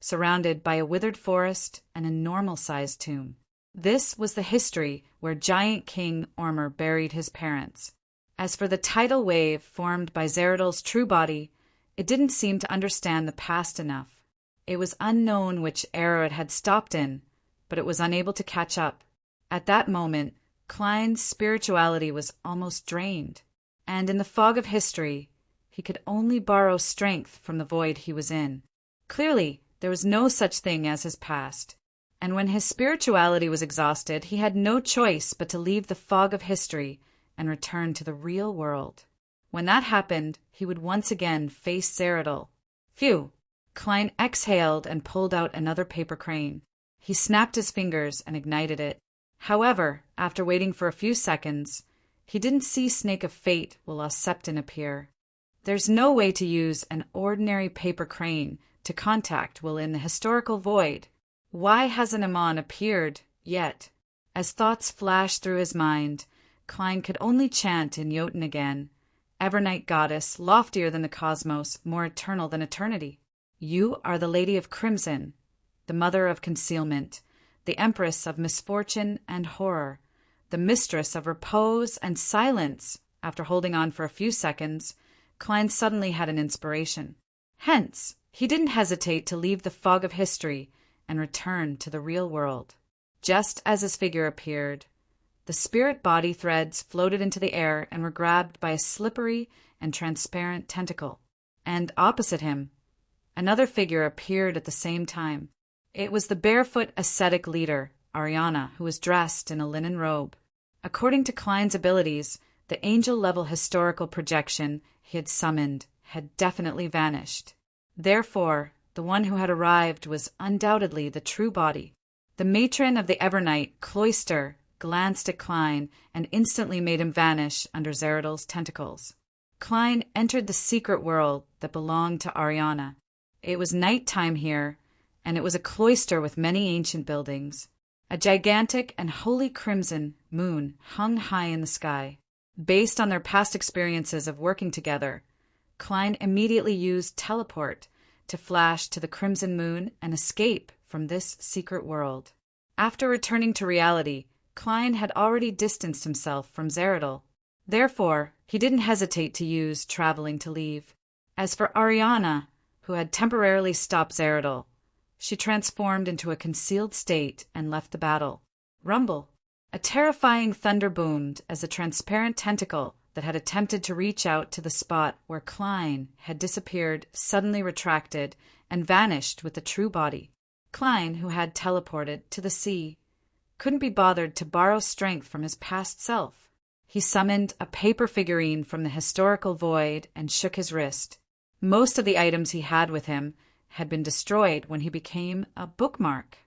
surrounded by a withered forest and a normal-sized tomb. This was the history where giant King Ormer buried his parents. As for the tidal wave formed by Zeradol's true body, it didn't seem to understand the past enough. It was unknown which era it had stopped in, but it was unable to catch up. At that moment, Klein's spirituality was almost drained, and in the fog of history, he could only borrow strength from the void he was in. Clearly, there was no such thing as his past, and when his spirituality was exhausted, he had no choice but to leave the fog of history and return to the real world. When that happened, he would once again face Zeradol. Phew! Klein exhaled and pulled out another paper crane. He snapped his fingers and ignited it. However, after waiting for a few seconds, he didn't see Snake of Fate will Septon appear. There's no way to use an ordinary paper crane to contact Will in the historical void. Why hasn't Amon appeared yet? As thoughts flashed through his mind, Klein could only chant in Jotun again, Evernight goddess, loftier than the cosmos, more eternal than eternity. You are the Lady of Crimson, the Mother of Concealment, the Empress of Misfortune and Horror, the Mistress of Repose and Silence. After holding on for a few seconds, Klein suddenly had an inspiration. Hence, he didn't hesitate to leave the fog of history and return to the real world. Just as his figure appeared, the spirit body threads floated into the air and were grabbed by a slippery and transparent tentacle. And opposite him, another figure appeared at the same time. It was the barefoot ascetic leader, Ariana, who was dressed in a linen robe. According to Klein's abilities, the angel-level historical projection he had summoned had definitely vanished. Therefore, the one who had arrived was undoubtedly the true body. The matron of the Evernight cloister glanced at Klein and instantly made him vanish under Zeradol's tentacles. Klein entered the secret world that belonged to Ariana. It was nighttime here, and it was a cloister with many ancient buildings. A gigantic and holy crimson moon hung high in the sky. Based on their past experiences of working together, Klein immediately used teleport to flash to the crimson moon and escape from this secret world. After returning to reality, Klein had already distanced himself from Zeradol. Therefore, he didn't hesitate to use traveling to leave. As for Ariana, who had temporarily stopped Zeradol, she transformed into a concealed state and left the battle. Rumble! A terrifying thunder boomed as a transparent tentacle that had attempted to reach out to the spot where Klein had disappeared suddenly retracted and vanished with the true body. Klein, who had teleported to the sea, couldn't be bothered to borrow strength from his past self. He summoned a paper figurine from the historical void and shook his wrist. Most of the items he had with him had been destroyed when he became a bookmark.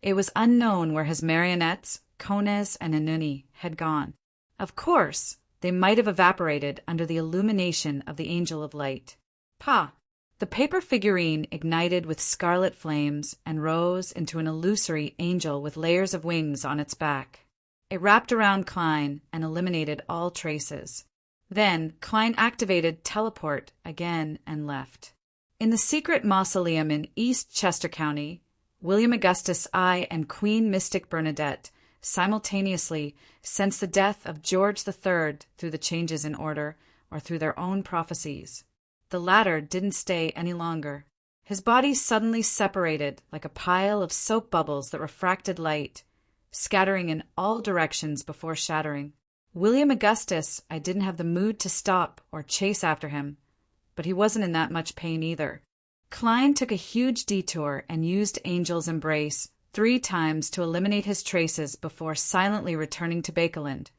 It was unknown where his marionettes, Konez and Anuni, had gone. Of course, they might have evaporated under the illumination of the Angel of Light. Pah! The paper figurine ignited with scarlet flames and rose into an illusory angel with layers of wings on its back. It wrapped around Klein and eliminated all traces. Then Klein activated teleport again and left. In the secret mausoleum in East Chester County, William Augustus I and Queen Mystic Bernadette simultaneously sensed the death of George III through the changes in order or through their own prophecies. The latter didn't stay any longer. His body suddenly separated like a pile of soap bubbles that refracted light, scattering in all directions before shattering. William Augustus, I didn't have the mood to stop or chase after him, but he wasn't in that much pain either. Klein took a huge detour and used Angel's Embrace 3 times to eliminate his traces before silently returning to Bakeland,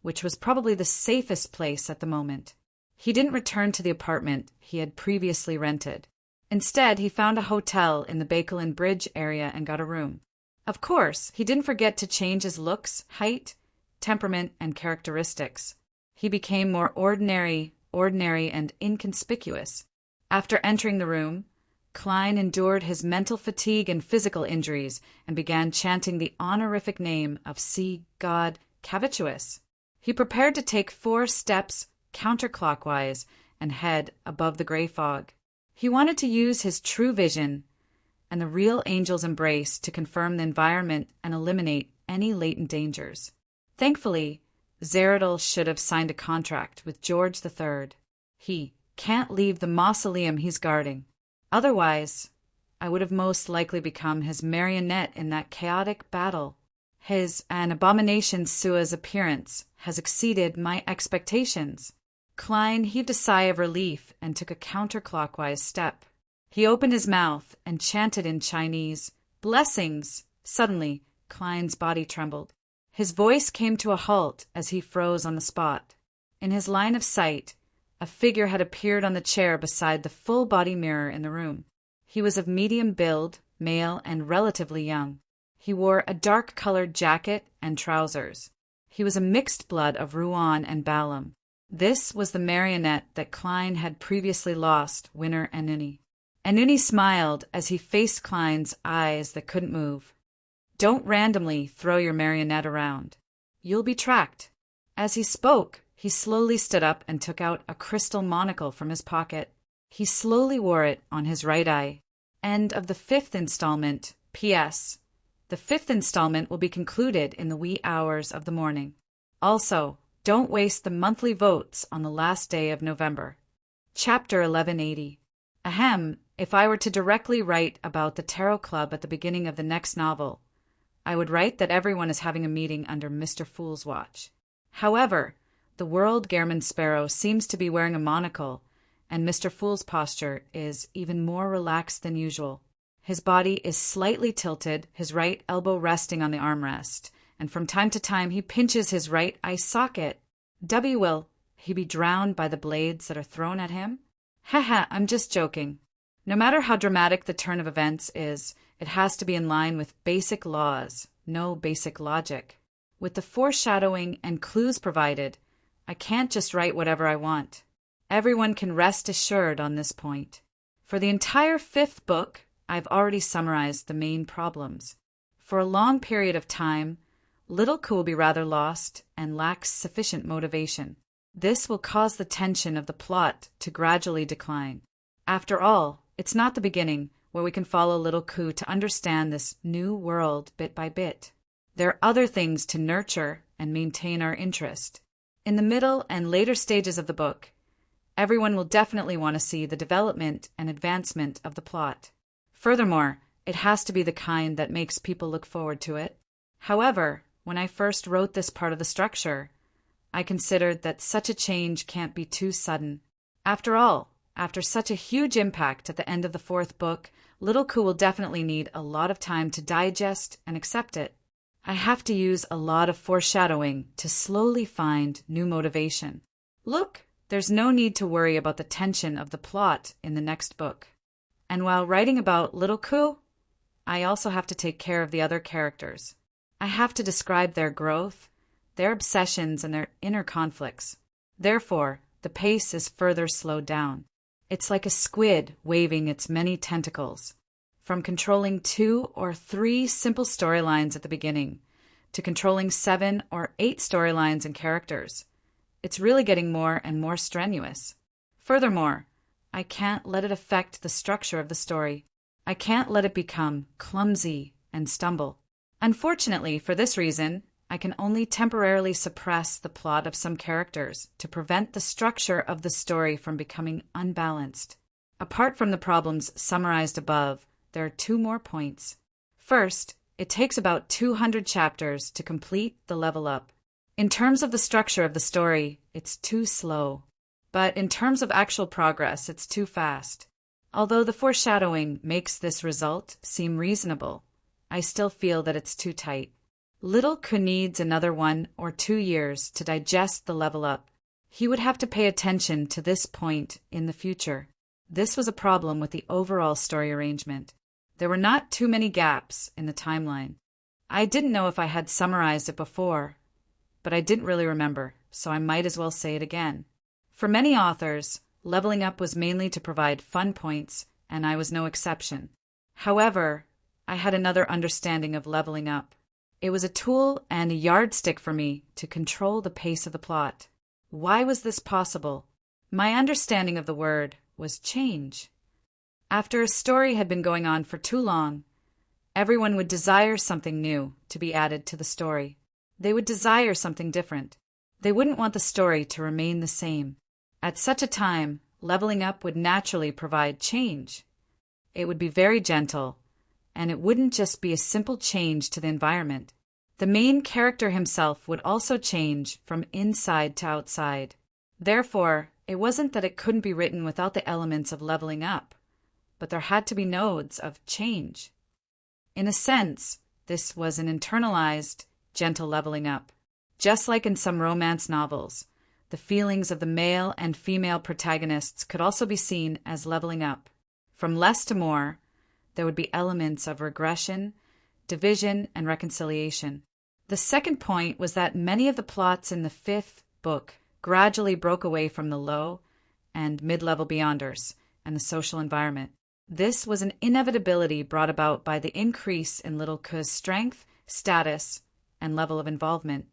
which was probably the safest place at the moment. He didn't return to the apartment he had previously rented. Instead, he found a hotel in the Bakeland Bridge area and got a room. Of course, he didn't forget to change his looks, height, temperament, and characteristics. He became more ordinary, and inconspicuous. After entering the room, Klein endured his mental fatigue and physical injuries and began chanting the honorific name of sea god Cavituous. He prepared to take 4 steps counterclockwise and head above the gray fog. He wanted to use his true vision and the real angel's embrace to confirm the environment and eliminate any latent dangers. Thankfully, Zeradal should have signed a contract with George III. He can't leave the mausoleum he's guarding. Otherwise, I would have most likely become his marionette in that chaotic battle. His An Abomination Sua's appearance has exceeded my expectations. Klein heaved a sigh of relief and took a counterclockwise step. He opened his mouth and chanted in Chinese, "Blessings!" Suddenly, Klein's body trembled. His voice came to a halt as he froze on the spot. In his line of sight, a figure had appeared on the chair beside the full-body mirror in the room. He was of medium build, male, and relatively young. He wore a dark-colored jacket and trousers. He was a mixed blood of Rouen and Balaam. This was the marionette that Klein had previously lost, Winner Anuni. Anuni smiled as he faced Klein's eyes that couldn't move. "Don't randomly throw your marionette around. You'll be tracked." As he spoke, he slowly stood up and took out a crystal monocle from his pocket. He slowly wore it on his right eye. End of the 5th installment. P.S. The 5th installment will be concluded in the wee hours of the morning. Also, don't waste the monthly votes on the last day of November. Chapter 1180. Ahem, if I were to directly write about the Tarot Club at the beginning of the next novel, I would write that everyone is having a meeting under Mr. Fool's watch. However, the World Gairman Sparrow seems to be wearing a monocle, and Mr. Fool's posture is even more relaxed than usual. His body is slightly tilted, his right elbow resting on the armrest, and from time to time he pinches his right eye socket. Will he be drowned by the blades that are thrown at him? Haha, I'm just joking. No matter how dramatic the turn of events is, it has to be in line with basic laws, no basic logic. With the foreshadowing and clues provided, I can't just write whatever I want. Everyone can rest assured on this point. For the entire 5th book, I've already summarized the main problems. For a long period of time, Little Ku will be rather lost and lacks sufficient motivation. This will cause the tension of the plot to gradually decline. After all, it's not the beginning, where we can follow Little Ku to understand this new world bit by bit. There are other things to nurture and maintain our interest. In the middle and later stages of the book, everyone will definitely want to see the development and advancement of the plot. Furthermore, it has to be the kind that makes people look forward to it. However, when I first wrote this part of the structure, I considered that such a change can't be too sudden. After all, after such a huge impact at the end of the 4th book, Little Ku will definitely need a lot of time to digest and accept it. I have to use a lot of foreshadowing to slowly find new motivation. Look, there's no need to worry about the tension of the plot in the next book. And while writing about Little Ku, I also have to take care of the other characters. I have to describe their growth, their obsessions, and their inner conflicts. Therefore, the pace is further slowed down. It's like a squid waving its many tentacles. From controlling 2 or 3 simple storylines at the beginning to controlling 7 or 8 storylines and characters, it's really getting more and more strenuous. Furthermore, I can't let it affect the structure of the story. I can't let it become clumsy and stumble. Unfortunately, for this reason, I can only temporarily suppress the plot of some characters to prevent the structure of the story from becoming unbalanced. Apart from the problems summarized above, there are 2 more points. First, it takes about 200 chapters to complete the level up. In terms of the structure of the story, it's too slow. But in terms of actual progress, it's too fast. Although the foreshadowing makes this result seem reasonable, I still feel that it's too tight. Little Ku needs another 1 or 2 years to digest the level up. He would have to pay attention to this point in the future. This was a problem with the overall story arrangement. There were not too many gaps in the timeline. I didn't know if I had summarized it before, but I didn't really remember, so I might as well say it again. For many authors, leveling up was mainly to provide fun points, and I was no exception. However, I had another understanding of leveling up. It was a tool and a yardstick for me to control the pace of the plot. Why was this possible? My understanding of the word was change. After a story had been going on for too long, everyone would desire something new to be added to the story. They would desire something different. They wouldn't want the story to remain the same. At such a time, leveling up would naturally provide change. It would be very gentle, and it wouldn't just be a simple change to the environment. The main character himself would also change from inside to outside. Therefore, it wasn't that it couldn't be written without the elements of leveling up, but there had to be nodes of change. In a sense, this was an internalized, gentle leveling up. Just like in some romance novels, the feelings of the male and female protagonists could also be seen as leveling up. From less to more, there would be elements of regression, division, and reconciliation. The second point was that many of the plots in the fifth book gradually broke away from the low and mid-level beyonders and the social environment. This was an inevitability brought about by the increase in Little Ku's strength, status, and level of involvement.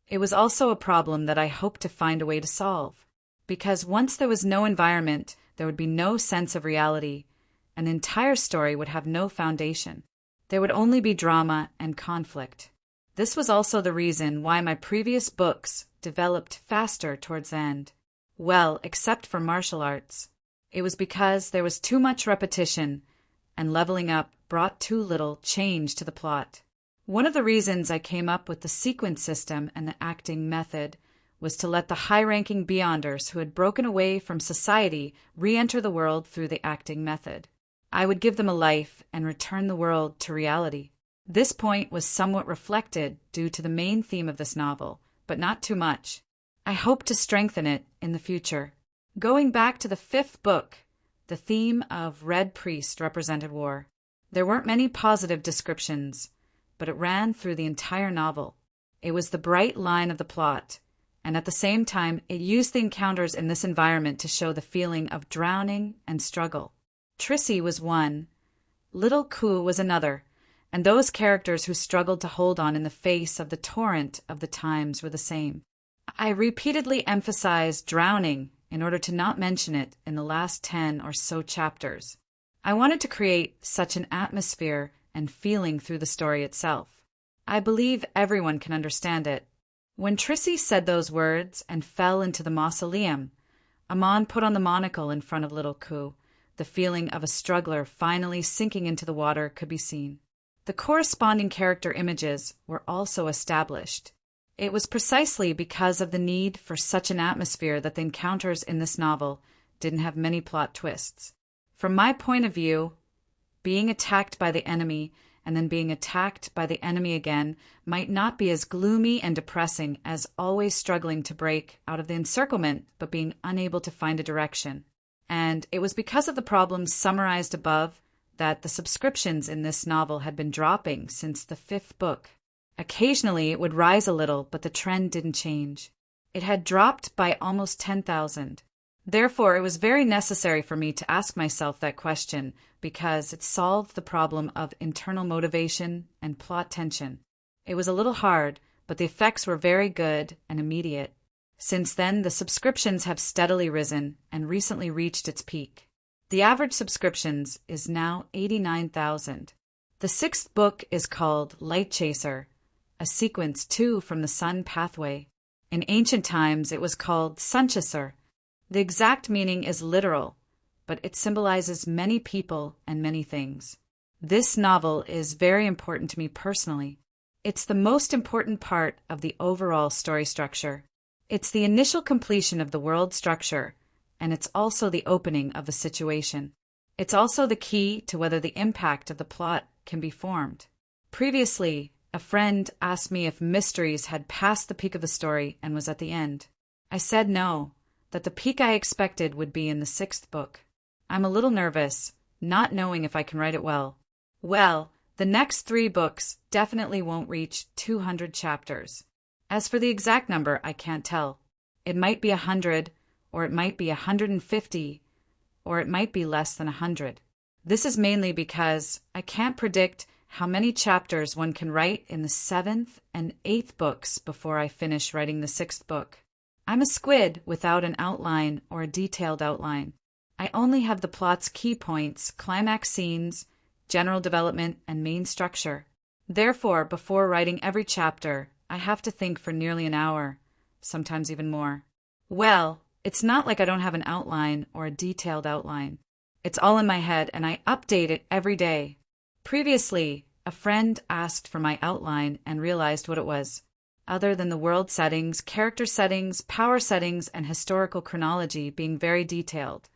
It was also a problem that I hoped to find a way to solve, because once there was no environment, there would be no sense of reality, and the entire story would have no foundation. There would only be drama and conflict. This was also the reason why my previous books developed faster towards the end. Well, except for martial arts. It was because there was too much repetition, and leveling up brought too little change to the plot. One of the reasons I came up with the sequence system and the acting method was to let the high-ranking beyonders who had broken away from society re-enter the world through the acting method. I would give them a life and return the world to reality. This point was somewhat reflected due to the main theme of this novel, but not too much. I hope to strengthen it in the future. Going back to the fifth book, the theme of Red Priest represented war. There weren't many positive descriptions, but it ran through the entire novel. It was the bright line of the plot, and at the same time, it used the encounters in this environment to show the feeling of drowning and struggle. Trissy was one, Little Ku was another, and those characters who struggled to hold on in the face of the torrent of the times were the same. I repeatedly emphasized drowning in order to not mention it in the last 10 or so chapters. I wanted to create such an atmosphere and feeling through the story itself. I believe everyone can understand it. When Trissy said those words and fell into the mausoleum, Amon put on the monocle in front of Little Ku. The feeling of a struggler finally sinking into the water could be seen. The corresponding character images were also established. It was precisely because of the need for such an atmosphere that the encounters in this novel didn't have many plot twists. From my point of view, being attacked by the enemy and then being attacked by the enemy again might not be as gloomy and depressing as always struggling to break out of the encirclement but being unable to find a direction. And it was because of the problems summarized above that the subscriptions in this novel had been dropping since the fifth book. Occasionally it would rise a little, but the trend didn't change. It had dropped by almost 10,000. Therefore, it was very necessary for me to ask myself that question because it solved the problem of internal motivation and plot tension. It was a little hard, but the effects were very good and immediate. Since then, the subscriptions have steadily risen and recently reached its peak. The average subscriptions is now 89,000. The sixth book is called Light Chaser, a sequence 2 from the Sun Pathway. In ancient times, it was called Sunchaser. The exact meaning is literal, but it symbolizes many people and many things. This novel is very important to me personally. It's the most important part of the overall story structure. It's the initial completion of the world structure, and it's also the opening of the situation. It's also the key to whether the impact of the plot can be formed. Previously, a friend asked me if Mysteries had passed the peak of the story and was at the end. I said no, that the peak I expected would be in the sixth book. I'm a little nervous, not knowing if I can write it well. Well, The next 3 books definitely won't reach 200 chapters. As for the exact number, I can't tell. It might be 100, or it might be 150, or it might be less than 100. This is mainly because I can't predict how many chapters one can write in the 7th and 8th books before I finish writing the 6th book. I'm a squid without an outline or a detailed outline. I only have the plot's key points, climax scenes, general development, and main structure. Therefore, before writing every chapter, I have to think for nearly an hour, sometimes even more. Well, it's not like I don't have an outline or a detailed outline. It's all in my head, and I update it every day. Previously, a friend asked for my outline and realized what it was. Other than the world settings, character settings, power settings, and historical chronology being very detailed,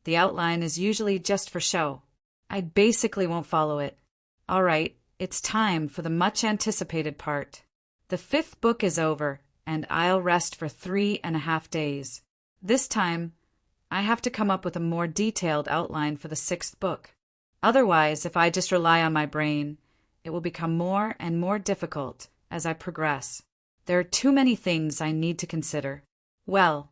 the outline is usually just for show. I basically won't follow it. All right, it's time for the much-anticipated part. The 5th book is over, and I'll rest for 3.5 days. This time, I have to come up with a more detailed outline for the 6th book. Otherwise, if I just rely on my brain, it will become more and more difficult as I progress. There are too many things I need to consider. Well,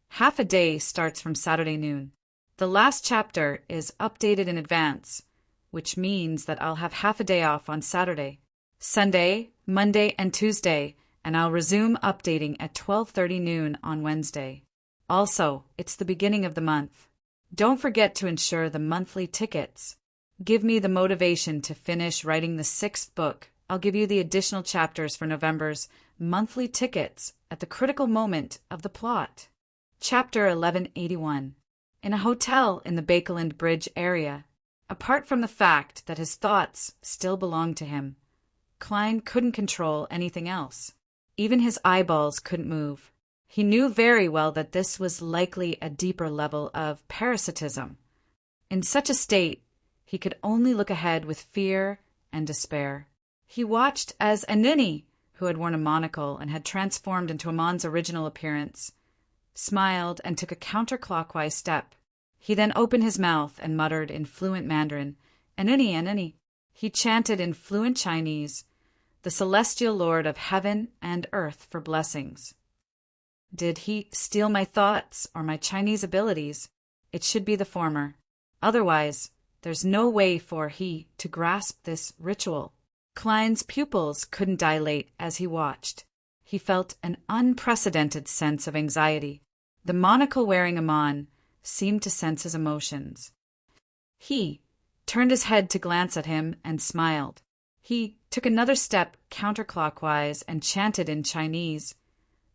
half a day starts from Saturday noon. The last chapter is updated in advance, which means that I'll have half a day off on Saturday, Sunday, Monday, and Tuesday, and I'll resume updating at 12:30 noon on Wednesday. Also, it's the beginning of the month. Don't forget to ensure the monthly tickets. Give me the motivation to finish writing the 6th book. I'll give you the additional chapters for November's monthly tickets at the critical moment of the plot. Chapter 1181. In a hotel in the Bakeland Bridge area, apart from the fact that his thoughts still belonged to him, Klein couldn't control anything else. Even his eyeballs couldn't move. He knew very well that this was likely a deeper level of parasitism. In such a state, he could only look ahead with fear and despair. He watched as Anini, who had worn a monocle and had transformed into Amon's original appearance, smiled and took a counterclockwise step. He then opened his mouth and muttered in fluent Mandarin, "Anini, Anini." He chanted in fluent Chinese, "The celestial lord of heaven and earth for blessings." Did he steal my thoughts or my Chinese abilities? It should be the former. Otherwise, there's no way for he to grasp this ritual. Klein's pupils couldn't dilate as he watched. He felt an unprecedented sense of anxiety. The monocle-wearing Amon seemed to sense his emotions. He turned his head to glance at him and smiled. He took another step counterclockwise and chanted in Chinese,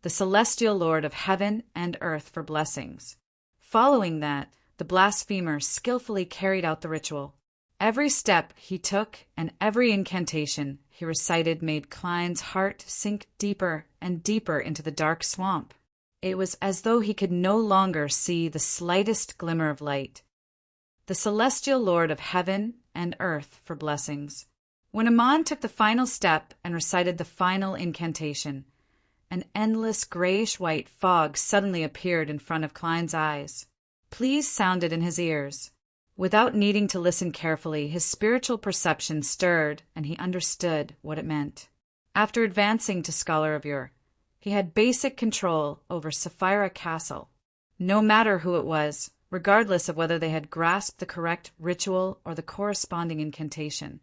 "The celestial lord of heaven and earth for blessings." Following that, the blasphemer skillfully carried out the ritual. Every step he took and every incantation he recited made Klein's heart sink deeper and deeper into the dark swamp. It was as though he could no longer see the slightest glimmer of light. The celestial lord of heaven and earth for blessings. When Amon took the final step and recited the final incantation, an endless grayish-white fog suddenly appeared in front of Klein's eyes. Please sounded in his ears. Without needing to listen carefully, his spiritual perception stirred, and he understood what it meant. After advancing to Scholar of Ur, he had basic control over Sapphira Castle. No matter who it was, regardless of whether they had grasped the correct ritual or the corresponding incantation,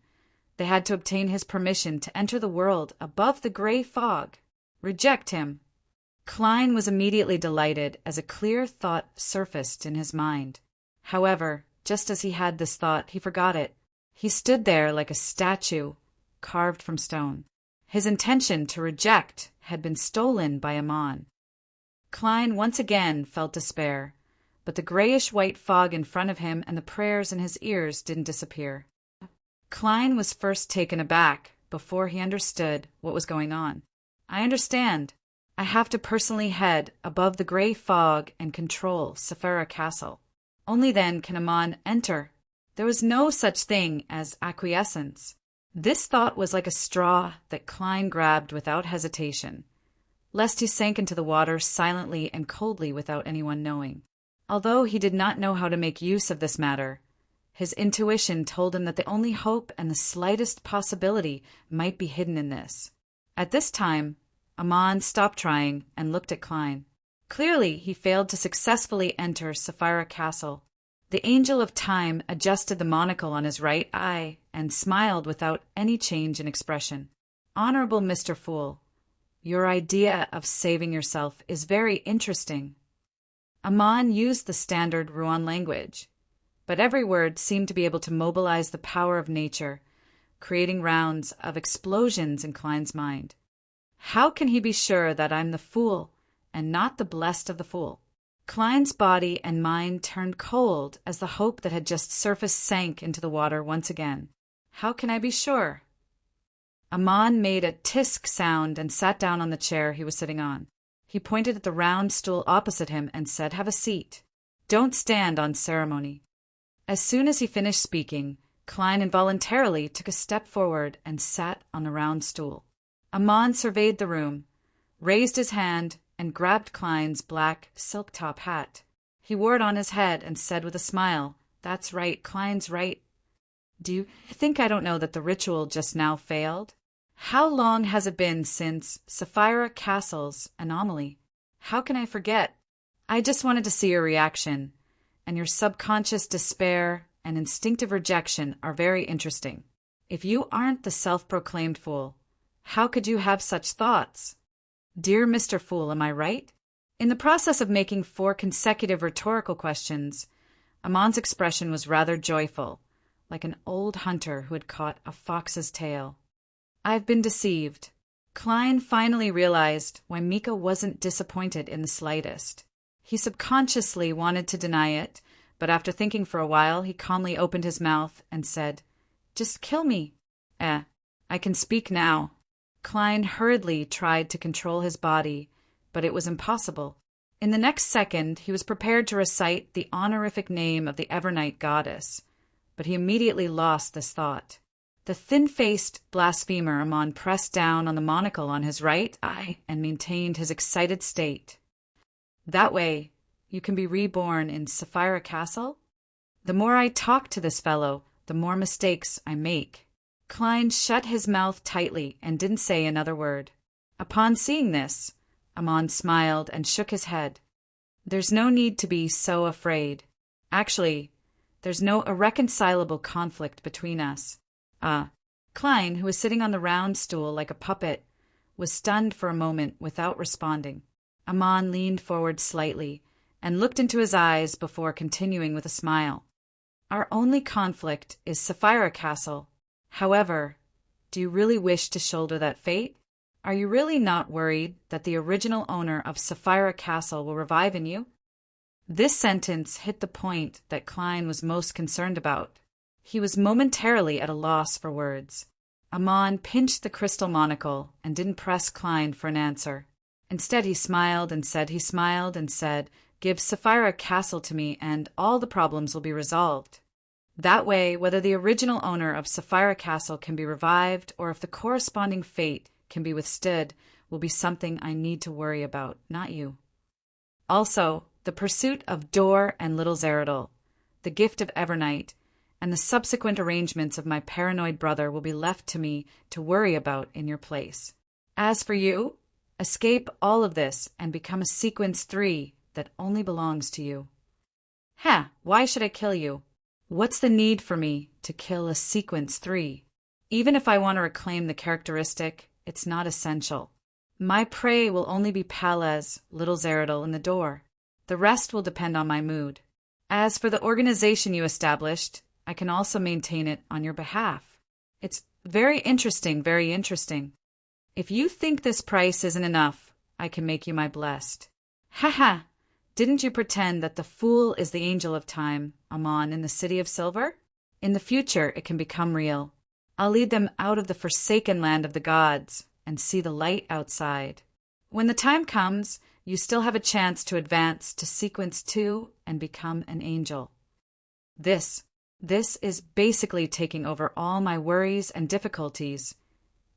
they had to obtain his permission to enter the world above the gray fog. Reject him. Klein was immediately delighted as a clear thought surfaced in his mind. However, just as he had this thought, he forgot it. He stood there like a statue, carved from stone. His intention to reject had been stolen by Amon. Klein once again felt despair, but the grayish-white fog in front of him and the prayers in his ears didn't disappear. Klein was first taken aback before he understood what was going on. I understand. I have to personally head above the gray fog and control Sapphira Castle. Only then can Amon enter. There was no such thing as acquiescence. This thought was like a straw that Klein grabbed without hesitation, lest he sank into the water silently and coldly without anyone knowing. Although he did not know how to make use of this matter, His intuition told him that the only hope and the slightest possibility might be hidden in this. At this time, Amon stopped trying and looked at Klein. Clearly, he failed to successfully enter Sapphira Castle. The Angel of Time adjusted the monocle on his right eye and smiled without any change in expression. "Honorable Mr. Fool, your idea of saving yourself is very interesting." Amon used the standard Ruan language, but every word seemed to be able to mobilize the power of nature, creating rounds of explosions in Klein's mind. How can he be sure that I'm the fool and not the blessed of the fool? Klein's body and mind turned cold as the hope that had just surfaced sank into the water once again. How can I be sure? Amon made a tisk sound and sat down on the chair he was sitting on. He pointed at the round stool opposite him and said, "Have a seat. Don't stand on ceremony." As soon as he finished speaking, Klein involuntarily took a step forward and sat on the round stool. Amon surveyed the room, raised his hand, and grabbed Klein's black silk-top hat. He wore it on his head and said with a smile, "That's right, Klein's right. Do you think I don't know that the ritual just now failed? How long has it been since Sapphira Castle's anomaly? How can I forget? I just wanted to see your reaction, and your subconscious despair and instinctive rejection are very interesting. If you aren't the self-proclaimed fool, how could you have such thoughts? Dear Mr. Fool, am I right?" In the process of making 4 consecutive rhetorical questions, Amon's expression was rather joyful, like an old hunter who had caught a fox's tail. "I've been deceived." Klein finally realized why Mika wasn't disappointed in the slightest. He subconsciously wanted to deny it, but after thinking for a while, he calmly opened his mouth and said, "Just kill me." I can speak now." Klein hurriedly tried to control his body, but it was impossible. In the next second, he was prepared to recite the honorific name of the Evernight goddess, but he immediately lost this thought. The thin-faced blasphemer Amon pressed down on the monocle on his right eye and maintained his excited state. "That way, you can be reborn in Sapphira Castle? The more I talk to this fellow, the more mistakes I make." Klein shut his mouth tightly and didn't say another word. Upon seeing this, Amon smiled and shook his head. "There's no need to be so afraid. Actually, there's no irreconcilable conflict between us." Klein, who was sitting on the round stool like a puppet, was stunned for a moment without responding. Amon leaned forward slightly and looked into his eyes before continuing with a smile. "Our only conflict is Sapphira Castle. However, do you really wish to shoulder that fate? Are you really not worried that the original owner of Sapphira Castle will revive in you?" This sentence hit the point that Klein was most concerned about. He was momentarily at a loss for words. Amon pinched the crystal monocle and didn't press Klein for an answer. Instead, he smiled and said, "Give Sapphira Castle to me and all the problems will be resolved. That way, whether the original owner of Sapphira Castle can be revived or if the corresponding fate can be withstood will be something I need to worry about, not you. Also, the pursuit of Dor and Little Zeradol, the gift of Evernight, and the subsequent arrangements of my paranoid brother will be left to me to worry about in your place. As for you, escape all of this and become a Sequence 3 that only belongs to you." Why should I kill you? What's the need for me to kill a Sequence 3? Even if I want to reclaim the characteristic, it's not essential. My prey will only be Palez, Little Zeradol, and the Door. The rest will depend on my mood. As for the organization you established, I can also maintain it on your behalf. It's very interesting, very interesting. If you think this price isn't enough, I can make you my blessed. Didn't you pretend that the fool is the angel of time, Amon, in the City of Silver? In the future, it can become real. I'll lead them out of the forsaken land of the gods and see the light outside. When the time comes, you still have a chance to advance to Sequence 2 and become an angel. This is basically taking over all my worries and difficulties,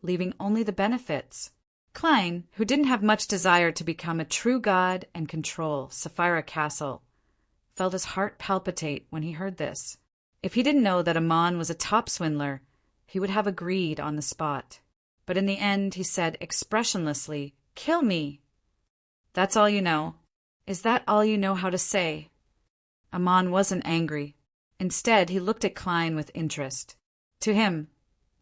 leaving only the benefits. Klein, who didn't have much desire to become a true god and control Sapphira Castle, felt his heart palpitate when he heard this. If he didn't know that Amon was a top swindler, he would have agreed on the spot. But in the end, he said expressionlessly, "Kill me." "That's all you know? Is that all you know how to say?" Amon wasn't angry. Instead, he looked at Klein with interest. To him,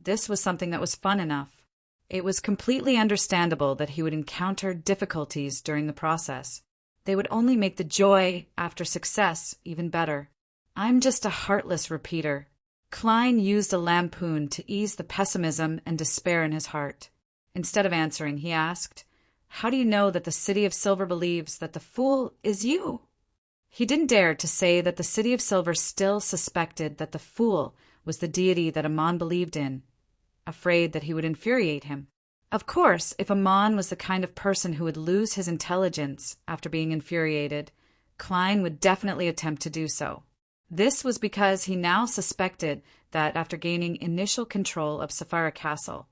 this was something that was fun enough. It was completely understandable that he would encounter difficulties during the process. They would only make the joy after success even better. "I'm just a heartless repeater." Klein used a lampoon to ease the pessimism and despair in his heart. Instead of answering, he asked, "How do you know that the City of Silver believes that the fool is you?" He didn't dare to say that the City of Silver still suspected that the fool was the deity that Amon believed in, afraid that he would infuriate him. Of course, if Amon was the kind of person who would lose his intelligence after being infuriated, Klein would definitely attempt to do so. This was because he now suspected that after gaining initial control of Sapphira Castle,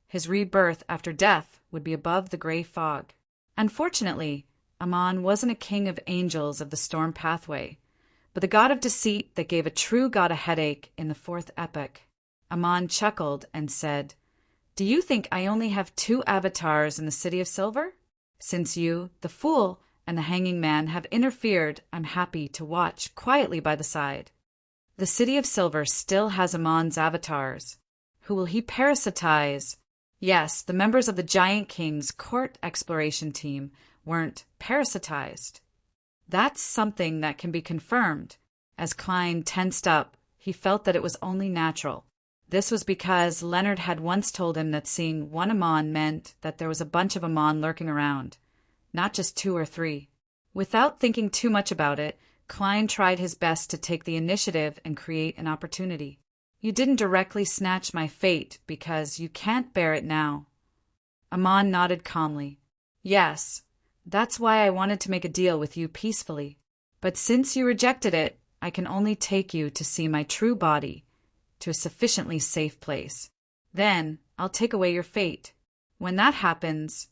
his rebirth after death would be above the gray fog. Unfortunately, Amon wasn't a king of angels of the storm pathway, but the god of deceit that gave a true god a headache in the fourth epoch. Amon chuckled and said, "Do you think I only have 2 avatars in the City of Silver? Since you, the fool, and the hanging man have interfered, I'm happy to watch quietly by the side." The City of Silver still has Amon's avatars. Who will he parasitize? Yes, the members of the Giant King's court exploration team weren't parasitized. That's something that can be confirmed. As Klein tensed up, he felt that it was only natural. This was because Leonard had once told him that seeing one Amon meant that there was a bunch of Amon lurking around, not just 2 or 3. Without thinking too much about it, Klein tried his best to take the initiative and create an opportunity. "You didn't directly snatch my fate because you can't bear it now." Amon nodded calmly. "Yes, that's why I wanted to make a deal with you peacefully. But since you rejected it, I can only take you to see my true body, to a sufficiently safe place. Then I'll take away your fate. When that happens,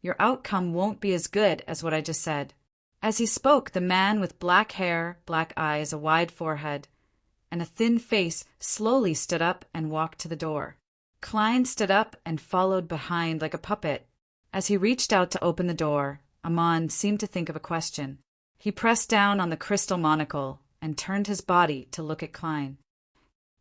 your outcome won't be as good as what I just said." As he spoke, the man with black hair, black eyes, a wide forehead, and a thin face slowly stood up and walked to the door. Klein stood up and followed behind like a puppet. As he reached out to open the door, Amon seemed to think of a question. He pressed down on the crystal monocle and turned his body to look at Klein.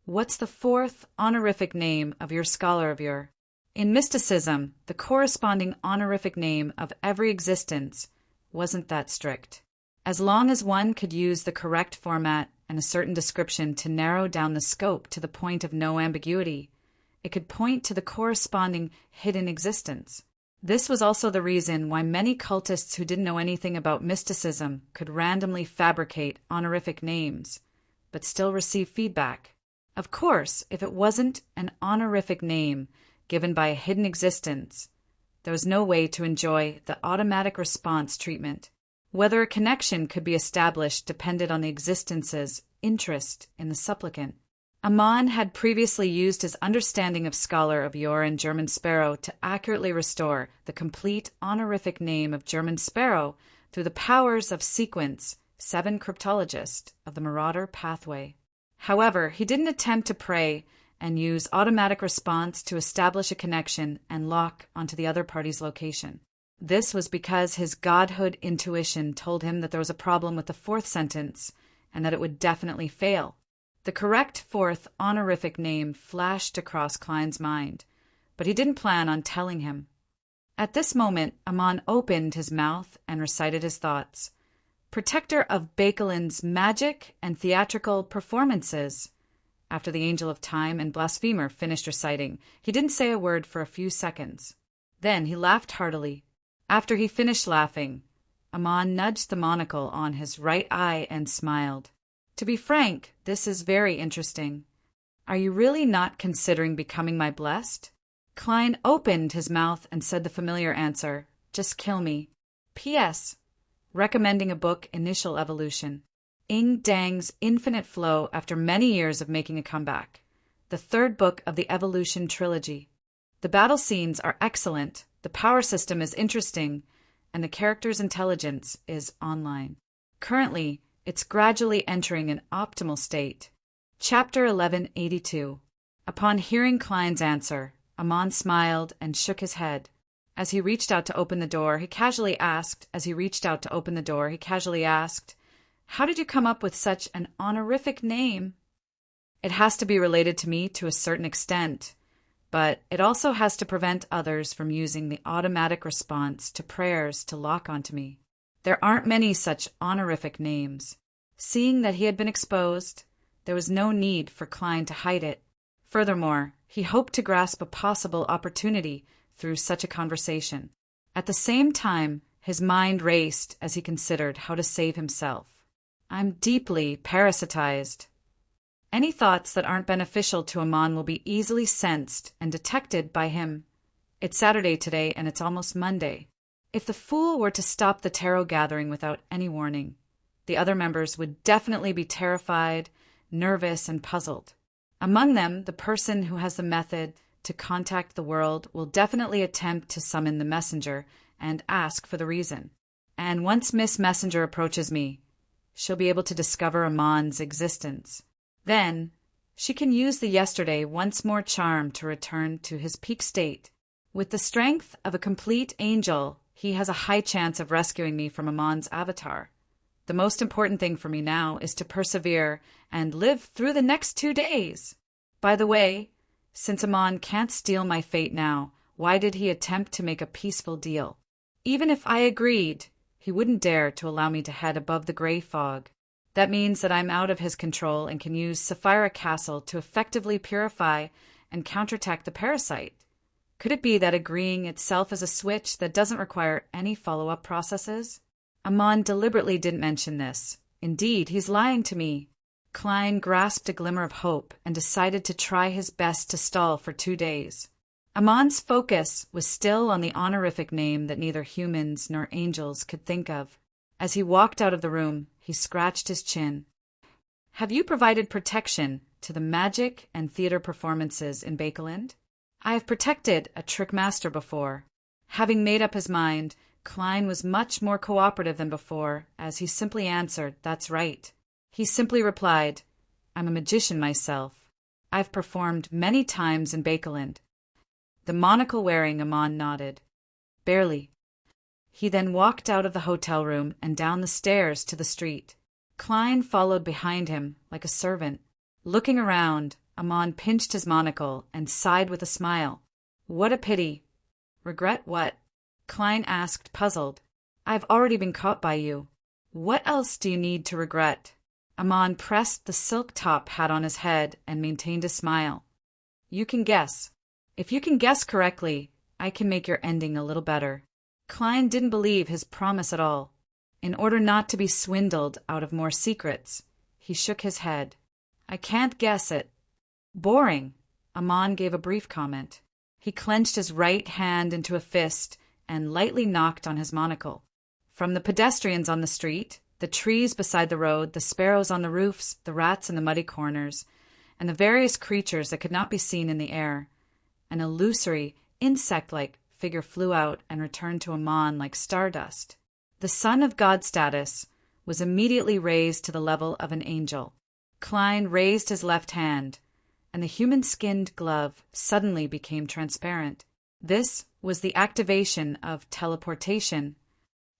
"What's the 4th honorific name of your scholar of your?" In mysticism, the corresponding honorific name of every existence wasn't that strict. As long as one could use the correct format and a certain description to narrow down the scope to the point of no ambiguity, it could point to the corresponding hidden existence. This was also the reason why many cultists who didn't know anything about mysticism could randomly fabricate honorific names, but still receive feedback. Of course, if it wasn't an honorific name given by a hidden existence, there was no way to enjoy the automatic response treatment. Whether a connection could be established depended on the existence's interest in the supplicant. Amon had previously used his understanding of Scholar of Yore and German Sparrow to accurately restore the complete honorific name of German Sparrow through the powers of Sequence, 7 cryptologist of the Marauder Pathway. However, he didn't attempt to pray and use automatic response to establish a connection and lock onto the other party's location. This was because his godhood intuition told him that there was a problem with the 4th sentence and that it would definitely fail. The correct 4th honorific name flashed across Klein's mind, but he didn't plan on telling him. At this moment, Amon opened his mouth and recited his thoughts. "Protector of Bakelin's magic and theatrical performances." After the Angel of Time and Blasphemer finished reciting, he didn't say a word for a few seconds. Then he laughed heartily. After he finished laughing, Amon nudged the monocle on his right eye and smiled. "To be frank, this is very interesting. Are you really not considering becoming my blessed?" Klein opened his mouth and said the familiar answer, "Just kill me. P.S. Recommending a book, Initial Evolution. Ing Dang's infinite flow after many years of making a comeback. The 3rd book of the Evolution trilogy. The battle scenes are excellent, the power system is interesting, and the character's intelligence is online. Currently, it's gradually entering an optimal state. Chapter 1182. Upon hearing Klein's answer, Amon smiled and shook his head. As he reached out to open the door, he casually asked, "How did you come up with such an honorific name?" "It has to be related to me to a certain extent, but it also has to prevent others from using the automatic response to prayers to lock onto me. There aren't many such honorific names." Seeing that he had been exposed, there was no need for Klein to hide it. Furthermore, he hoped to grasp a possible opportunity through such a conversation. At the same time, his mind raced as he considered how to save himself. "I'm deeply parasitized." Any thoughts that aren't beneficial to Amon will be easily sensed and detected by him. It's Saturday today, and it's almost Monday. If the fool were to stop the tarot gathering without any warning, the other members would definitely be terrified, nervous, and puzzled. Among them, the person who has the method to contact the world will definitely attempt to summon the messenger and ask for the reason. And once Miss Messenger approaches me, she'll be able to discover Amon's existence. Then, she can use the yesterday once more charm to return to his peak state. With the strength of a complete angel, he has a high chance of rescuing me from Amon's avatar. The most important thing for me now is to persevere and live through the next 2 days. By the way, since Amon can't steal my fate now, why did he attempt to make a peaceful deal? Even if I agreed, he wouldn't dare to allow me to head above the gray fog. That means that I'm out of his control and can use Sapphira Castle to effectively purify and counterattack the parasite. Could it be that agreeing itself is a switch that doesn't require any follow-up processes? Amon deliberately didn't mention this. Indeed, he's lying to me. Klein grasped a glimmer of hope and decided to try his best to stall for 2 days. Amon's focus was still on the honorific name that neither humans nor angels could think of. As he walked out of the room, he scratched his chin. "Have you provided protection to the magic and theater performances in Bakeland?" "I have protected a trick master before." Having made up his mind, Klein was much more cooperative than before, as he simply answered, "That's right." He simply replied, "I'm a magician myself. I've performed many times in Bakeland." The monocle-wearing Amon nodded. "Barely." He then walked out of the hotel room and down the stairs to the street. Klein followed behind him like a servant. Looking around, Amon pinched his monocle and sighed with a smile. "What a pity." "Regret what?" Klein asked, puzzled. "I've already been caught by you. What else do you need to regret?" Amon pressed the silk top hat on his head and maintained a smile. "You can guess. If you can guess correctly, I can make your ending a little better." Klein didn't believe his promise at all. In order not to be swindled out of more secrets, he shook his head. "I can't guess it." "Boring," Amon gave a brief comment. He clenched his right hand into a fist and lightly knocked on his monocle. From the pedestrians on the street, the trees beside the road, the sparrows on the roofs, the rats in the muddy corners, and the various creatures that could not be seen in the air, an illusory, insect-like figure flew out and returned to Amon like stardust. The Son of God status was immediately raised to the level of an angel. Klein raised his left hand, and the human-skinned glove suddenly became transparent. This was the activation of teleportation.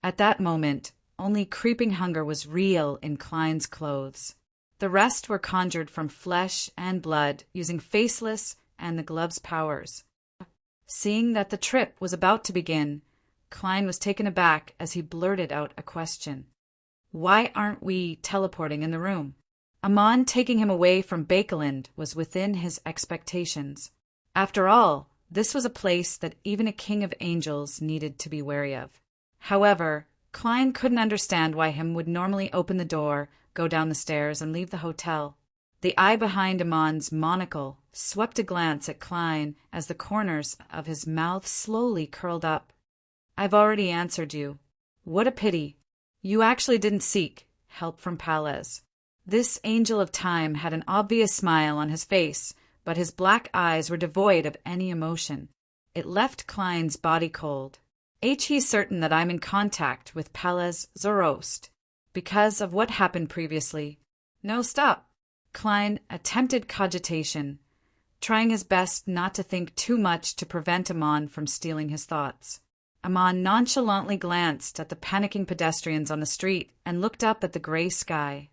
At that moment, only creeping hunger was real in Klein's clothes. The rest were conjured from flesh and blood using Faceless and the glove's powers. Seeing that the trip was about to begin, Klein was taken aback as he blurted out a question. "Why aren't we teleporting in the room?" Amon taking him away from Bakeland was within his expectations. After all, this was a place that even a king of angels needed to be wary of. However, Klein couldn't understand why him would normally open the door, go down the stairs, and leave the hotel. The eye behind Amon's monocle swept a glance at Klein as the corners of his mouth slowly curled up. "I've already answered you." "What a pity. You actually didn't seek help from Palez." This angel of time had an obvious smile on his face, but his black eyes were devoid of any emotion. It left Klein's body cold. He's certain that I'm in contact with Palez Zoroast because of what happened previously. No, stop. Klein attempted cogitation, trying his best not to think too much to prevent Amon from stealing his thoughts. Amon nonchalantly glanced at the panicking pedestrians on the street and looked up at the gray sky.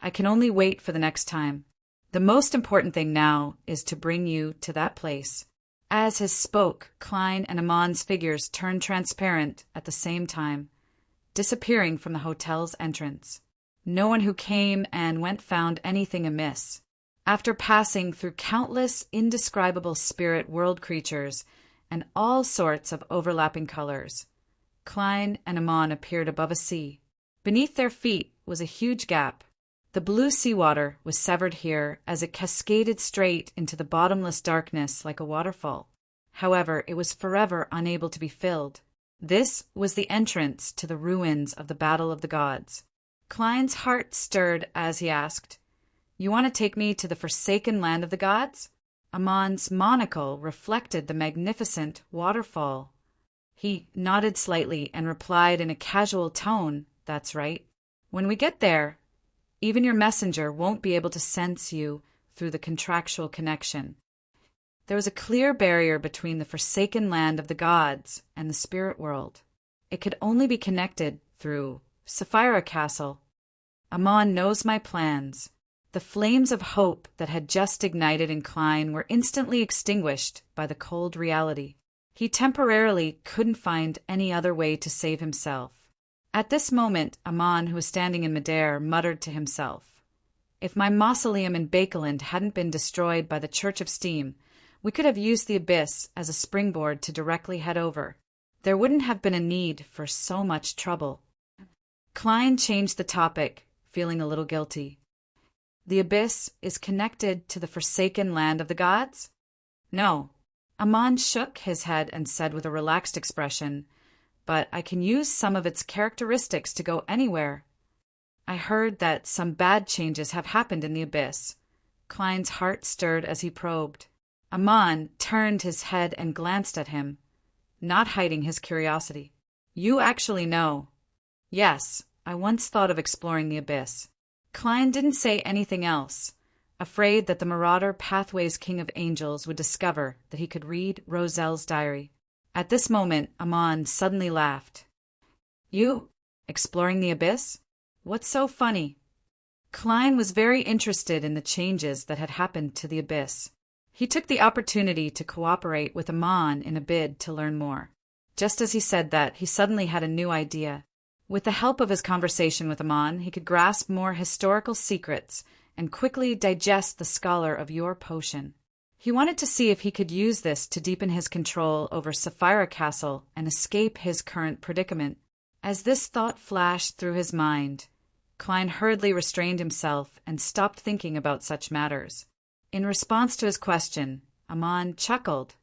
I can only wait for the next time. The most important thing now is to bring you to that place. As he spoke, Klein and Amon's figures turned transparent at the same time, disappearing from the hotel's entrance. No one who came and went found anything amiss. After passing through countless indescribable spirit world creatures and all sorts of overlapping colors, Klein and Amon appeared above a sea. Beneath their feet was a huge gap. The blue seawater was severed here as it cascaded straight into the bottomless darkness like a waterfall. However, it was forever unable to be filled. This was the entrance to the ruins of the Battle of the Gods. Klein's heart stirred as he asked, "You want to take me to the forsaken land of the gods?" Amon's monocle reflected the magnificent waterfall. He nodded slightly and replied in a casual tone, "That's right. When we get there, even your messenger won't be able to sense you through the contractual connection." There was a clear barrier between the forsaken land of the gods and the spirit world. It could only be connected through Sapphira Castle. Amon knows my plans. The flames of hope that had just ignited in Klein were instantly extinguished by the cold reality. He temporarily couldn't find any other way to save himself. At this moment, Amon, who was standing in midair, muttered to himself, "If my mausoleum in Bakeland hadn't been destroyed by the Church of Steam, we could have used the abyss as a springboard to directly head over. There wouldn't have been a need for so much trouble." Klein changed the topic, feeling a little guilty. "The abyss is connected to the forsaken land of the gods?" "No." Amon shook his head and said with a relaxed expression, "But I can use some of its characteristics to go anywhere." "I heard that some bad changes have happened in the abyss." Klein's heart stirred as he probed. Amon turned his head and glanced at him, not hiding his curiosity. "You actually know?" "Yes, I once thought of exploring the abyss." Klein didn't say anything else, afraid that the marauder Pathway's King of Angels would discover that he could read Roselle's diary. At this moment, Amon suddenly laughed. "You? Exploring the abyss? What's so funny?" Klein was very interested in the changes that had happened to the abyss. He took the opportunity to cooperate with Amon in a bid to learn more. Just as he said that, he suddenly had a new idea. With the help of his conversation with Amon, he could grasp more historical secrets and quickly digest the scholar of your potion. He wanted to see if he could use this to deepen his control over Sapphira Castle and escape his current predicament. As this thought flashed through his mind, Klein hurriedly restrained himself and stopped thinking about such matters. In response to his question, Amon chuckled.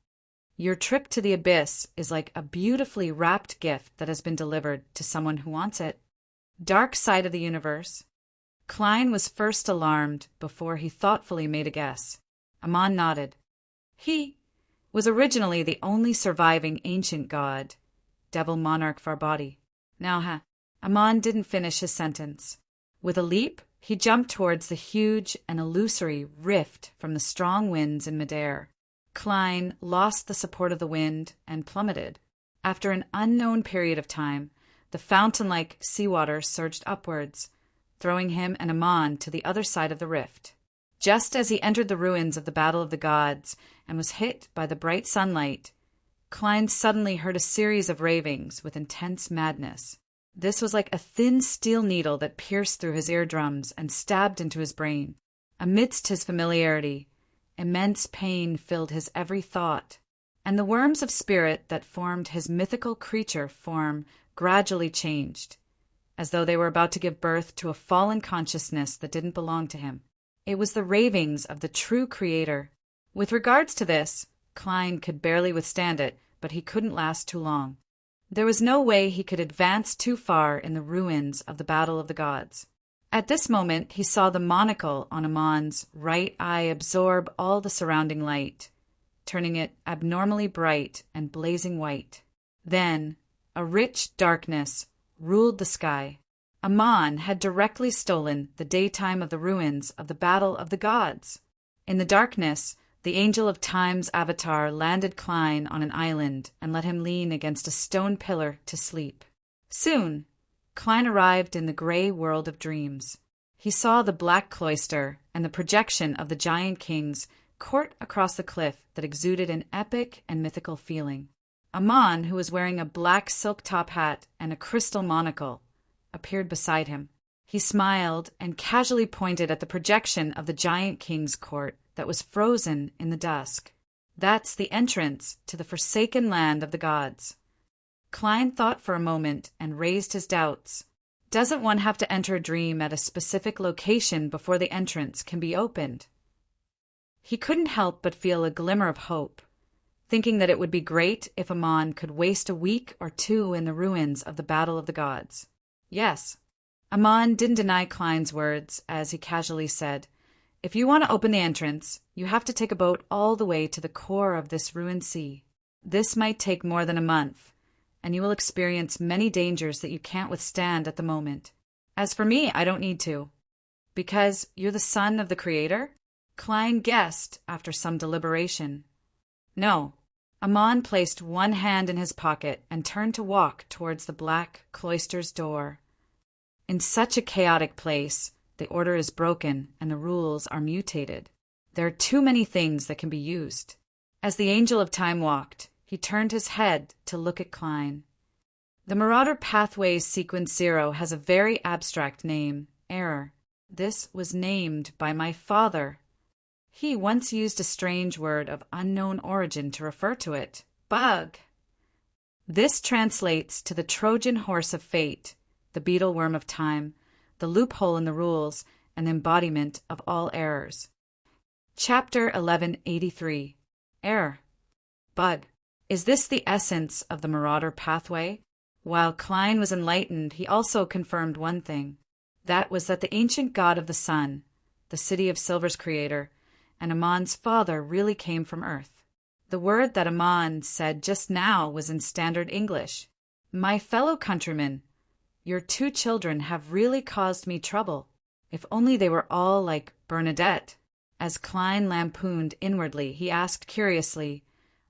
"Your trip to the abyss is like a beautifully wrapped gift that has been delivered to someone who wants it." Dark side of the universe. Klein was first alarmed before he thoughtfully made a guess. Amon nodded. "He was originally the only surviving ancient god, devil monarch of our body. Now, Amon didn't finish his sentence. With a leap, he jumped towards the huge and illusory rift from the strong winds in midair. Klein lost the support of the wind and plummeted. After an unknown period of time, the fountain-like seawater surged upwards, throwing him and Amon to the other side of the rift. Just as he entered the ruins of the Battle of the Gods and was hit by the bright sunlight, Klein suddenly heard a series of ravings with intense madness. This was like a thin steel needle that pierced through his eardrums and stabbed into his brain. Amidst his familiarity, immense pain filled his every thought, and the worms of spirit that formed his mythical creature form gradually changed, as though they were about to give birth to a fallen consciousness that didn't belong to him. It was the ravings of the true creator. With regards to this, Klein could barely withstand it, but he couldn't last too long. There was no way he could advance too far in the ruins of the Battle of the Gods. At this moment, he saw the monocle on Amon's right eye absorb all the surrounding light, turning it abnormally bright and blazing white. Then, a rich darkness ruled the sky. Ammon had directly stolen the daytime of the ruins of the Battle of the Gods. In the darkness, the Angel of Time's avatar landed Klein on an island and let him lean against a stone pillar to sleep. Soon, Klein arrived in the gray world of dreams. He saw the black cloister and the projection of the giant king's court across the cliff that exuded an epic and mythical feeling. Ammon, who was wearing a black silk top hat and a crystal monocle, appeared beside him. He smiled and casually pointed at the projection of the giant king's court that was frozen in the dusk. That's the entrance to the forsaken land of the gods. Klein thought for a moment and raised his doubts. Doesn't one have to enter a dream at a specific location before the entrance can be opened? He couldn't help but feel a glimmer of hope, thinking that it would be great if Ammon could waste a week or two in the ruins of the Battle of the Gods. Yes, Ammon didn't deny Klein's words as he casually said, "If you want to open the entrance, you have to take a boat all the way to the core of this ruined sea. This might take more than a month, and you will experience many dangers that you can't withstand at the moment. As for me, I don't need to." "Because you're the son of the Creator?" Klein guessed after some deliberation. No. Ammon placed one hand in his pocket and turned to walk towards the black cloister's door. In such a chaotic place, the order is broken and the rules are mutated. There are too many things that can be used. As the Angel of Time walked, he turned his head to look at Klein. The Marauder Pathways Sequence 0 has a very abstract name, Error. This was named by my father. He once used a strange word of unknown origin to refer to it, bug. This translates to the Trojan horse of fate, the beetle worm of time, the loophole in the rules, and the embodiment of all errors. Chapter 1183. Error. Bug. Is this the essence of the Marauder Pathway? While Klein was enlightened, he also confirmed one thing. That was that the ancient god of the sun, the City of Silver's creator, and Ammon's father really came from Earth. The word that Ammon said just now was in standard English. My fellow countrymen, your two children have really caused me trouble. If only they were all like Bernadette. As Klein lampooned inwardly, he asked curiously,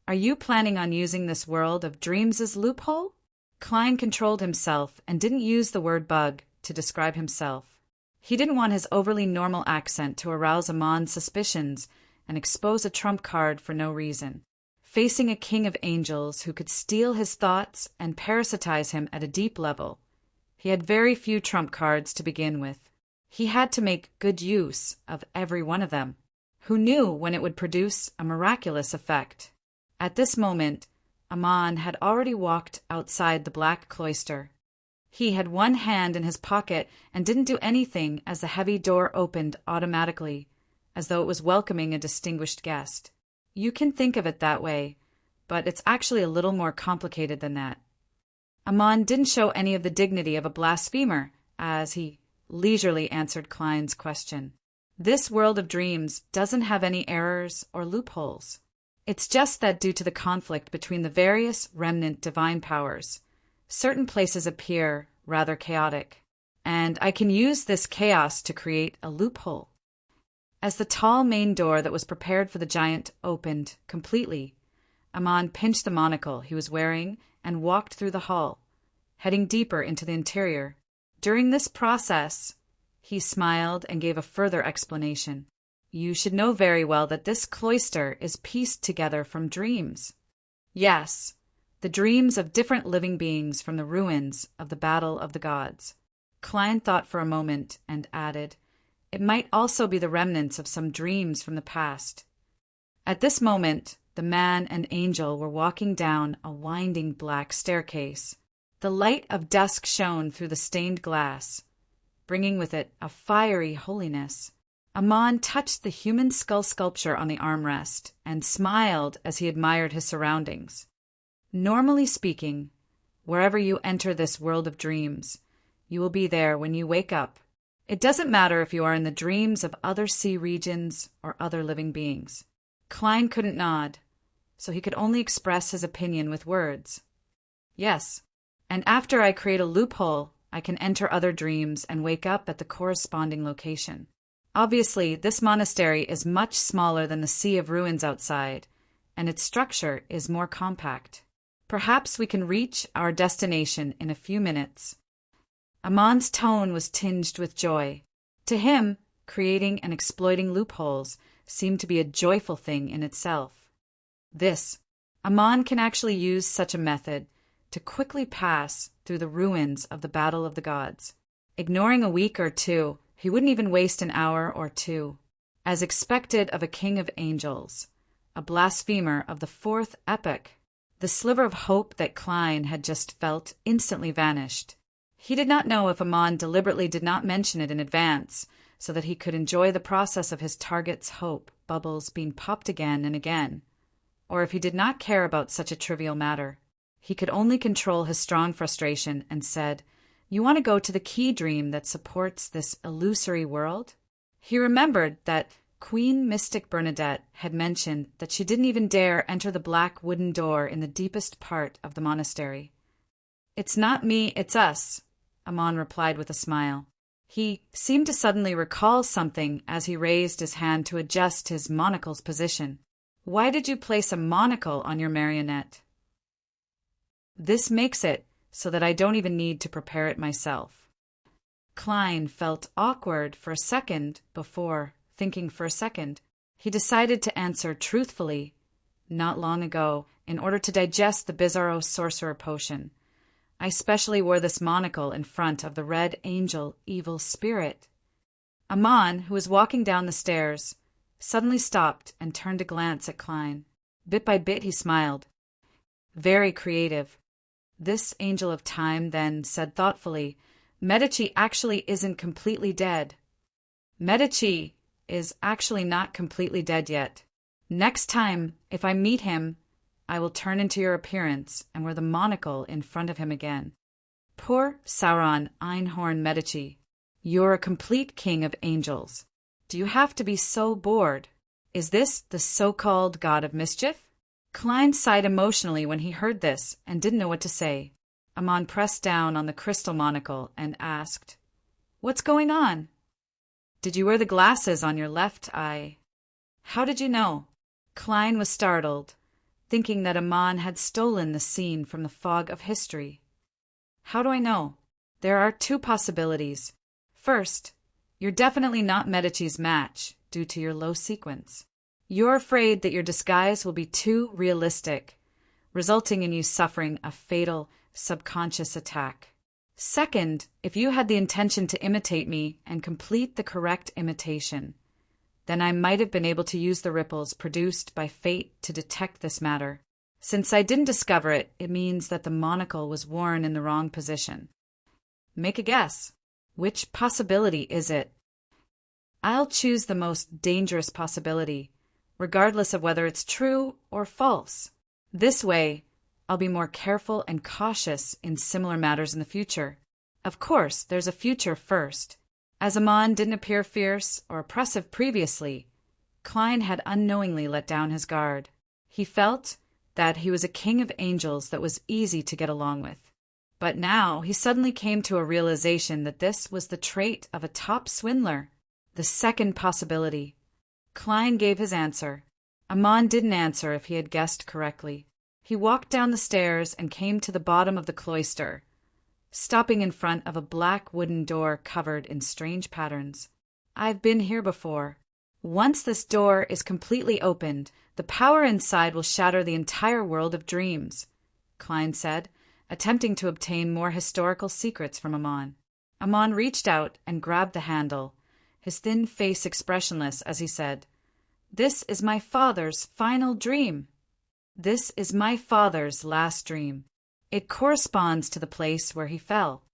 "Are you planning on using this world of dreams' loophole?" Klein controlled himself and didn't use the word bug to describe himself. He didn't want his overly normal accent to arouse Ammon's suspicions and expose a trump card for no reason. Facing a king of angels who could steal his thoughts and parasitize him at a deep level, he had very few trump cards to begin with. He had to make good use of every one of them. Who knew when it would produce a miraculous effect? At this moment, Ammon had already walked outside the black cloister. He had one hand in his pocket and didn't do anything as the heavy door opened automatically, as though it was welcoming a distinguished guest. You can think of it that way, but it's actually a little more complicated than that. Ammon didn't show any of the dignity of a blasphemer as he leisurely answered Klein's question. This world of dreams doesn't have any errors or loopholes. It's just that due to the conflict between the various remnant divine powers, certain places appear rather chaotic, and I can use this chaos to create a loophole. As the tall main door that was prepared for the giant opened completely, Ammon pinched the monocle he was wearing and walked through the hall, heading deeper into the interior. During this process, he smiled and gave a further explanation. You should know very well that this cloister is pieced together from dreams. Yes, the dreams of different living beings from the ruins of the Battle of the Gods. Klein thought for a moment and added, it might also be the remnants of some dreams from the past. At this moment, the man and angel were walking down a winding black staircase. The light of dusk shone through the stained glass, bringing with it a fiery holiness. Ammon touched the human skull sculpture on the armrest and smiled as he admired his surroundings. Normally speaking, wherever you enter this world of dreams, you will be there when you wake up. It doesn't matter if you are in the dreams of other sea regions or other living beings. Klein couldn't nod, so he could only express his opinion with words. Yes, and after I create a loophole, I can enter other dreams and wake up at the corresponding location. Obviously, this monastery is much smaller than the sea of ruins outside, and its structure is more compact. Perhaps we can reach our destination in a few minutes." Amon's tone was tinged with joy. To him, creating and exploiting loopholes seemed to be a joyful thing in itself. Amon can actually use such a method to quickly pass through the ruins of the Battle of the Gods. Ignoring a week or two, he wouldn't even waste an hour or two. As expected of a king of angels, a blasphemer of the fourth epoch, the sliver of hope that Klein had just felt instantly vanished. He did not know if Amon deliberately did not mention it in advance, so that he could enjoy the process of his target's hope bubbles being popped again and again, or if he did not care about such a trivial matter. He could only control his strong frustration and said, "You want to go to the key dream that supports this illusory world?" He remembered that Queen Mystic Bernadette had mentioned that she didn't even dare enter the black wooden door in the deepest part of the monastery. "It's not me, it's us," Amon replied with a smile. He seemed to suddenly recall something as he raised his hand to adjust his monocle's position. "Why did you place a monocle on your marionette?" "This makes it so that I don't even need to prepare it myself." Klein felt awkward for a second before, thinking for a second, he decided to answer truthfully, "Not long ago, in order to digest the Bizarro sorcerer potion, I specially wore this monocle in front of the red angel evil spirit." Amon, who was walking down the stairs, suddenly stopped and turned to glance at Klein. Bit by bit he smiled. "Very creative." This angel of time then said thoughtfully, "Medici actually isn't completely dead." "Medici is actually not completely dead yet. Next time, if I meet him, I will turn into your appearance and wear the monocle in front of him again." Poor Sauron Einhorn Medici, you're a complete king of angels. Do you have to be so bored? Is this the so-called god of mischief? Klein sighed emotionally when he heard this and didn't know what to say. Amon pressed down on the crystal monocle and asked, "What's going on? Did you wear the glasses on your left eye? How did you know?" Klein was startled, thinking that Amon had stolen the scene from the fog of history. "How do I know? There are two possibilities. First, you're definitely not Medici's match due to your low sequence. You're afraid that your disguise will be too realistic, resulting in you suffering a fatal subconscious attack. Second, if you had the intention to imitate me and complete the correct imitation, then I might have been able to use the ripples produced by fate to detect this matter. Since I didn't discover it, it means that the monocle was worn in the wrong position. Make a guess. Which possibility is it?" "I'll choose the most dangerous possibility, regardless of whether it's true or false. This way, I'll be more careful and cautious in similar matters in the future. Of course, there's a future first. As Amon didn't appear fierce or oppressive previously, Klein had unknowingly let down his guard. He felt that he was a king of angels that was easy to get along with. But now he suddenly came to a realization that this was the trait of a top swindler. The second possibility. Klein gave his answer. Amon didn't answer if he had guessed correctly. He walked down the stairs and came to the bottom of the cloister, stopping in front of a black wooden door covered in strange patterns. "I've been here before. Once this door is completely opened, the power inside will shatter the entire world of dreams," Klein said, attempting to obtain more historical secrets from Amon. Amon reached out and grabbed the handle, his thin face expressionless as he said, "This is my father's final dream. This is my father's last dream. It corresponds to the place where he fell.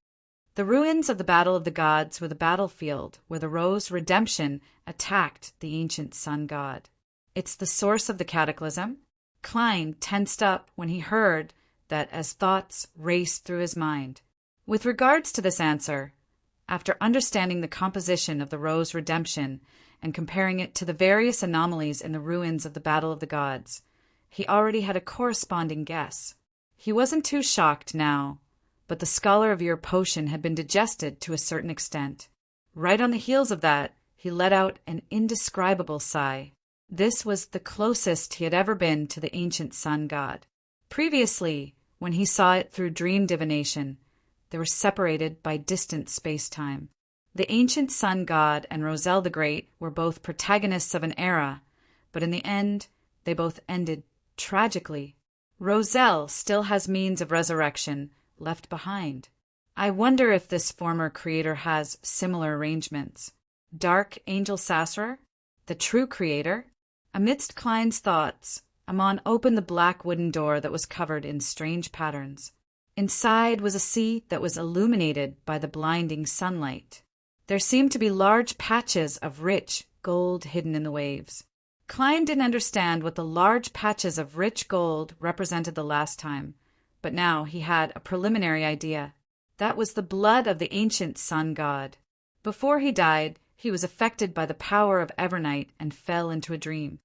The ruins of the Battle of the Gods were the battlefield where the Rose Redemption attacked the ancient sun god. It's the source of the cataclysm." Klein tensed up when he heard that as thoughts raced through his mind. With regards to this answer, after understanding the composition of the Rose Redemption and comparing it to the various anomalies in the ruins of the Battle of the Gods, he already had a corresponding guess. He wasn't too shocked now, but the scholar of your potion had been digested to a certain extent. Right on the heels of that, he let out an indescribable sigh. This was the closest he had ever been to the ancient sun god. Previously, when he saw it through dream divination, they were separated by distant space-time. The ancient sun god and Roselle the Great were both protagonists of an era, but in the end, they both ended tragically. Roselle still has means of resurrection left behind. I wonder if this former creator has similar arrangements. Dark Angel Sasser, the true creator? Amidst Klein's thoughts, Amon opened the black wooden door that was covered in strange patterns. Inside was a sea that was illuminated by the blinding sunlight. There seemed to be large patches of rich gold hidden in the waves. Klein didn't understand what the large patches of rich gold represented the last time, but now he had a preliminary idea. That was the blood of the ancient sun god. Before he died, he was affected by the power of Evernight and fell into a dream.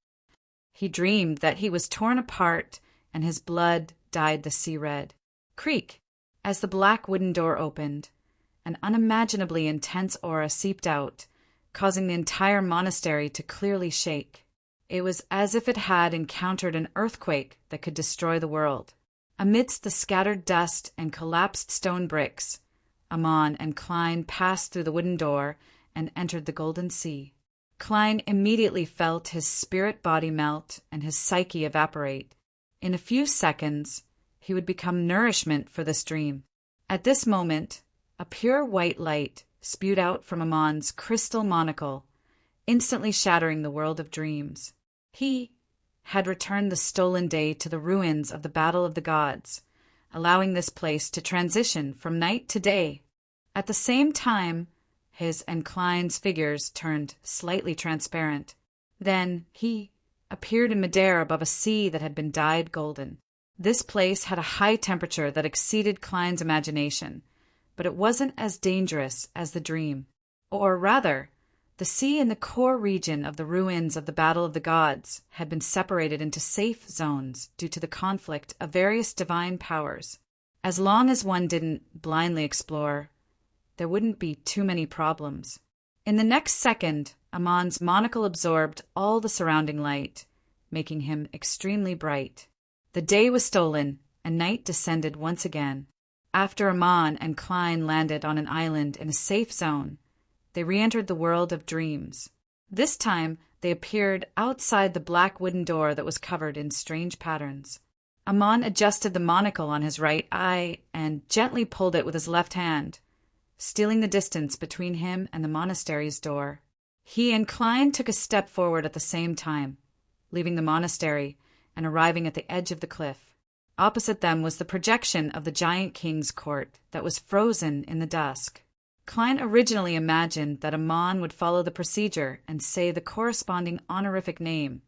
He dreamed that he was torn apart and his blood dyed the sea red. Creak! As the black wooden door opened, an unimaginably intense aura seeped out, causing the entire monastery to clearly shake. It was as if it had encountered an earthquake that could destroy the world. Amidst the scattered dust and collapsed stone bricks, Amon and Klein passed through the wooden door and entered the golden sea. Klein immediately felt his spirit body melt and his psyche evaporate. In a few seconds, he would become nourishment for this dream. At this moment, a pure white light spewed out from Amon's crystal monocle, instantly shattering the world of dreams. He had returned the stolen day to the ruins of the Battle of the Gods, allowing this place to transition from night to day. At the same time, his and Klein's figures turned slightly transparent. Then he appeared in midair above a sea that had been dyed golden. This place had a high temperature that exceeded Klein's imagination, but it wasn't as dangerous as the dream. Or rather, the sea in the core region of the ruins of the Battle of the Gods had been separated into safe zones due to the conflict of various divine powers. As long as one didn't blindly explore, there wouldn't be too many problems. In the next second, Amon's monocle absorbed all the surrounding light, making him extremely bright. The day was stolen, and night descended once again. After Amon and Klein landed on an island in a safe zone, they re-entered the world of dreams. This time, they appeared outside the black wooden door that was covered in strange patterns. Amon adjusted the monocle on his right eye and gently pulled it with his left hand, stealing the distance between him and the monastery's door. He and Klein took a step forward at the same time, leaving the monastery and arriving at the edge of the cliff. Opposite them was the projection of the giant king's court that was frozen in the dusk. Klein originally imagined that Amon would follow the procedure and say the corresponding honorific name,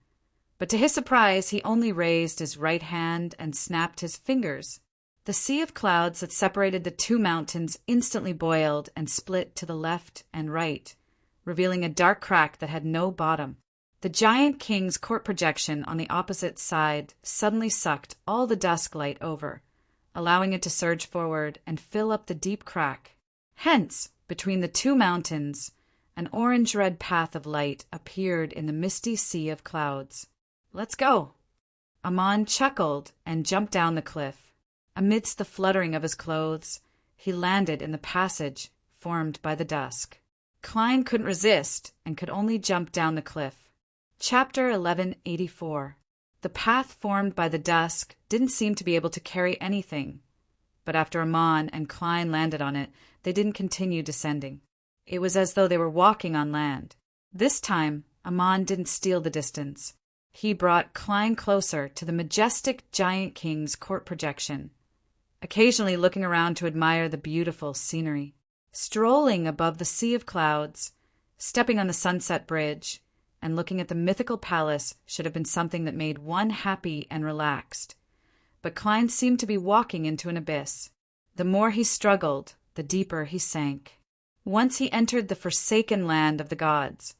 but to his surprise he only raised his right hand and snapped his fingers. The sea of clouds that separated the two mountains instantly boiled and split to the left and right, revealing a dark crack that had no bottom. The giant king's court projection on the opposite side suddenly sucked all the dusk light over, allowing it to surge forward and fill up the deep crack. Hence, between the two mountains, an orange-red path of light appeared in the misty sea of clouds. "Let's go!" Amon chuckled and jumped down the cliff. Amidst the fluttering of his clothes, he landed in the passage formed by the dusk. Klein couldn't resist and could only jump down the cliff. Chapter 1184. The path formed by the dusk didn't seem to be able to carry anything, but after Amon and Klein landed on it, they didn't continue descending. It was as though they were walking on land. This time, Amon didn't steal the distance. He brought Klein closer to the majestic giant king's court projection, occasionally looking around to admire the beautiful scenery. Strolling above the sea of clouds, stepping on the sunset bridge, and looking at the mythical palace should have been something that made one happy and relaxed. But Klein seemed to be walking into an abyss. The more he struggled, the deeper he sank. Once he entered the forsaken land of the gods,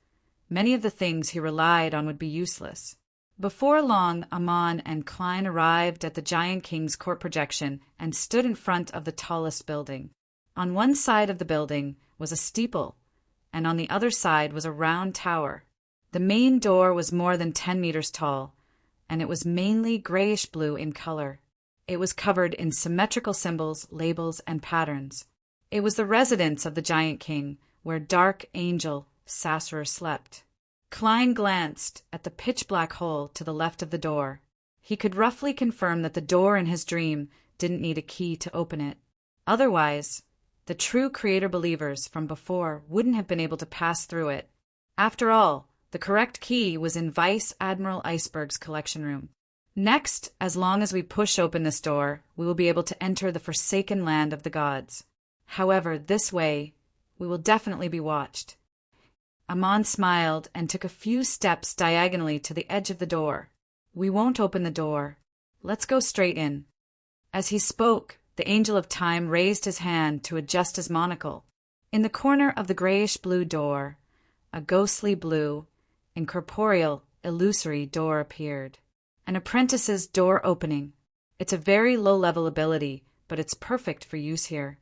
many of the things he relied on would be useless. Before long, Amon and Klein arrived at the Giant King's court projection and stood in front of the tallest building. On one side of the building was a steeple, and on the other side was a round tower. The main door was more than 10 meters tall, and it was mainly grayish-blue in color. It was covered in symmetrical symbols, labels, and patterns. It was the residence of the Giant King, where Dark Angel Sasser slept. Klein glanced at the pitch-black hole to the left of the door. He could roughly confirm that the door in his dream didn't need a key to open it. Otherwise, the true creator believers from before wouldn't have been able to pass through it. After all, the correct key was in Vice Admiral Iceberg's collection room. Next, as long as we push open this door, we will be able to enter the forsaken land of the gods. However, this way, we will definitely be watched. Amon smiled and took a few steps diagonally to the edge of the door. We won't open the door. Let's go straight in. As he spoke, the Angel of Time raised his hand to adjust his monocle. In the corner of the grayish-blue door, a ghostly blue, incorporeal, illusory door appeared. An apprentice's door opening. It's a very low-level ability, but it's perfect for use here.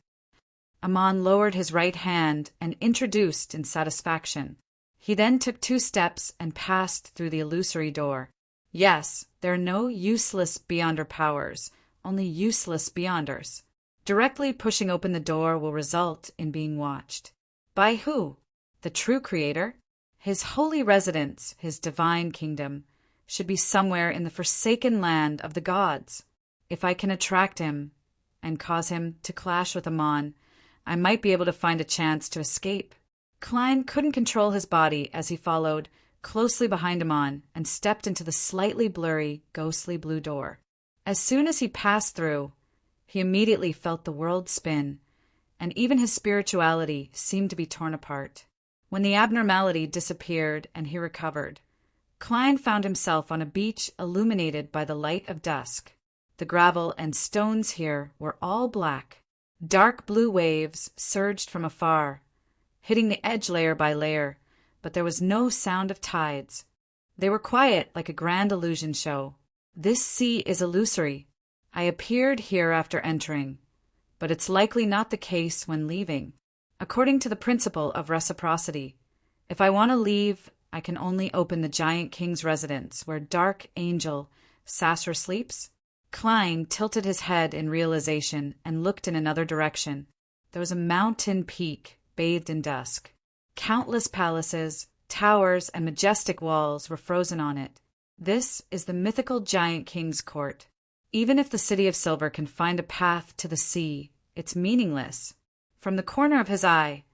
Amon lowered his right hand and introduced in satisfaction. He then took 2 steps and passed through the illusory door. Yes, there are no useless Beyonder powers, only useless Beyonders. Directly pushing open the door will result in being watched. By who? The true creator? His holy residence, his divine kingdom, should be somewhere in the forsaken land of the gods. If I can attract him and cause him to clash with Amon, I might be able to find a chance to escape. Klein couldn't control his body as he followed closely behind Amon and stepped into the slightly blurry, ghostly blue door. As soon as he passed through, he immediately felt the world spin, and even his spirituality seemed to be torn apart. When the abnormality disappeared and he recovered, Klein found himself on a beach illuminated by the light of dusk. The gravel and stones here were all black. Dark blue waves surged from afar, hitting the edge layer by layer, but there was no sound of tides. They were quiet like a grand illusion show. This sea is illusory. I appeared here after entering, but it's likely not the case when leaving. According to the principle of reciprocity, if I want to leave, I can only open the Giant King's residence where Dark Angel Sasser sleeps. Klein tilted his head in realization and looked in another direction. There was a mountain peak bathed in dusk. Countless palaces, towers, and majestic walls were frozen on it. This is the mythical Giant King's court. Even if the City of Silver can find a path to the sea, it's meaningless. From the corner of his eye,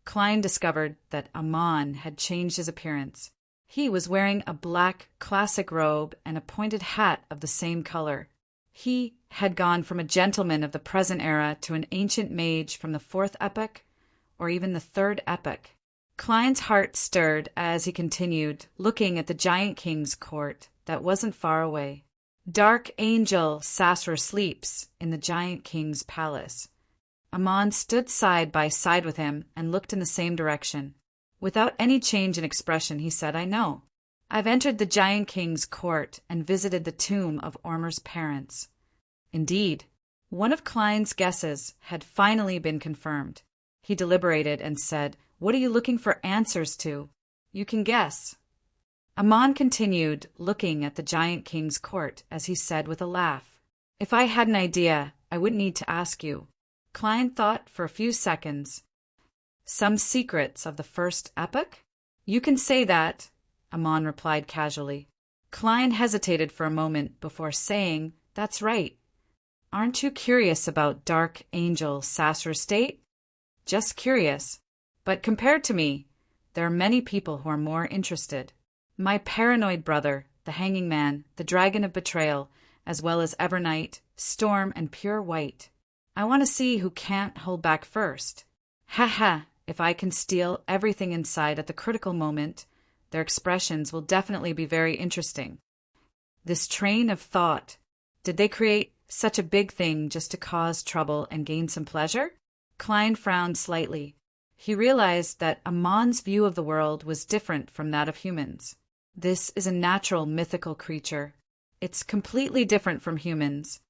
Klein discovered that Amon had changed his appearance. He was wearing a black classic robe and a pointed hat of the same color. He had gone from a gentleman of the present era to an ancient mage from the 4th epoch, or even the 3rd epoch. Klein's heart stirred as he continued, looking at the Giant King's court that wasn't far away. Dark Angel Sasser sleeps in the Giant King's palace. Amon stood side by side with him and looked in the same direction. Without any change in expression, he said, I know. I've entered the Giant King's court and visited the tomb of Ormer's parents. Indeed, one of Klein's guesses had finally been confirmed. He deliberated and said, What are you looking for answers to? You can guess. Amon continued, looking at the Giant King's court, as he said with a laugh, If I had an idea, I wouldn't need to ask you. Klein thought for a few seconds. Some secrets of the 1st epoch? You can say that, Amon replied casually. Klein hesitated for a moment before saying, That's right. Aren't you curious about Dark Angel Sasser's state? Just curious. But compared to me, there are many people who are more interested. My paranoid brother, the Hanging Man, the Dragon of Betrayal, as well as Evernight, Storm, and Pure White. I want to see who can't hold back first. Ha ha, if I can steal everything inside at the critical moment, their expressions will definitely be very interesting. This train of thought, did they create such a big thing just to cause trouble and gain some pleasure? Klein frowned slightly. He realized that Amon's view of the world was different from that of humans. This is a natural mythical creature. It's completely different from humans.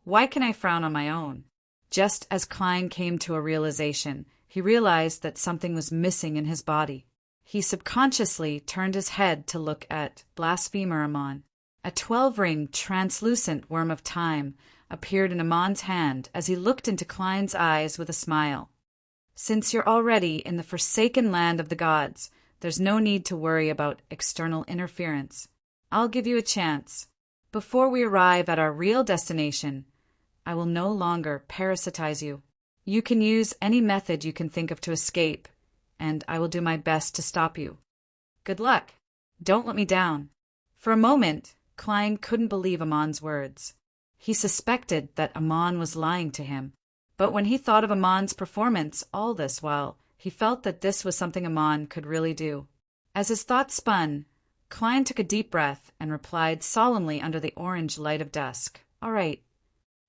Why can I frown on my own? Just as Klein came to a realization, he realized that something was missing in his body. He subconsciously turned his head to look at Blasphemer Amon. A 12-ring, translucent worm of time appeared in Amon's hand as he looked into Klein's eyes with a smile. Since you're already in the forsaken land of the gods, there's no need to worry about external interference. I'll give you a chance. Before we arrive at our real destination, I will no longer parasitize you. You can use any method you can think of to escape, and I will do my best to stop you. Good luck. Don't let me down. For a moment, Klein couldn't believe Amon's words. He suspected that Amon was lying to him, but when he thought of Amon's performance all this while, he felt that this was something Amon could really do. As his thoughts spun, Klein took a deep breath and replied solemnly under the orange light of dusk. All right.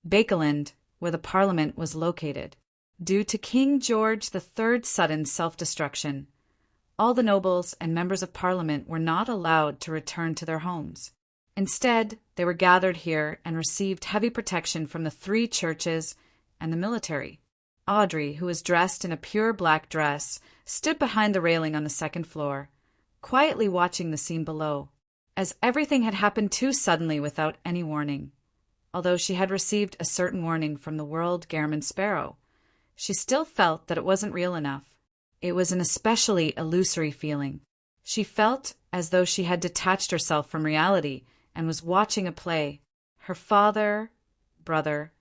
Bakeland, where the Parliament was located. Due to King George III's sudden self-destruction, all the nobles and members of Parliament were not allowed to return to their homes. Instead, they were gathered here and received heavy protection from the 3 churches and the military. Audrey, who was dressed in a pure black dress, stood behind the railing on the 2nd floor, quietly watching the scene below, as everything had happened too suddenly without any warning. Although she had received a certain warning from the World Gairman Sparrow, she still felt that it wasn't real enough. It was an especially illusory feeling. She felt as though she had detached herself from reality and was watching a play. Her father, brother,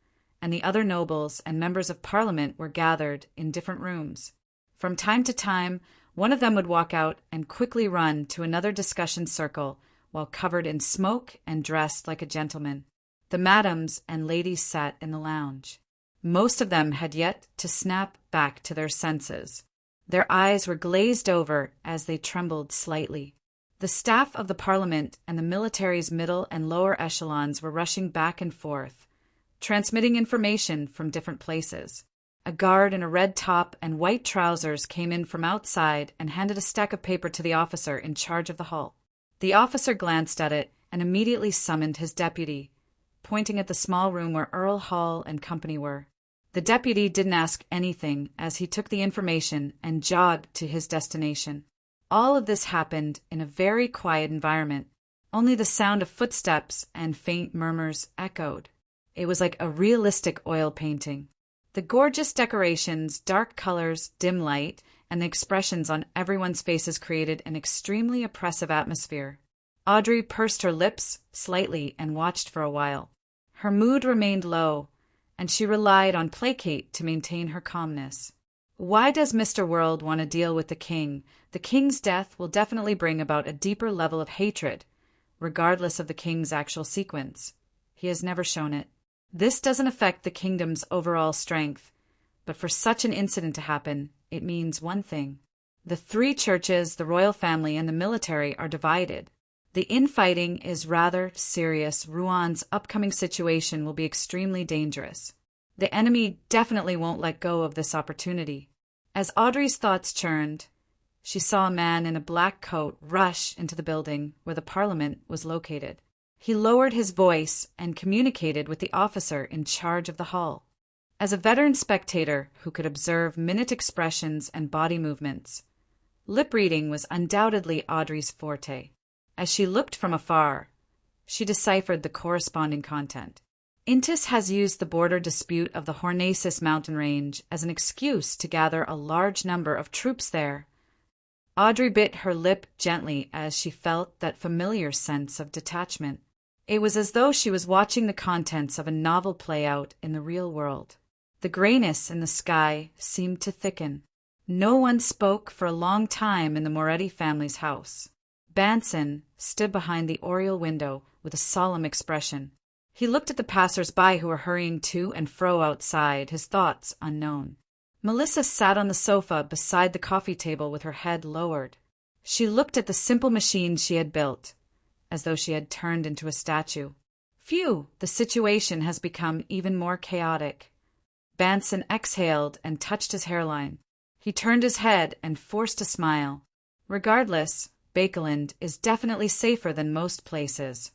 and the other nobles and members of Parliament were gathered in different rooms. From time to time, one of them would walk out and quickly run to another discussion circle while covered in smoke and dressed like a gentleman. The madams and ladies sat in the lounge. Most of them had yet to snap back to their senses. Their eyes were glazed over as they trembled slightly. The staff of the Parliament and the military's middle and lower echelons were rushing back and forth, transmitting information from different places. A guard in a red top and white trousers came in from outside and handed a stack of paper to the officer in charge of the hall. The officer glanced at it and immediately summoned his deputy, pointing at the small room where Earl Hall and company were. The deputy didn't ask anything as he took the information and jogged to his destination. All of this happened in a very quiet environment. Only the sound of footsteps and faint murmurs echoed. It was like a realistic oil painting. The gorgeous decorations, dark colors, dim light, and the expressions on everyone's faces created an extremely oppressive atmosphere. Audrey pursed her lips slightly and watched for a while. Her mood remained low, and she relied on placate to maintain her calmness. Why does Mr. World want to deal with the king? The king's death will definitely bring about a deeper level of hatred, regardless of the king's actual sequence. He has never shown it. This doesn't affect the kingdom's overall strength, but for such an incident to happen, it means one thing. The 3 churches, the royal family, and the military are divided. The infighting is rather serious. Rouen upcoming situation will be extremely dangerous. The enemy definitely won't let go of this opportunity. As Audrey's thoughts churned, she saw a man in a black coat rush into the building where the Parliament was located. He lowered his voice and communicated with the officer in charge of the hall. As a veteran spectator who could observe minute expressions and body movements, lip reading was undoubtedly Audrey's forte. As she looked from afar, she deciphered the corresponding content. Intis has used the border dispute of the Hornacis mountain range as an excuse to gather a large number of troops there. Audrey bit her lip gently as she felt that familiar sense of detachment. It was as though she was watching the contents of a novel play out in the real world. The grayness in the sky seemed to thicken. No one spoke for a long time in the Moretti family's house. Banson stood behind the oriel window with a solemn expression. He looked at the passers-by who were hurrying to and fro outside, his thoughts unknown. Melissa sat on the sofa beside the coffee table with her head lowered. She looked at the simple machine she had built, as though she had turned into a statue. Phew, the situation has become even more chaotic. Banson exhaled and touched his hairline. He turned his head and forced a smile. Regardless, Bakeland is definitely safer than most places.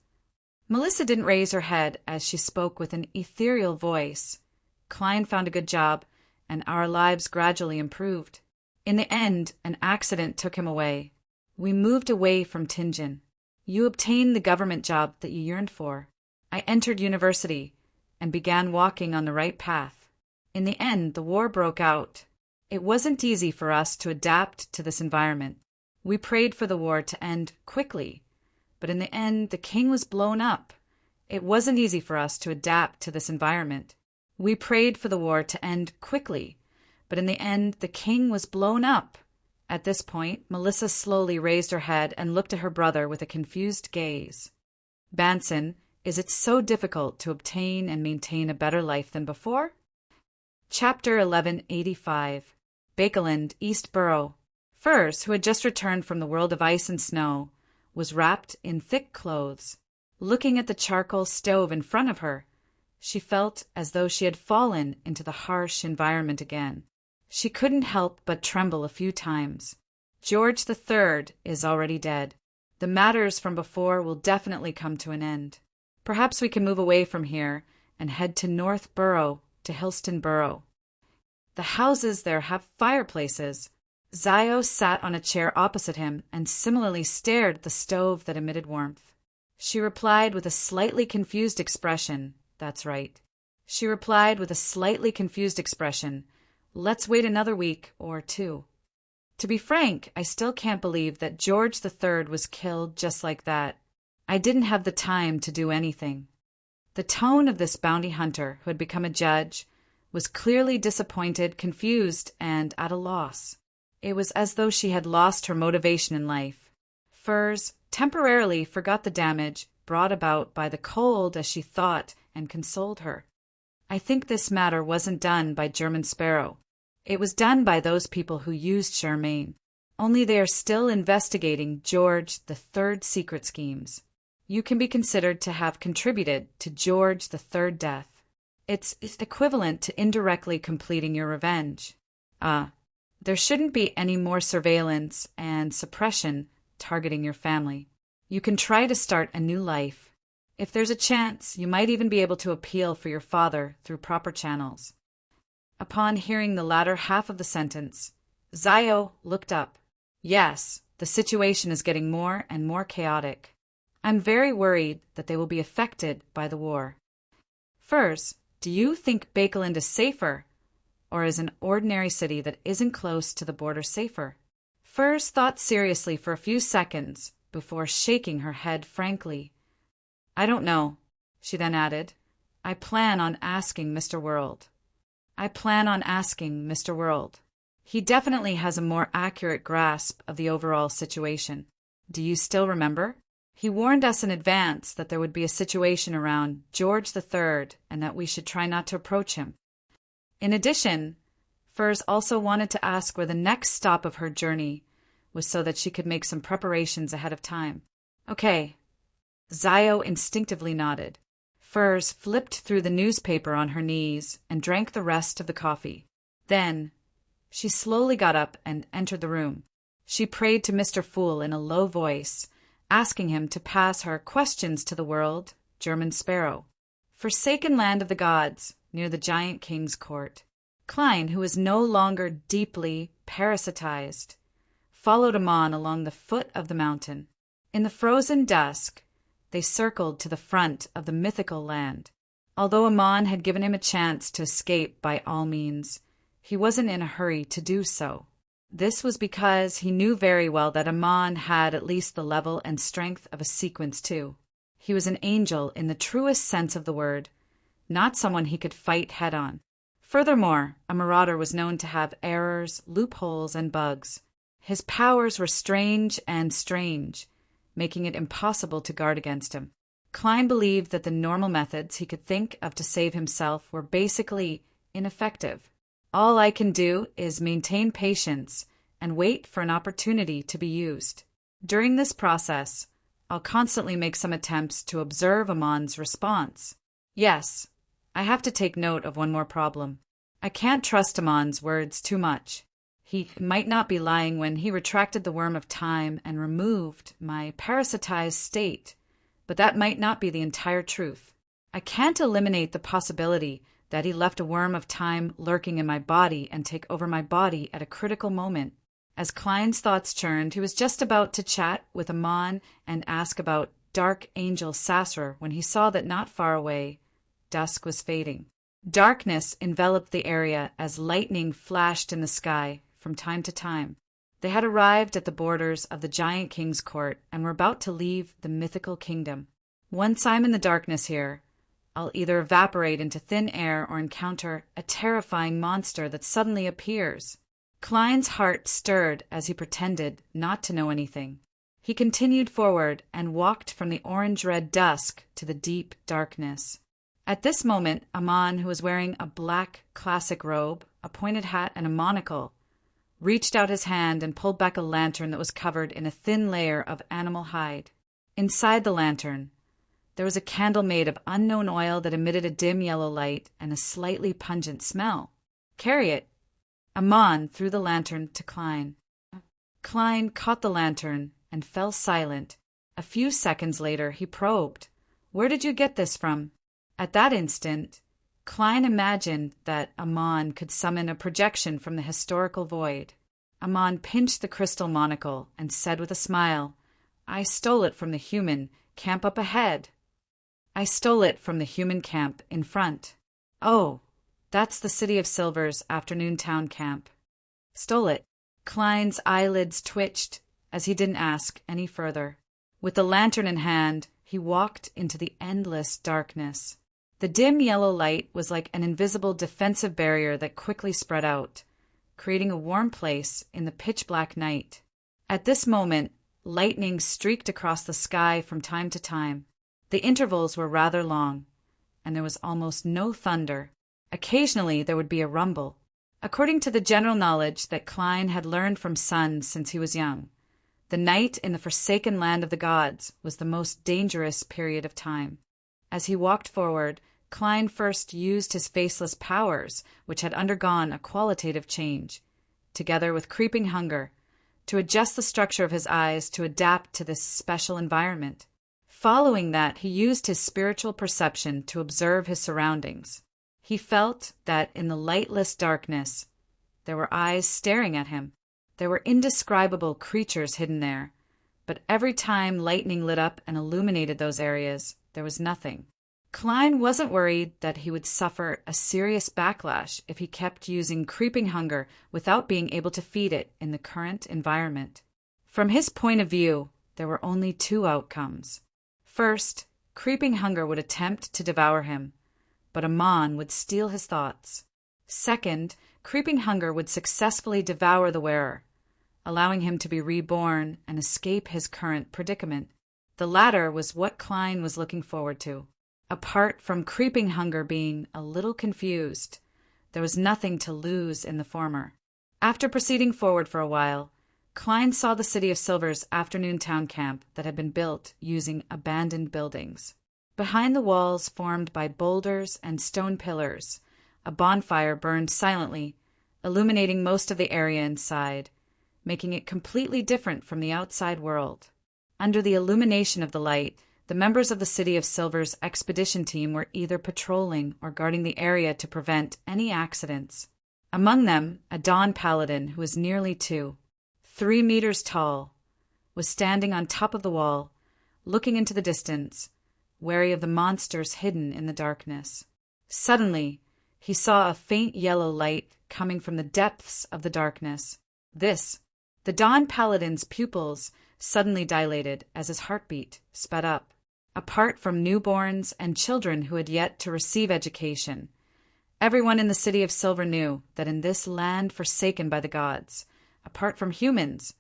Melissa didn't raise her head as she spoke with an ethereal voice. Klein found a good job, and our lives gradually improved. In the end, an accident took him away. We moved away from Tingen. You obtained the government job that you yearned for. I entered university and began walking on the right path. In the end, the war broke out. It wasn't easy for us to adapt to this environment. We prayed for the war to end quickly, but in the end, the king was blown up. It wasn't easy for us to adapt to this environment. We prayed for the war to end quickly, but in the end, the king was blown up. At this point, Melissa slowly raised her head and looked at her brother with a confused gaze. Banson, is it so difficult to obtain and maintain a better life than before? Chapter 1185. Bakeland, East Borough. Furs, who had just returned from the world of ice and snow, was wrapped in thick clothes. Looking at the charcoal stove in front of her, she felt as though she had fallen into the harsh environment again. She couldn't help but tremble a few times. George III is already dead. The matters from before will definitely come to an end. Perhaps we can move away from here and head to North Borough, to Hillston Borough. The houses there have fireplaces. Zio sat on a chair opposite him and similarly stared at the stove that emitted warmth. She replied with a slightly confused expression, "That's right." She replied with a slightly confused expression, "Let's wait another week or two." To be frank, I still can't believe that George III was killed just like that. I didn't have the time to do anything. The tone of this bounty hunter, who had become a judge, was clearly disappointed, confused, and at a loss. It was as though she had lost her motivation in life. Furs temporarily forgot the damage brought about by the cold as she thought and consoled her. I think this matter wasn't done by German Sparrow. It was done by those people who used Charmaine. Only they are still investigating George III's secret schemes. You can be considered to have contributed to George III's death. It's equivalent to indirectly completing your revenge. There shouldn't be any more surveillance and suppression targeting your family. You can try to start a new life. If there's a chance, you might even be able to appeal for your father through proper channels. Upon hearing the latter half of the sentence, Zio looked up. Yes, the situation is getting more and more chaotic. I'm very worried that they will be affected by the war. Furs, do you think Bakeland is safer, or is an ordinary city that isn't close to the border safer? Furs thought seriously for a few seconds before shaking her head frankly. I don't know, she then added. I plan on asking Mr. World. He definitely has a more accurate grasp of the overall situation. Do you still remember? He warned us in advance that there would be a situation around George III and that we should try not to approach him. In addition, Furs also wanted to ask where the next stop of her journey was so that she could make some preparations ahead of time. Okay. Zio instinctively nodded. Furs flipped through the newspaper on her knees and drank the rest of the coffee. Then, she slowly got up and entered the room. She prayed to Mr. Fool in a low voice, asking him to pass her questions to the world, German Sparrow. Forsaken land of the gods, near the giant king's court. Klein, who was no longer deeply parasitized, followed Amon along the foot of the mountain. In the frozen dusk, they circled to the front of the mythical land. Although Amon had given him a chance to escape by all means, he wasn't in a hurry to do so. This was because he knew very well that Amon had at least the level and strength of a sequence too. He was an angel in the truest sense of the word, not someone he could fight head-on. Furthermore, a marauder was known to have errors, loopholes, and bugs. His powers were strange, making it impossible to guard against him. Klein believed that the normal methods he could think of to save himself were basically ineffective. All I can do is maintain patience and wait for an opportunity to be used. During this process, I'll constantly make some attempts to observe Amon's response. Yes, I have to take note of one more problem. I can't trust Amon's words too much. He might not be lying when he retracted the worm of time and removed my parasitized state, but that might not be the entire truth. I can't eliminate the possibility that he left a worm of time lurking in my body and take over my body at a critical moment. As Klein's thoughts churned, he was just about to chat with Amon and ask about Dark Angel Sasser when he saw that not far away, dusk was fading. Darkness enveloped the area as lightning flashed in the sky from time to time. They had arrived at the borders of the giant king's court and were about to leave the mythical kingdom. Once I'm in the darkness here, I'll either evaporate into thin air or encounter a terrifying monster that suddenly appears. Klein's heart stirred as he pretended not to know anything. He continued forward and walked from the orange-red dusk to the deep darkness. At this moment, Amon, who was wearing a black classic robe, a pointed hat, and a monocle, reached out his hand and pulled back a lantern that was covered in a thin layer of animal hide. Inside the lantern, there was a candle made of unknown oil that emitted a dim yellow light and a slightly pungent smell. "Carry it." Amon threw the lantern to Klein. Klein caught the lantern and fell silent. A few seconds later, he probed. "Where did you get this from?" At that instant, Klein imagined that Amon could summon a projection from the historical void. Amon pinched the crystal monocle and said with a smile, "I stole it from the human camp up ahead." "I stole it from the human camp in front." "Oh, that's the City of Silver's afternoon town camp." "Stole it." Klein's eyelids twitched as he didn't ask any further. With the lantern in hand, he walked into the endless darkness. The dim yellow light was like an invisible defensive barrier that quickly spread out, creating a warm place in the pitch-black night. At this moment, lightning streaked across the sky from time to time. The intervals were rather long, and there was almost no thunder. Occasionally there would be a rumble. According to the general knowledge that Klein had learned from sons since he was young, the night in the forsaken land of the gods was the most dangerous period of time. As he walked forward, Klein first used his faceless powers, which had undergone a qualitative change, together with creeping hunger, to adjust the structure of his eyes to adapt to this special environment. Following that, he used his spiritual perception to observe his surroundings. He felt that in the lightless darkness, there were eyes staring at him. There were indescribable creatures hidden there, but every time lightning lit up and illuminated those areas, there was nothing. Klein wasn't worried that he would suffer a serious backlash if he kept using creeping hunger without being able to feed it in the current environment. From his point of view, there were only two outcomes. First, creeping hunger would attempt to devour him, but Amon would steal his thoughts. Second, creeping hunger would successfully devour the wearer, allowing him to be reborn and escape his current predicament. The latter was what Klein was looking forward to. Apart from creeping hunger being a little confused, there was nothing to lose in the former. After proceeding forward for a while, Klein saw the City of Silver's afternoon town camp that had been built using abandoned buildings. Behind the walls formed by boulders and stone pillars, a bonfire burned silently, illuminating most of the area inside, making it completely different from the outside world. Under the illumination of the light, the members of the City of Silver's expedition team were either patrolling or guarding the area to prevent any accidents. Among them, a Dawn Paladin who was nearly 3 meters tall, was standing on top of the wall, looking into the distance, wary of the monsters hidden in the darkness. Suddenly, he saw a faint yellow light coming from the depths of the darkness. The Dawn Paladin's pupils suddenly dilated as his heartbeat sped up. Apart from newborns and children who had yet to receive education, everyone in the City of Silver knew that in this land forsaken by the gods, apart from humans,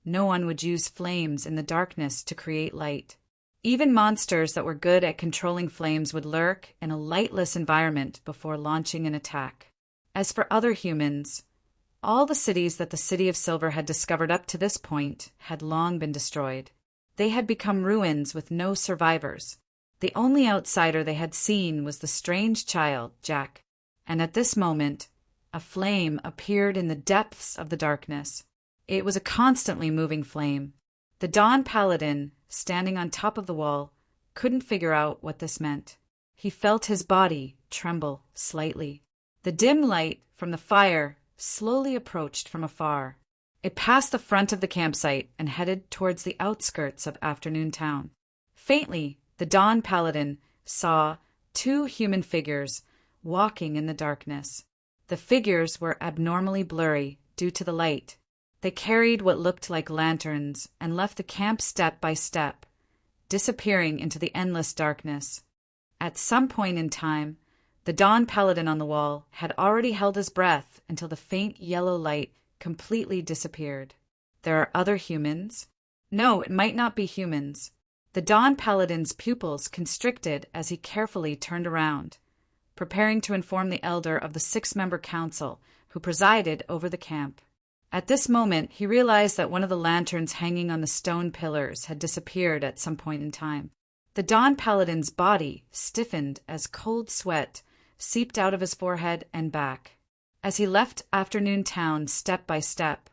no one would use flames in the darkness to create light. Even monsters that were good at controlling flames would lurk in a lightless environment before launching an attack. As for other humans, all the cities that the City of Silver had discovered up to this point had long been destroyed. They had become ruins with no survivors. The only outsider they had seen was the strange child, Jack, and at this moment, A flame appeared in the depths of the darkness. It was a constantly moving flame. The Dawn Paladin, standing on top of the wall, couldn't figure out what this meant. He felt his body tremble slightly. The dim light from the fire slowly approached from afar. It passed the front of the campsite and headed towards the outskirts of Afternoon Town. Faintly, the Dawn Paladin saw 2 human figures walking in the darkness. The figures were abnormally blurry due to the light. They carried what looked like lanterns and left the camp step by step, disappearing into the endless darkness. At some point in time, the Dawn Paladin on the wall had already held his breath until the faint yellow light completely disappeared. There are other humans? No, it might not be humans. The Dawn Paladin's pupils constricted as he carefully turned around, preparing to inform the elder of the 6-member council who presided over the camp. At this moment, he realized that one of the lanterns hanging on the stone pillars had disappeared at some point in time. The Dawn Paladin's body stiffened as cold sweat seeped out of his forehead and back. As he left Afternoon Town step by step,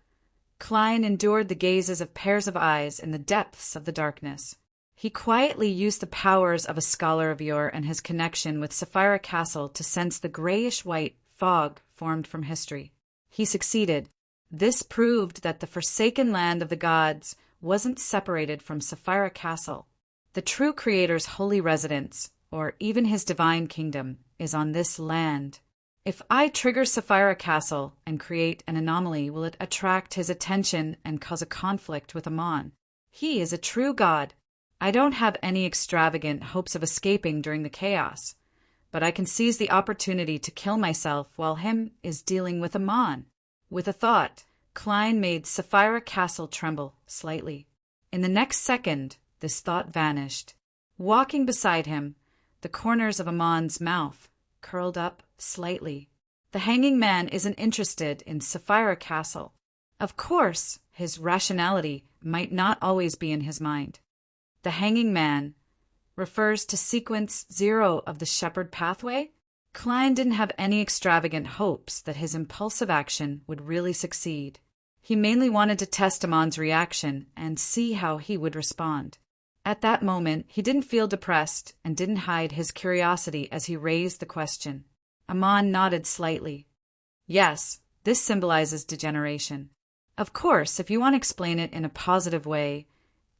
Klein endured the gazes of pairs of eyes in the depths of the darkness. He quietly used the powers of a scholar of yore and his connection with Sapphira Castle to sense the grayish-white fog formed from history. He succeeded. This proved that the forsaken land of the gods wasn't separated from Sapphira Castle. The true creator's holy residence, or even his divine kingdom, is on this land. If I trigger Sapphira Castle and create an anomaly, will it attract his attention and cause a conflict with Amon? He is a true god. I don't have any extravagant hopes of escaping during the chaos, but I can seize the opportunity to kill myself while him is dealing with Amon. With a thought, Klein made Sapphira Castle tremble slightly. In the next second, this thought vanished. Walking beside him, the corners of Amon's mouth curled up slightly. The hanging man isn't interested in Sapphira Castle. Of course, his rationality might not always be in his mind. The hanging man refers to sequence 0 of the Shepherd Pathway. Klein didn't have any extravagant hopes that his impulsive action would really succeed. He mainly wanted to test Amon's reaction and see how he would respond. At that moment, he didn't feel depressed and didn't hide his curiosity as he raised the question. Amon nodded slightly. Yes, this symbolizes degeneration. Of course, if you want to explain it in a positive way,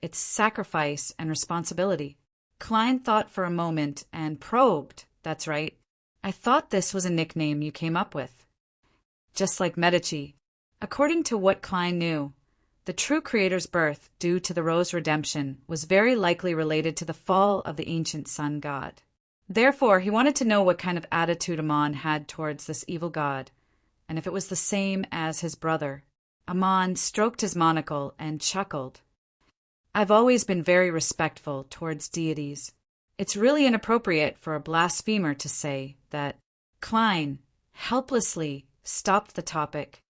it's sacrifice and responsibility. Klein thought for a moment and probed. That's right. I thought this was a nickname you came up with. Just like Medici. According to what Klein knew, the true creator's birth, due to the Rose redemption, was very likely related to the fall of the ancient sun god. Therefore, he wanted to know what kind of attitude Amon had towards this evil god, and if it was the same as his brother. Amon stroked his monocle and chuckled. I've always been very respectful towards deities. It's really inappropriate for a blasphemer to say that. Klein helplessly stopped the topic